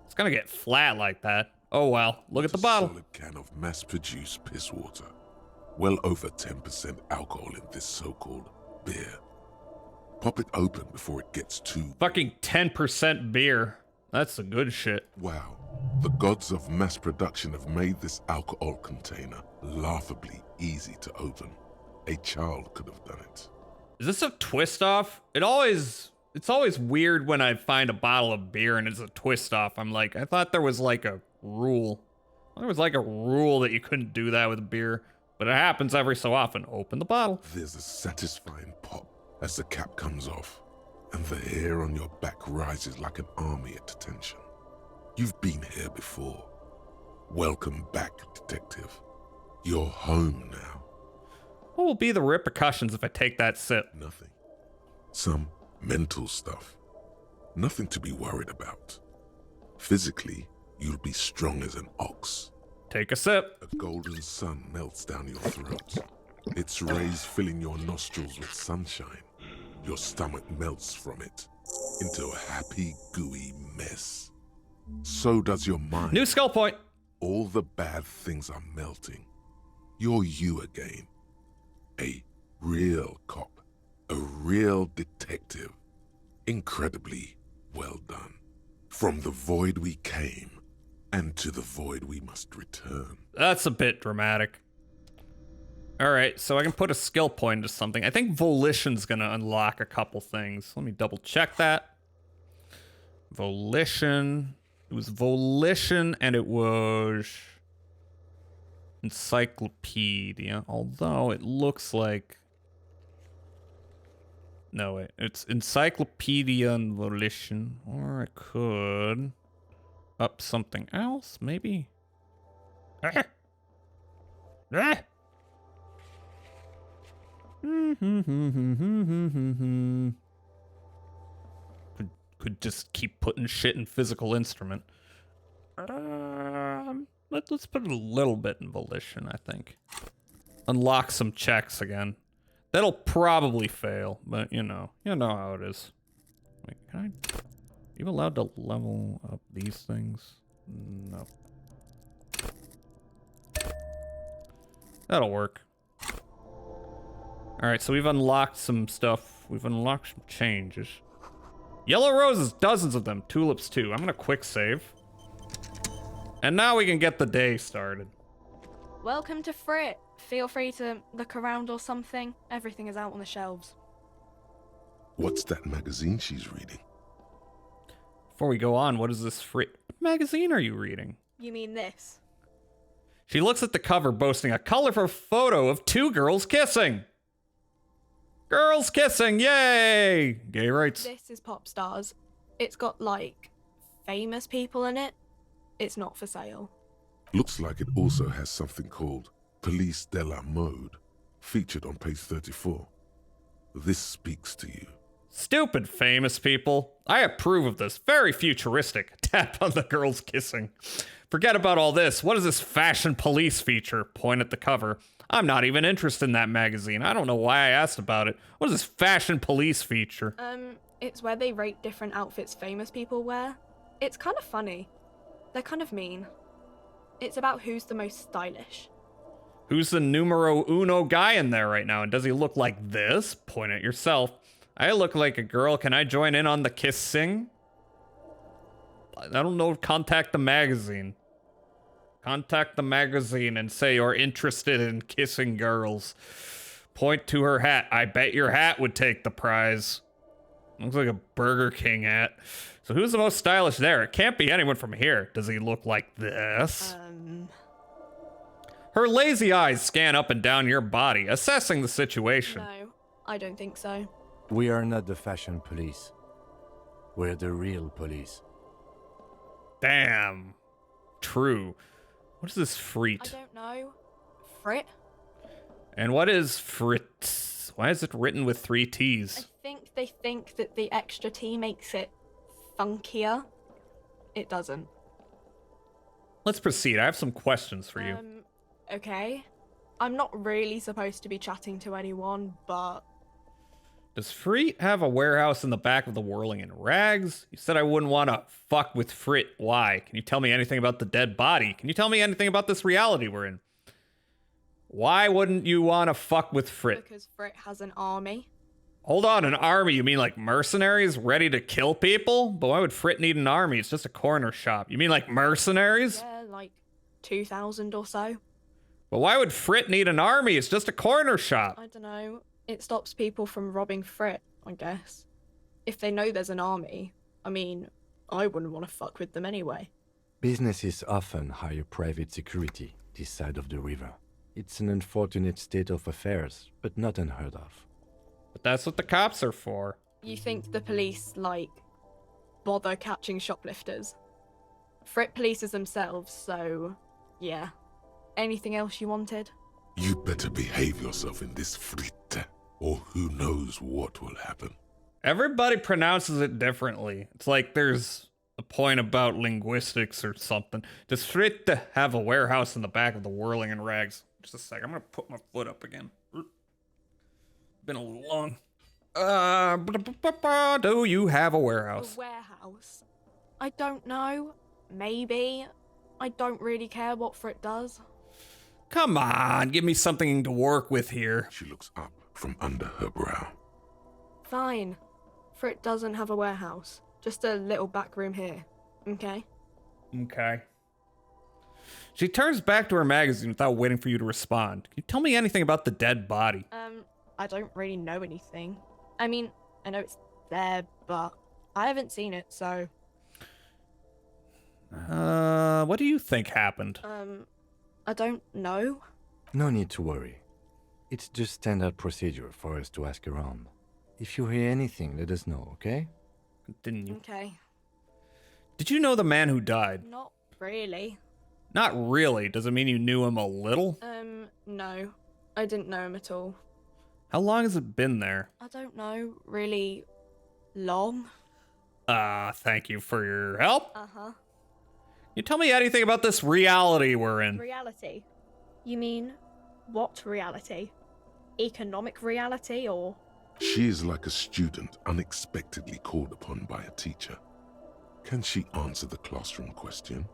It's gonna get flat like that. Oh well, look at the bottle. Solid can of mass-produced piss water. Well over 10% alcohol in this so-called beer. Pop it open before it gets too... Fucking 10% beer. That's the good shit. Wow. The gods of mass production have made this alcohol container laughably easy to open. A child could have done it. Is this a twist off? It's always weird when I find a bottle of beer and it's a twist off. I'm like, I thought there was like a rule. There was like a rule that you couldn't do that with beer, but it happens every so often. Open the bottle. There's a satisfying pop as the cap comes off, and the hair on your back rises like an army at attention. You've been here before. Welcome back, detective. You're home now. What will be the repercussions if I take that sip? Nothing. Some mental stuff. Nothing to be worried about. Physically, you'll be strong as an ox. Take a sip. A golden sun melts down your throat. Its rays filling your nostrils with sunshine. Your stomach melts from it into a happy, gooey mess. So does your mind. New skill point. All the bad things are melting. You're you again. A real cop. A real detective. Incredibly well done. From the void we came, and to the void we must return. That's a bit dramatic. Alright, so I can put a skill point into something. I think Volition's gonna unlock a couple things. Let me double check that. Volition. It was Volition and it was Encyclopedia. Although it looks like... No, wait. It's Encyclopedia and Volition. Or I could up something else, maybe? Could just keep putting shit in physical instrument. Let's put a little bit in Volition, I think. Unlock some checks again. That'll probably fail, but you know how it is. Wait, can I? Are you allowed to level up these things? No. That'll work. Alright, so we've unlocked some stuff. We've unlocked some changes. Yellow roses, dozens of them. Tulips too. I'm gonna quick save. And now we can get the day started. Welcome to Frit. Feel free to look around or something. Everything is out on the shelves. What's that magazine she's reading? Before we go on, what is this Frit? What magazine are you reading? You mean this? She looks at the cover, boasting a colorful photo of 2 girls kissing. Girls kissing, yay! Gay rights. This is Pop Stars. It's got, like, famous people in it. It's not for sale. Looks like it also has something called Police de la Mode, featured on page 34. This speaks to you. Stupid famous people. I approve of this. Very futuristic. Tap on the girls kissing. Forget about all this. What is this fashion police feature? Point at the cover. I'm not even interested in that magazine. I don't know why I asked about it. What is this fashion police feature? It's where they rate different outfits famous people wear. It's kind of funny. They're kind of mean. It's about who's the most stylish. Who's the numero uno guy in there right now? And does he look like this? Point at yourself. I look like a girl. Can I join in on the kissing? I don't know. Contact the magazine. Contact the magazine and say you're interested in kissing girls. Point to her hat. I bet your hat would take the prize. Looks like a Burger King hat. So who's the most stylish there? It can't be anyone from here. Does he look like this? Her lazy eyes scan up and down your body, assessing the situation. No, I don't think so. We are not the fashion police. We're the real police. Damn. True. What is this I Freet? don't know. Frit? And what is Frit? Why is it written with 3 T's? I think they think that the extra T makes it funkier. It doesn't. Let's proceed. I have some questions for you. Okay. I'm not really supposed to be chatting to anyone, but... Does Freet have a warehouse in the back of the Whirling in Rags? You said I wouldn't want to fuck with Frit. Why? Can you tell me anything about the dead body? Can you tell me anything about this reality we're in? Why wouldn't you want to fuck with Frit? Because Frit has an army. Hold on, an army? You mean like mercenaries ready to kill people? But why would Frit need an army? It's just a corner shop. You mean like mercenaries? Yeah, like 2,000 or so. But why would Frit need an army? It's just a corner shop. I don't know. It stops people from robbing Frit, I guess. If they know there's an army, I mean, I wouldn't want to fuck with them anyway. Businesses often hire private security this side of the river. It's an unfortunate state of affairs, but not unheard of. But that's what the cops are for. You think the police, like, bother catching shoplifters? Frit polices themselves, so, yeah. Anything else you wanted? You better behave yourself in this Fritte, or who knows what will happen. Everybody pronounces it differently. It's like there's a point about linguistics or something. Does Fritte have a warehouse in the back of the Whirling in Rags? Just a sec. I'm going to put my foot up again. Been a little long. Do you have a warehouse? A warehouse? I don't know. Maybe. I don't really care what Frit does. Come on, give me something to work with here. She looks up from under her brow. Fine. Frit doesn't have a warehouse. Just a little back room here. Okay? Okay. She turns back to her magazine without waiting for you to respond. Can you tell me anything about the dead body? I don't really know anything. I mean, I know it's there, but I haven't seen it, so... What do you think happened? I don't know. No need to worry. It's just standard procedure for us to ask around. If you hear anything, let us know, okay? Didn't you? Okay. Did you know the man who died? Not really. Not really. Does it mean you knew him a little? No. I didn't know him at all. How long has it been there? I don't know. Really long. Thank you for your help. Uh-huh. You tell me anything about this reality we're in? Reality? You mean, what reality? Economic reality, or...? She is like a student unexpectedly called upon by a teacher. Can she answer the classroom question?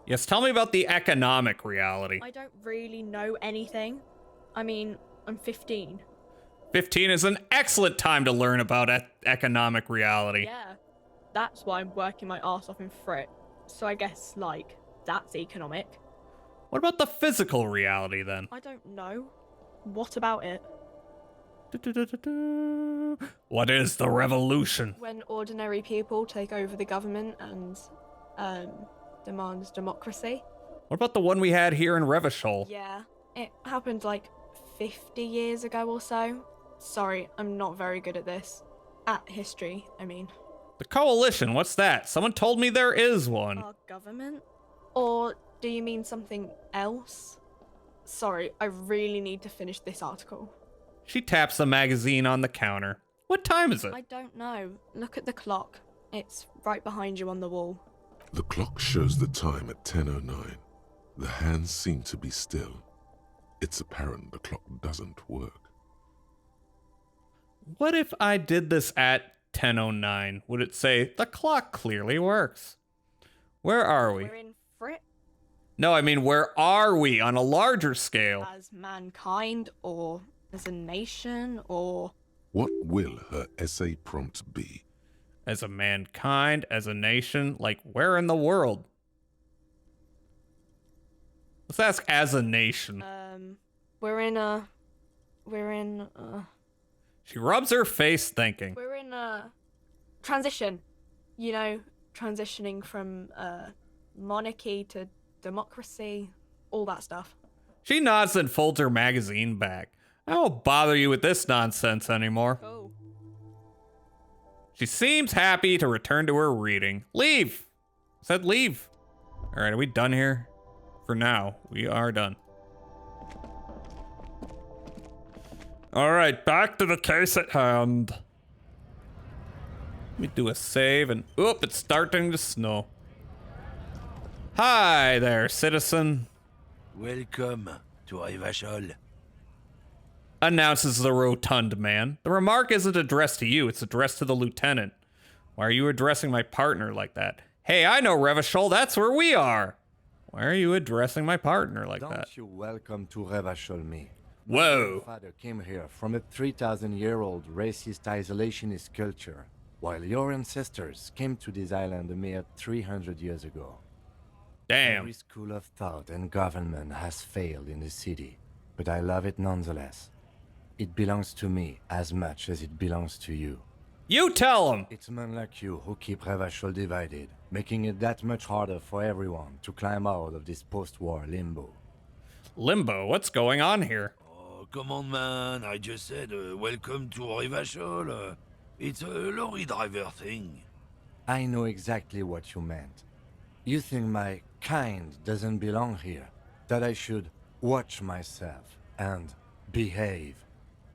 Yes, tell me about the economic reality. I don't really know anything. I mean, I'm 15. 15 is an excellent time to learn about economic reality. Yeah. That's why I'm working my arse off in Frit. So I guess, like, that's economic. What about the physical reality, then? I don't know. What about it? What is the revolution? When ordinary people take over the government and, demand democracy. What about the one we had here in Revachol? Yeah. It happened, like, 50 years ago or so. Sorry, I'm not very good at this. At history, I mean. The coalition, what's that? Someone told me there is one. Our government? Or do you mean something else? Sorry, I really need to finish this article. She taps the magazine on the counter. What time is it? I don't know. Look at the clock. It's right behind you on the wall. The clock shows the time at 10:09. The hands seem to be still. It's apparent the clock doesn't work. What if I did this at 10:09? Would it say, the clock clearly works? Where are we? We're in Frit? No, I mean, where are we on a larger scale? As mankind, or as a nation, or... What will her essay prompt be? As a mankind, as a nation, like where in the world? Let's ask as a nation. We're in She rubs her face thinking. we're in a transition. You know, transitioning from monarchy to democracy, all that stuff. She nods and folds her magazine back. I won't bother you with this nonsense anymore. Cool. She seems happy to return to her reading. Leave! Said leave. Alright, are we done here? For now, we are done. Alright, back to the case at hand. Let me do a save and oop, it's starting to snow. Hi there, citizen. Welcome to Rivachol. Announces the rotund man. The remark isn't addressed to you, it's addressed to the lieutenant. Why are you addressing my partner like that? Hey, I know Revachol, that's where we are. Why are you addressing my partner like that? Don't you welcome to Revachol me. Whoa. My father came here from a 3,000-year-old racist isolationist culture, while your ancestors came to this island a mere 300 years ago. Damn. Every school of thought and government has failed in the city, but I love it nonetheless. It belongs to me as much as it belongs to you. You tell him! It's men like you who keep Revachol divided, making it that much harder for everyone to climb out of this post-war limbo. Limbo? What's going on here? Oh, come on, man. I just said welcome to Rivachol. It's a lorry driver thing. I know exactly what you meant. You think my kind doesn't belong here, that I should watch myself and behave.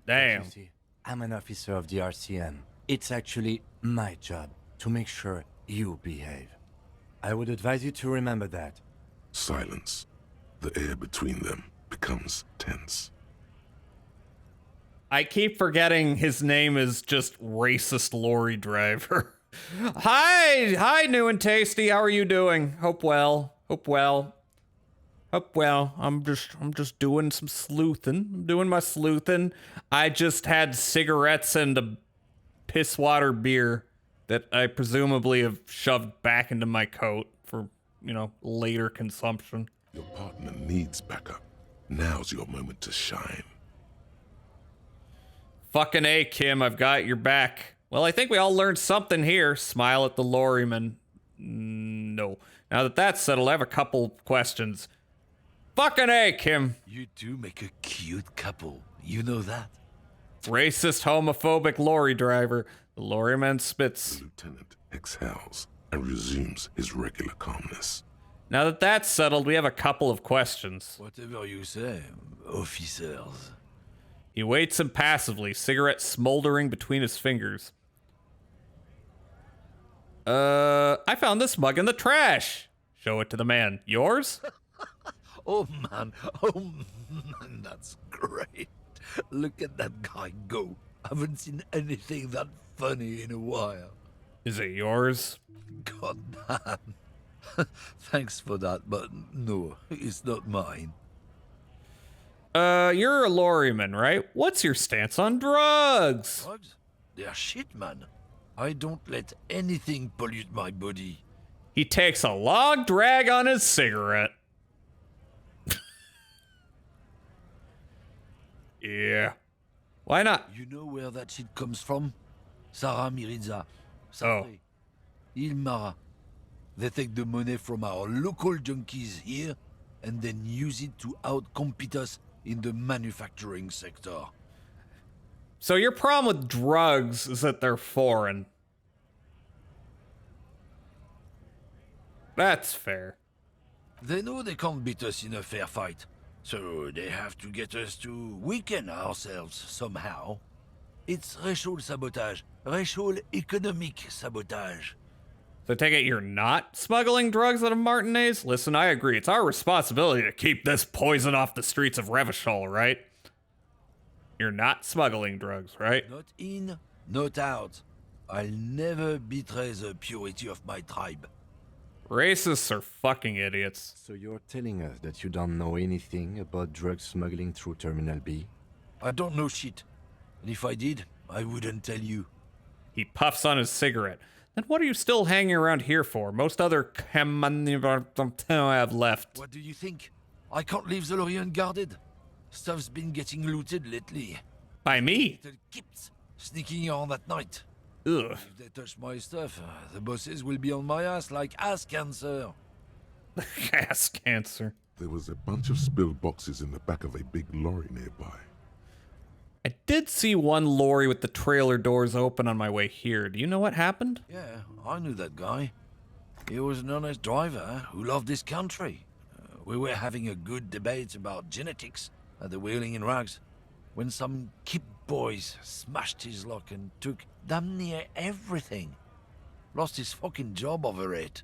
Damn. But you see, I'm an officer of the RCM. It's actually my job to make sure you behave. I would advise you to remember that. Silence. The air between them becomes tense. I keep forgetting his name is just racist lorry driver. Hi, new and tasty. How are you doing? Hope well. I'm just doing some sleuthing. I'm doing my sleuthing. I just had cigarettes and a piss water beer that I presumably have shoved back into my coat for, later consumption. Your partner needs backup. Now's your moment to shine. Fucking A, Kim, I've got your back. Well, I think we all learned something here. Smile at the lorryman. No. Now that that's settled, I have a couple questions. Fucking A, Kim. You two make a cute couple. You know that? Racist, homophobic lorry driver. The lorryman spits. The lieutenant exhales and resumes his regular calmness. Now that that's settled, we have a couple of questions. Whatever you say, officers. He waits impassively, cigarette smoldering between his fingers. I found this mug in the trash. Show it to the man. Yours? Oh man, that's great. Look at that guy go. Haven't seen anything that funny in a while. Is it yours? God damn. Thanks for that, but no, it's not mine. You're a lorryman, right? What's your stance on drugs? Drugs? They're shit, man. I don't let anything pollute my body. He takes a long drag on his cigarette. Yeah. Why not? You know where that shit comes from? Sarah Mirizza. Oh. Ilmara. They take the money from our local junkies here and then use it to outcompete us in the manufacturing sector. So your problem with drugs is that they're foreign. That's fair. They know they can't beat us in a fair fight, so they have to get us to weaken ourselves somehow. It's racial sabotage, racial economic sabotage. So I take it you're not smuggling drugs out of Martinez? Listen, I agree. It's our responsibility to keep this poison off the streets of Revachol, right? You're not smuggling drugs, right? Not in, not out. I'll never betray the purity of my tribe. Racists are fucking idiots. So you're telling us that you don't know anything about drug smuggling through Terminal B? I don't know shit. And if I did, I wouldn't tell you. He puffs on his cigarette. Then what are you still hanging around here for? Most other have left. What do you think? I can't leave the lorry unguarded. Stuff's been getting looted lately. By me? Little kips sneaking around at night. Ugh. If they touch my stuff, the bosses will be on my ass like ass cancer. Ass cancer. There was a bunch of spilled boxes in the back of a big lorry nearby. I did see one lorry with the trailer doors open on my way here. Do you know what happened? Yeah, I knew that guy. He was an honest driver who loved this country. We were having a good debate about genetics at the Wheeling in Rags when some kip boys smashed his lock and took damn near everything. Lost his fucking job over it.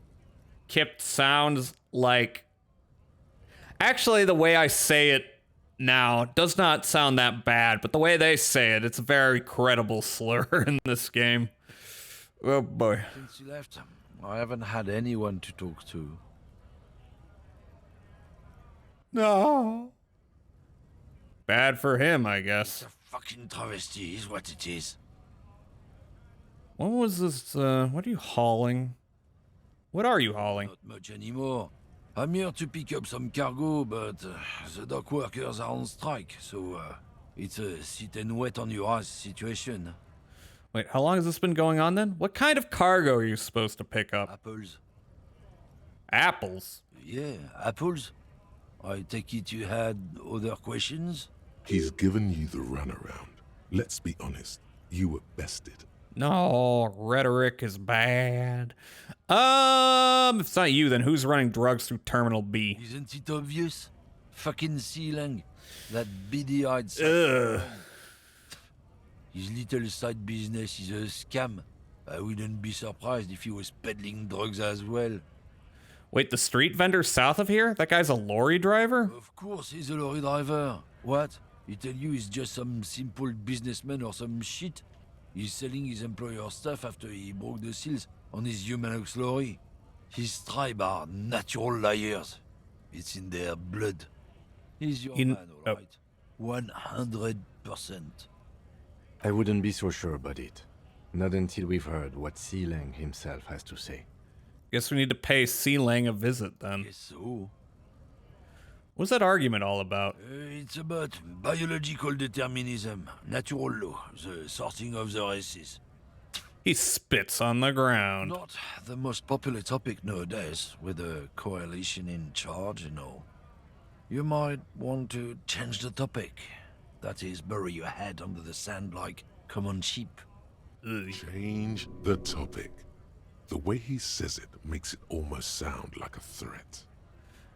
Kip sounds like... Actually, the way I say it now does not sound that bad, but the way they say it, it's a very credible slur in this game. Oh boy. Since he left, I haven't had anyone to talk to. No. Bad for him, I guess. It's a fucking travesty is what it is. What was this, what are you hauling? What are you hauling? Not much anymore. I'm here to pick up some cargo, but the dock workers are on strike, so it's a sit and wait on your ass situation. Wait, how long has this been going on then? What kind of cargo are you supposed to pick up? Apples. Apples? Yeah, apples. I take it you had other questions? He's given you the runaround. Let's be honest, you were bested. No, rhetoric is bad. If it's not you, then who's running drugs through Terminal B? Isn't it obvious? Fucking Sealang. That beady-eyed... Ugh. His little side business is a scam. I wouldn't be surprised if he was peddling drugs as well. Wait, the street vendor south of here? That guy's a lorry driver? Of course he's a lorry driver. What? He tell you he's just some simple businessman or some shit? He's selling his employer stuff after he broke the seals on his Humanox lorry. His tribe are natural liars. It's in their blood. He's your man, all right. 100%. I wouldn't be so sure about it. Not until we've heard what Sealang himself has to say. Guess we need to pay Sealang a visit then. Yes, so. What's that argument all about? It's about biological determinism, natural law, the sorting of the races. He spits on the ground. Not the most popular topic nowadays, with the coalition in charge and all. You might want to change the topic. That is, bury your head under the sand like common sheep. Change the topic. The way he says it makes it almost sound like a threat.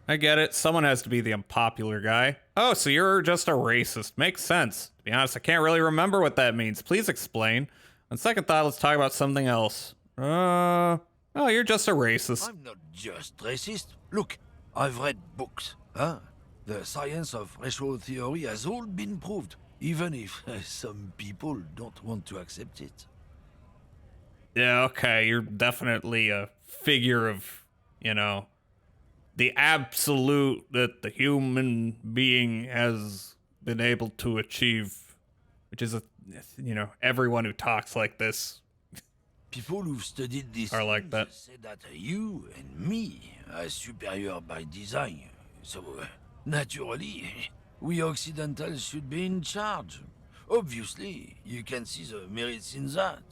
I get it. Someone has to be the unpopular guy. Oh, so you're just a racist. Makes sense. To be honest, I can't really remember what that means. Please explain. On second thought, let's talk about something else. Oh, you're just a racist. I'm not just racist. Look, I've read books. Huh? The science of racial theory has all been proved, even if some people don't want to accept it. Yeah, okay, you're definitely a figure of, the absolute that the human being has been able to achieve, which is everyone who talks like this. People who've studied this are like that. Say that you and me are superior by design. So, naturally, we Occidentals should be in charge. Obviously, you can see the merits in that.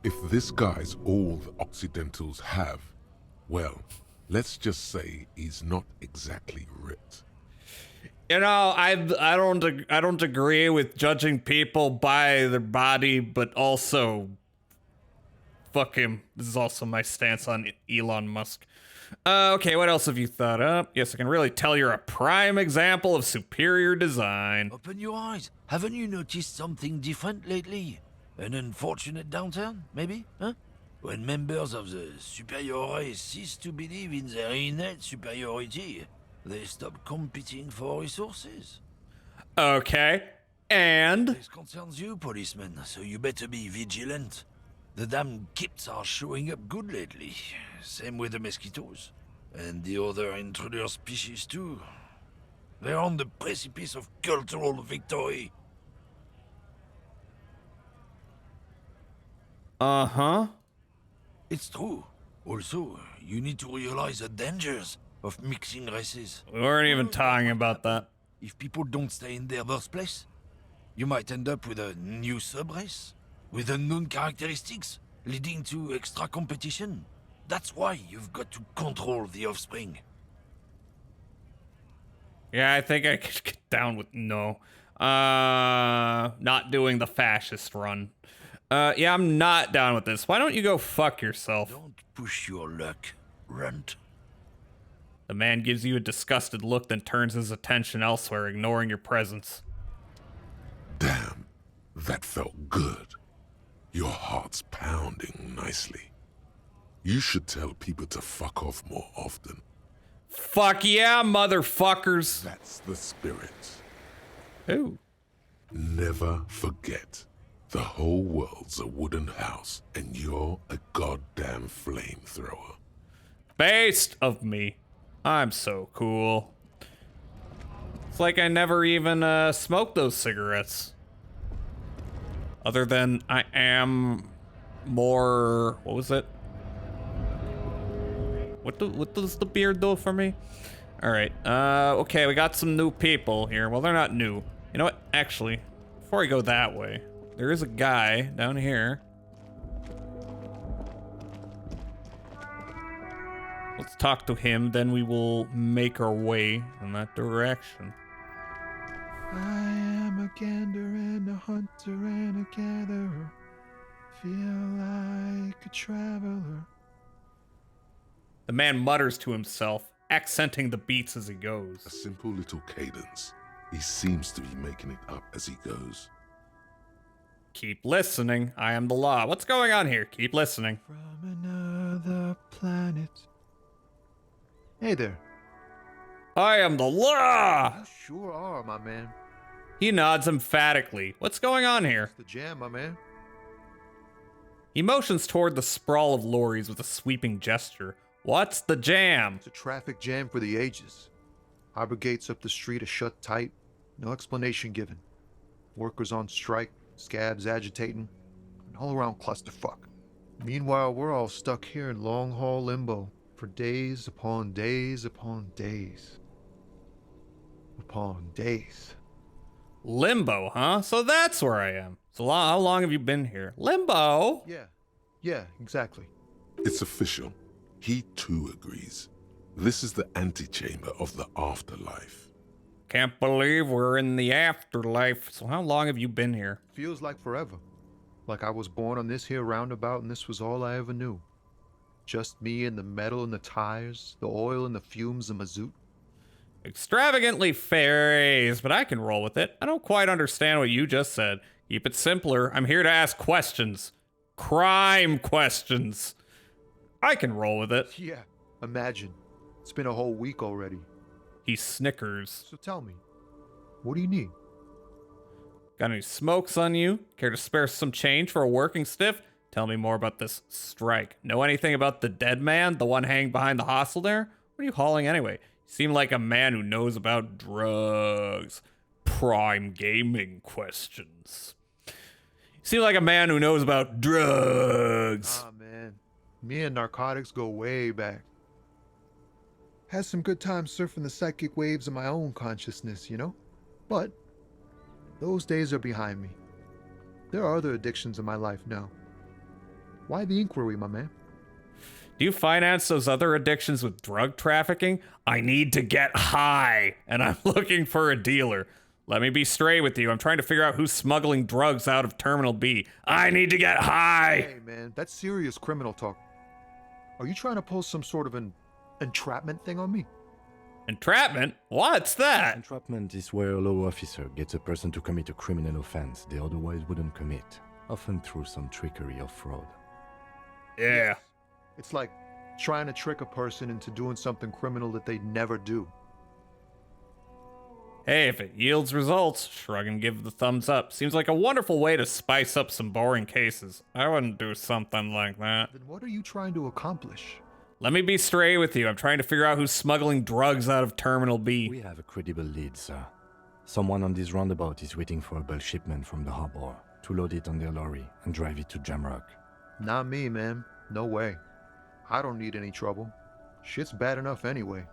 If this guy's all the Occidentals have, well, let's just say he's not exactly ripped. I don't agree with judging people by their body, but also, fuck him. This is also my stance on Elon Musk. Okay, what else have you thought up? Yes, I can really tell you're a prime example of superior design. Open your eyes. Haven't you noticed something different lately? An unfortunate downturn, maybe? Huh? When members of the superior race cease to believe in their innate superiority, they stop competing for resources. Okay, and? This concerns you, policeman, so you better be vigilant. The damn kips are showing up good lately. Same with the mosquitoes. And the other intruder species too. They're on the precipice of cultural victory. Uh-huh. It's true. Also, you need to realize the dangers of mixing races. We weren't even talking about that. If people don't stay in their birthplace, you might end up with a new sub-race, with unknown characteristics, leading to extra competition. That's why you've got to control the offspring. Yeah, I think I could get down with no. Not doing the fascist run. Yeah, I'm not down with this. Why don't you go fuck yourself? Don't push your luck, runt. The man gives you a disgusted look, then turns his attention elsewhere, ignoring your presence. Damn, that felt good. Your heart's pounding nicely. You should tell people to fuck off more often. Fuck yeah, motherfuckers. That's the spirit. Ooh. Never forget, the whole world's a wooden house, and you're a goddamn flamethrower. Based of me. I'm so cool. It's like I never even smoked those cigarettes. Other than I am more, what was it? What does the beard do for me? All right. Okay, we got some new people here. Well, they're not new. You know what? Actually, before I go that way, there is a guy down here. Let's talk to him, then we will make our way in that direction. I am a gander and a hunter and a gatherer. Feel like a traveler. The man mutters to himself, accenting the beats as he goes. A simple little cadence. He seems to be making it up as he goes. Keep listening. I am the law. What's going on here? Keep listening. From another planet. Hey there. I am the law! You sure are, my man. He nods emphatically. What's going on here? It's the jam, my man. He motions toward the sprawl of lorries with a sweeping gesture. What's the jam? It's a traffic jam for the ages. Harbor gates up the street are shut tight. No explanation given. Workers on strike, scabs agitating, an all-around clusterfuck. Meanwhile, we're all stuck here in long-haul limbo for days upon days upon days. Upon days. Limbo, huh? So that's where I am. So how long have you been here? Limbo? Yeah, exactly. It's official. He too agrees. This is the antechamber of the afterlife. Can't believe we're in the afterlife. So how long have you been here? Feels like forever. Like I was born on this here roundabout and this was all I ever knew. Just me and the metal and the tires, the oil and the fumes of mazout. Extravagantly phrased, but I can roll with it. I don't quite understand what you just said. Keep it simpler. I'm here to ask questions. Crime questions. I can roll with it. Yeah, imagine. It's been a whole week already. He snickers. So tell me, what do you need? Got any smokes on you? Care to spare some change for a working stiff? Tell me more about this strike. Know anything about the dead man? The one hanging behind the hostel there? What are you hauling anyway? You seem like a man who knows about drugs. Prime gaming questions. You seem like a man who knows about drugs. Ah, man. Me and narcotics go way back. Had some good times surfing the psychic waves of my own consciousness, you know? But those days are behind me. There are other addictions in my life now. Why the inquiry, my man? Do you finance those other addictions with drug trafficking? I need to get high, and I'm looking for a dealer. Let me be straight with you. I'm trying to figure out who's smuggling drugs out of Terminal B. I need to get high! Hey, man, that's serious criminal talk. Are you trying to pull some sort of an entrapment thing on me? Entrapment? What's that? Entrapment is where a law officer gets a person to commit a criminal offense they otherwise wouldn't commit, often through some trickery or fraud. Yeah. It's like trying to trick a person into doing something criminal that they'd never do. Hey, if it yields results, shrug and give the thumbs up. Seems like a wonderful way to spice up some boring cases. I wouldn't do something like that. Then what are you trying to accomplish? Let me be straight with you. I'm trying to figure out who's smuggling drugs out of Terminal B. We have a credible lead, sir. Someone on this roundabout is waiting for a bulk shipment from the harbor to load it on their lorry and drive it to Jamrock. Not me, man. No way. I don't need any trouble. Shit's bad enough anyway.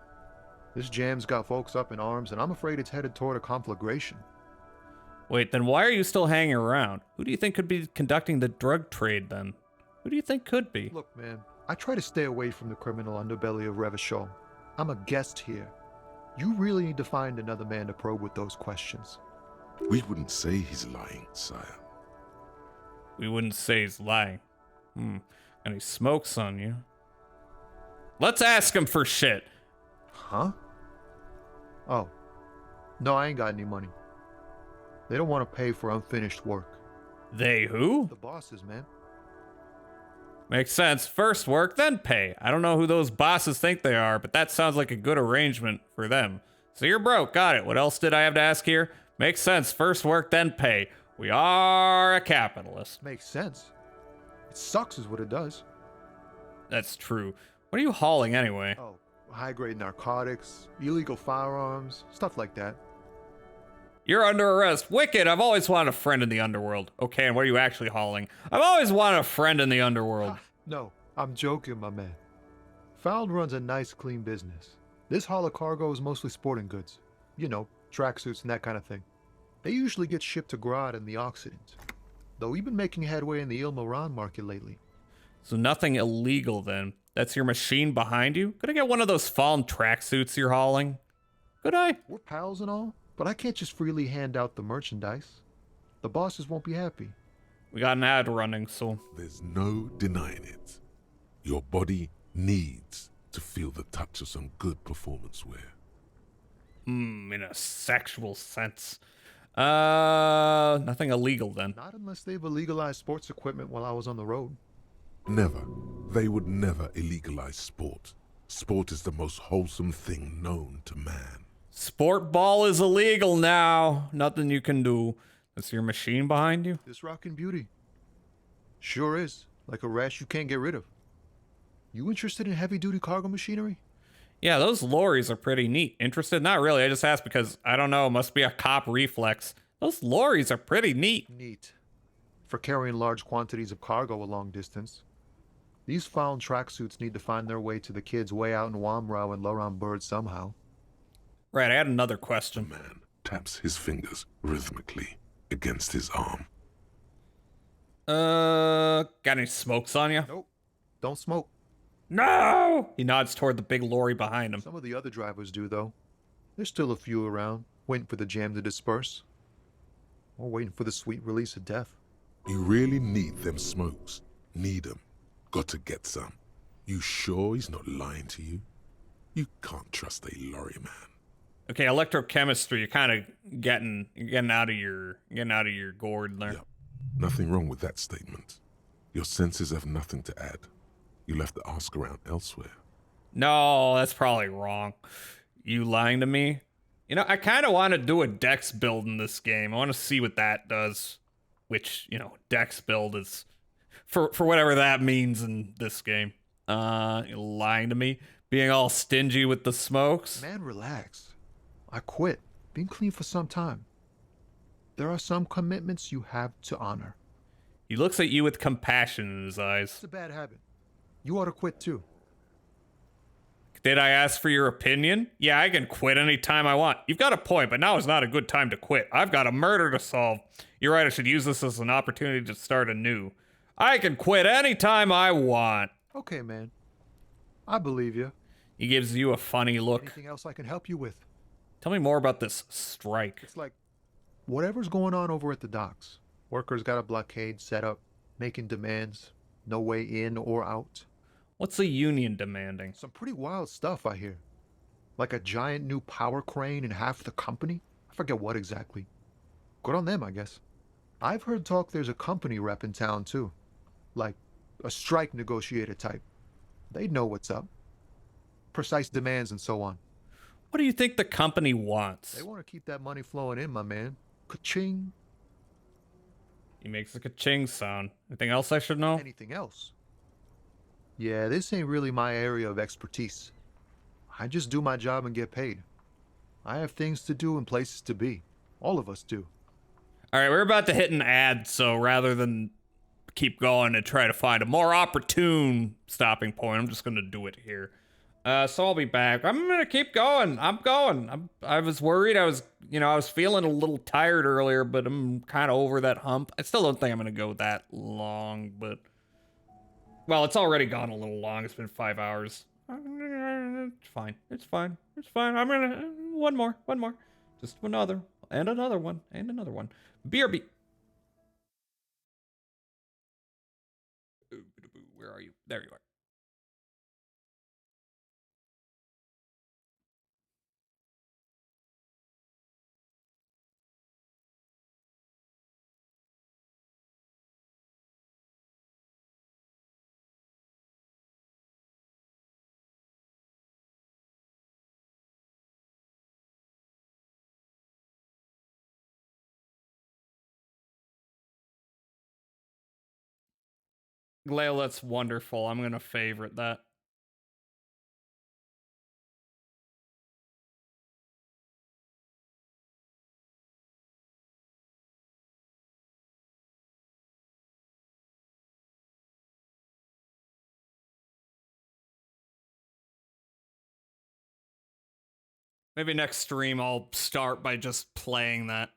This jam's got folks up in arms, and I'm afraid it's headed toward a conflagration. Wait, then why are you still hanging around? Who do you think could be conducting the drug trade then? Who do you think could be? Look, man, I try to stay away from the criminal underbelly of Revachol. I'm a guest here. You really need to find another man to probe with those questions. We wouldn't say he's lying, sire. We wouldn't say he's lying. And he smokes on you. Let's ask him for shit. Huh? Oh. No, I ain't got any money. They don't want to pay for unfinished work. They who? The bosses, man. Makes sense. First work, then pay. I don't know who those bosses think they are, but that sounds like a good arrangement for them. So you're broke. Got it. What else did I have to ask here? Makes sense. First work, then pay. We are a capitalist. Makes sense. It sucks is what it does. That's true. What are you hauling anyway? Oh, high-grade narcotics, illegal firearms, stuff like that. You're under arrest. Wicked. I've always wanted a friend in the underworld. Okay, and what are you actually hauling? I've always wanted a friend in the underworld. No, I'm joking, my man. Found runs a nice, clean business. This haul of cargo is mostly sporting goods. You know, tracksuits and that kind of thing. They usually get shipped to Grad and the Occident. Though we've been making headway in the Ilmaran market lately. So nothing illegal then. That's your machine behind you? Could I get one of those fallen tracksuits you're hauling? Could I? We're pals and all, but I can't just freely hand out the merchandise. The bosses won't be happy. We got an ad running, so... There's no denying it. Your body needs to feel the touch of some good performance wear. In a sexual sense. Nothing illegal then. Not unless they've illegalized sports equipment while I was on the road. Never. They would never illegalize sport. Sport is the most wholesome thing known to man. Sport ball is illegal now. Nothing you can do. That's your machine behind you? This rockin' beauty. Sure is. Like a rash you can't get rid of. You interested in heavy-duty cargo machinery? Yeah, those lorries are pretty neat. Interested? Not really. I just asked because, I don't know, must be a cop reflex. Those lorries are pretty neat. Neat. For carrying large quantities of cargo a long distance. These found tracksuits need to find their way to the kids way out in Wamrau and Loran Bird somehow. Right, I had another question. The man taps his fingers rhythmically against his arm. Got any smokes on you? Nope. Don't smoke. No! He nods toward the big lorry behind him. Some of the other drivers do, though. There's still a few around, waiting for the jam to disperse. Or waiting for the sweet release of death. You really need them smokes. Need them. Got to get some. You sure he's not lying to you? You can't trust a lorry man. Okay, electrochemistry, you're kind of getting out of your gourd there. Yep. Nothing wrong with that statement. Your senses have nothing to add. You'll have to ask around elsewhere. No, that's probably wrong. You lying to me? You know, I kind of want to do a dex build in this game. I want to see what that does. Which, you know, dex build is for whatever that means in this game. You're lying to me? Being all stingy with the smokes? Man, relax. I quit. Been clean for some time. There are some commitments you have to honor. He looks at you with compassion in his eyes. It's a bad habit. You ought to quit too. Did I ask for your opinion? Yeah, I can quit anytime I want. You've got a point, but now is not a good time to quit. I've got a murder to solve. You're right, I should use this as an opportunity to start anew. I can quit anytime I want. Okay, man. I believe you. He gives you a funny look. Anything else I can help you with? Tell me more about this strike. It's like whatever's going on over at the docks. Workers got a blockade set up, making demands. No way in or out. What's the union demanding? Some pretty wild stuff, I hear. Like a giant new power crane in half the company? I forget what exactly. Good on them, I guess. I've heard talk there's a company rep in town, too. Like a strike negotiator type. They'd know what's up. Precise demands and so on. What do you think the company wants? They want to keep that money flowing in, my man. Ka-ching. He makes a ka-ching sound. Anything else I should know? Anything else? Yeah, this ain't really my area of expertise. I just do my job and get paid. I have things to do and places to be. All of us do. All right, we're about to hit an ad, so rather than keep going and try to find a more opportune stopping point. I'm just gonna do it here. So I'll be back. I'm gonna keep going. I'm going. I was worried. I was feeling a little tired earlier, but I'm kind of over that hump. I still don't think I'm gonna go that long, but well, it's already gone a little long. It's been 5 hours. It's fine. It's fine. It's fine. I'm gonna one more. Just another and another one and another one. BRB. Where are you? There you are. Glail, that's wonderful. I'm gonna favorite that. Maybe next stream I'll start by just playing that.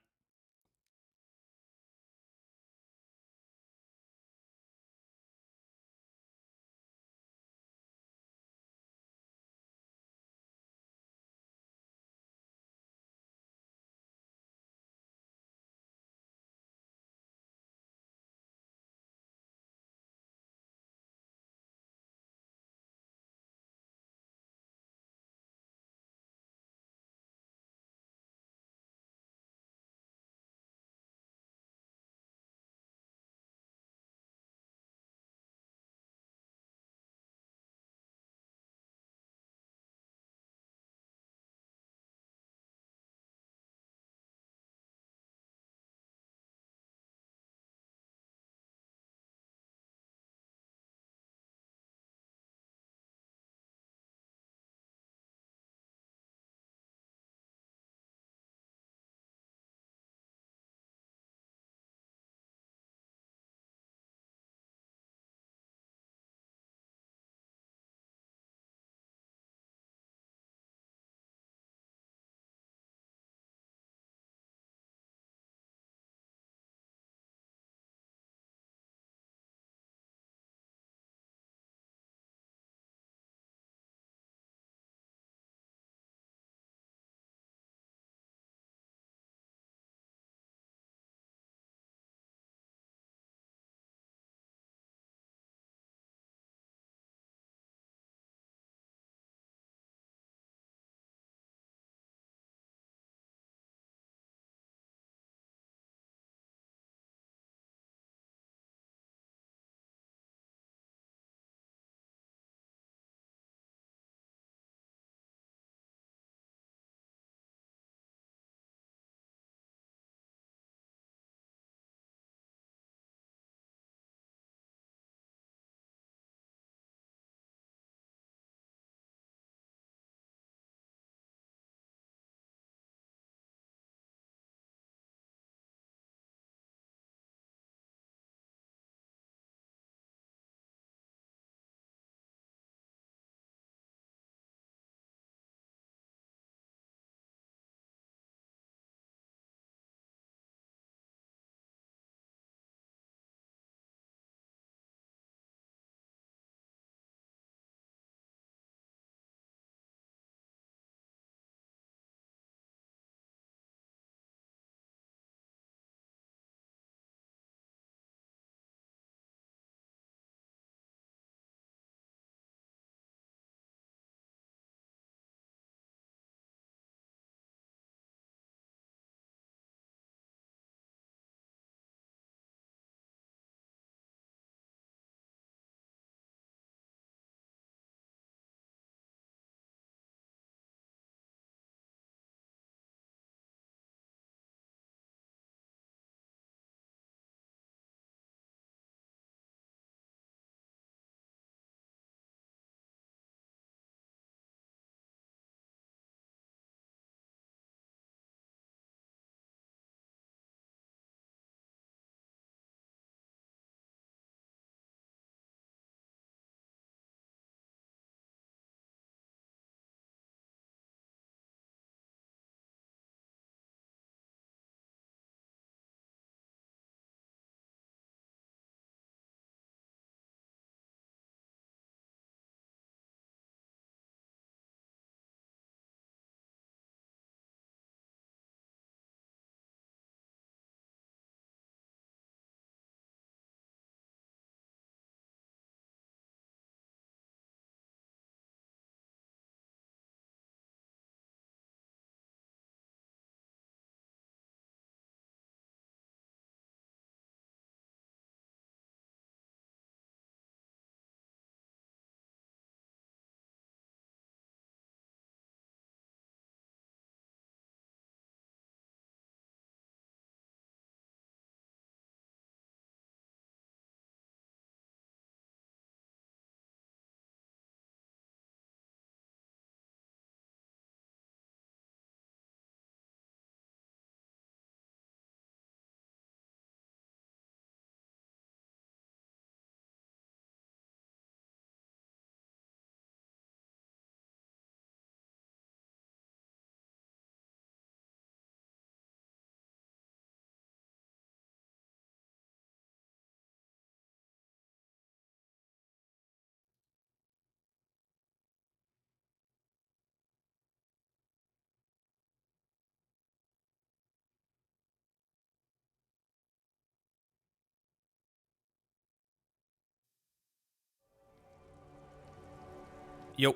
Yo.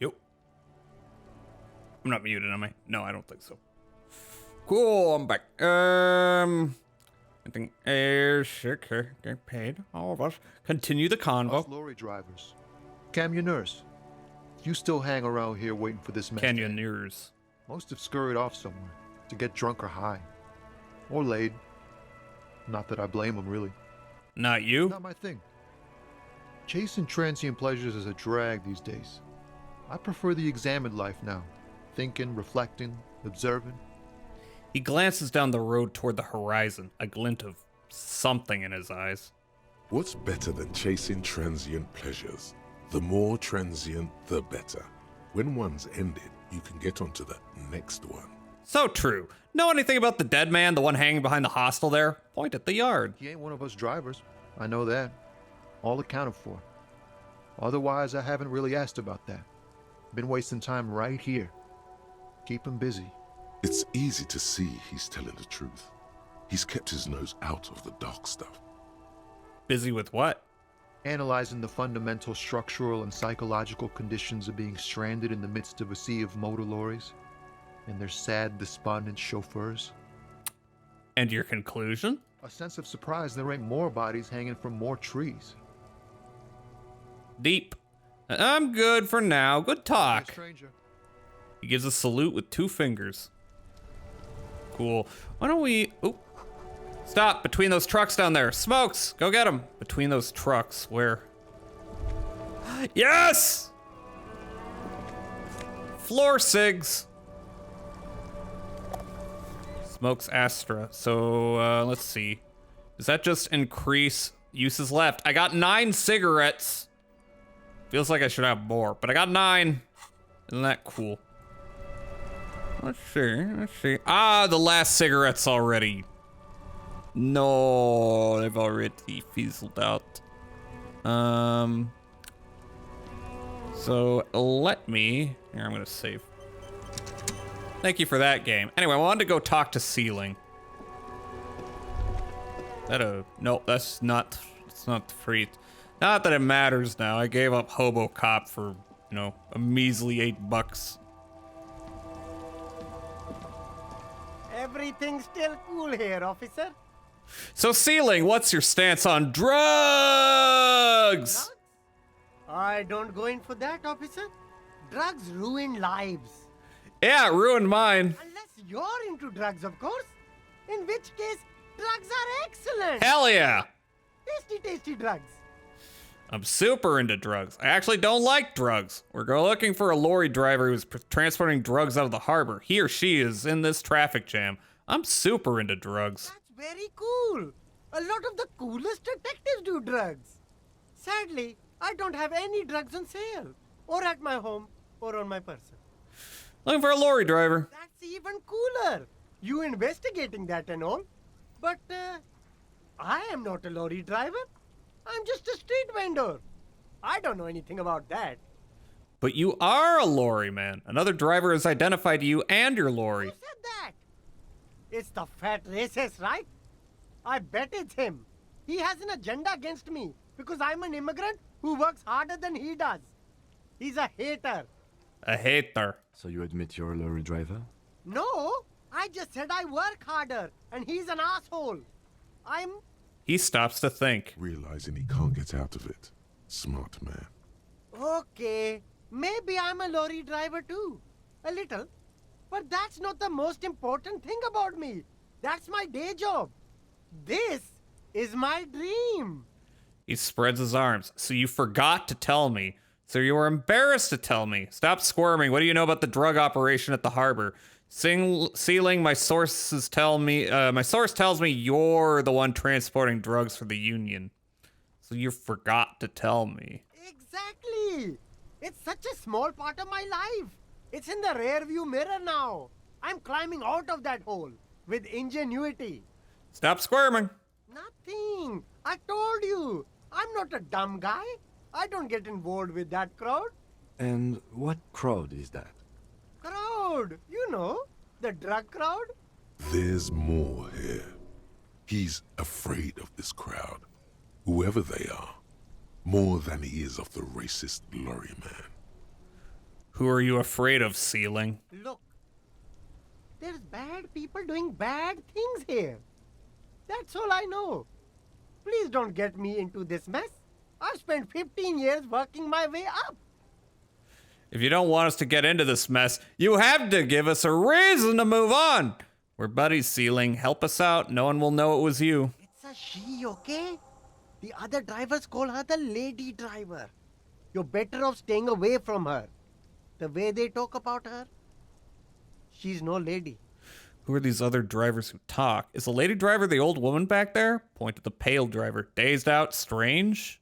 Yo. I'm not muted, am I? No, I don't think so. Cool, I'm back. I think okay, get paid. All of us. Continue the convo. Us lorry drivers. Camionneurs. You still hang around here waiting for this mess. Camionneurs. Most have scurried off somewhere to get drunk or high. Or laid. Not that I blame them, really. Not you? Not my thing. Chasing transient pleasures is a drag these days. I prefer the examined life now. Thinking, reflecting, observing. He glances down the road toward the horizon, a glint of something in his eyes. What's better than chasing transient pleasures? The more transient, the better. When one's ended, you can get onto the next one. So true. Know anything about the dead man, the one hanging behind the hostel there? Point at the yard. He ain't one of us drivers. I know that. All accounted for. Otherwise, I haven't really asked about that. Been wasting time right here. Keep him busy. It's easy to see he's telling the truth. He's kept his nose out of the dark stuff. Busy with what? Analyzing the fundamental structural and psychological conditions of being stranded in the midst of a sea of motor lorries and their sad, despondent chauffeurs. And your conclusion? A sense of surprise there ain't more bodies hanging from more trees. Deep. I'm good for now. Good talk. Stranger. He gives a salute with 2 fingers. Cool. Why don't we... Oh. Stop. Between those trucks down there. Smokes. Go get them. Between those trucks. Where? Yes! Floor cigs. Smokes Astra. So, let's see. Does that just increase uses left? I got 9 cigarettes. Feels like I should have more, but I got 9. Isn't that cool? Let's see. Ah, the last cigarette's already. No, they've already fizzled out. So let me, here, I'm gonna save. Thank you for that game. Anyway, I wanted to go talk to Ceiling. No, it's not free. Not that it matters now. I gave up Hobo Cop for, a measly $8. Everything's still cool here, officer. So, Ceiling, what's your stance on drugs? I don't go in for that, officer. Drugs ruin lives. Yeah, it ruined mine. Unless you're into drugs, of course. In which case, drugs are excellent. Hell yeah. Tasty drugs. I'm super into drugs. I actually don't like drugs. We're looking for a lorry driver who's transporting drugs out of the harbor. He or she is in this traffic jam. I'm super into drugs. That's very cool. A lot of the coolest detectives do drugs. Sadly, I don't have any drugs on sale, or at my home, or on my person. Looking for a lorry driver. That's even cooler. You investigating that and all. But, I am not a lorry driver. I'm just a street vendor. I don't know anything about that. But you are a lorry, man. Another driver has identified you and your lorry. Who said that? It's the fat racist, right? I bet it's him. He has an agenda against me because I'm an immigrant who works harder than he does. He's a hater. A hater. So you admit you're a lorry driver? No, I just said I work harder and he's an asshole. He stops to think. Realizing he can't get out of it. Smart man. Okay, maybe I'm a lorry driver too. A little. But that's not the most important thing about me. That's my day job. This is my dream. He spreads his arms. So you forgot to tell me. So you were embarrassed to tell me. Stop squirming. What do you know about the drug operation at the harbor? Ceiling, my source tells me you're the one transporting drugs for the Union. So you forgot to tell me. Exactly. It's such a small part of my life. It's in the rear view mirror now. I'm climbing out of that hole with ingenuity. Stop squirming. Nothing. I told you. I'm not a dumb guy. I don't get involved with that crowd. And what crowd is that? Crowd. You know, the drug crowd. There's more here. He's afraid of this crowd. Whoever they are. More than he is of the racist lorry man. Who are you afraid of, Ceiling? Look, there's bad people doing bad things here. That's all I know. Please don't get me into this mess. I've spent 15 years working my way up. If you don't want us to get into this mess, you have to give us a reason to move on. We're buddies, Ceiling. Help us out. No one will know it was you. It's a she, okay? The other drivers call her the lady driver. You're better off staying away from her. The way they talk about her, she's no lady. Who are these other drivers who talk? Is the lady driver the old woman back there? Point to the pale driver. Dazed out? Strange?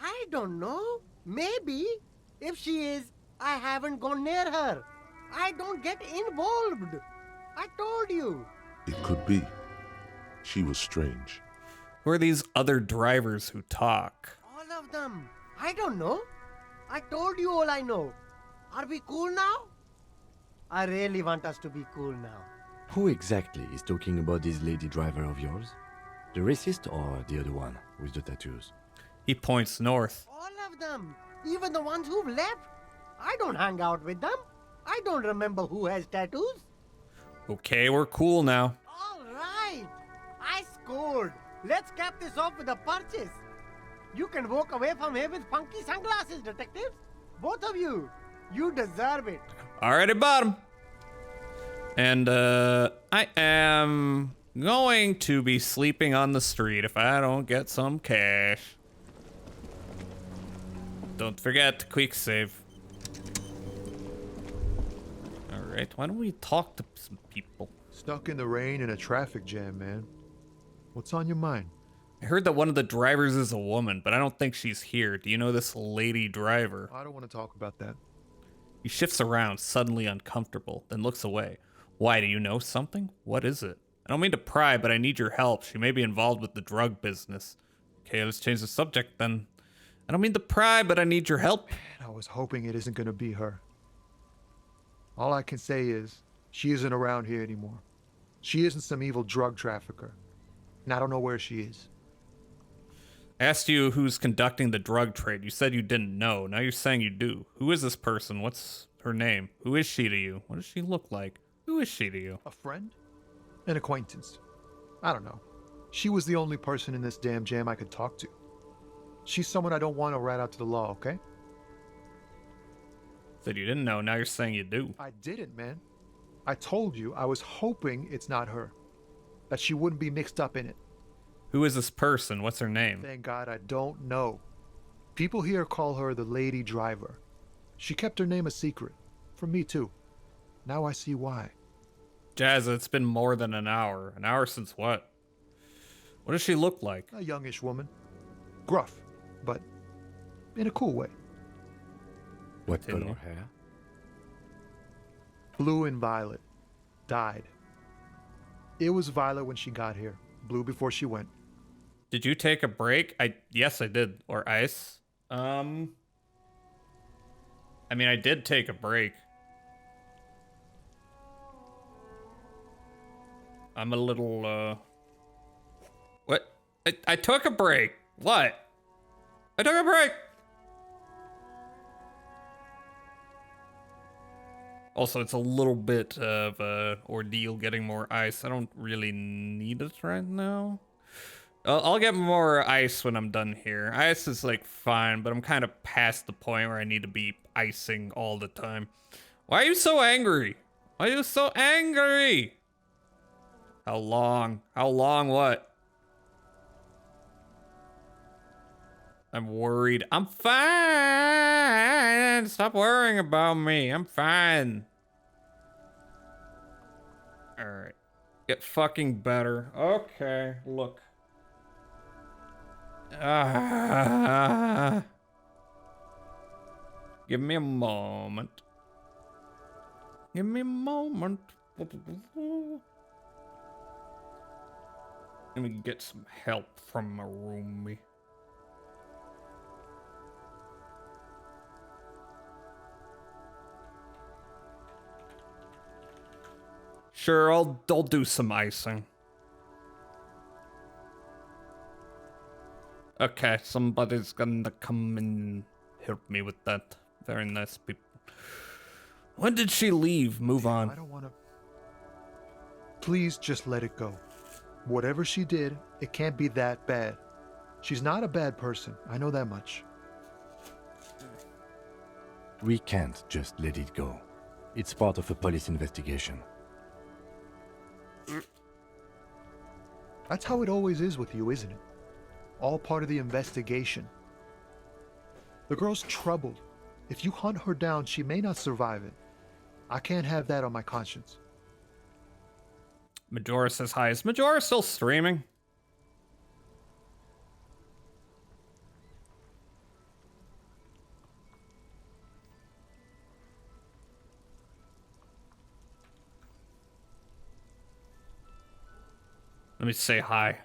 I don't know. Maybe. If she is, I haven't gone near her. I don't get involved. I told you. It could be. She was strange. Who are these other drivers who talk? All of them. I don't know. I told you all I know. Are we cool now? I really want us to be cool now. Who exactly is talking about this lady driver of yours? The racist or the other one with the tattoos? He points north. All of them. Even the ones who've left. I don't hang out with them. I don't remember who has tattoos. Okay, we're cool now. All right. I scored. Let's cap this off with a purchase. You can walk away from here with funky sunglasses, detectives. Both of you. You deserve it. Alrighty, bottom. And I am going to be sleeping on the street if I don't get some cash. Don't forget to quick save. Alright, why don't we talk to some people? Stuck in the rain in a traffic jam, man. What's on your mind? I heard that one of the drivers is a woman, but I don't think she's here. Do you know this lady driver? I don't want to talk about that. He shifts around, suddenly uncomfortable, then looks away. Why, do you know something? What is it? I don't mean to pry, but I need your help. She may be involved with the drug business. Okay, let's change the subject then. I don't mean to pry, but I need your help. Man, I was hoping it isn't going to be her. All I can say is, she isn't around here anymore. She isn't some evil drug trafficker. And I don't know where she is. I asked you who's conducting the drug trade. You said you didn't know. Now you're saying you do. Who is this person? What's her name? Who is she to you? What does she look like? Who is she to you? A friend? An acquaintance. I don't know. She was the only person in this damn jam I could talk to. She's someone I don't want to rat out to the law, okay? Said you didn't know. Now you're saying you do. I didn't, man. I told you I was hoping it's not her. That she wouldn't be mixed up in it. Who is this person? What's her name? Thank God I don't know. People here call her the lady driver. She kept her name a secret. From me, too. Now I see why. Jazz, it's been more than an hour. An hour since what? What does she look like? A youngish woman. Gruff, but in a cool way. What color hair? Blue and violet. Dyed. It was violet when she got here. Blue before she went. Did you take a break? Yes, I did. Or ice. I mean, I did take a break. I'm a little, What? I took a break. What? I took a break! Also, it's a little bit of a ordeal getting more ice. I don't really need it right now. I'll get more ice when I'm done here. Ice is like fine, but I'm kind of past the point where I need to be icing all the time. Why are you so angry? Why are you so angry? How long? How long what? I'm worried. I'm fine. Stop worrying about me. I'm fine. Alright. Get fucking better. Okay, look. Give me a moment. Give me a moment. Let me get some help from my roomie. Sure, I'll do some icing. Okay, somebody's gonna come and help me with that. Very nice people. When did she leave? Move on. I don't want to. Please just let it go. Whatever she did, it can't be that bad. She's not a bad person. I know that much. We can't just let it go. It's part of a police investigation. That's how it always is with you, isn't it? All part of the investigation. The girl's troubled. If you hunt her down, she may not survive it. I can't have that on my conscience. Majora says hi. Is Majora still streaming? Let me say hi.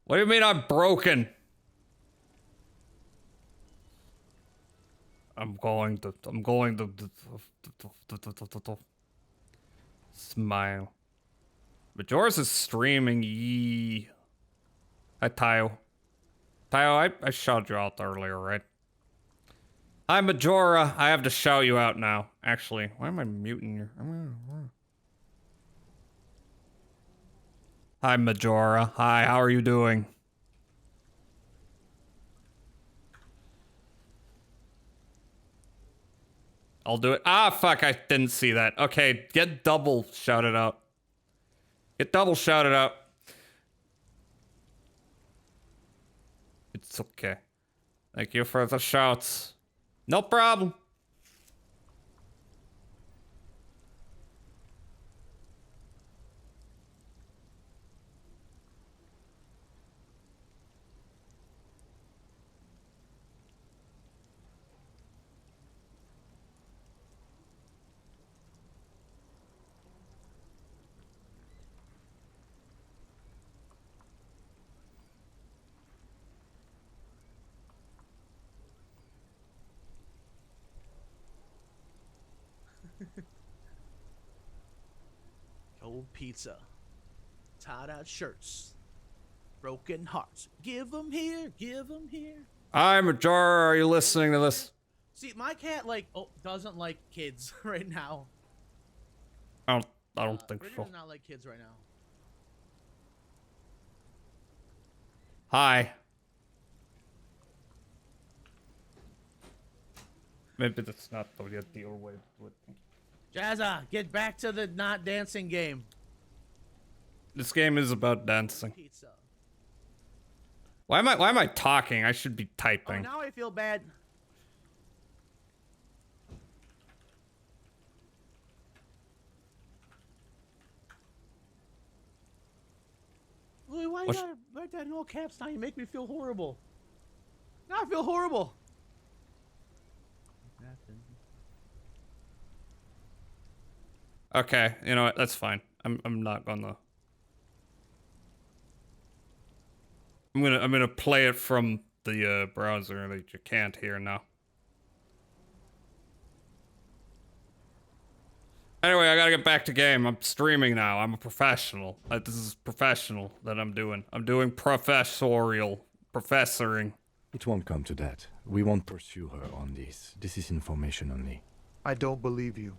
What do you mean I'm broken? I'm going to smile. Majora's is streaming. Yee. Hi, Tayo. Tayo, I shouted you out earlier, right? Hi, Majora. I have to shout you out now. Actually, why am I muting you? Hi, Majora. Hi, how are you doing? I'll do it. Ah, fuck, I didn't see that. Okay, get double shouted out. Get double shouted out. It's okay. Thank you for the shouts. No problem. Cold pizza, tied out shirts, broken hearts. Give them here, give them here. Hi, Majora. Are you listening to this? See, my cat doesn't like kids right now. I don't think Britta so. does not like kids right now. Hi. Maybe that's not the way to do it. Jazza, get back to the not dancing game. This game is about dancing. Pizza. Why am I talking? I should be Oh, typing. now I feel bad. Louis, why you gotta write that in all caps now? You make me feel horrible. Now I feel horrible. Okay, you know what? That's fine. I'm not gonna. I'm gonna play it from the browser that you can't hear now. Anyway, I gotta get back to game. I'm streaming now. I'm a professional. This is professional that I'm doing. I'm doing professoring. It won't come to that. We won't pursue her on this. This is information only. I don't believe you.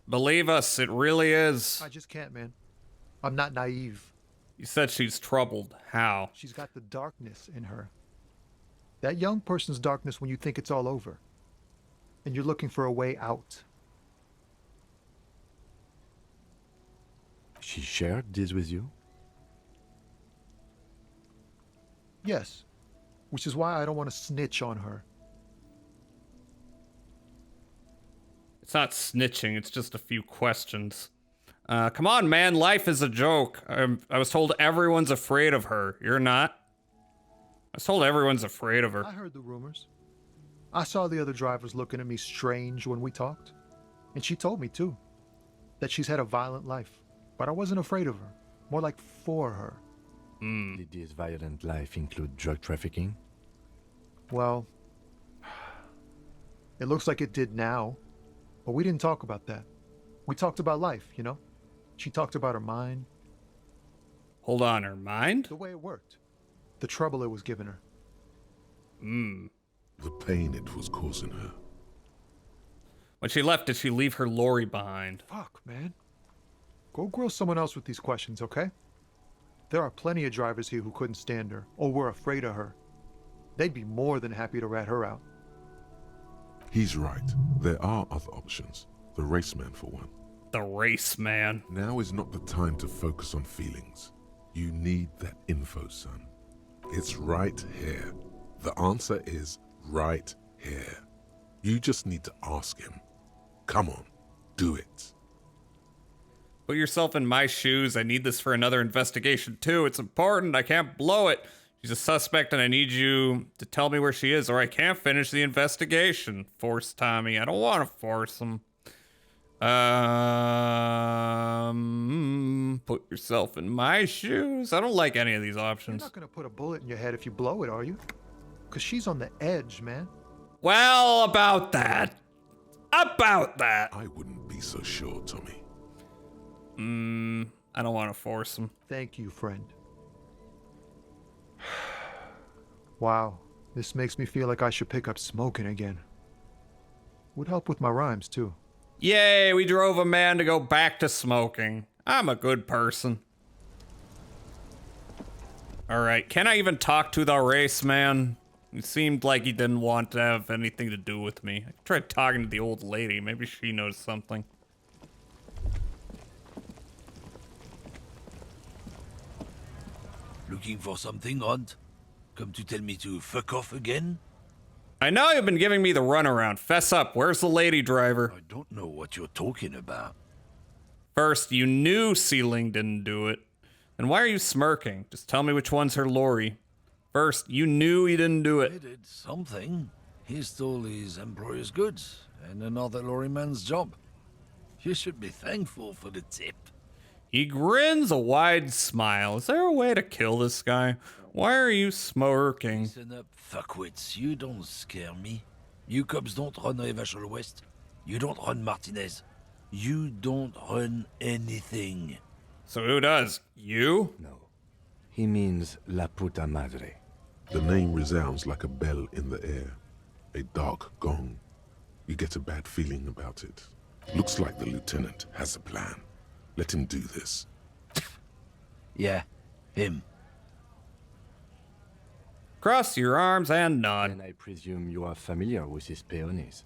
Believe us, it really is. I just can't, man. I'm not naive. You said she's troubled. How? She's got the darkness in her. That young person's darkness when you think it's all over. And you're looking for a way out. She shared this with you? Yes. Which is why I don't want to snitch on her. It's not snitching, it's just a few questions. Come on, man, life is a joke. I was told everyone's afraid of her. You're not? I was told everyone's afraid of her. I heard the rumors. I saw the other drivers looking at me strange when we talked. And she told me, too, that she's had a violent life. But I wasn't afraid of her. More like for her. Did this violent life include drug trafficking? Well, it looks like it did now. But we didn't talk about that. We talked about life, you know? She talked about her mind. Hold on, her mind? The way it worked. The trouble it was giving her. The pain it was causing her. When she left, did she leave her lorry behind? Fuck, man. Go grill someone else with these questions, okay? There are plenty of drivers here who couldn't stand her, or were afraid of her. They'd be more than happy to rat her out. He's right. There are other options. The raceman, for one. The raceman. Now is not the time to focus on feelings. You need that info, son. It's right here. The answer is right here. You just need to ask him. Come on, do it. Put yourself in my shoes. I need this for another investigation, too. It's important. I can't blow it. She's a suspect, and I need you to tell me where she is, or I can't finish the investigation. Force Tommy. I don't want to force him. Put yourself in my shoes. I don't like any of these options. You're not gonna put a bullet in your head if you blow it, are you? Because she's on the edge, man. Well, about that. About that. I wouldn't be so sure, Tommy. I don't want to force him. Thank you, friend. Wow, this makes me feel like I should pick up smoking again. Would help with my rhymes, too. Yay, we drove a man to go back to smoking. I'm a good person. Alright, can I even talk to the race man? It seemed like he didn't want to have anything to do with me. I tried talking to the old lady. Maybe she knows something. Looking for something, Hunt? Come to tell me to fuck off again? I know you've been giving me the runaround. Fess up. Where's the lady driver? I don't know what you're talking about. First, you knew Sealing didn't do it. And why are you smirking? Just tell me which one's her lorry. First, you knew he didn't do it. He did something. He stole his employer's goods and another lorryman's job. You should be thankful for the tip. He grins a wide smile. Is there a way to kill this guy? Why are you smirking? Listen up, fuckwits. You don't scare me. You cops don't run Revachol West. You don't run Martinez. You don't run anything. So who does? You? No. He means La Puta Madre. The name resounds like a bell in the air. A dark gong. You get a bad feeling about it. Looks like the lieutenant has a plan. Let him do this. Yeah, him. Cross your arms and nod. And I presume you are familiar with his peones.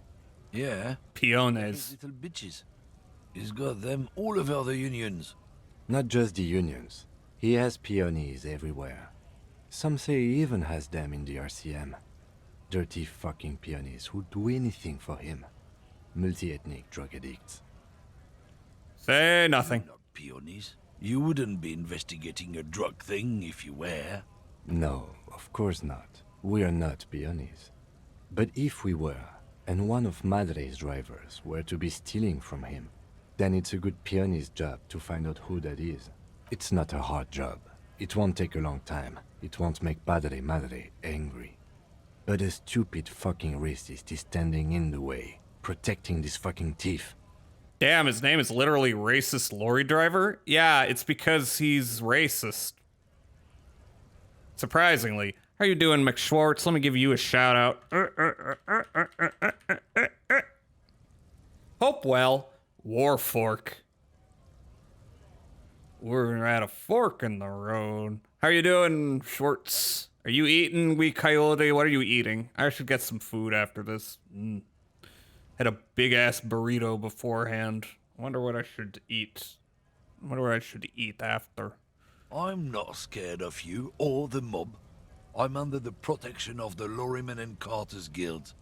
Yeah. Peones. Little bitches. He's got them all over the unions. Not just the unions. He has peonies everywhere. Some say he even has them in the RCM. Dirty fucking peonies who'd do anything for him. Multi-ethnic drug addicts. Say nothing. Not peonies. You wouldn't be investigating a drug thing if you were. No, of course not. We are not peonies. But if we were, and one of Madre's drivers were to be stealing from him, then it's a good peony's job to find out who that is. It's not a hard job. It won't take a long time. It won't make Padre Madre angry. But a stupid fucking racist is standing in the way, protecting this fucking thief. Damn, his name is literally Racist Lorry Driver? Yeah, it's because he's racist. Surprisingly. How you doing, McSchwartz? Let me give you a shout out. Hopewell, Warfork. We're at a fork in the road. How you doing, Schwartz? Are you eating, wee coyote? What are you eating? I should get some food after this. Had a big-ass burrito beforehand. Wonder what I should eat. Wonder what I should eat after. I'm not scared of you or the mob. I'm under the protection of the Lorrymen and Carters Guild.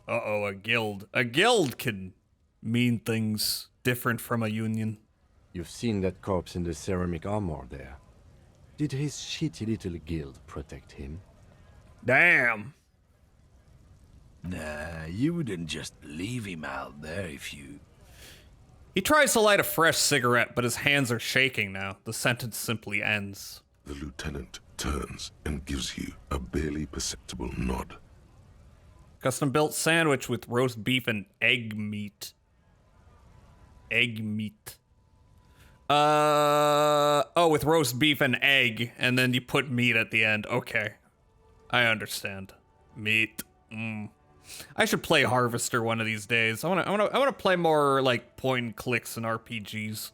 Uh-oh, a guild. A guild can mean things different from a union. You've seen that corpse in the ceramic armor there. Did his shitty little guild protect him? Damn. Nah, you wouldn't just leave him out there if you... He tries to light a fresh cigarette, but his hands are shaking now. The sentence simply ends. The lieutenant turns and gives you a barely perceptible nod. Custom-built sandwich with roast beef and egg meat. Egg meat. Oh, with roast beef and egg, and then you put meat at the end. Okay. I understand. Meat. I should play Harvester one of these days. I wanna play more like point and clicks and RPGs.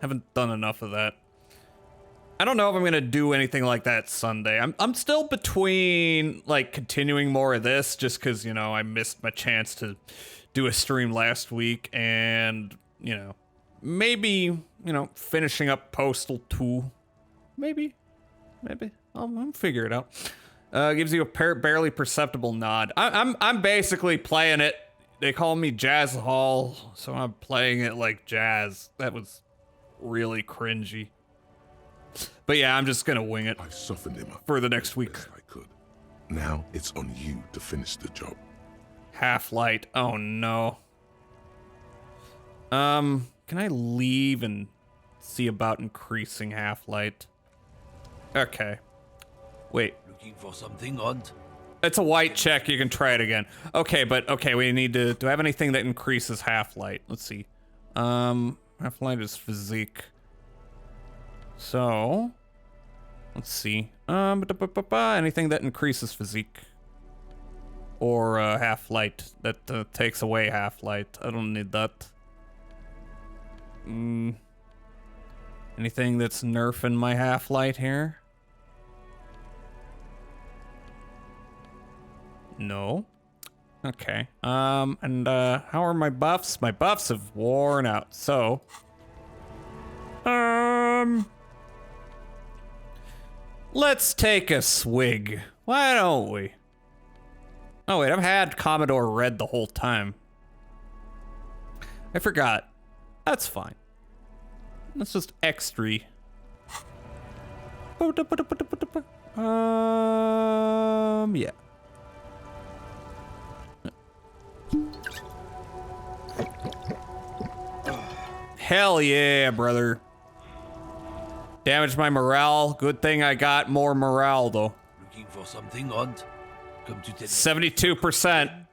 Haven't done enough of that. I don't know if I'm gonna do anything like that Sunday. I'm still between like continuing more of this just because, you know, I missed my chance to do a stream last week and, you know, maybe, you know, finishing up Postal 2. Maybe. I'll figure it out. Gives you a barely perceptible nod. I'm basically playing it. They call me Jazz Hall, so I'm playing it like jazz. That was really cringy. But yeah, I'm just gonna wing it. I softened him up for the next week. I could. Now it's on you to finish the job. Half-light. Oh no. Can I leave and see about increasing half-light? Okay. Wait. Looking for something, Hunt? It's a white check. You can try it again. Okay, but okay, we need to. Do I have anything that increases half-light? Let's see. Half-light is physique. So, let's see. Anything that increases physique or half-light that takes away half-light. I don't need that. Anything that's nerfing my half-light here? No. Okay. And how are my buffs? My buffs have worn out. So, let's take a swig. Why don't we? Oh wait, I've had Commodore Red the whole time. I forgot. That's fine. That's just extra. Yeah. Hell yeah, brother. Damaged my morale. Good thing I got more morale, though. Looking for something, Hunt? Come to tell 72%.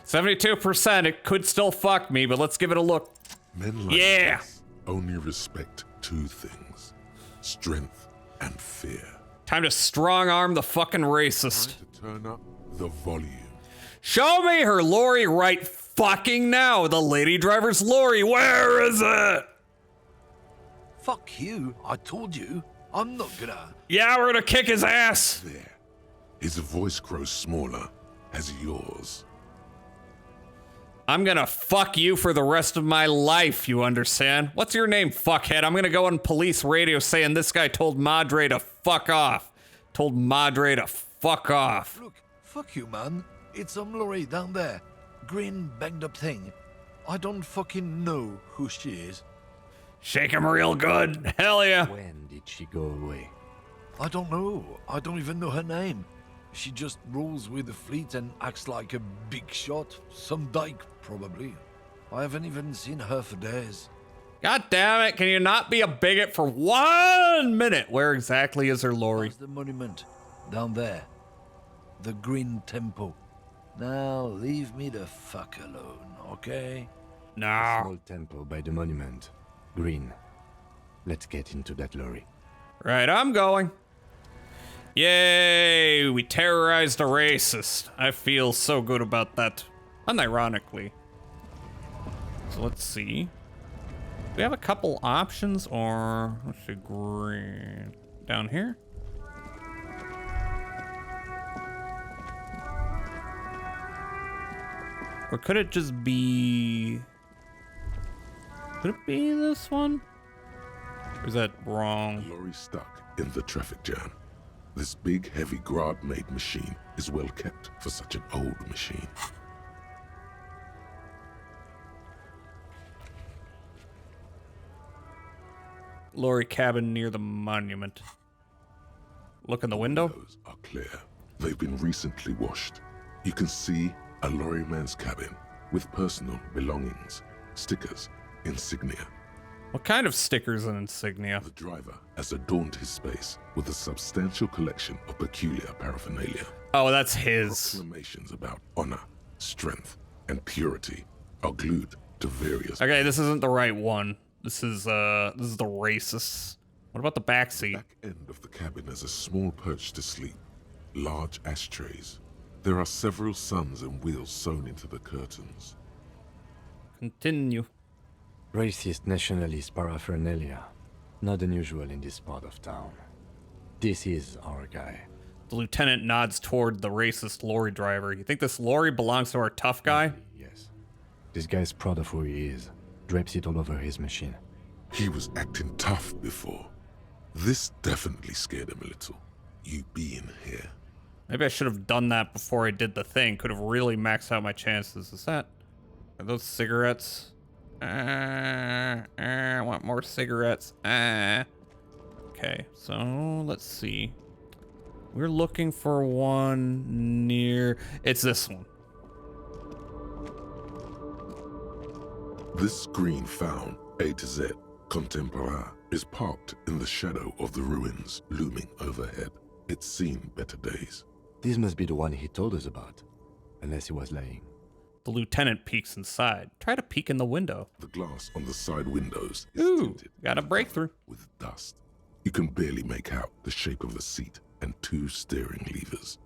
72%. It could still fuck me, but let's give it a look. Men like this only respect two things: strength and fear. Time to strong arm the fucking racist. Time to turn up the volume. Show me her lorry right fucking now. The lady driver's lorry. Where is it? Fuck you. I told you. I'm not gonna. Yeah, we're gonna kick his ass. There. His voice grows smaller as yours. I'm gonna fuck you for the rest of my life, you understand? What's your name, fuckhead? I'm gonna go on police radio saying this guy told Madre to fuck off. Told Madre to fuck off. Look, fuck you, man. It's some lorry down there. Green banged up thing. I don't fucking know who she is. Shake him real good. Hell yeah. When did she go away? I don't know. I don't even know her name. She just rolls with the fleet and acts like a big shot. Some dyke, probably. I haven't even seen her for days. God damn it, can you not be a bigot for 1 minute? Where exactly is her lorry? There's the monument. Down there. The Green Temple. Now, leave me the fuck alone, okay? No. Small temple by the monument. Green. Let's get into that lorry. Right, I'm going. Yay, we terrorized a racist. I feel so good about that. Unironically. So let's see. Do we have a couple options, or let's see, green down here? Or could it just be... Could it be this one? Or is that wrong? Lorry stuck in the traffic jam. This big, heavy Grab-made machine is well kept for such an old machine. Lorry cabin near the monument. Look in the window. Windows are clear. They've been recently washed. You can see a lorryman's cabin with personal belongings, stickers, insignia. What kind of stickers and insignia? The driver has adorned his space with a substantial collection of peculiar paraphernalia. Oh, that's his. Proclamations about honor, strength, and purity are glued to various... Okay, this isn't the right one. This is the racist. What about the back seat? Back end of the cabin is a small perch to sleep. Large ashtrays. There are several suns and wheels sewn into the curtains. Continue. Racist nationalist paraphernalia. Not unusual in this part of town. This is our guy. The lieutenant nods toward the racist lorry driver. You think this lorry belongs to our tough guy? Yes. This guy's proud of who he is. Drapes it all over his machine. He was acting tough before. This definitely scared him a little. You being here. Maybe I should have done that before I did the thing. Could have really maxed out my chances. Are those cigarettes? I want more cigarettes. Okay, so let's see. We're looking for one near... It's this one. This screen found, A to Z, Contemporain, is parked in the shadow of the ruins looming overhead. It's seen better days. This must be the one he told us about. Unless he was lying. The lieutenant peeks inside. Try to peek in the window. The glass on the side windows is tinted. Got a breakthrough. With dust. You can barely make out the shape of the seat and 2 steering levers.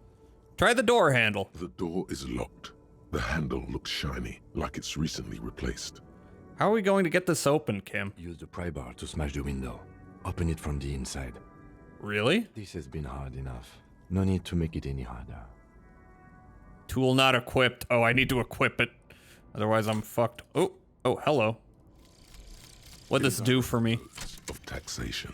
Try the door handle. The door is locked. The handle looks shiny, like it's recently replaced. How are we going to get this open, Kim? Use the pry bar to smash the window. Open it from the inside. Really? This has been hard enough. No need to make it any harder. Tool not equipped. Oh, I need to equip it. Otherwise, I'm fucked. Oh, hello. What'd this do for me? Of taxation.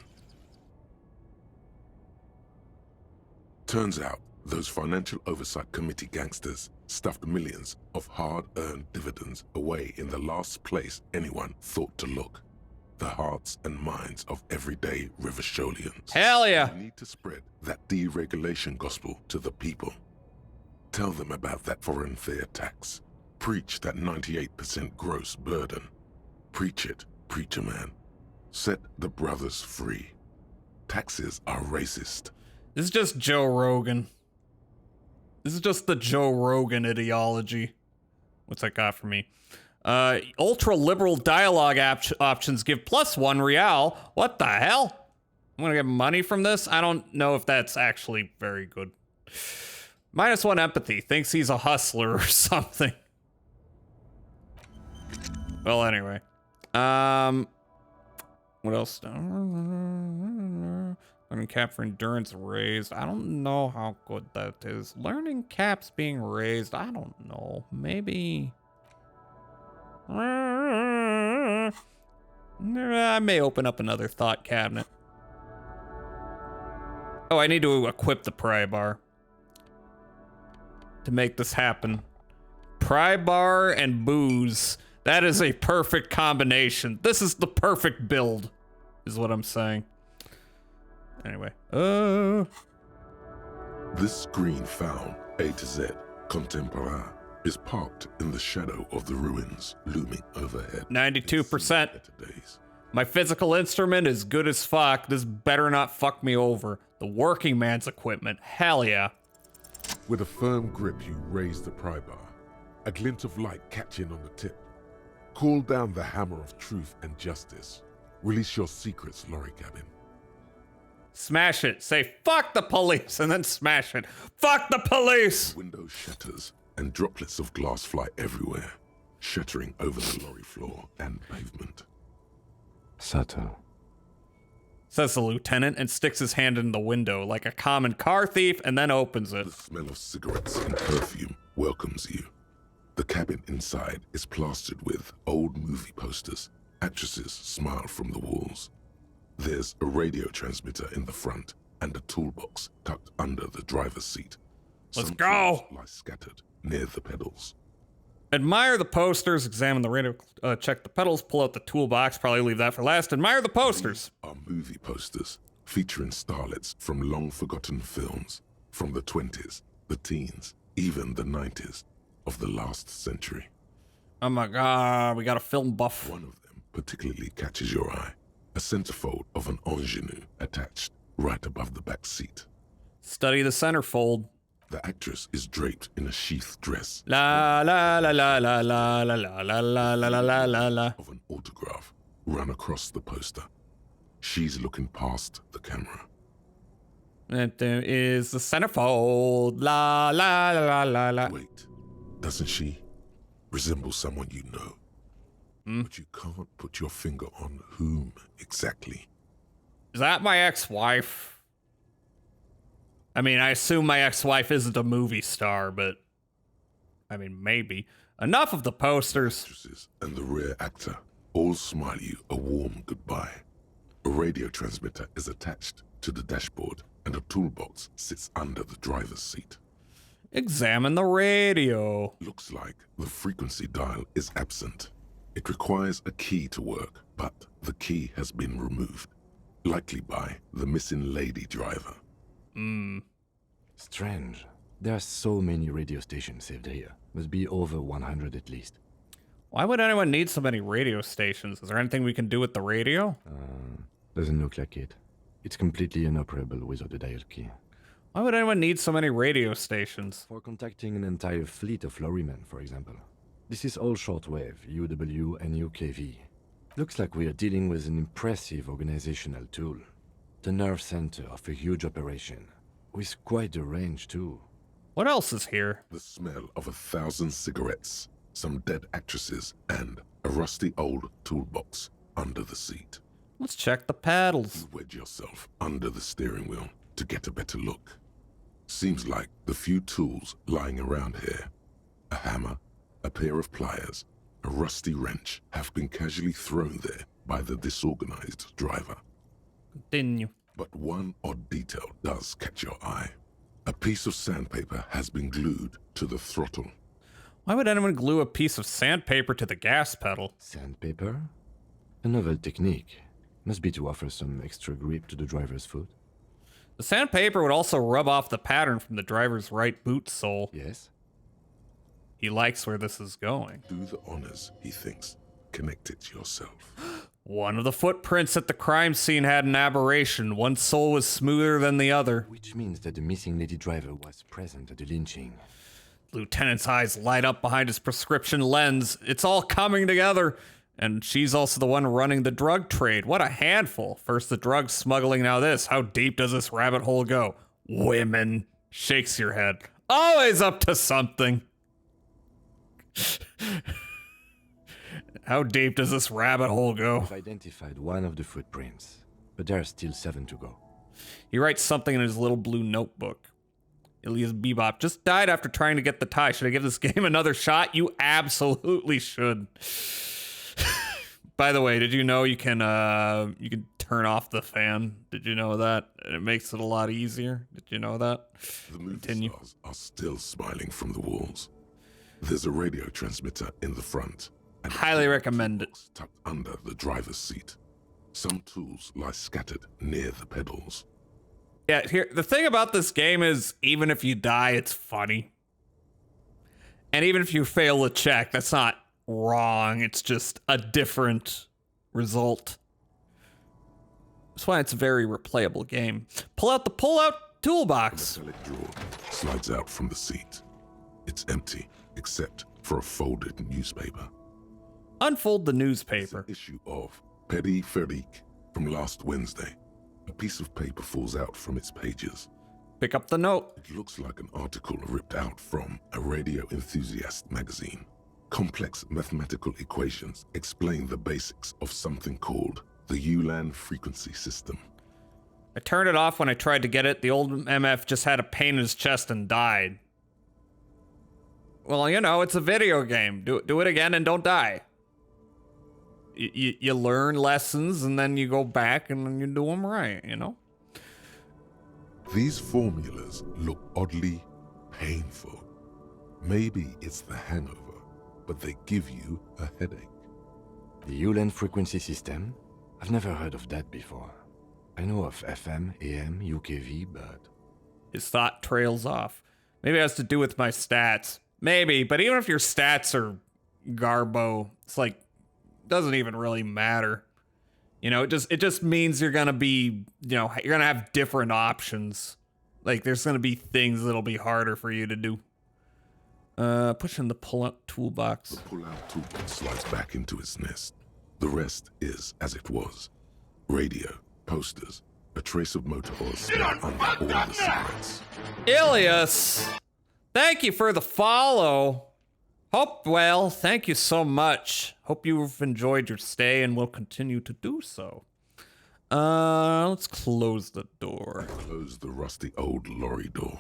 Turns out, those Financial Oversight Committee gangsters stuffed millions of hard-earned dividends away in the last place anyone thought to look. The hearts and minds of everyday Rivisholians. Hell yeah! We need to spread that deregulation gospel to the people. Tell them about that foreign fare tax. Preach that 98% gross burden. Preach it, preacher man. Set the brothers free. Taxes are racist. This is just Joe Rogan. This is just the Joe Rogan ideology. What's that got for me? Ultra-liberal dialogue options give +1 real. What the hell? I'm gonna get money from this? I don't know if that's actually very good. -1 empathy. Thinks he's a hustler or something. Well, anyway. What else? Learning cap for endurance raised. I don't know how good that is. Learning caps being raised. I don't know. Maybe... I may open up another thought cabinet. Oh, I need to equip the pry bar to make this happen. Pry bar and booze. That is a perfect combination. This is the perfect build, is what I'm saying. Anyway. This screen found, A to Z, Contemporain, is parked in the shadow of the ruins looming overhead. 92%. My physical instrument is good as fuck. This better not fuck me over. The working man's equipment. Hell yeah. With a firm grip, you raise the pry bar. A glint of light catching on the tip. Call down the hammer of truth and justice. Release your secrets, lorry cabin. Smash it. Say, fuck the police, and then smash it. Fuck the police! Window shatters, and droplets of glass fly everywhere, shattering over the lorry floor and pavement. Subtle. Says the lieutenant and sticks his hand in the window like a common car thief and then opens it. The smell of cigarettes and perfume welcomes you. The cabin inside is plastered with old movie posters. Actresses smile from the walls. There's a radio transmitter in the front and a toolbox tucked under the driver's seat. Let's Some go! tools lie scattered near the pedals. Admire the posters, examine the radio, check the pedals, pull out the toolbox, probably leave that for last. Admire the posters. These are movie posters featuring starlets from long-forgotten films from the 20s, the teens, even the 90s of the last century. Oh my god, we got a film buff. One of them particularly catches your eye. A centerfold of an ingenue attached right above the back seat. Study the centerfold. The actress is draped in a sheath dress. La la la la la la la la la la la la la la. Of an autograph. run across the poster. She's looking past the camera. And there is the centerfold. La la la la la. Wait, doesn't she resemble someone you know? But you can't put your finger on whom exactly. Is that my ex-wife? I mean, I assume my ex-wife isn't a movie star, but I mean, maybe. Enough of the posters. And the rear actor all smile you a warm goodbye. A radio transmitter is attached to the dashboard, and a toolbox sits under the driver's seat. Examine the radio. Looks like the frequency dial is absent. It requires a key to work, but the key has been removed, likely by the missing lady driver. Strange. There are so many radio stations saved here. Must be over 100 at least. Why would anyone need so many radio stations? Is there anything we can do with the radio? Doesn't look like it. It's completely inoperable without a dial key. Why would anyone need so many radio stations? For contacting an entire fleet of lorrymen, for example. This is all shortwave, UW and UKV. Looks like we are dealing with an impressive organizational tool. The nerve center of a huge operation. With quite a range, too. What else is here? The smell of 1,000 cigarettes, some dead actresses, and a rusty old toolbox under the seat. Let's check the paddles. You wedge yourself under the steering wheel to get a better look. Seems like the few tools lying around here, a hammer, a pair of pliers, a rusty wrench, have been casually thrown there by the disorganized driver. Continue. But one odd detail does catch your eye. A piece of sandpaper has been glued to the throttle. Why would anyone glue a piece of sandpaper to the gas pedal? Sandpaper? A novel technique. Must be to offer some extra grip to the driver's foot. The sandpaper would also rub off the pattern from the driver's right boot sole. Yes? He likes where this is going. Do the honors, he thinks. Connect it yourself. One of the footprints at the crime scene had an aberration. One sole was smoother than the other. Which means that the missing lady driver was present at the lynching. Lieutenant's eyes light up behind his prescription lens. It's all coming together. And she's also the one running the drug trade. What a handful. First the drug smuggling, now this. How deep does this rabbit hole go? Women. Shakes your head. Always up to something. How deep does this rabbit hole go? We've identified one of the footprints, but there are still 7 to go. He writes something in his little blue notebook. Elias Bebop just died after trying to get the tie. Should I give this game another shot? You absolutely should. By the way, did you know you can turn off the fan? Did you know that? And it makes it a lot easier. Did you know that? The movie stars are still smiling from the walls. There's a radio transmitter in the front. And highly recommend it. Tucked under the driver's seat. Some tools lie scattered near the pedals. Yeah, here the thing about this game is even if you die, it's funny. And even if you fail to check, that's not wrong. It's just a different result. That's why it's a very replayable game. Pull out the pull-out toolbox. A metallic drawer slides out from the seat. It's empty, except for a folded newspaper. Unfold the newspaper. It's an issue of Petit Ferique from last Wednesday. A piece of paper falls out from its pages. Pick up the note. It looks like an article ripped out from a radio enthusiast magazine. Complex mathematical equations explain the basics of something called the ULAN frequency system. I turned it off when I tried to get it. The old MF just had a pain in his chest and died. Well, you know, it's a video game. Do it again and don't die. You learn lessons and then you go back and then you do them right, you know? These formulas look oddly painful. Maybe it's the hangover, but they give you a headache. The ULAN frequency system? I've never heard of that before. I know of FM, AM, UKV, but... His thought trails off. Maybe it has to do with my stats. Maybe, but even if your stats are garbo, it's like, doesn't even really matter. You know, it just means you're gonna be, you know, you're gonna have different options. Like, there's gonna be things that'll be harder for you to do. Push in the pull-out toolbox. The pull-out toolbox slides back into its nest. The rest is as it was. Radio, posters, a trace of motor oil smell on all the cigarettes. Ilias, thank you for the follow. Thank you so much. Hope you've enjoyed your stay and will continue to do so. Let's close the door. Close the rusty old lorry door.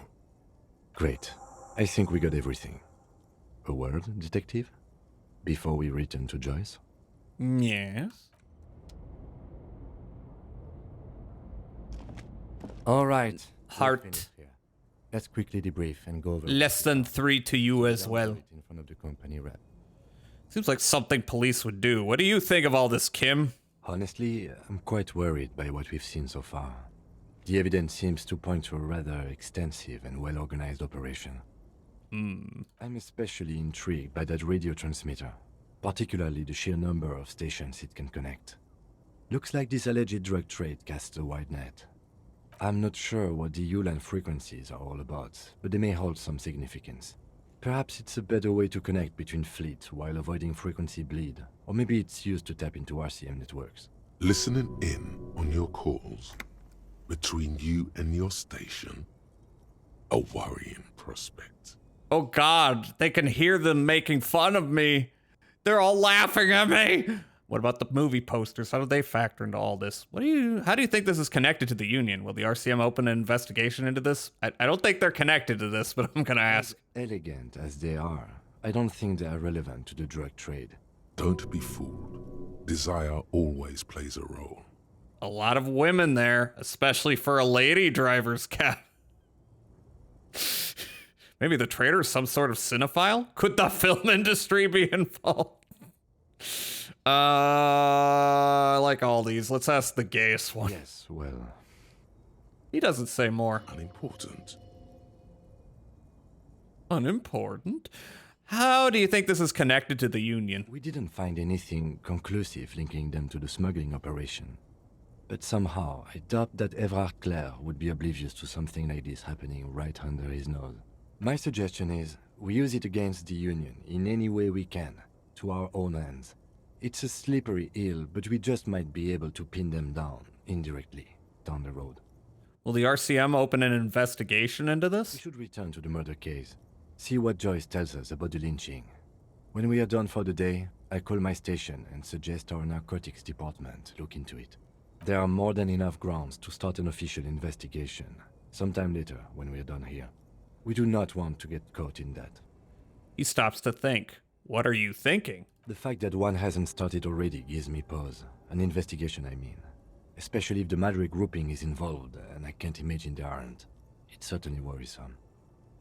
Great. I think we got everything. A word, detective? Before we return to Joyce? Yes. All right. Heart. Let's quickly debrief and go over. Less than 3 to you as well. In front of the company rep. Seems like something police would do. What do you think of all this, Kim? Honestly, I'm quite worried by what we've seen so far. The evidence seems to point to a rather extensive and well-organized operation. I'm especially intrigued by that radio transmitter, particularly the sheer number of stations it can connect. Looks like this alleged drug trade casts a wide net. I'm not sure what the ULAN frequencies are all about, but they may hold some significance. Perhaps it's a better way to connect between fleets while avoiding frequency bleed, or maybe it's used to tap into RCM networks. Listening in on your calls between you and your station, a worrying prospect. Oh God, they can hear them making fun of me. They're all laughing at me. What about the movie posters? How do they factor into all this? How do you think this is connected to the Union? Will the RCM open an investigation into this? I don't think they're connected to this, but I'm gonna ask. As elegant as they are, I don't think they are relevant to the drug trade. Don't be fooled. Desire always plays a role. A lot of women there, especially for a lady driver's cab. Maybe the trader's some sort of cinephile? Could the film industry be involved? I like all these. Let's ask the gayest one. Yes, well. He doesn't say more. Unimportant. Unimportant? How do you think this is connected to the Union? We didn't find anything conclusive linking them to the smuggling operation. But somehow, I doubt that Evrard Clare would be oblivious to something like this happening right under his nose. My suggestion is, we use it against the Union in any way we can, to our own ends. It's a slippery hill, but we just might be able to pin them down, indirectly, down the road. Will the RCM open an investigation into this? We should return to the murder case. See what Joyce tells us about the lynching. When we are done for the day, I call my station and suggest our narcotics department look into it. There are more than enough grounds to start an official investigation, sometime later when we are done here. We do not want to get caught in that. He stops to think. What are you thinking? The fact that one hasn't started already gives me pause. An investigation, I mean. Especially if the Madrid grouping is involved, and I can't imagine they aren't. It's certainly worrisome.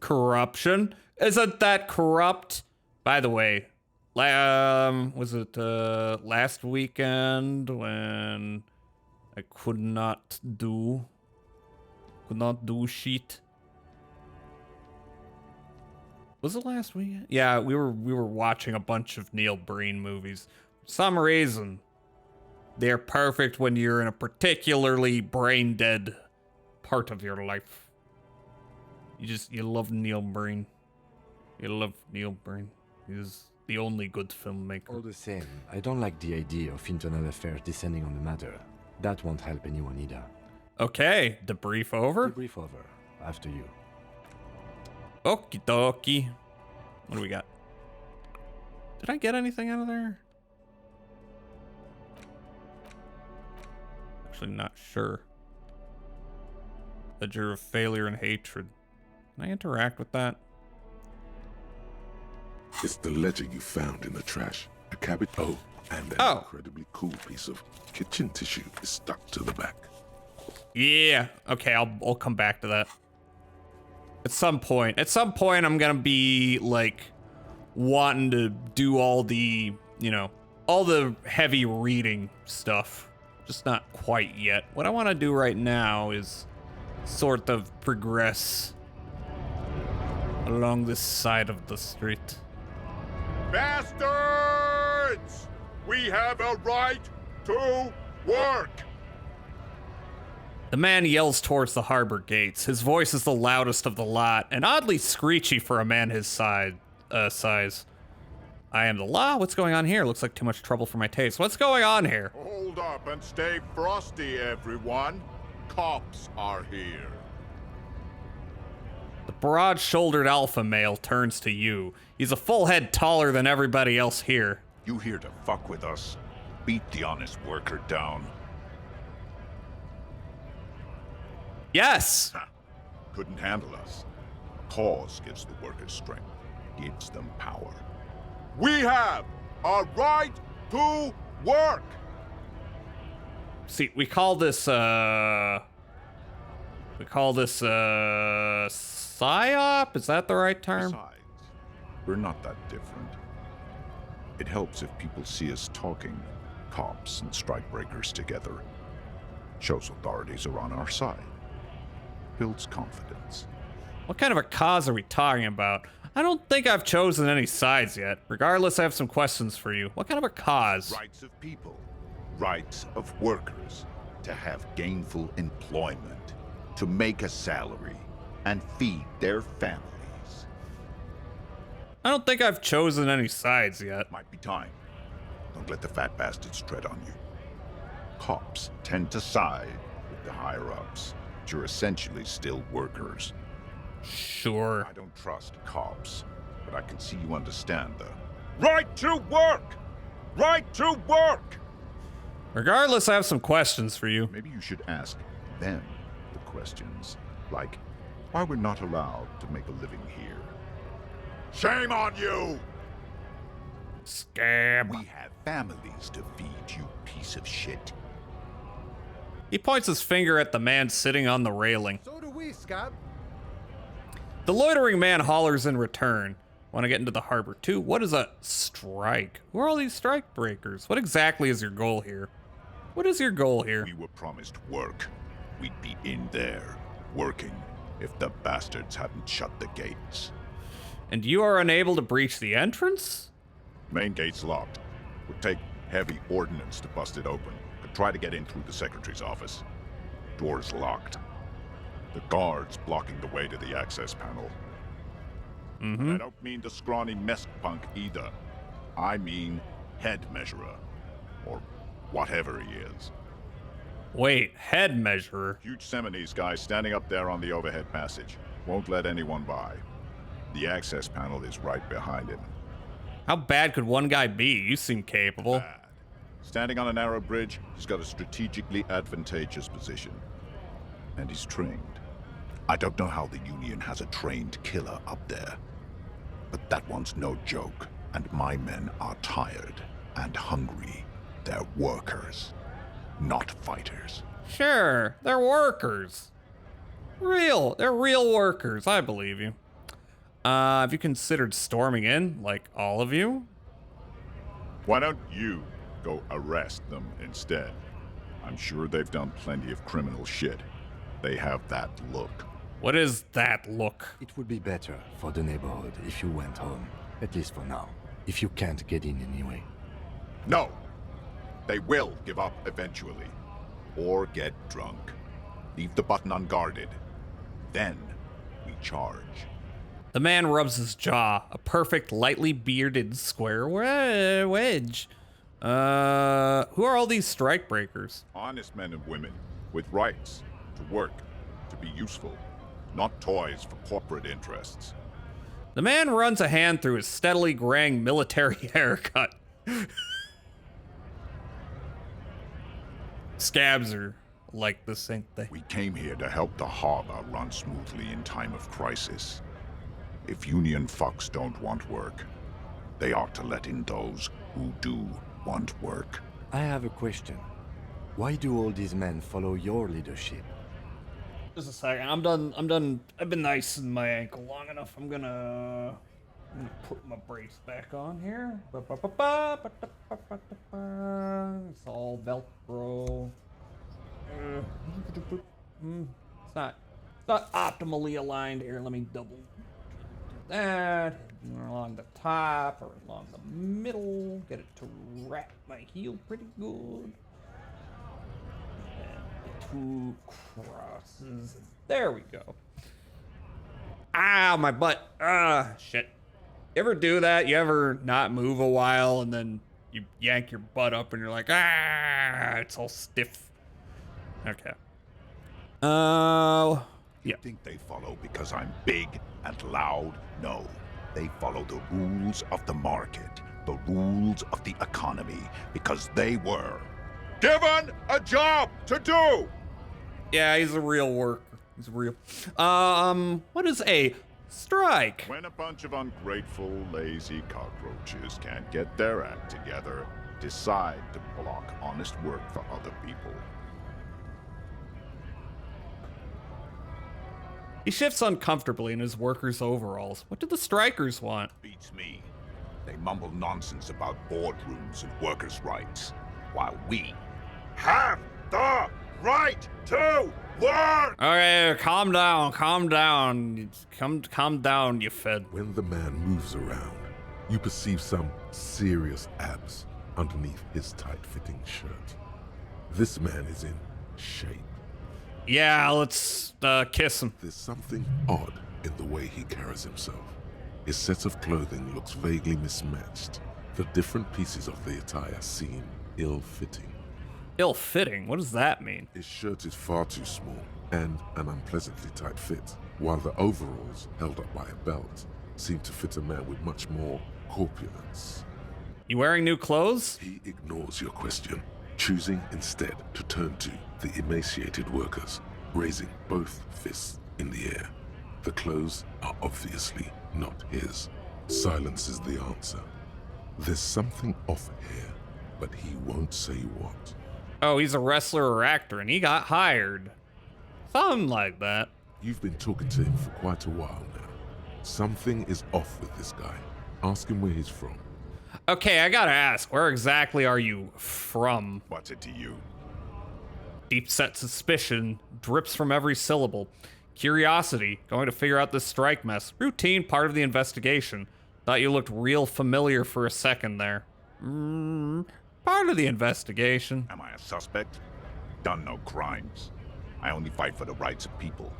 Corruption? Isn't that corrupt? By the way, was it last weekend when I could not do shit? Was it last weekend? Yeah, we were watching a bunch of Neil Breen movies. For some reason, they're perfect when you're in a particularly brain dead part of your life. You love Neil Breen. You love Neil Breen. He's the only good filmmaker. All the same, I don't like the idea of internal affairs descending on the matter. That won't help anyone either. Okay, debrief over? Debrief over. After you. Okie dokie. What do we got? Did I get anything out of there? Actually not sure. Ledger of failure and hatred. Can I interact with that? It's the ledger you found in the trash. A cabbage. Oh, and an incredibly cool piece of kitchen tissue is stuck to the back. Yeah. Okay, I'll come back to that. At some point, I'm gonna be like wanting to do all the, all the heavy reading stuff. Just not quite yet. What I want to do right now is sort of progress along this side of the street. Bastards! We have a right to work! The man yells towards the harbor gates. His voice is the loudest of the lot, and oddly screechy for a man his size. I am the law. What's going on here? Looks like too much trouble for my taste. What's going on here? Hold up and stay frosty, everyone. Cops are here. The broad-shouldered alpha male turns to you. He's a full head taller than everybody else here. You here to fuck with us? Beat the honest worker down. Yes! Couldn't handle us. Cause gives the workers strength, gives them power. We have a right to work! See, we call this, psyop? Is that the right term? Besides, we're not that different. It helps if people see us talking, cops and strikebreakers together. Shows authorities are on our side. Builds confidence. What kind of a cause are we talking about? I don't think I've chosen any sides yet. Regardless, I have some questions for you. What kind of a cause? Rights of people. Rights of workers. To have gainful employment. To make a salary. And feed their families. I don't think I've chosen any sides yet. Might be time. Don't let the fat bastards tread on you. Cops tend to side with the higher-ups. But you're essentially still workers. Sure. I don't trust cops, but I can see you understand the right to work! Right to work! Regardless, I have some questions for you. Maybe you should ask them the questions, like why we're not allowed to make a living here. Shame on you! Scab. We have families to feed, you piece of shit. He points his finger at the man sitting on the railing. So do we, Scott. The loitering man hollers in return. Want to get into the harbor too? What is a strike? Who are all these strike breakers? What exactly is your goal here? What is your goal here? We were promised work. We'd be in there, working, if the bastards hadn't shut the gates. And you are unable to breach the entrance? Main gate's locked. Would take heavy ordnance to bust it open. Could try to get in through the secretary's office. Door's locked. The guard's blocking the way to the access panel. I don't mean the scrawny mess punk either. I mean head measurer. Or whatever he is. Wait, head measurer? Huge Seminese guy standing up there on the overhead passage. Won't let anyone by. The access panel is right behind him. How bad could one guy be? You seem capable. Bad. Standing on a narrow bridge, he's got a strategically advantageous position. And he's trained. I don't know how the Union has a trained killer up there. But that one's no joke, and my men are tired and hungry. They're workers, not fighters. Sure, they're workers. They're real workers, I believe you. Have you considered storming in, like all of you? Why don't you go arrest them instead? I'm sure they've done plenty of criminal shit. They have that look. What is that look? It would be better for the neighborhood if you went home, at least for now, if you can't get in anyway. No! They will give up eventually. Or get drunk. Leave the button unguarded. Then we charge. The man rubs his jaw, a perfect, lightly bearded square wedge. Who are all these strike breakers? Honest men and women, with rights, to work, to be useful, not toys for corporate interests. The man runs a hand through his steadily graying military haircut. Scabs are like the same thing. We came here to help the harbor run smoothly in time of crisis. If Union fucks don't want work, they ought to let in those who do want work. I have a question. Why do all these men follow your leadership? Just a second. I'm done. I've been icing my ankle long enough. I'm gonna put my brace back on here. It's all Velcro. It's not optimally aligned here. Let me double do that. Along the top or along the middle. Get it to wrap my heel pretty good. Two crosses. There we go. Ah, my butt. Ah, shit. ever do that? You ever not move a while and then you yank your butt up and you're like, ah, it's all stiff. Okay. Yeah. You think they follow because I'm big and loud? No. They follow the rules of the market, the rules of the economy, because they were given a job to do. Yeah, he's a real worker. He's real. What is a strike? When a bunch of ungrateful, lazy cockroaches can't get their act together, decide to block honest work for other people. He shifts uncomfortably in his workers' overalls. What do the strikers want? Beats me. They mumble nonsense about boardrooms and workers' rights, while we have the right to work! Okay, calm down, calm down. Calm down, you fed. When the man moves around, you perceive some serious abs underneath his tight-fitting shirt. This man is in shape. Yeah, let's kiss him. There's something odd in the way he carries himself. His set of clothing looks vaguely mismatched. The different pieces of the attire seem ill-fitting. Ill-fitting? What does that mean? His shirt is far too small and an unpleasantly tight fit, while the overalls, held up by a belt, seem to fit a man with much more corpulence. You wearing new clothes? He ignores your question, choosing instead to turn to the emaciated workers, raising both fists in the air. The clothes are obviously not his. Silence is the answer. There's something off here, but he won't say what. Oh, he's a wrestler or actor, and he got hired. Something like that. You've been talking to him for quite a while now. Something is off with this guy. Ask him where he's from. Okay, I gotta ask, where exactly are you from? What's it to you? Deep-set suspicion drips from every syllable. Curiosity, going to figure out this strike mess. Routine, part of the investigation. Thought you looked real familiar for a second there. Part of the investigation. Am I a suspect? Done no crimes. I only fight for the rights of people.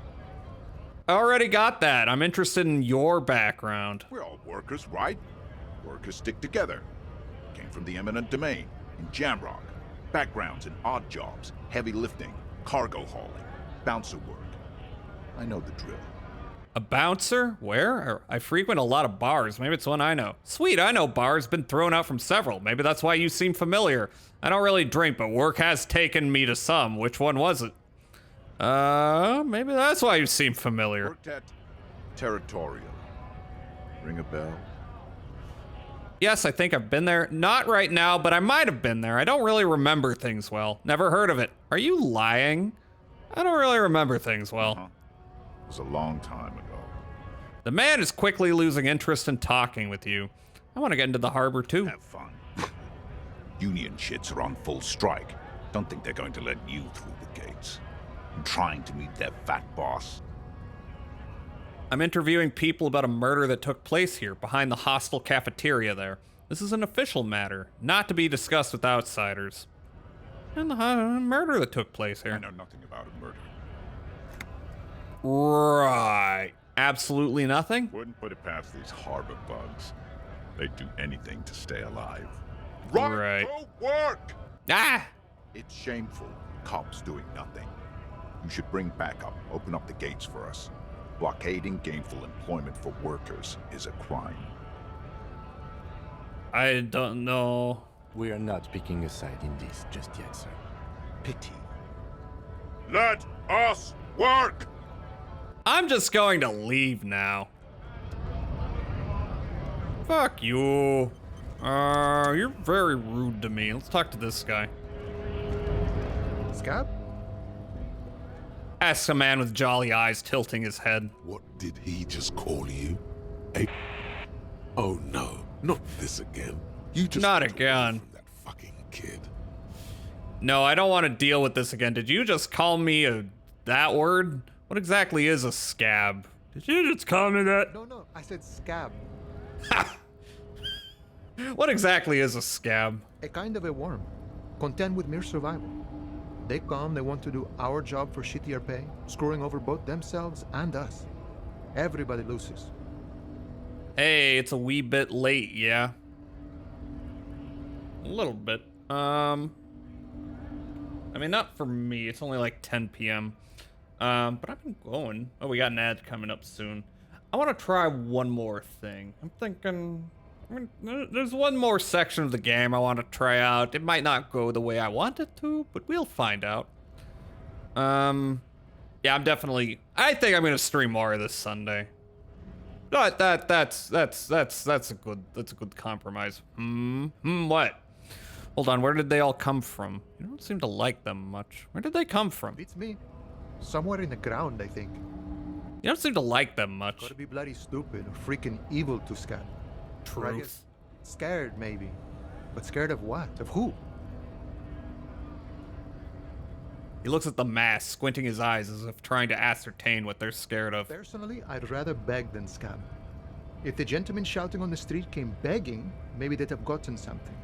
Already got that. I'm interested in your background. We're all workers, right? Workers stick together. Came from the eminent domain, in Jamrock. Backgrounds in odd jobs, heavy lifting, cargo hauling, bouncer work. I know the drill. A bouncer? Where? I frequent a lot of bars. Maybe it's one I know. Sweet, I know bars. Been thrown out from several. Maybe that's why you seem familiar. I don't really drink, but work has taken me to some. Which one was it? Maybe that's why you seem familiar. Worked at Territorial. Ring a bell? Yes, I think I've been there. Not right now, but I might have been there. I don't really remember things well. Never heard of it. Are you lying? I don't really remember things well. It was a long time ago. The man is quickly losing interest in talking with you. I want to get into the harbor too. Have fun. Union shits are on full strike. Don't think they're going to let you through the gates. I'm trying to meet their fat boss. I'm interviewing people about a murder that took place here, behind the hostel cafeteria there. This is an official matter, not to be discussed with outsiders. And the murder that took place here. I know nothing about a murder. Right. Absolutely nothing? Wouldn't put it past these harbor bugs. They'd do anything to stay alive. Right to work! Ah! It's shameful. Cops doing nothing. You should bring backup. Open up the gates for us. Blockading gainful employment for workers is a crime. I don't know. We are not picking a side in this just yet, sir. Pity. Let us work! I'm just going to leave now. Fuck you. You're very rude to me. Let's talk to this guy. Scab? Asks a man with jolly eyes tilting his head. What did he just call you? Oh no, not this again. You just not again. From that fucking kid. No, I don't want to deal with this again. Did you just call me that word? What exactly is a scab? Did you just call me that? No, I said scab. What exactly is a scab? A kind of a worm, content with mere survival. They come, they want to do our job for shittier pay, screwing over both themselves and us. Everybody loses. Hey, it's a wee bit late, yeah. A little bit. I mean, not for me. It's only like 10 p.m. But I've been going. Oh, we got an ad coming up soon. I want to try one more thing. I'm thinking, I mean, there's one more section of the game I want to try out. It might not go the way I want it to, but we'll find out. Yeah, I think I'm gonna stream more this Sunday. But that's a good compromise. What? Hold on, where did they all come from? You don't seem to like them much. Where did they come from? Beats me. Somewhere in the ground, I think. You don't seem to like them much. Gotta be bloody stupid or freaking evil to Scab. Or I guess scared, maybe. But scared of what? Of who? He looks at the mask, squinting his eyes as if trying to ascertain what they're scared of. Personally, I'd rather beg than scab. If the gentleman shouting on the street came begging, maybe they'd have gotten something.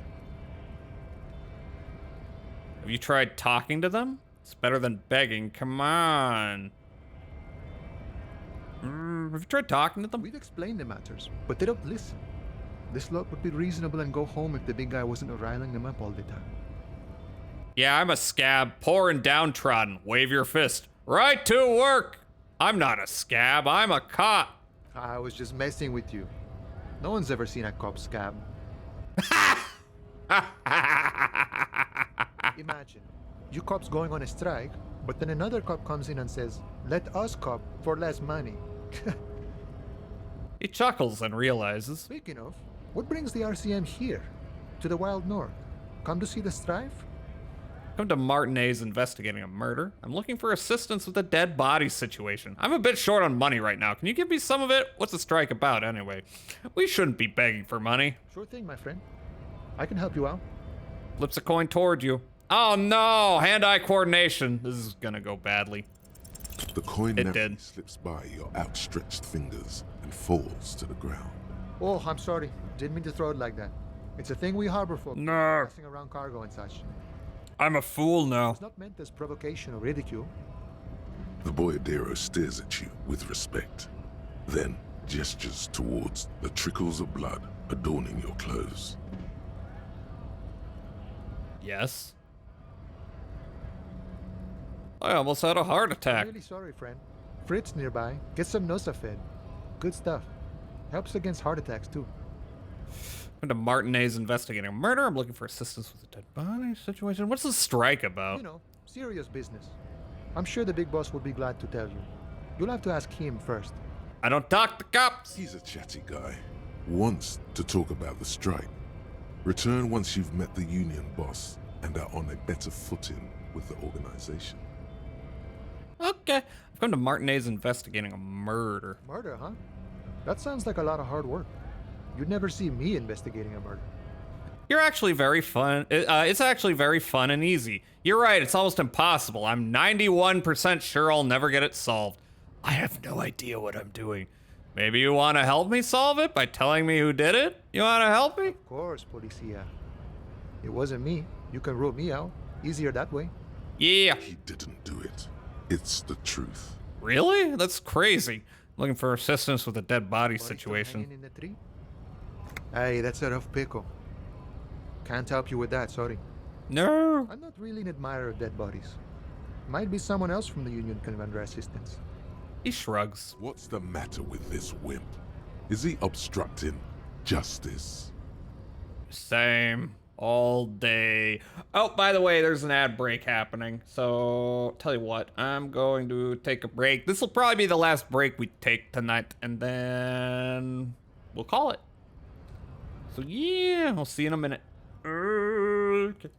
Have you tried talking to them? It's better than begging. Come on. Have you tried talking to them? We've explained the matters, but they don't listen. This lot would be reasonable and go home if the big guy wasn't riling them up all the time. Yeah, I'm a scab, poor and downtrodden. Wave your fist. Right to work. I'm not a scab, I'm a cop. I was just messing with you. No one's ever seen a cop scab. Imagine, you cops going on a strike, but then another cop comes in and says, let us cop for less money. He chuckles and realizes. Speaking of, what brings the RCM here? To the Wild North? Come to see the strife? Come to Martinez investigating a murder. I'm looking for assistance with a dead body situation. I'm a bit short on money right now. Can you give me some of it? What's the strike about anyway? We shouldn't be begging for money. Sure thing, my friend. I can help you out. Flips a coin toward you. Oh no, hand-eye coordination. This is gonna go badly. The coin narrowly slips by your outstretched fingers and falls to the ground. Oh, I'm sorry. Didn't mean to throw it like that. It's a thing we harbor for. No. Passing around cargo and such. I'm a fool now. It's not meant as provocation or ridicule. The boyadero stares at you with respect, then gestures towards the trickles of blood adorning your clothes. Yes. I almost had a heart attack. I'm really sorry, friend. Fritz nearby. Get some Nosafed. Good stuff. Helps against heart attacks, too. I'm to Martinez investigating a murder. I'm looking for assistance with a dead body situation. What's the strike about? You know, serious business. I'm sure the big boss will be glad to tell you. You'll have to ask him first. I don't talk to cops. He's a chatty guy. Wants to talk about the strike. Return once you've met the union boss and are on a better footing with the organization. Okay. I've come to Martinez investigating a murder. Murder, huh? That sounds like a lot of hard work. You'd never see me investigating a murder. You're actually very fun. It's actually very fun and easy. You're right, it's almost impossible. I'm 91% sure I'll never get it solved. I have no idea what I'm doing. Maybe you want to help me solve it by telling me who did it? You want to help me? Of course, Policia. It wasn't me. You can rule me out. Easier that way. Yeah. He didn't do it. It's the truth. Really? That's crazy. Looking for assistance with a dead body situation. In the tree? Hey, that's a rough pickle. Can't help you with that, sorry. No. I'm not really an admirer of dead bodies. Might be someone else from the Union can render assistance. He shrugs. What's the matter with this wimp? Is he obstructing justice? Same. All day. Oh, by the way, there's an ad break happening. So, tell you what, I'm going to take a break. This will probably be the last break we take tonight, and then we'll call it. So, yeah, I'll see you in a minute. Okay.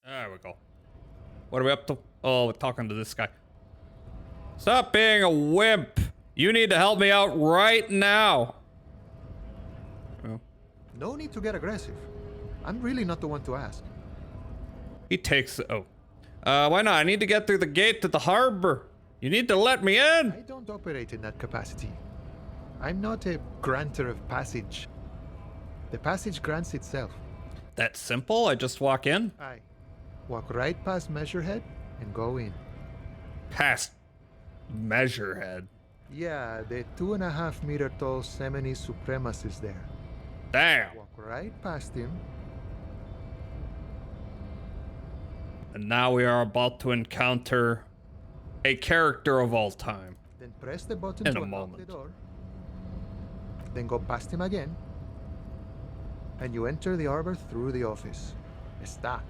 There we go. What are we up to? Oh, we're talking to this guy. Stop being a wimp. You need to help me out right now. Oh. No need to get aggressive. I'm really not the one to ask. He takes... Oh. Why not? I need to get through the gate to the harbor. You need to let me in. I don't operate in that capacity. I'm not a granter of passage. The passage grants itself. That simple? I just walk in? Aye. Walk right past Measurehead and go in. Past Measurehead? Yeah, the 2.5 meter tall Semini supremacist there. Damn. Walk right past him. And now we are about to encounter a character of all time. Then press the button in to a unlock moment. the door. Then go past him again. And you enter the arbor through the office. Está.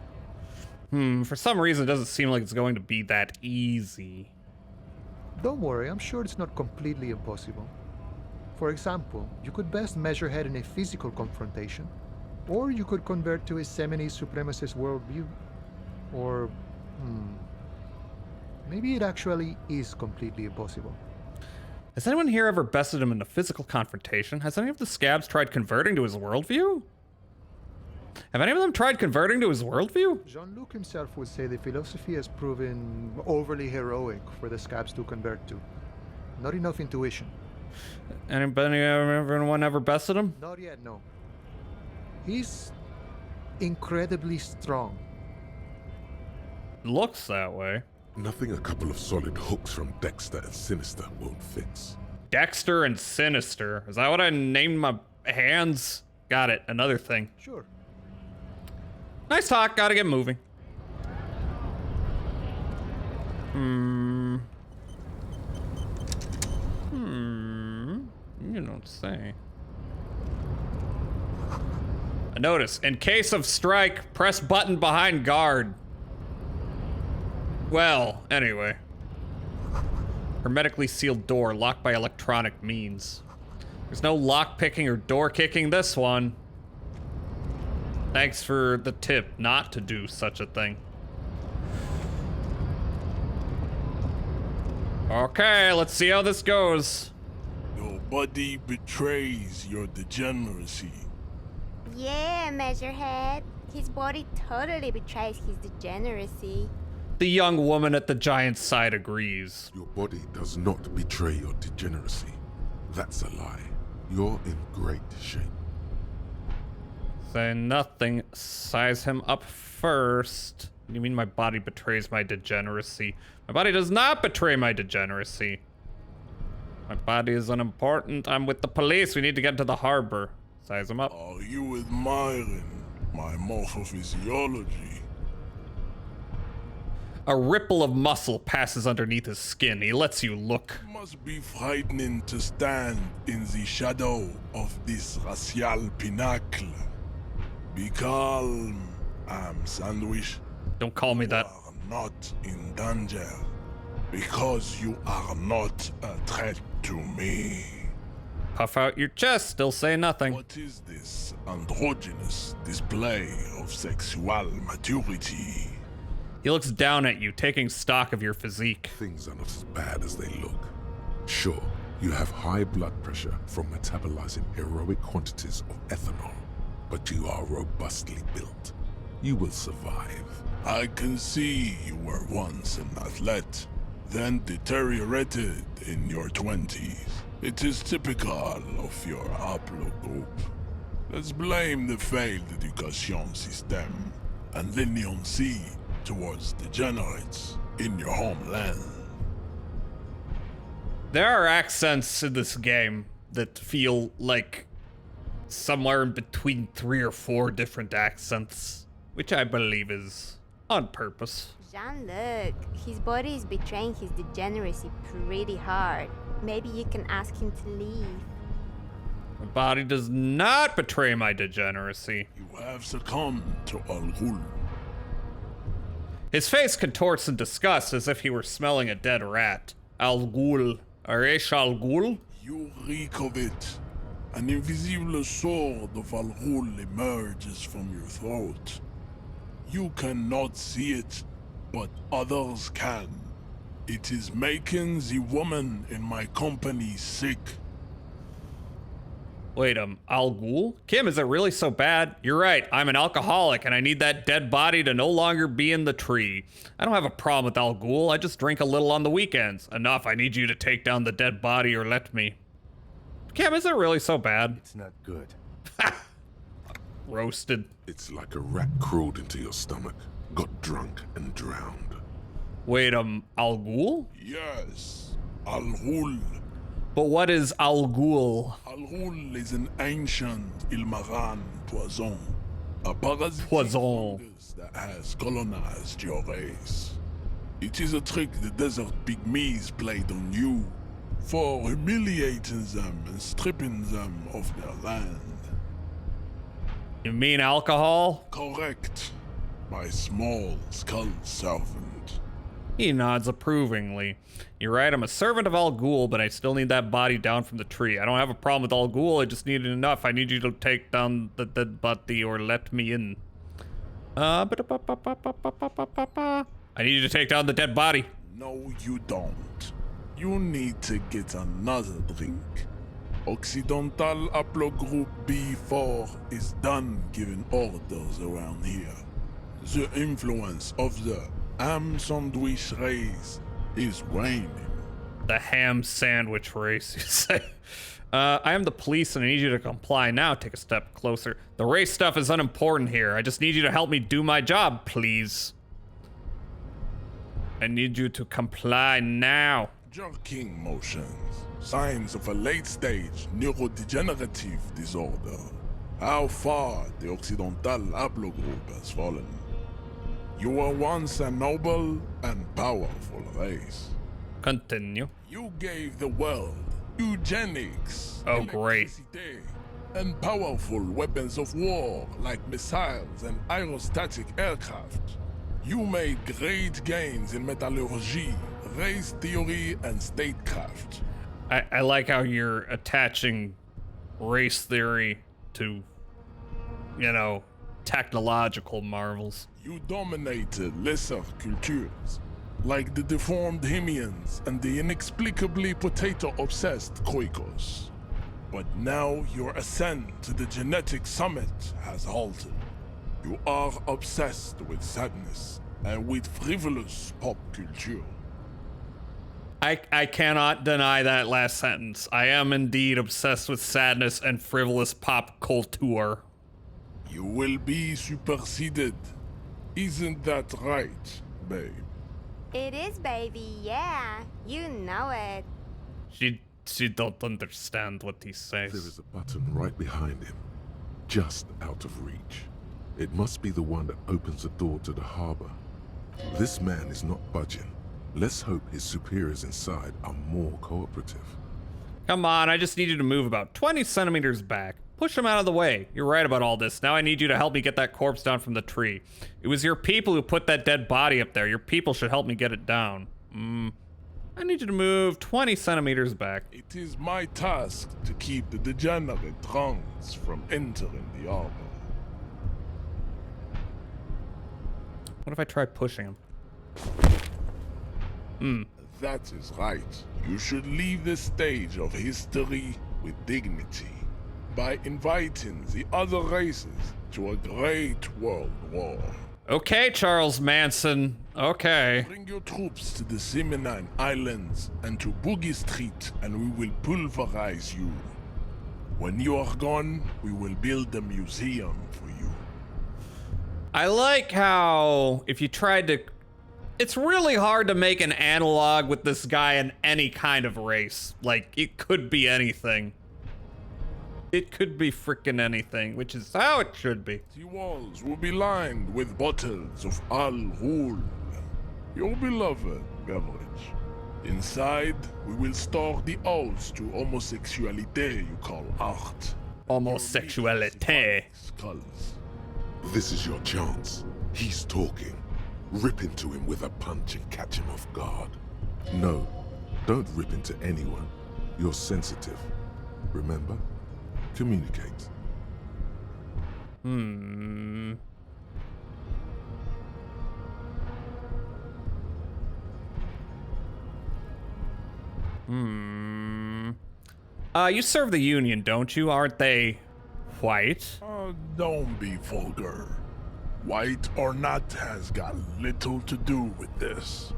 For some reason it doesn't seem like it's going to be that easy. Don't worry, I'm sure it's not completely impossible. For example, you could best Measurehead in a physical confrontation, or you could convert to a Semini supremacist worldview. Or, maybe it actually is completely impossible. Has anyone here ever bested him in a physical confrontation? Has any of the scabs tried converting to his worldview? Have any of them tried converting to his worldview? Jean-Luc himself would say the philosophy has proven overly heroic for the scabs to convert to. Not enough intuition. Anyone ever bested him? Not yet, no. He's incredibly strong. Looks that way. Nothing a couple of solid hooks from Dexter and Sinister won't fix. Dexter and Sinister. Is that what I named my hands? Got it. Another thing. Sure. Nice talk. Gotta get moving. You don't say. A notice. In case of strike, press button behind guard. Well, anyway. Hermetically sealed door, locked by electronic means. There's no lock picking or door kicking this one. Thanks for the tip not to do such a thing. Okay, let's see how this goes. Nobody betrays your degeneracy. Yeah, Measurehead. His body totally betrays his degeneracy. The young woman at the giant's side agrees. Your body does not betray your degeneracy. That's a lie. You're in great shape. Say nothing. Size him up first. You mean my body betrays my degeneracy? My body does not betray my degeneracy. My body is unimportant. I'm with the police. We need to get to the harbor. Size him up. Are you admiring my morphophysiology? A ripple of muscle passes underneath his skin. He lets you look. It must be frightening to stand in the shadow of this racial pinnacle. Be calm, I'm Sandwich. Don't call me that. You are not in danger because you are not a threat to me. Puff out your chest, still say nothing. What is this androgynous display of sexual maturity? He looks down at you, taking stock of your physique. Things are not as bad as they look. Sure, you have high blood pressure from metabolizing heroic quantities of ethanol, but you are robustly built. You will survive. I can see you were once an athlete, then deteriorated in your 20s. It is typical of your haplogroup. Let's blame the failed education system and leniency towards degenerates in your homeland. There are accents in this game that feel like somewhere in between 3 or 4 different accents, which I believe is on purpose. Jean-Luc, his body is betraying his degeneracy pretty hard. Maybe you can ask him to leave. My body does not betray my degeneracy. You have succumbed to Al Ghul. His face contorts in disgust as if he were smelling a dead rat. Al Ghul. Aresh Al Ghul? You reek of it. An invisible sword of Al Ghul emerges from your throat. You cannot see it, but others can. It is making the woman in my company sick. Wait, Al Ghul? Kim, is it really so bad? You're right, I'm an alcoholic and I need that dead body to no longer be in the tree. I don't have a problem with Al Ghul, I just drink a little on the weekends. Enough, I need you to take down the dead body or let me. Kim, is it really so bad? It's not good. Roasted. It's like a rat crawled into your stomach, got drunk and drowned. Wait, Al Ghul? Yes, Al Ghul. But what is Al Ghul? Al Ghul is an ancient Ilmaran poison. A parasitic fungus that has colonized your race. It is a trick the desert pygmies played on you for humiliating them and stripping them of their land. You mean alcohol? Correct. My small skull servant. He nods approvingly. You're right, I'm a servant of Al Ghul, but I still need that body down from the tree. I don't have a problem with Al Ghul, I just need it enough. I need you to take down the dead body or let me in. I need you to take down the dead body. No, you don't. You need to get another drink. Occidental Haplogroup B4 is done giving orders around here. The influence of the ham sandwich race is waning. The ham sandwich race, you say? I am the police and I need you to comply now. Take a step closer. The race stuff is unimportant here. I just need you to help me do my job, please. I need you to comply now. Jerking motions. Signs of a late-stage neurodegenerative disorder. How far the Occidental Haplogroup has fallen. You were once a noble and powerful race. Continue. You gave the world eugenics. Oh, great. And powerful weapons of war like missiles and aerostatic aircraft. You made great gains in metallurgy, race theory, and statecraft. I like how you're attaching race theory to, you know, technological marvels. You dominated lesser cultures, like the deformed Hemians and the inexplicably potato-obsessed Khoikos. But now your ascent to the genetic summit has halted. You are obsessed with sadness and with frivolous pop culture. I cannot deny that last sentence. I am indeed obsessed with sadness and frivolous pop culture. You will be superseded. Isn't that right, babe? It is, baby, yeah. You know it. She don't understand what he says. There is a button right behind him, just out of reach. It must be the one that opens the door to the harbor. This man is not budging. Let's hope his superiors inside are more cooperative. Come on, I just need you to move about 20 centimeters back. Push him out of the way. You're right about all this. Now I need you to help me get that corpse down from the tree. It was your people who put that dead body up there. Your people should help me get it down. I need you to move 20 centimeters back. It is my task to keep the degenerate drunks from entering the harbor. What if I try pushing him? That is right. You should leave the stage of history with dignity by inviting the other races to a great world war. Okay, Charles Manson. Okay. Bring your troops to the Seminine Islands and to Boogie Street, and we will pulverize you. When you are gone, we will build a museum for you. I like how if you tried to... It's really hard to make an analog with this guy in any kind of race. Like, it could be anything. It could be frickin' anything, which is how it should be. The walls will be lined with bottles of Al Ghul, your beloved beverage. Inside, we will store the odes to homosexuality you call art. Homosexuality. Skulls. This is your chance. He's talking. Rip into him with a punch and catch him off guard. No, don't rip into anyone. You're sensitive. Remember? Communicate. You serve the Union, don't you? Aren't they white? Don't be vulgar. White or not has got little to do with this.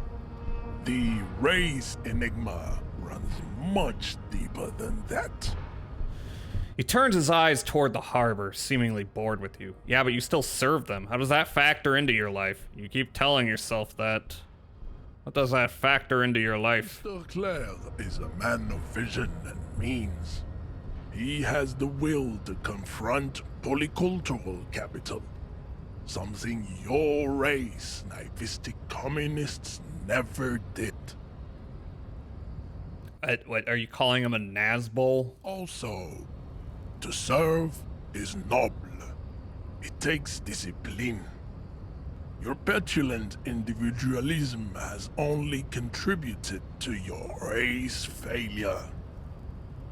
The race enigma runs much deeper than that. He turns his eyes toward the harbor, seemingly bored with you. Yeah, but you still serve them. How does that factor into your life? You keep telling yourself that. What does that factor into your life? Mr. Clare is a man of vision and means. He has the will to confront polycultural capital. Something your race, naivistic communists, never did. What, are you calling him a Nazbol? Also, to serve is noble. It takes discipline. Your petulant individualism has only contributed to your race failure.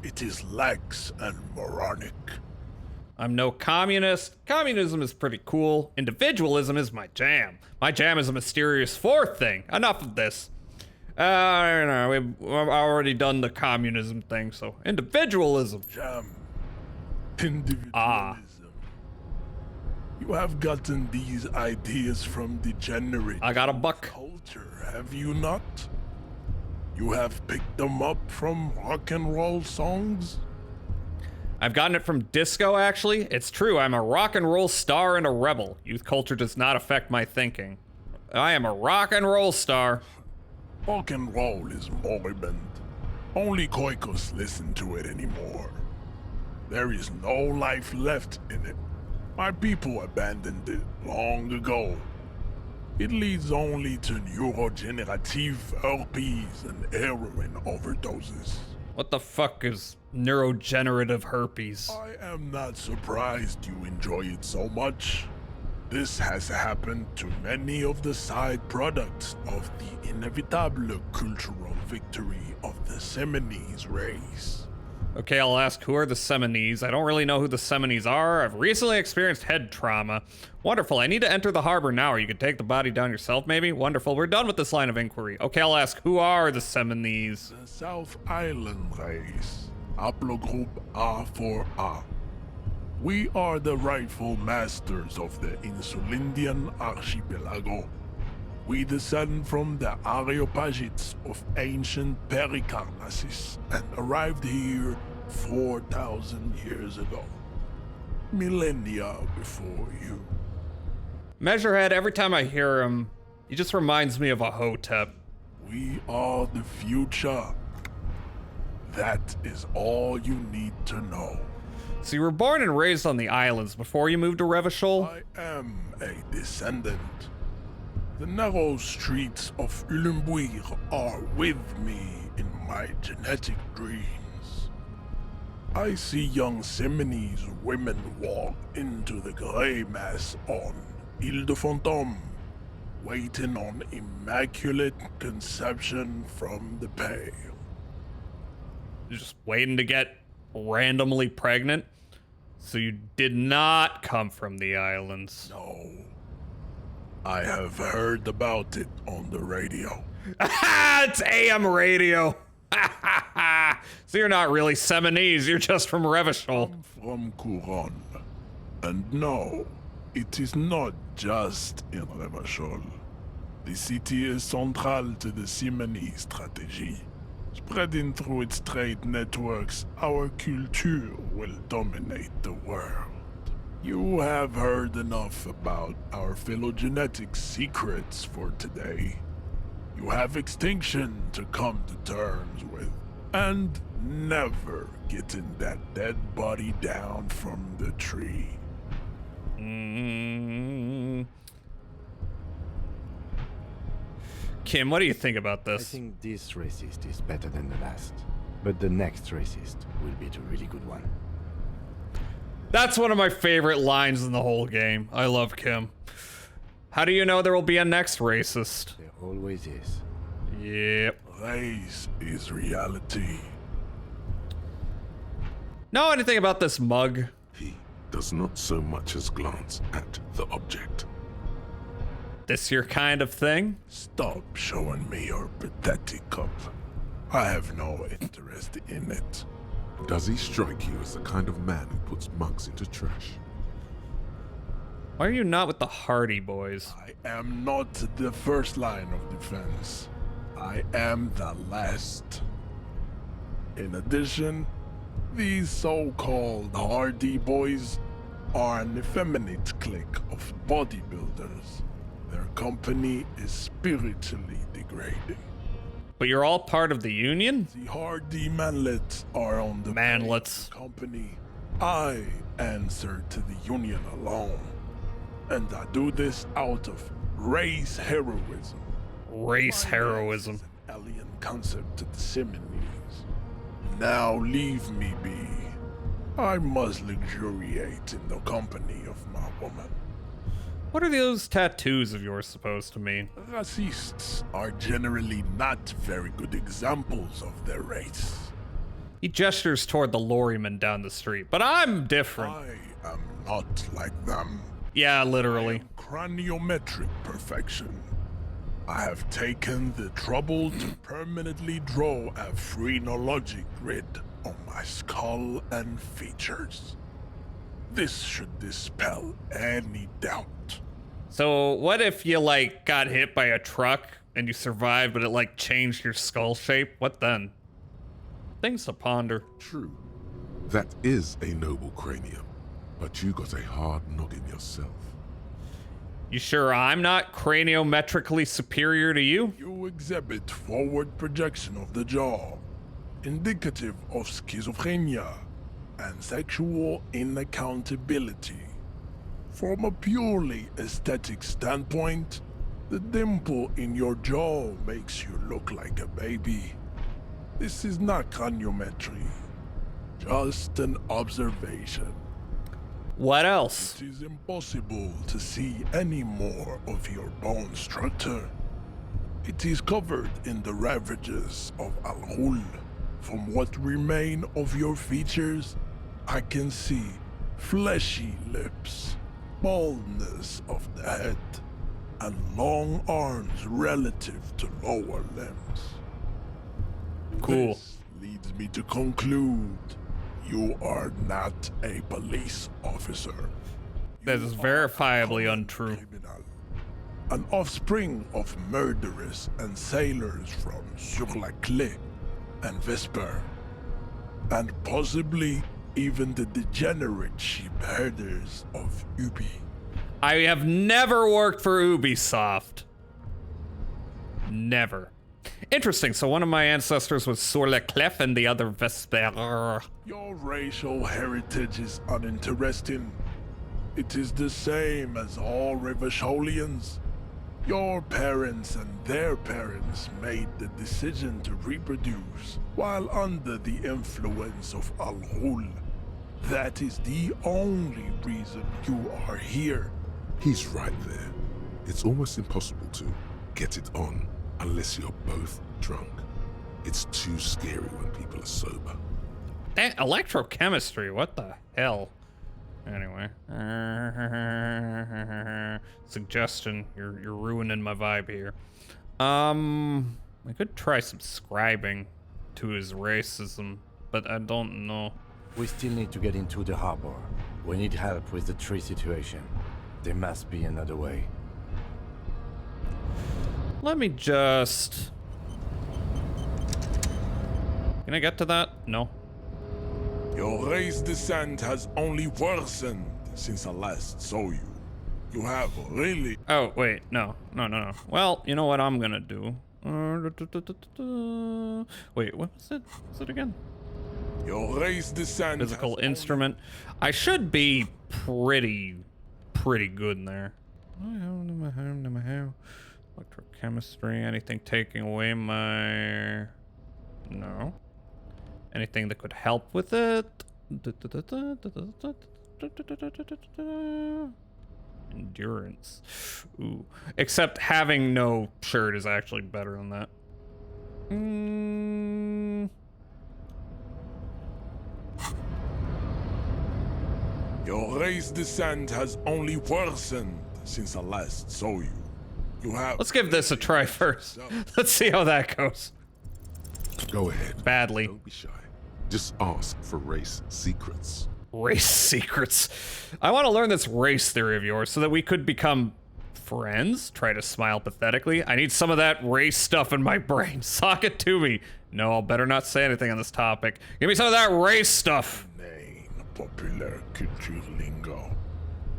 It is lax and moronic. I'm no communist. Communism is pretty cool. Individualism is my jam. My jam is a mysterious fourth thing. Enough of this. I don't know. We've already done the communism thing, so individualism. Jam. Individualism. You have gotten these ideas from degenerate. I got a buck. Culture, have you not? You have picked them up from rock and roll songs? I've gotten it from disco, actually. It's true, I'm a rock and roll star and a rebel. Youth culture does not affect my thinking. I am a rock and roll star. Rock and roll is moribund. Only Koikos listen to it anymore. There is no life left in it. My people abandoned it long ago. It leads only to neurodegenerative herpes and heroin overdoses. What the fuck is neurodegenerative herpes? I am not surprised you enjoy it so much. This has happened to many of the side products of the inevitable cultural victory of the Seminese race. Okay, I'll ask, who are the Seminese? I don't really know who the Seminese are. I've recently experienced head trauma. Wonderful, I need to enter the harbor now, or you could take the body down yourself, maybe? Wonderful, we're done with this line of inquiry. Okay, I'll ask, who are the Seminese? The South Island race, haplogroup A4A. We are the rightful masters of the Insulindian archipelago. We descend from the Areopagites of ancient Pericarnassus and arrived here 4,000 years ago. Millennia before you. Measurehead, every time I hear him, he just reminds me of a Hotep. We are the future. That is all you need to know. So you were born and raised on the islands before you moved to Revachol? I am a descendant. The narrow streets of Ulimbuir are with me in my genetic dreams. I see young Seminese women walk into the grey mass on Ile de Fantôme, waiting on immaculate conception from the pale. You're just waiting to get randomly pregnant? So you did not come from the islands? No. I have heard about it on the radio. It's AM radio. So you're not really Seminese, you're just from Revachol. I'm from Couronne. And no, it is not just in Revachol. The city is central to the Simony strategy. Spreading through its trade networks, our culture will dominate the world. You have heard enough about our phylogenetic secrets for today. You have extinction to come to terms with, and never getting that dead body down from the tree. Kim, what do you think about this? I think this racist is better than the last, but the next racist will be the really good one. That's one of my favorite lines in the whole game. I love Kim. How do you know there will be a next racist? There always is. Yep. Race is reality. Know anything about this mug? He does not so much as glance at the object. This your kind of thing? Stop showing me your pathetic cup. I have no interest in it. Does he strike you as the kind of man who puts monks into trash? Why are you not with the Hardy Boys? I am not the first line of defense. I am the last. In addition, these so-called Hardy Boys are an effeminate clique of bodybuilders. Their company is spiritually degrading. But you're all part of the Union? The Hardy Manlets are on the Manlets company. I answer to the Union alone. And I do this out of race heroism. Race heroism. An alien concept to the Simonies. Now leave me be. I must luxuriate in the company of my woman. What are those tattoos of yours supposed to mean? Racists are generally not very good examples of their race. He gestures toward the lorryman down the street, but I'm different. I am not like them. Yeah, literally. Craniometric perfection. I have taken the trouble to permanently draw a phrenologic grid on my skull and features. This should dispel any doubt. So what if you like got hit by a truck and you survived, but it like changed your skull shape? What then? Things to ponder. True. That is a noble cranium, but you got a hard noggin yourself. You sure I'm not craniometrically superior to you? You exhibit forward projection of the jaw, indicative of schizophrenia and sexual inaccountability. From a purely aesthetic standpoint, the dimple in your jaw makes you look like a baby. This is not craniometry, just an observation. What else? It is impossible to see any more of your bone structure. It is covered in the ravages of Al-Ghul. From what remain of your features, I can see fleshy lips, baldness of the head, and long arms relative to lower limbs. Cool. This leads me to conclude you are not a police officer. That is verifiably untrue. An offspring of murderers and sailors from Sur-la-Clé and Vesper, and possibly even the degenerate sheep herders of Ubi. I have never worked for Ubisoft. Never. Interesting, so one of my ancestors was Sur-la-Clef and the other Vesper. Your racial heritage is uninteresting. It is the same as all Rivasholians. Your parents and their parents made the decision to reproduce while under the influence of Al-Ghul. That is the only reason you are here. He's right there. It's almost impossible to get it on unless you're both drunk. It's too scary when people are sober. That electrochemistry, what the hell? Anyway. Suggestion, you're ruining my vibe here. I could try subscribing to his racism, but I don't know. We still need to get into the harbor. We need help with the tree situation. There must be another way. Let me just... Can I get to that? No. Your race descent has only worsened since I last saw you. You have really... Oh, wait, no. Well, you know what I'm gonna do? Wait, what was it? What's it again? Your race descent... Physical instrument. I should be pretty good in there. Electrochemistry, anything taking away my... No. Anything that could help with it? Endurance. Ooh. Except having no shirt is actually better than that. Your race descent has only worsened since I last saw you. You have... Let's give this a try first. Let's see how that goes. Go ahead. Badly. Don't be shy. Just ask for race secrets. Race secrets. I want to learn this race theory of yours so that we could become friends. Try to smile pathetically. I need some of that race stuff in my brain. Sock it to me. No, I'll better not say anything on this topic. Give me some of that race stuff. Popular culture lingo.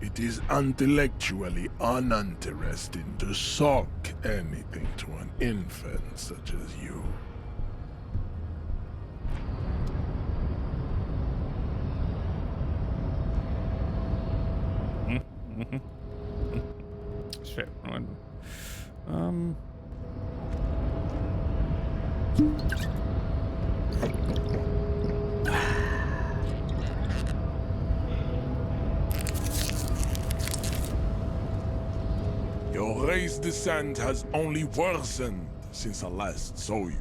It is intellectually uninteresting to sock anything to an infant such as you. Shit. Your race descent has only worsened since I last saw you.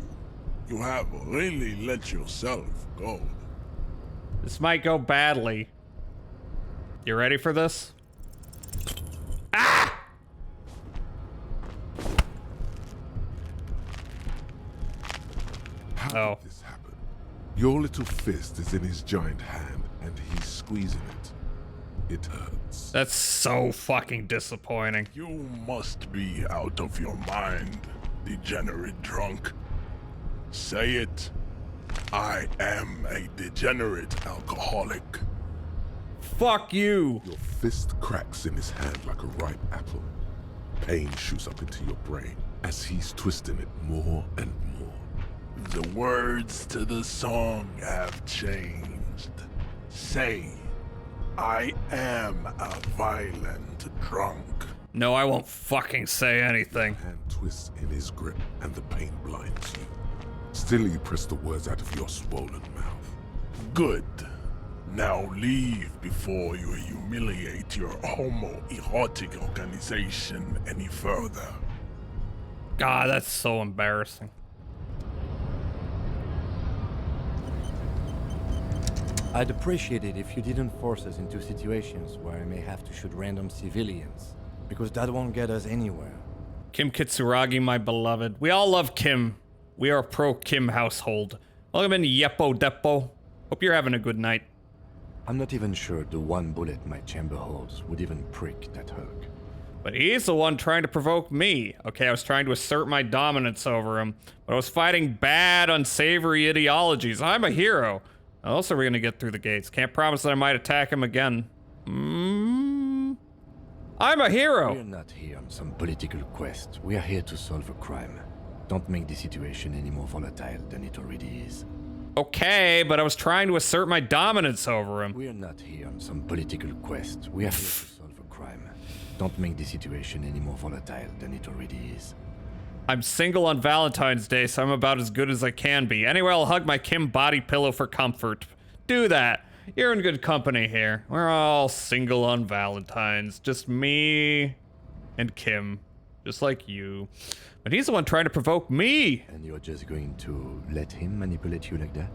You have really let yourself go. This might go badly. You ready for this? Ah! How did this happen? Your little fist is in his giant hand, and he's squeezing it. It hurts. That's so fucking disappointing. You must be out of your mind, degenerate drunk. Say it. I am a degenerate alcoholic. Fuck you. Your fist cracks in his hand like a ripe apple. Pain shoots up into your brain as he's twisting it more and more. The words to the song have changed. Say, I am a violent drunk. No, I won't fucking say anything. Your hand twists in his grip and the pain blinds you. Still, you press the words out of your swollen mouth. Good. Now leave before you humiliate your homoerotic organization any further. God, that's so embarrassing. I'd appreciate it if you didn't force us into situations where I may have to shoot random civilians, because that won't get us anywhere. Kim Kitsuragi, my beloved. We all love Kim. We are a pro-Kim household. Welcome in, Yeppo Deppo. Hope you're having a good night. I'm not even sure the one bullet my chamber holds would even prick that hook. But he's the one trying to provoke me. Okay, I was trying to assert my dominance over him, but I was fighting bad, unsavory ideologies. I'm a hero. How else are we gonna get through the gates? Can't promise that I might attack him again. I'm a hero. We're not here on some political quest. We are here to solve a crime. Don't make the situation any more volatile than it already is. Okay, but I was trying to assert my dominance over him. We're not here on some political quest. We are here to solve a crime. Don't make the situation any more volatile than it already is. I'm single on Valentine's Day, so I'm about as good as I can be. Anyway, I'll hug my Kim body pillow for comfort. Do that. You're in good company here. We're all single on Valentine's. Just me and Kim. Just like you. But he's the one trying to provoke me. And you're just going to let him manipulate you like that?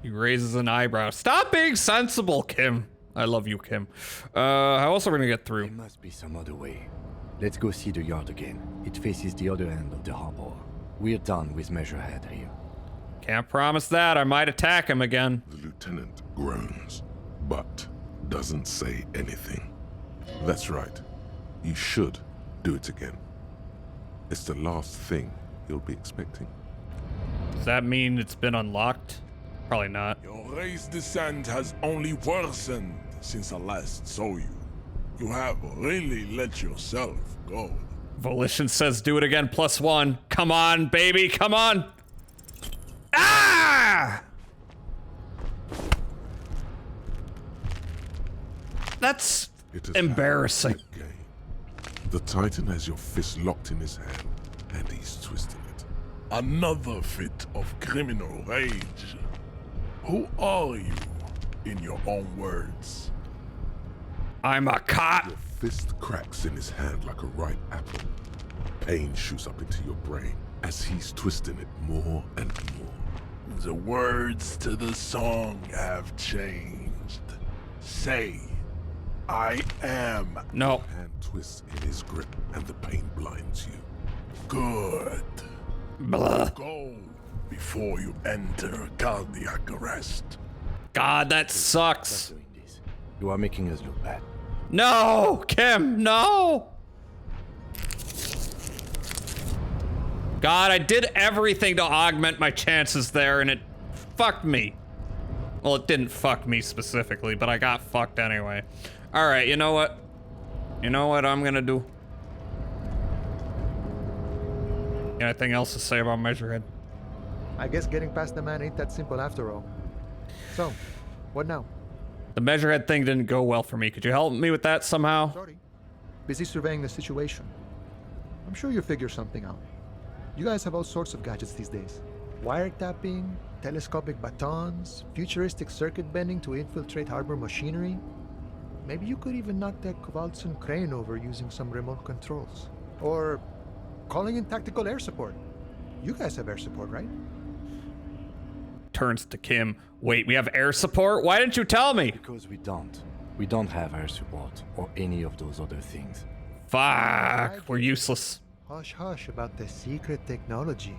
He raises an eyebrow. Stop being sensible, Kim. I love you, Kim. How else are we gonna get through? There must be some other way. Let's go see the yard again. It faces the other end of the harbor. We're done with Measurehead here. Can't promise that. I might attack him again. The lieutenant groans, but doesn't say anything. That's right. You should do it again. It's the last thing you'll be expecting. Does that mean it's been unlocked? Probably not. Your race descent has only worsened since I last saw you. You have really let yourself go. Volition says do it again, +1. Come on, baby, come on! Ah! That's embarrassing. The Titan has your fist locked in his hand, and he's twisting it. Another fit of criminal rage. Who are you, in your own words? I'm a cop. Your fist cracks in his hand like a ripe apple. Pain shoots up into your brain as he's twisting it more and more. The words to the song have changed. Say, I am. No. Hand twists in his grip and the pain blinds you. Good. Blah. Go before you enter cardiac arrest. God, that sucks. You are making us look bad. No, Kim, no. God, I did everything to augment my chances there, and it fucked me. Well, it didn't fuck me specifically, but I got fucked anyway. All right, you know what? You know what I'm gonna do? Anything else to say about Measurehead? I guess getting past the man ain't that simple after all. So, what now? The Measurehead thing didn't go well for me. Could you help me with that somehow? Sorry. Busy surveying the situation. I'm sure you'll figure something out. You guys have all sorts of gadgets these days. Wiretapping, telescopic batons, futuristic circuit bending to infiltrate harbor machinery. Maybe you could even knock that Kowalson crane over using some remote controls. Or calling in tactical air support. You guys have air support, right? Turns to Kim. Wait, we have air support? Why didn't you tell me? Because we don't. We don't have air support or any of those other things. Fuck, we're useless. Hush hush about the secret technology.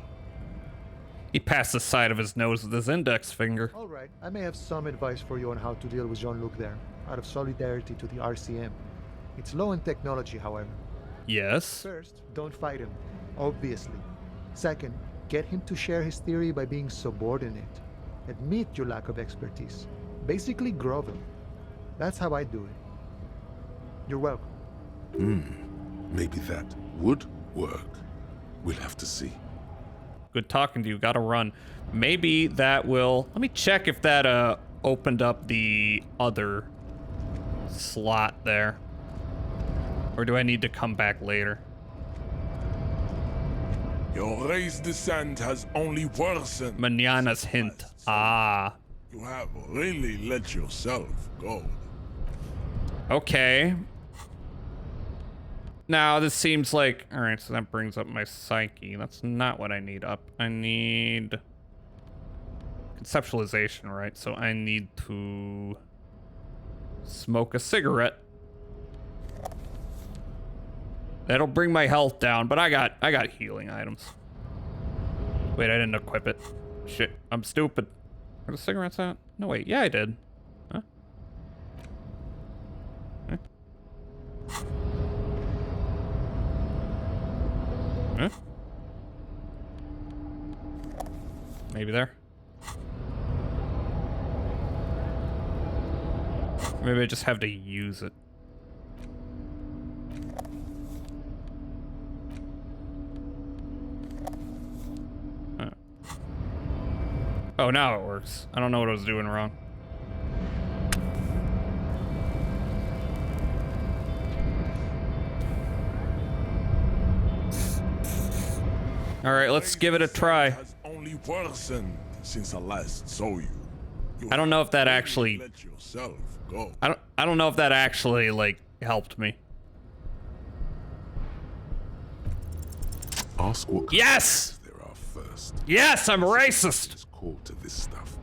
He passed the side of his nose with his index finger. All right, I may have some advice for you on how to deal with Jean-Luc there, out of solidarity to the RCM. It's low in technology, however. Yes? First, don't fight him, obviously. Second, get him to share his theory by being subordinate. Admit your lack of expertise. Basically grovel. That's how I do it. You're welcome. Maybe that would work. We'll have to see. Good talking to you. Gotta run. Maybe that will... Let me check if that opened up the other slot there. Or do I need to come back later? Your race descent has only worsened. Manana's hint. Ah. You have really let yourself go. Okay. Now, this seems like... Alright, so that brings up my psyche. That's not what I need up. I need... conceptualization, right? So I need to... smoke a cigarette. That'll bring my health down, but I got healing items. Wait, I didn't equip it. Shit, I'm stupid. Where the cigarettes at? No, wait, yeah, I did. Huh? Huh? Huh? Maybe there. Maybe I just have to use it. Oh, now it works. I don't know what I was doing wrong. All right, let's give it a try. Has only worsened since I last saw you. I don't know if that actually... Let yourself go. I don't know if that actually, like, helped me. Ask what Yes! there are first. Yes, I'm racist! Call to this stuff.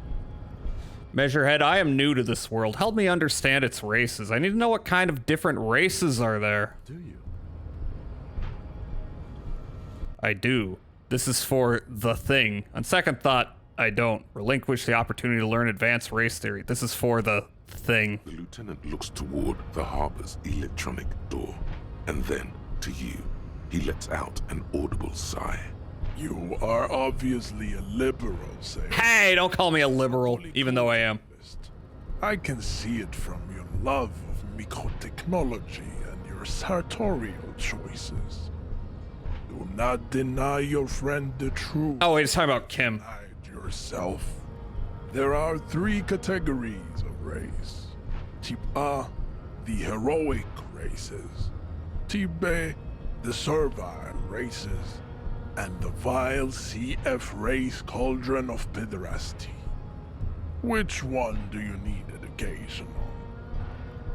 Measurehead, I am new to this world. Help me understand its races. I need to know what kind of different races are there. Do you? I do. This is for the thing. On second thought, I don't. Relinquish the opportunity to learn advanced race theory. This is for the thing. The lieutenant looks toward the harbor's electronic door, and then to you. He lets out an audible sigh. You are obviously a liberal, say. Hey, don't call me a liberal, even though I am. I can see it from your love of microtechnology and your sartorial choices. Do not deny your friend the truth. Oh, wait, it's talking about Kim. Hide yourself. There are 3 categories of race. Type A, the heroic races. Type B, the servile races. And the vile CF race cauldron of pederasty. Which one do you need education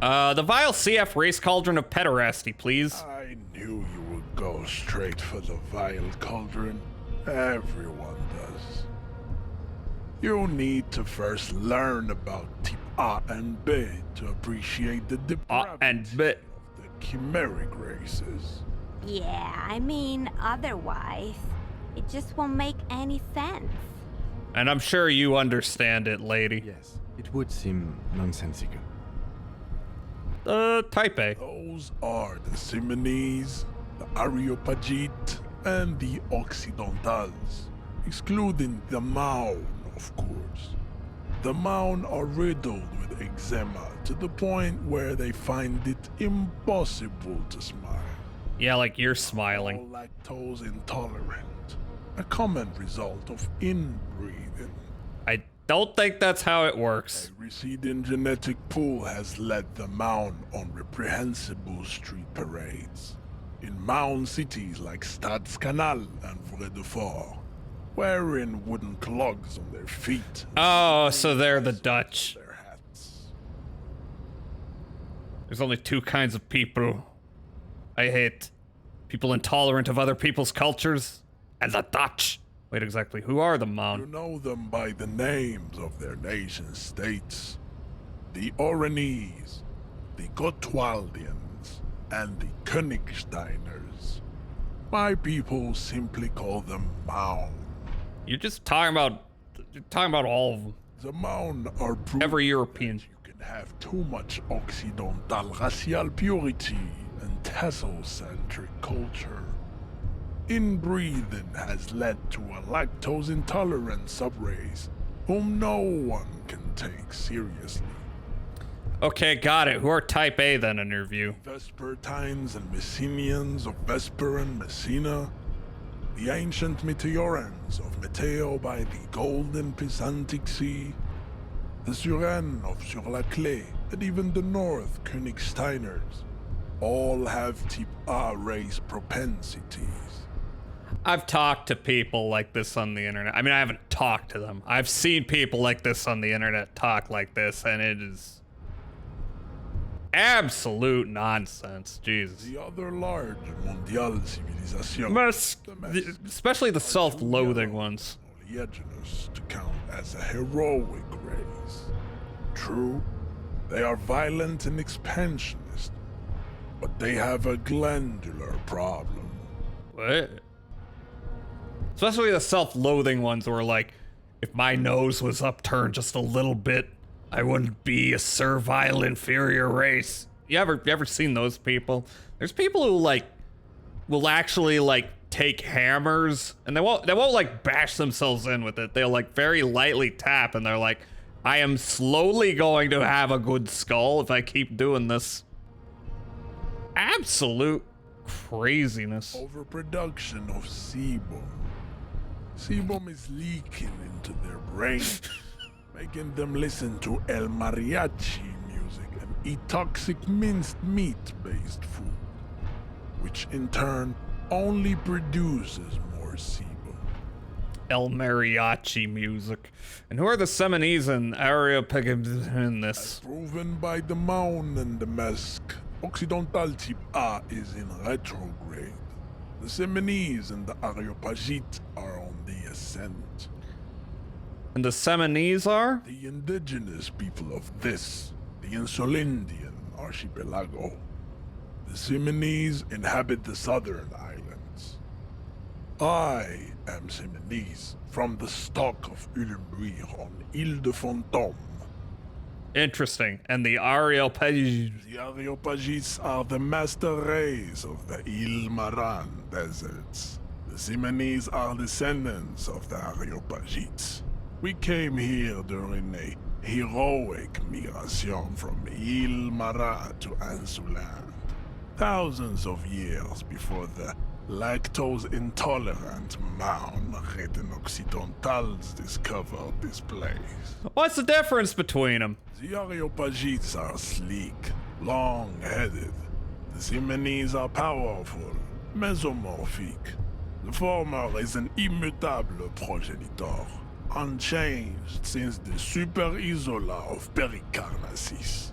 on? The vile CF race cauldron of pederasty, please. I knew you would go straight for the vile cauldron. Everyone does. You need to first learn about type A and B to appreciate the depravity of the chimeric races. Yeah, I mean, otherwise, it just won't make any sense. And I'm sure you understand it, lady. Yes, it would seem nonsensical. Type A. Those are the Simonese, the Areopagite, and the Occidentals, excluding the Maun, of course. The Maun are riddled with eczema to the point where they find it impossible to smile. Yeah, like you're smiling. All lactose intolerant, a common result of inbreeding. I don't think that's how it works. A receding genetic pool has led the Maun on reprehensible street parades. In Maun cities like Stadskanal and Vredefort, wearing wooden clogs on their feet. Oh, so they're the Dutch. There's only two kinds of people I hate. People intolerant of other people's cultures, and the Dutch. Wait, exactly, who are the Maun? You know them by the names of their nation states. The Oranese, the Gotwaldians, and the Königsteiners. My people simply call them Maun. You're just talking about all of them. The Maun are every European. You can have too much Occidental racial purity and Tasso-centric culture. Inbreeding has led to a lactose-intolerant subrace whom no one can take seriously. Okay, got it. Who are Type A then in your view? Vespertines and Messenians of Vesper and Messina. The ancient Meteorans of Meteo by the golden Pisantic Sea. The Suren of Sur-la-Clé, and even the North Königsteiners. All have Type A race propensities. I've talked to people like this on the internet. I mean, I haven't talked to them. I've seen people like this on the internet talk like this, and it is absolute nonsense. Jesus. The other large mondial civilization. Especially the self-loathing ones. Oleaginous to count as a heroic race. True, they are violent and expansionist, but they have a glandular problem. What? Especially the self-loathing ones where like, if my nose was upturned just a little bit, I wouldn't be a servile inferior race. You ever seen those people? There's people who like will actually like take hammers and they won't like bash themselves in with it. They'll like very lightly tap and they're like, I am slowly going to have a good skull if I keep doing this. Absolute craziness. Overproduction of sebum. Sebum is leaking into their brain, making them listen to El Mariachi music and eat toxic minced meat-based food, which in turn only produces more sebum. El Mariachi music. And who are the Seminese and Areopagites in this? As proven by the Maun and the Mesk, Occidental Type A is in retrograde. The Seminese and the Areopagite are on the ascent. And the Seminese are? The indigenous people of this, the Insulindian archipelago. The Seminese inhabit the southern islands. I am Seminese, from the stock of Ulembuir on Ile de Fantôme. Interesting. And the Areopagites? The Areopagites are the master race of the Ile Maran deserts. The Simonese are descendants of the Areopagites. We came here during a heroic migration from Ile Marat to Ansuland, thousands of years before the lactose-intolerant Maun-ridden Occidentals discovered this place. What's the difference between them? The Areopagites are sleek, long-headed. The Simonese are powerful, mesomorphic. The former is an immutable progenitor, unchanged since the Super Isola of Pericarnassus.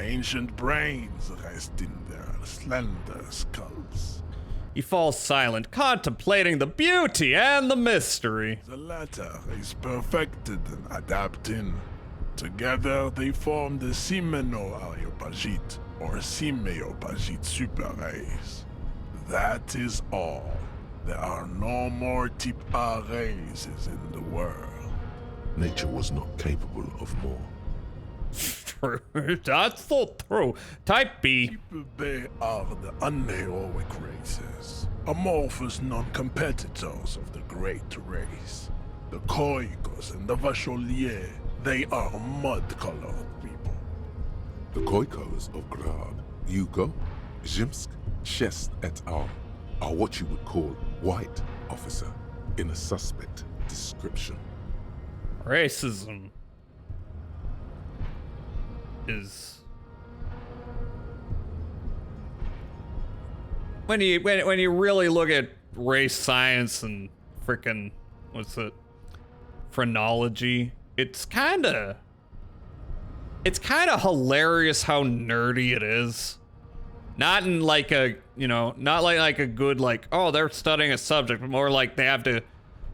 Ancient brains rest in their slender skulls. He falls silent, contemplating the beauty and the mystery. The latter is perfected and adapting. Together they form the Simeno-Areopagite, or Simeopagite superrace. That is all. There are no more Type A races in the world. nature was not capable of more. True. That's so true. Type B. They are the unheroic races, amorphous non-competitors of the great race. The Koikos and the Vacholier, they are mud-colored people. The Koikos of Grad, Yugo, Zhimsk, Shest et al. Are what you would call white, officer, in a suspect description. Racism is when you really look at race science and frickin' phrenology, it's kind of hilarious how nerdy it is. Not in like a, not like a good, like, oh, they're studying a subject, but more like they have to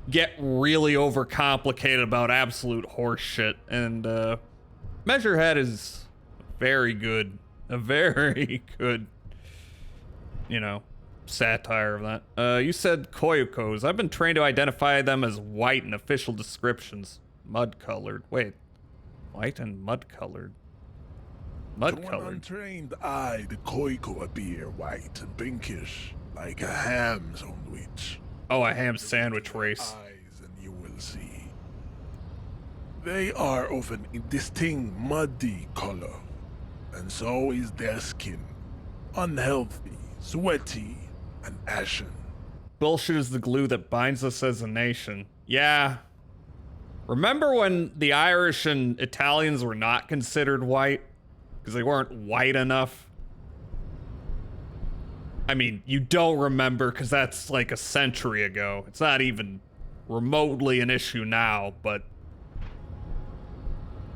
get really overcomplicated about absolute horse shit. And Measurehead is very good. A very good, satire of that. You said Koyukos. I've been trained to identify them as white in official descriptions. Mud-colored. Wait. White and mud-colored. To an untrained eye, the Koiko appear white and pinkish, like a ham sandwich. Oh, a ham sandwich race. Eyes and you will see. They are of an distinct muddy color, and so is their skin. Unhealthy, sweaty, and ashen. Bullshit is the glue that binds us as a nation. Yeah. Remember when the Irish and Italians were not considered white? Because they weren't white enough? I mean, you don't remember because that's like a century ago. It's not even remotely an issue now, but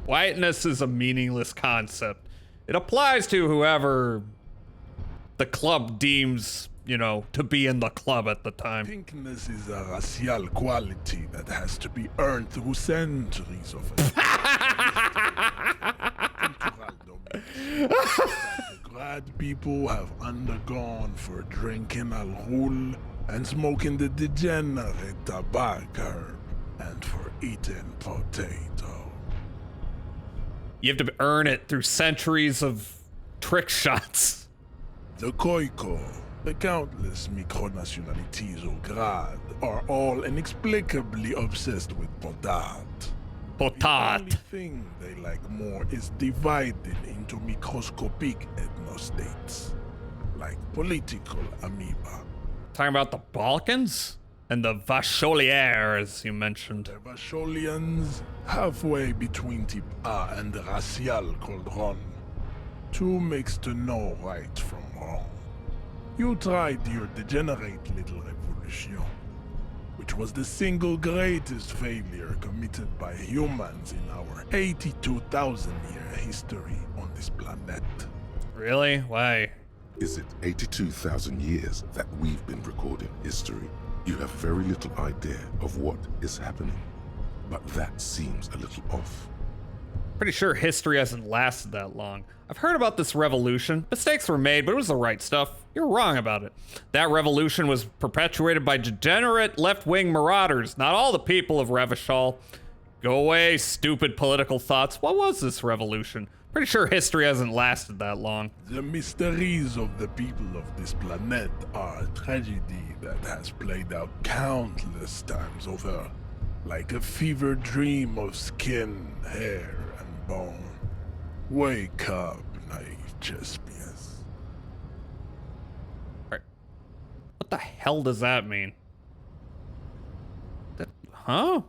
whiteness is a meaningless concept. It applies to whoever the club deems, to be in the club at the time. Pinkness is a racial quality that has to be earned through centuries of the Grad people have undergone for drinking alcohol and smoking the degenerate tobacco and for eating potato. You have to earn it through centuries of trick shots. The Koiko, the countless micronationalities of Grad, are all inexplicably obsessed with potat. The only thing they like more is divided into microscopic ethnostates, like political amoeba. Talking about the Balkans? And the Vacholier, as you mentioned. The Vacholians, halfway between Type A and the racial Cauldron. Two makes to know right from wrong. You tried your degenerate little revolution, which was the single greatest failure committed by humans in our 82,000-year history on this planet. Really? Why? Is it 82,000 years that we've been recording history? You have very little idea of what is happening, but that seems a little off. Pretty sure history hasn't lasted that long. I've heard about this revolution. Mistakes were made, but it was the right stuff. You're wrong about it. That revolution was perpetuated by degenerate left-wing marauders, not all the people of Revachol. Go away, stupid political thoughts. What was this revolution? Pretty sure history hasn't lasted that long. The mysteries of the people of this planet are a tragedy that has played out countless times over, like a fever dream of skin, hair, and bone. Wake up, naive Chespius. What the hell does that mean? Huh?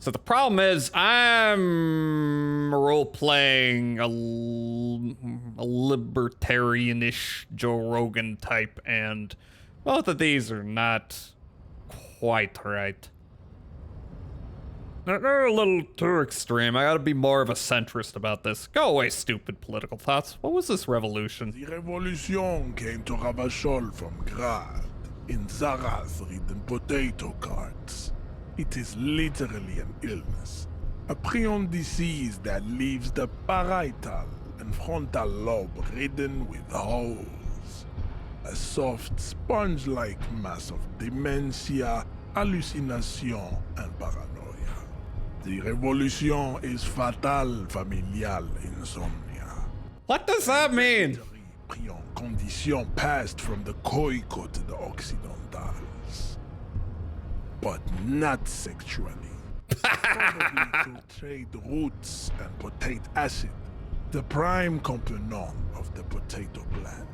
So the problem is I'm role-playing a libertarian-ish Joe Rogan type, and both of these are not quite right. They're a little too extreme. I gotta be more of a centrist about this. Go away, stupid political thoughts. What was this revolution? The revolution came to Ravachol from Grad, in Zaraz-ridden potato carts. It is literally an illness, a prion disease that leaves the parietal and frontal lobe ridden with holes. A soft, sponge-like mass of dementia, hallucination, and paranoia. The revolution is fatal familial insomnia. What does that mean? Pris en condition passed from the coico to the occidentals. But not sexually. Probably through trade roots and potate acid, the prime component of the potato plant.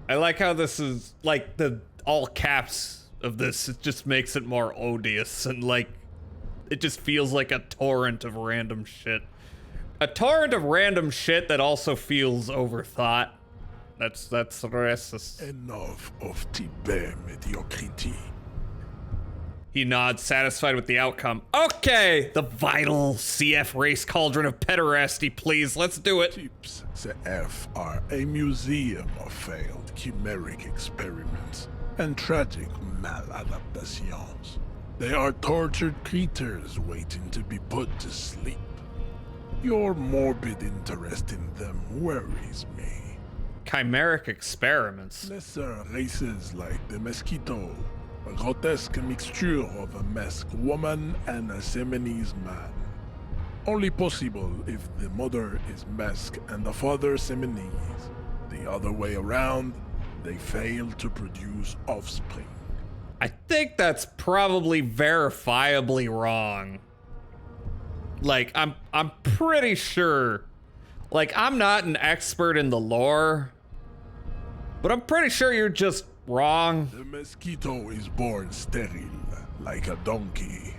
I like how this is, like, the all caps of this, it just makes it more odious, and, like, it just feels like a torrent of random shit. A torrent of random shit that also feels overthought. That's racist. Enough of Tibet mediocrity. He nods, satisfied with the outcome. Okay, the vital CF race cauldron of pederasty, please. Let's do it. Types CF are a museum of failed chimeric experiments and tragic maladaptations. They are tortured creatures waiting to be put to sleep. Your morbid interest in them worries me. Chimeric experiments. Lesser races like the mosquito, a grotesque mixture of a masked woman and a Seminese man. Only possible if the mother is masked and the father Seminese. The other way around, they fail to produce offspring. I think that's probably verifiably wrong. Like, I'm pretty sure. Like, I'm not an expert in the lore, but I'm pretty sure you're just wrong. The mosquito is born sterile, like a donkey.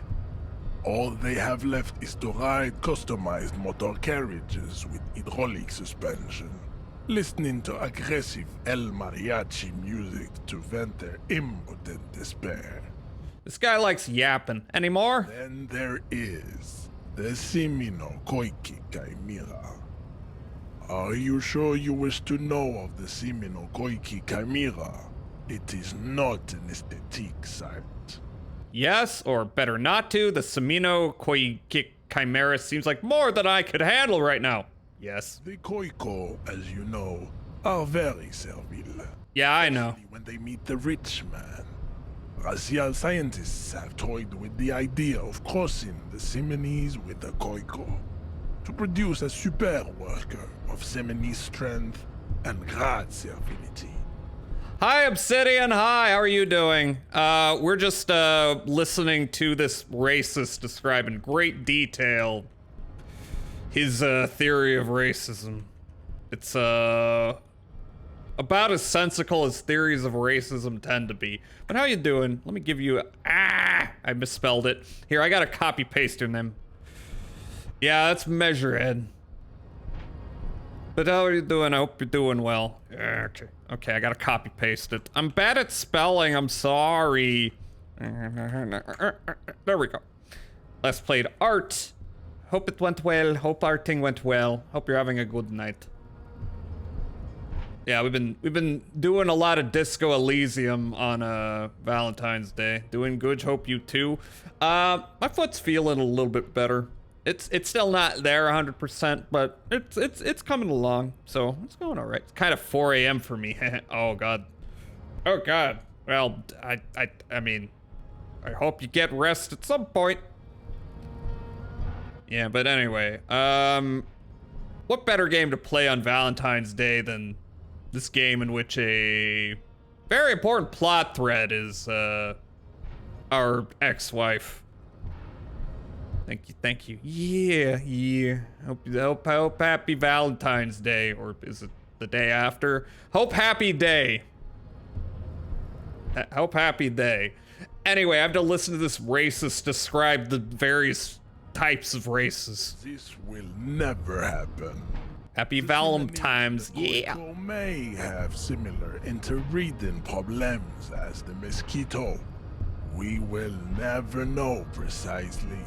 All they have left is to ride customized motor carriages with hydraulic suspension, listening to aggressive El Mariachi music to vent their impotent despair. This guy likes yapping. Any more? Then there is the Simino Koiki Chimera. Are you sure you wish to know of the Simino Koiki Chimera? It is not an aesthetic site. Yes, or better not to. The Semino Koiki Chimera seems like more than I could handle right now. Yes. The Koiko, as you know, are very servile. Yeah, I know. When they meet the rich man. Racial scientists have toyed with the idea of crossing the Seminese with the Koiko to produce a super worker of Seminese strength and great servility. Hi, Obsidian. Hi, how are you doing? We're just listening to this racist describe in great detail his theory of racism. It's about as sensical as theories of racism tend to be. But how you doing? Let me give you I misspelled it. Here, I got a copy paste in them. Yeah, that's Measurehead. But how are you doing? I hope you're doing well. Okay. Okay, I gotta copy paste it. I'm bad at spelling, I'm sorry. There we go. Let's play Art. Hope it went well. Hope arting went well. Hope you're having a good night. Yeah, we've been doing a lot of Disco Elysium on Valentine's Day. Doing good. Hope you too. My foot's feeling a little bit better. It's still not there 100%, but it's coming along. So it's going all right. It's kind of 4 a.m. for me. Oh god. Oh god. Well, I mean, I hope you get rest at some point. Yeah, but anyway, what better game to play on Valentine's Day than this game in which a very important plot thread is our ex-wife. Thank you. Yeah. Hope happy Valentine's Day, or is it the day after? Hope happy day. Hope happy day. Anyway, I have to listen to this racist describe the various types of races. This will never happen. Happy Valemtimes, yeah. Koiko may have similar interbreeding problems as the mosquito. We will never know precisely.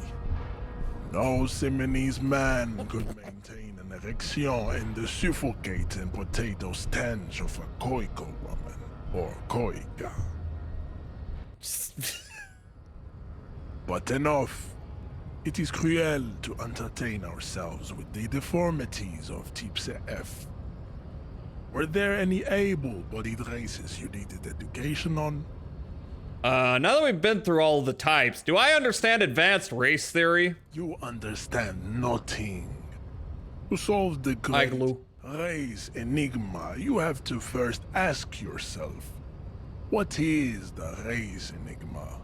No Seminese man could maintain an erection in the suffocating potato stench of a Koiko woman, or Koika. But enough. It is cruel to entertain ourselves with the deformities of Type CF. Were there any able-bodied races you needed education on? Now that we've been through all the types, do I understand advanced race theory? You understand nothing. To solve the great race enigma, you have to first ask yourself, what is the race enigma?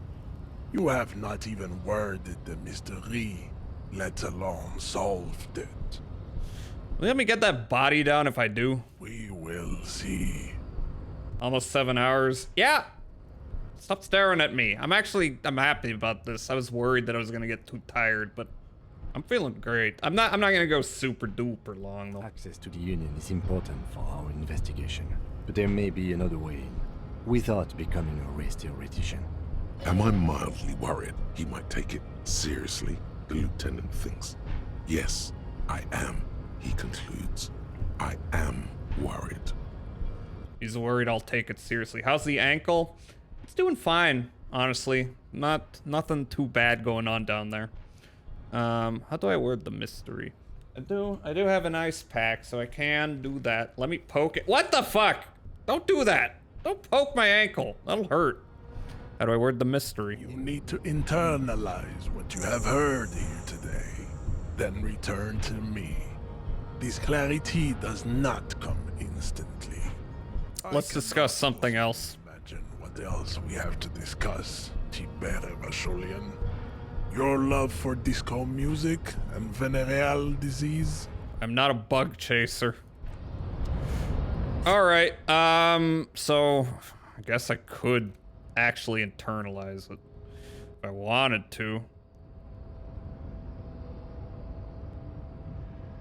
You have not even worded the mystery, let alone solved it. Let me get that body down if I do. We will see. Almost 7 hours. Yeah! Stop staring at me. I'm happy about this. I was worried that I was gonna get too tired, but I'm feeling great. I'm not gonna go super duper long though. Access to the Union is important for our investigation, but there may be another way in, without becoming a race theoretician. Am I mildly worried he might take it seriously? The lieutenant thinks. Yes, I am, he concludes. I am worried. He's worried I'll take it seriously. How's the ankle? It's doing fine, honestly. Nothing too bad going on down there. How do I word the mystery? I do have an ice pack, so I can do that. Let me poke it. What the fuck? Don't do that. Don't poke my ankle. That'll hurt. How do I word the mystery? You need to internalize what you have heard here today, then return to me. This clarity does not come instantly. Let's discuss something else. Imagine what else we have to discuss, Tibere Vasholian. Your love for disco music and venereal disease? I'm not a bug chaser. Alright, so I guess I could actually internalize it if I wanted to.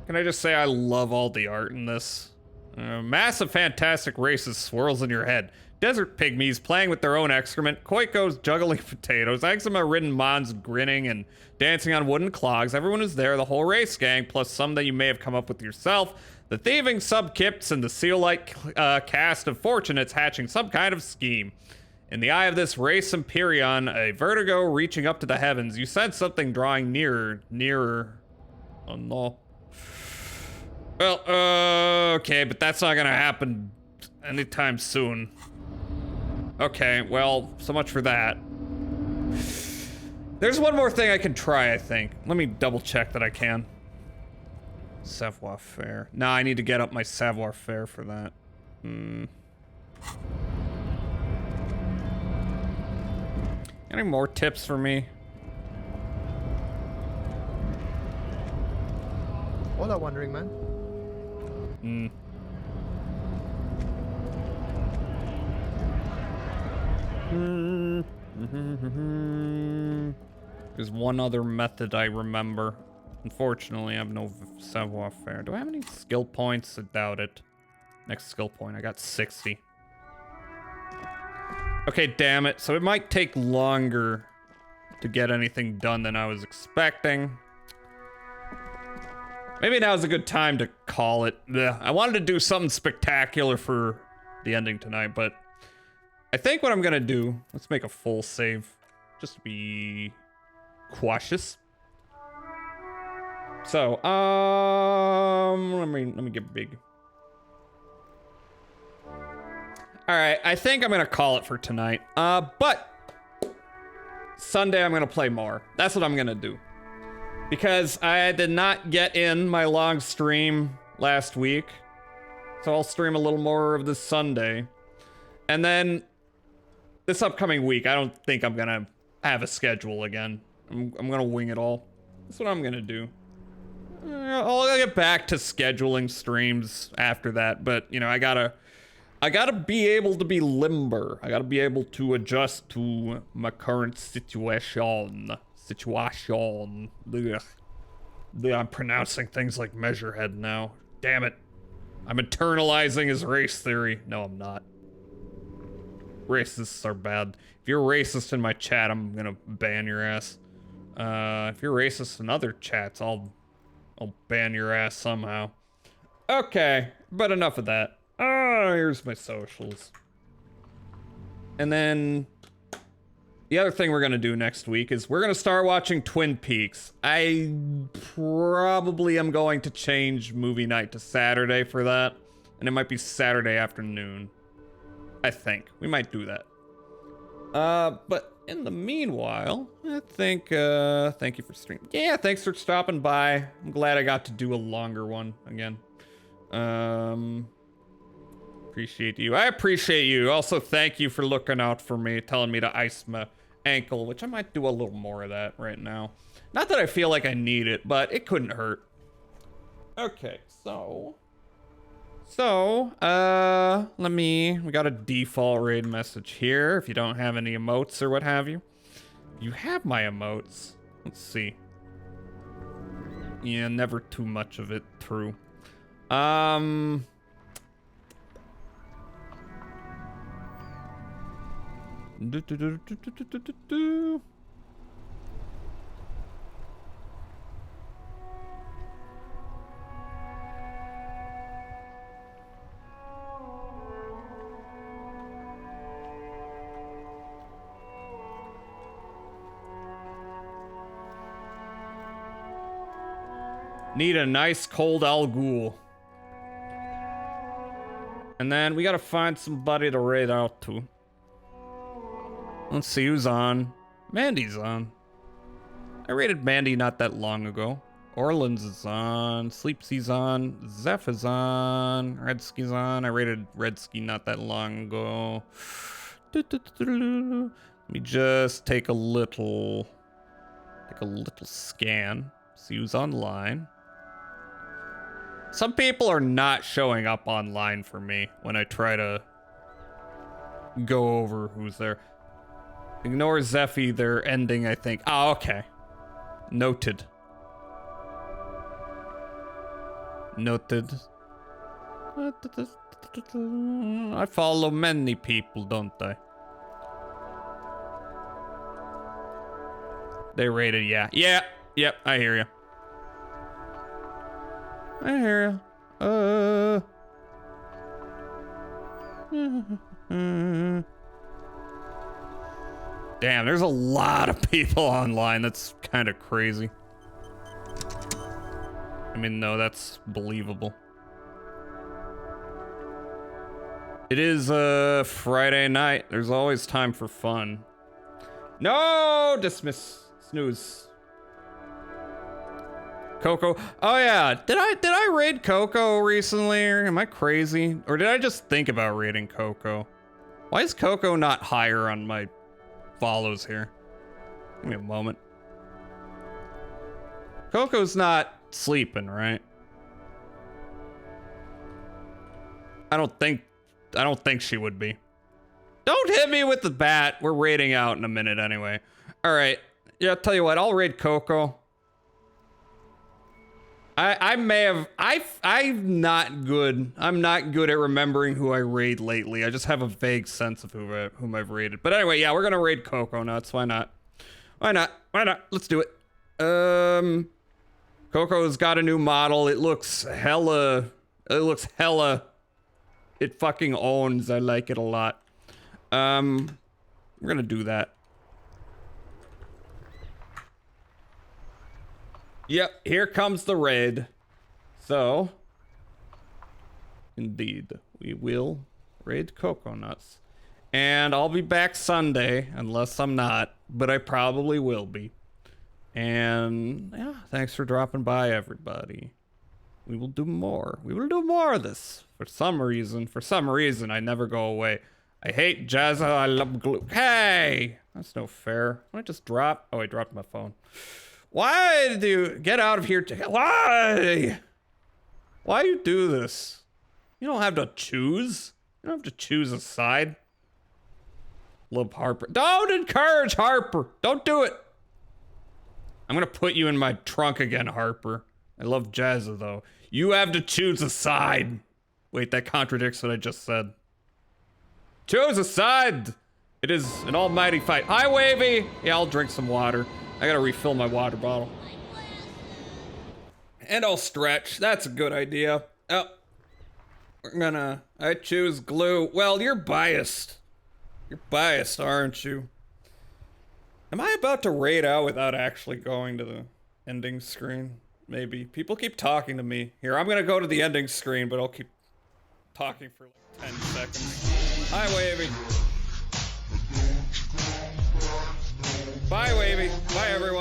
Can I just say I love all the art in this? Massive fantastic races swirls in your head. Desert pygmies playing with their own excrement, Koikos juggling potatoes, eczema-ridden Mons grinning and dancing on wooden clogs. Everyone is there, the whole race gang, plus some that you may have come up with yourself. The thieving sub-kips and the seal-like cast of fortunates hatching some kind of scheme. In the eye of this race Empyrean, a vertigo reaching up to the heavens, you sense something drawing nearer. Oh no. Well, okay, but that's not gonna happen anytime soon. Okay, well, so much for that. There's one more thing I can try, I think. Let me double check that I can. Savoir-faire. No, I need to get up my savoir-faire for that. Any more tips for me? Hola, Wandering Man. There's one other method I remember. Unfortunately, I have no savoir-faire. Do I have any skill points? I doubt it. Next skill point, I got 60. Okay, damn it. So it might take longer to get anything done than I was expecting. Maybe now's a good time to call it. Ugh. I wanted to do something spectacular for the ending tonight, but I think what I'm gonna do, let's make a full save, just to be cautious. So, let me get big. All right, I think I'm gonna call it for tonight. But Sunday I'm gonna play more. That's what I'm gonna do. Because I did not get in my long stream last week. So I'll stream a little more of this Sunday. And then this upcoming week, I don't think I'm gonna have a schedule again. I'm gonna wing it all. That's what I'm gonna do. I'll get back to scheduling streams after that, but you know, I gotta be able to be limber. I gotta be able to adjust to my current situation. Ugh. I'm pronouncing things like Measurehead now. Damn it. I'm internalizing his race theory. No, I'm not. Racists are bad. If you're racist in my chat, I'm gonna ban your ass. If you're racist in other chats, I'll ban your ass somehow. Okay, but enough of that. Here's my socials. And then the other thing we're gonna do next week is we're gonna start watching Twin Peaks. I probably am going to change movie night to Saturday for that. And it might be Saturday afternoon. I think. We might do that. But in the meanwhile, I think, thank you for streaming. Yeah, thanks for stopping by. I'm glad I got to do a longer one again. Appreciate you. I appreciate you. Also, thank you for looking out for me, telling me to ice my ankle, which I might do a little more of that right now. Not that I feel like I need it, but it couldn't hurt. Okay, we got a default raid message here. If you don't have any emotes or what have you. You have my emotes. Let's see. Yeah, never too much of it, true. Need a nice cold Al Ghul. And then we gotta find somebody to raid out to. Let's see who's on. Mandy's on. I raided Mandy not that long ago. Orleans is on. Sleepsy's on. Zeph is on. Redski's on. I raided Redski not that long ago. Let me just take a little scan. See who's online. Some people are not showing up online for me when I try to go over who's there. Ignore Zephy, they're ending, I think. Oh, okay. Noted. Noted. I follow many people, don't I? They rated, yeah. Yep, I hear you. I hear you. Damn, there's a lot of people online. That's kind of crazy. I mean, no, that's believable. It is Friday night. There's always time for fun. No! Dismiss. Snooze. Coco. Oh yeah, did I raid Coco recently, or am I crazy? Or did I just think about raiding Coco? Why is Coco not higher on my follows here? Give me a moment. Coco's not sleeping, right? I don't think she would be. Don't hit me with the bat. We're raiding out in a minute anyway. All right. Yeah, I'll tell you what, I'll raid Coco. I'm not good at remembering who I raid lately. I just have a vague sense of whom I've raided. But anyway, yeah, we're gonna raid Coco nuts. Why not? Let's do it. Coco's got a new model. It looks hella. It fucking owns. I like it a lot. We're gonna do that. Yep, here comes the raid. So, indeed, we will raid Coco Nuts. And I'll be back Sunday, unless I'm not, but I probably will be. And yeah, thanks for dropping by, everybody. We will do more. We will do more of this. For some reason, I never go away. I hate Jazza, I love glue. Hey! That's no fair. I just drop. Oh, I dropped my phone. Why did you get out of here? Why? Why you do this? You don't have to choose. You don't have to choose a side. Love Harper. Don't encourage Harper. Don't do it. I'm gonna put you in my trunk again, Harper. I love Jazza though. You have to choose a side. Wait, that contradicts what I just said. Choose a side. It is an almighty fight. Hi, Wavy. Yeah, I'll drink some water. I gotta refill my water bottle. And I'll stretch. That's a good idea. Oh. I choose glue. Well, you're biased. You're biased, aren't you? Am I about to raid out without actually going to the ending screen? Maybe. People keep talking to me. Here, I'm gonna go to the ending screen, but I'll keep talking for like 10 seconds. Hi, Wavy. Bye, Wavy. Bye, everyone.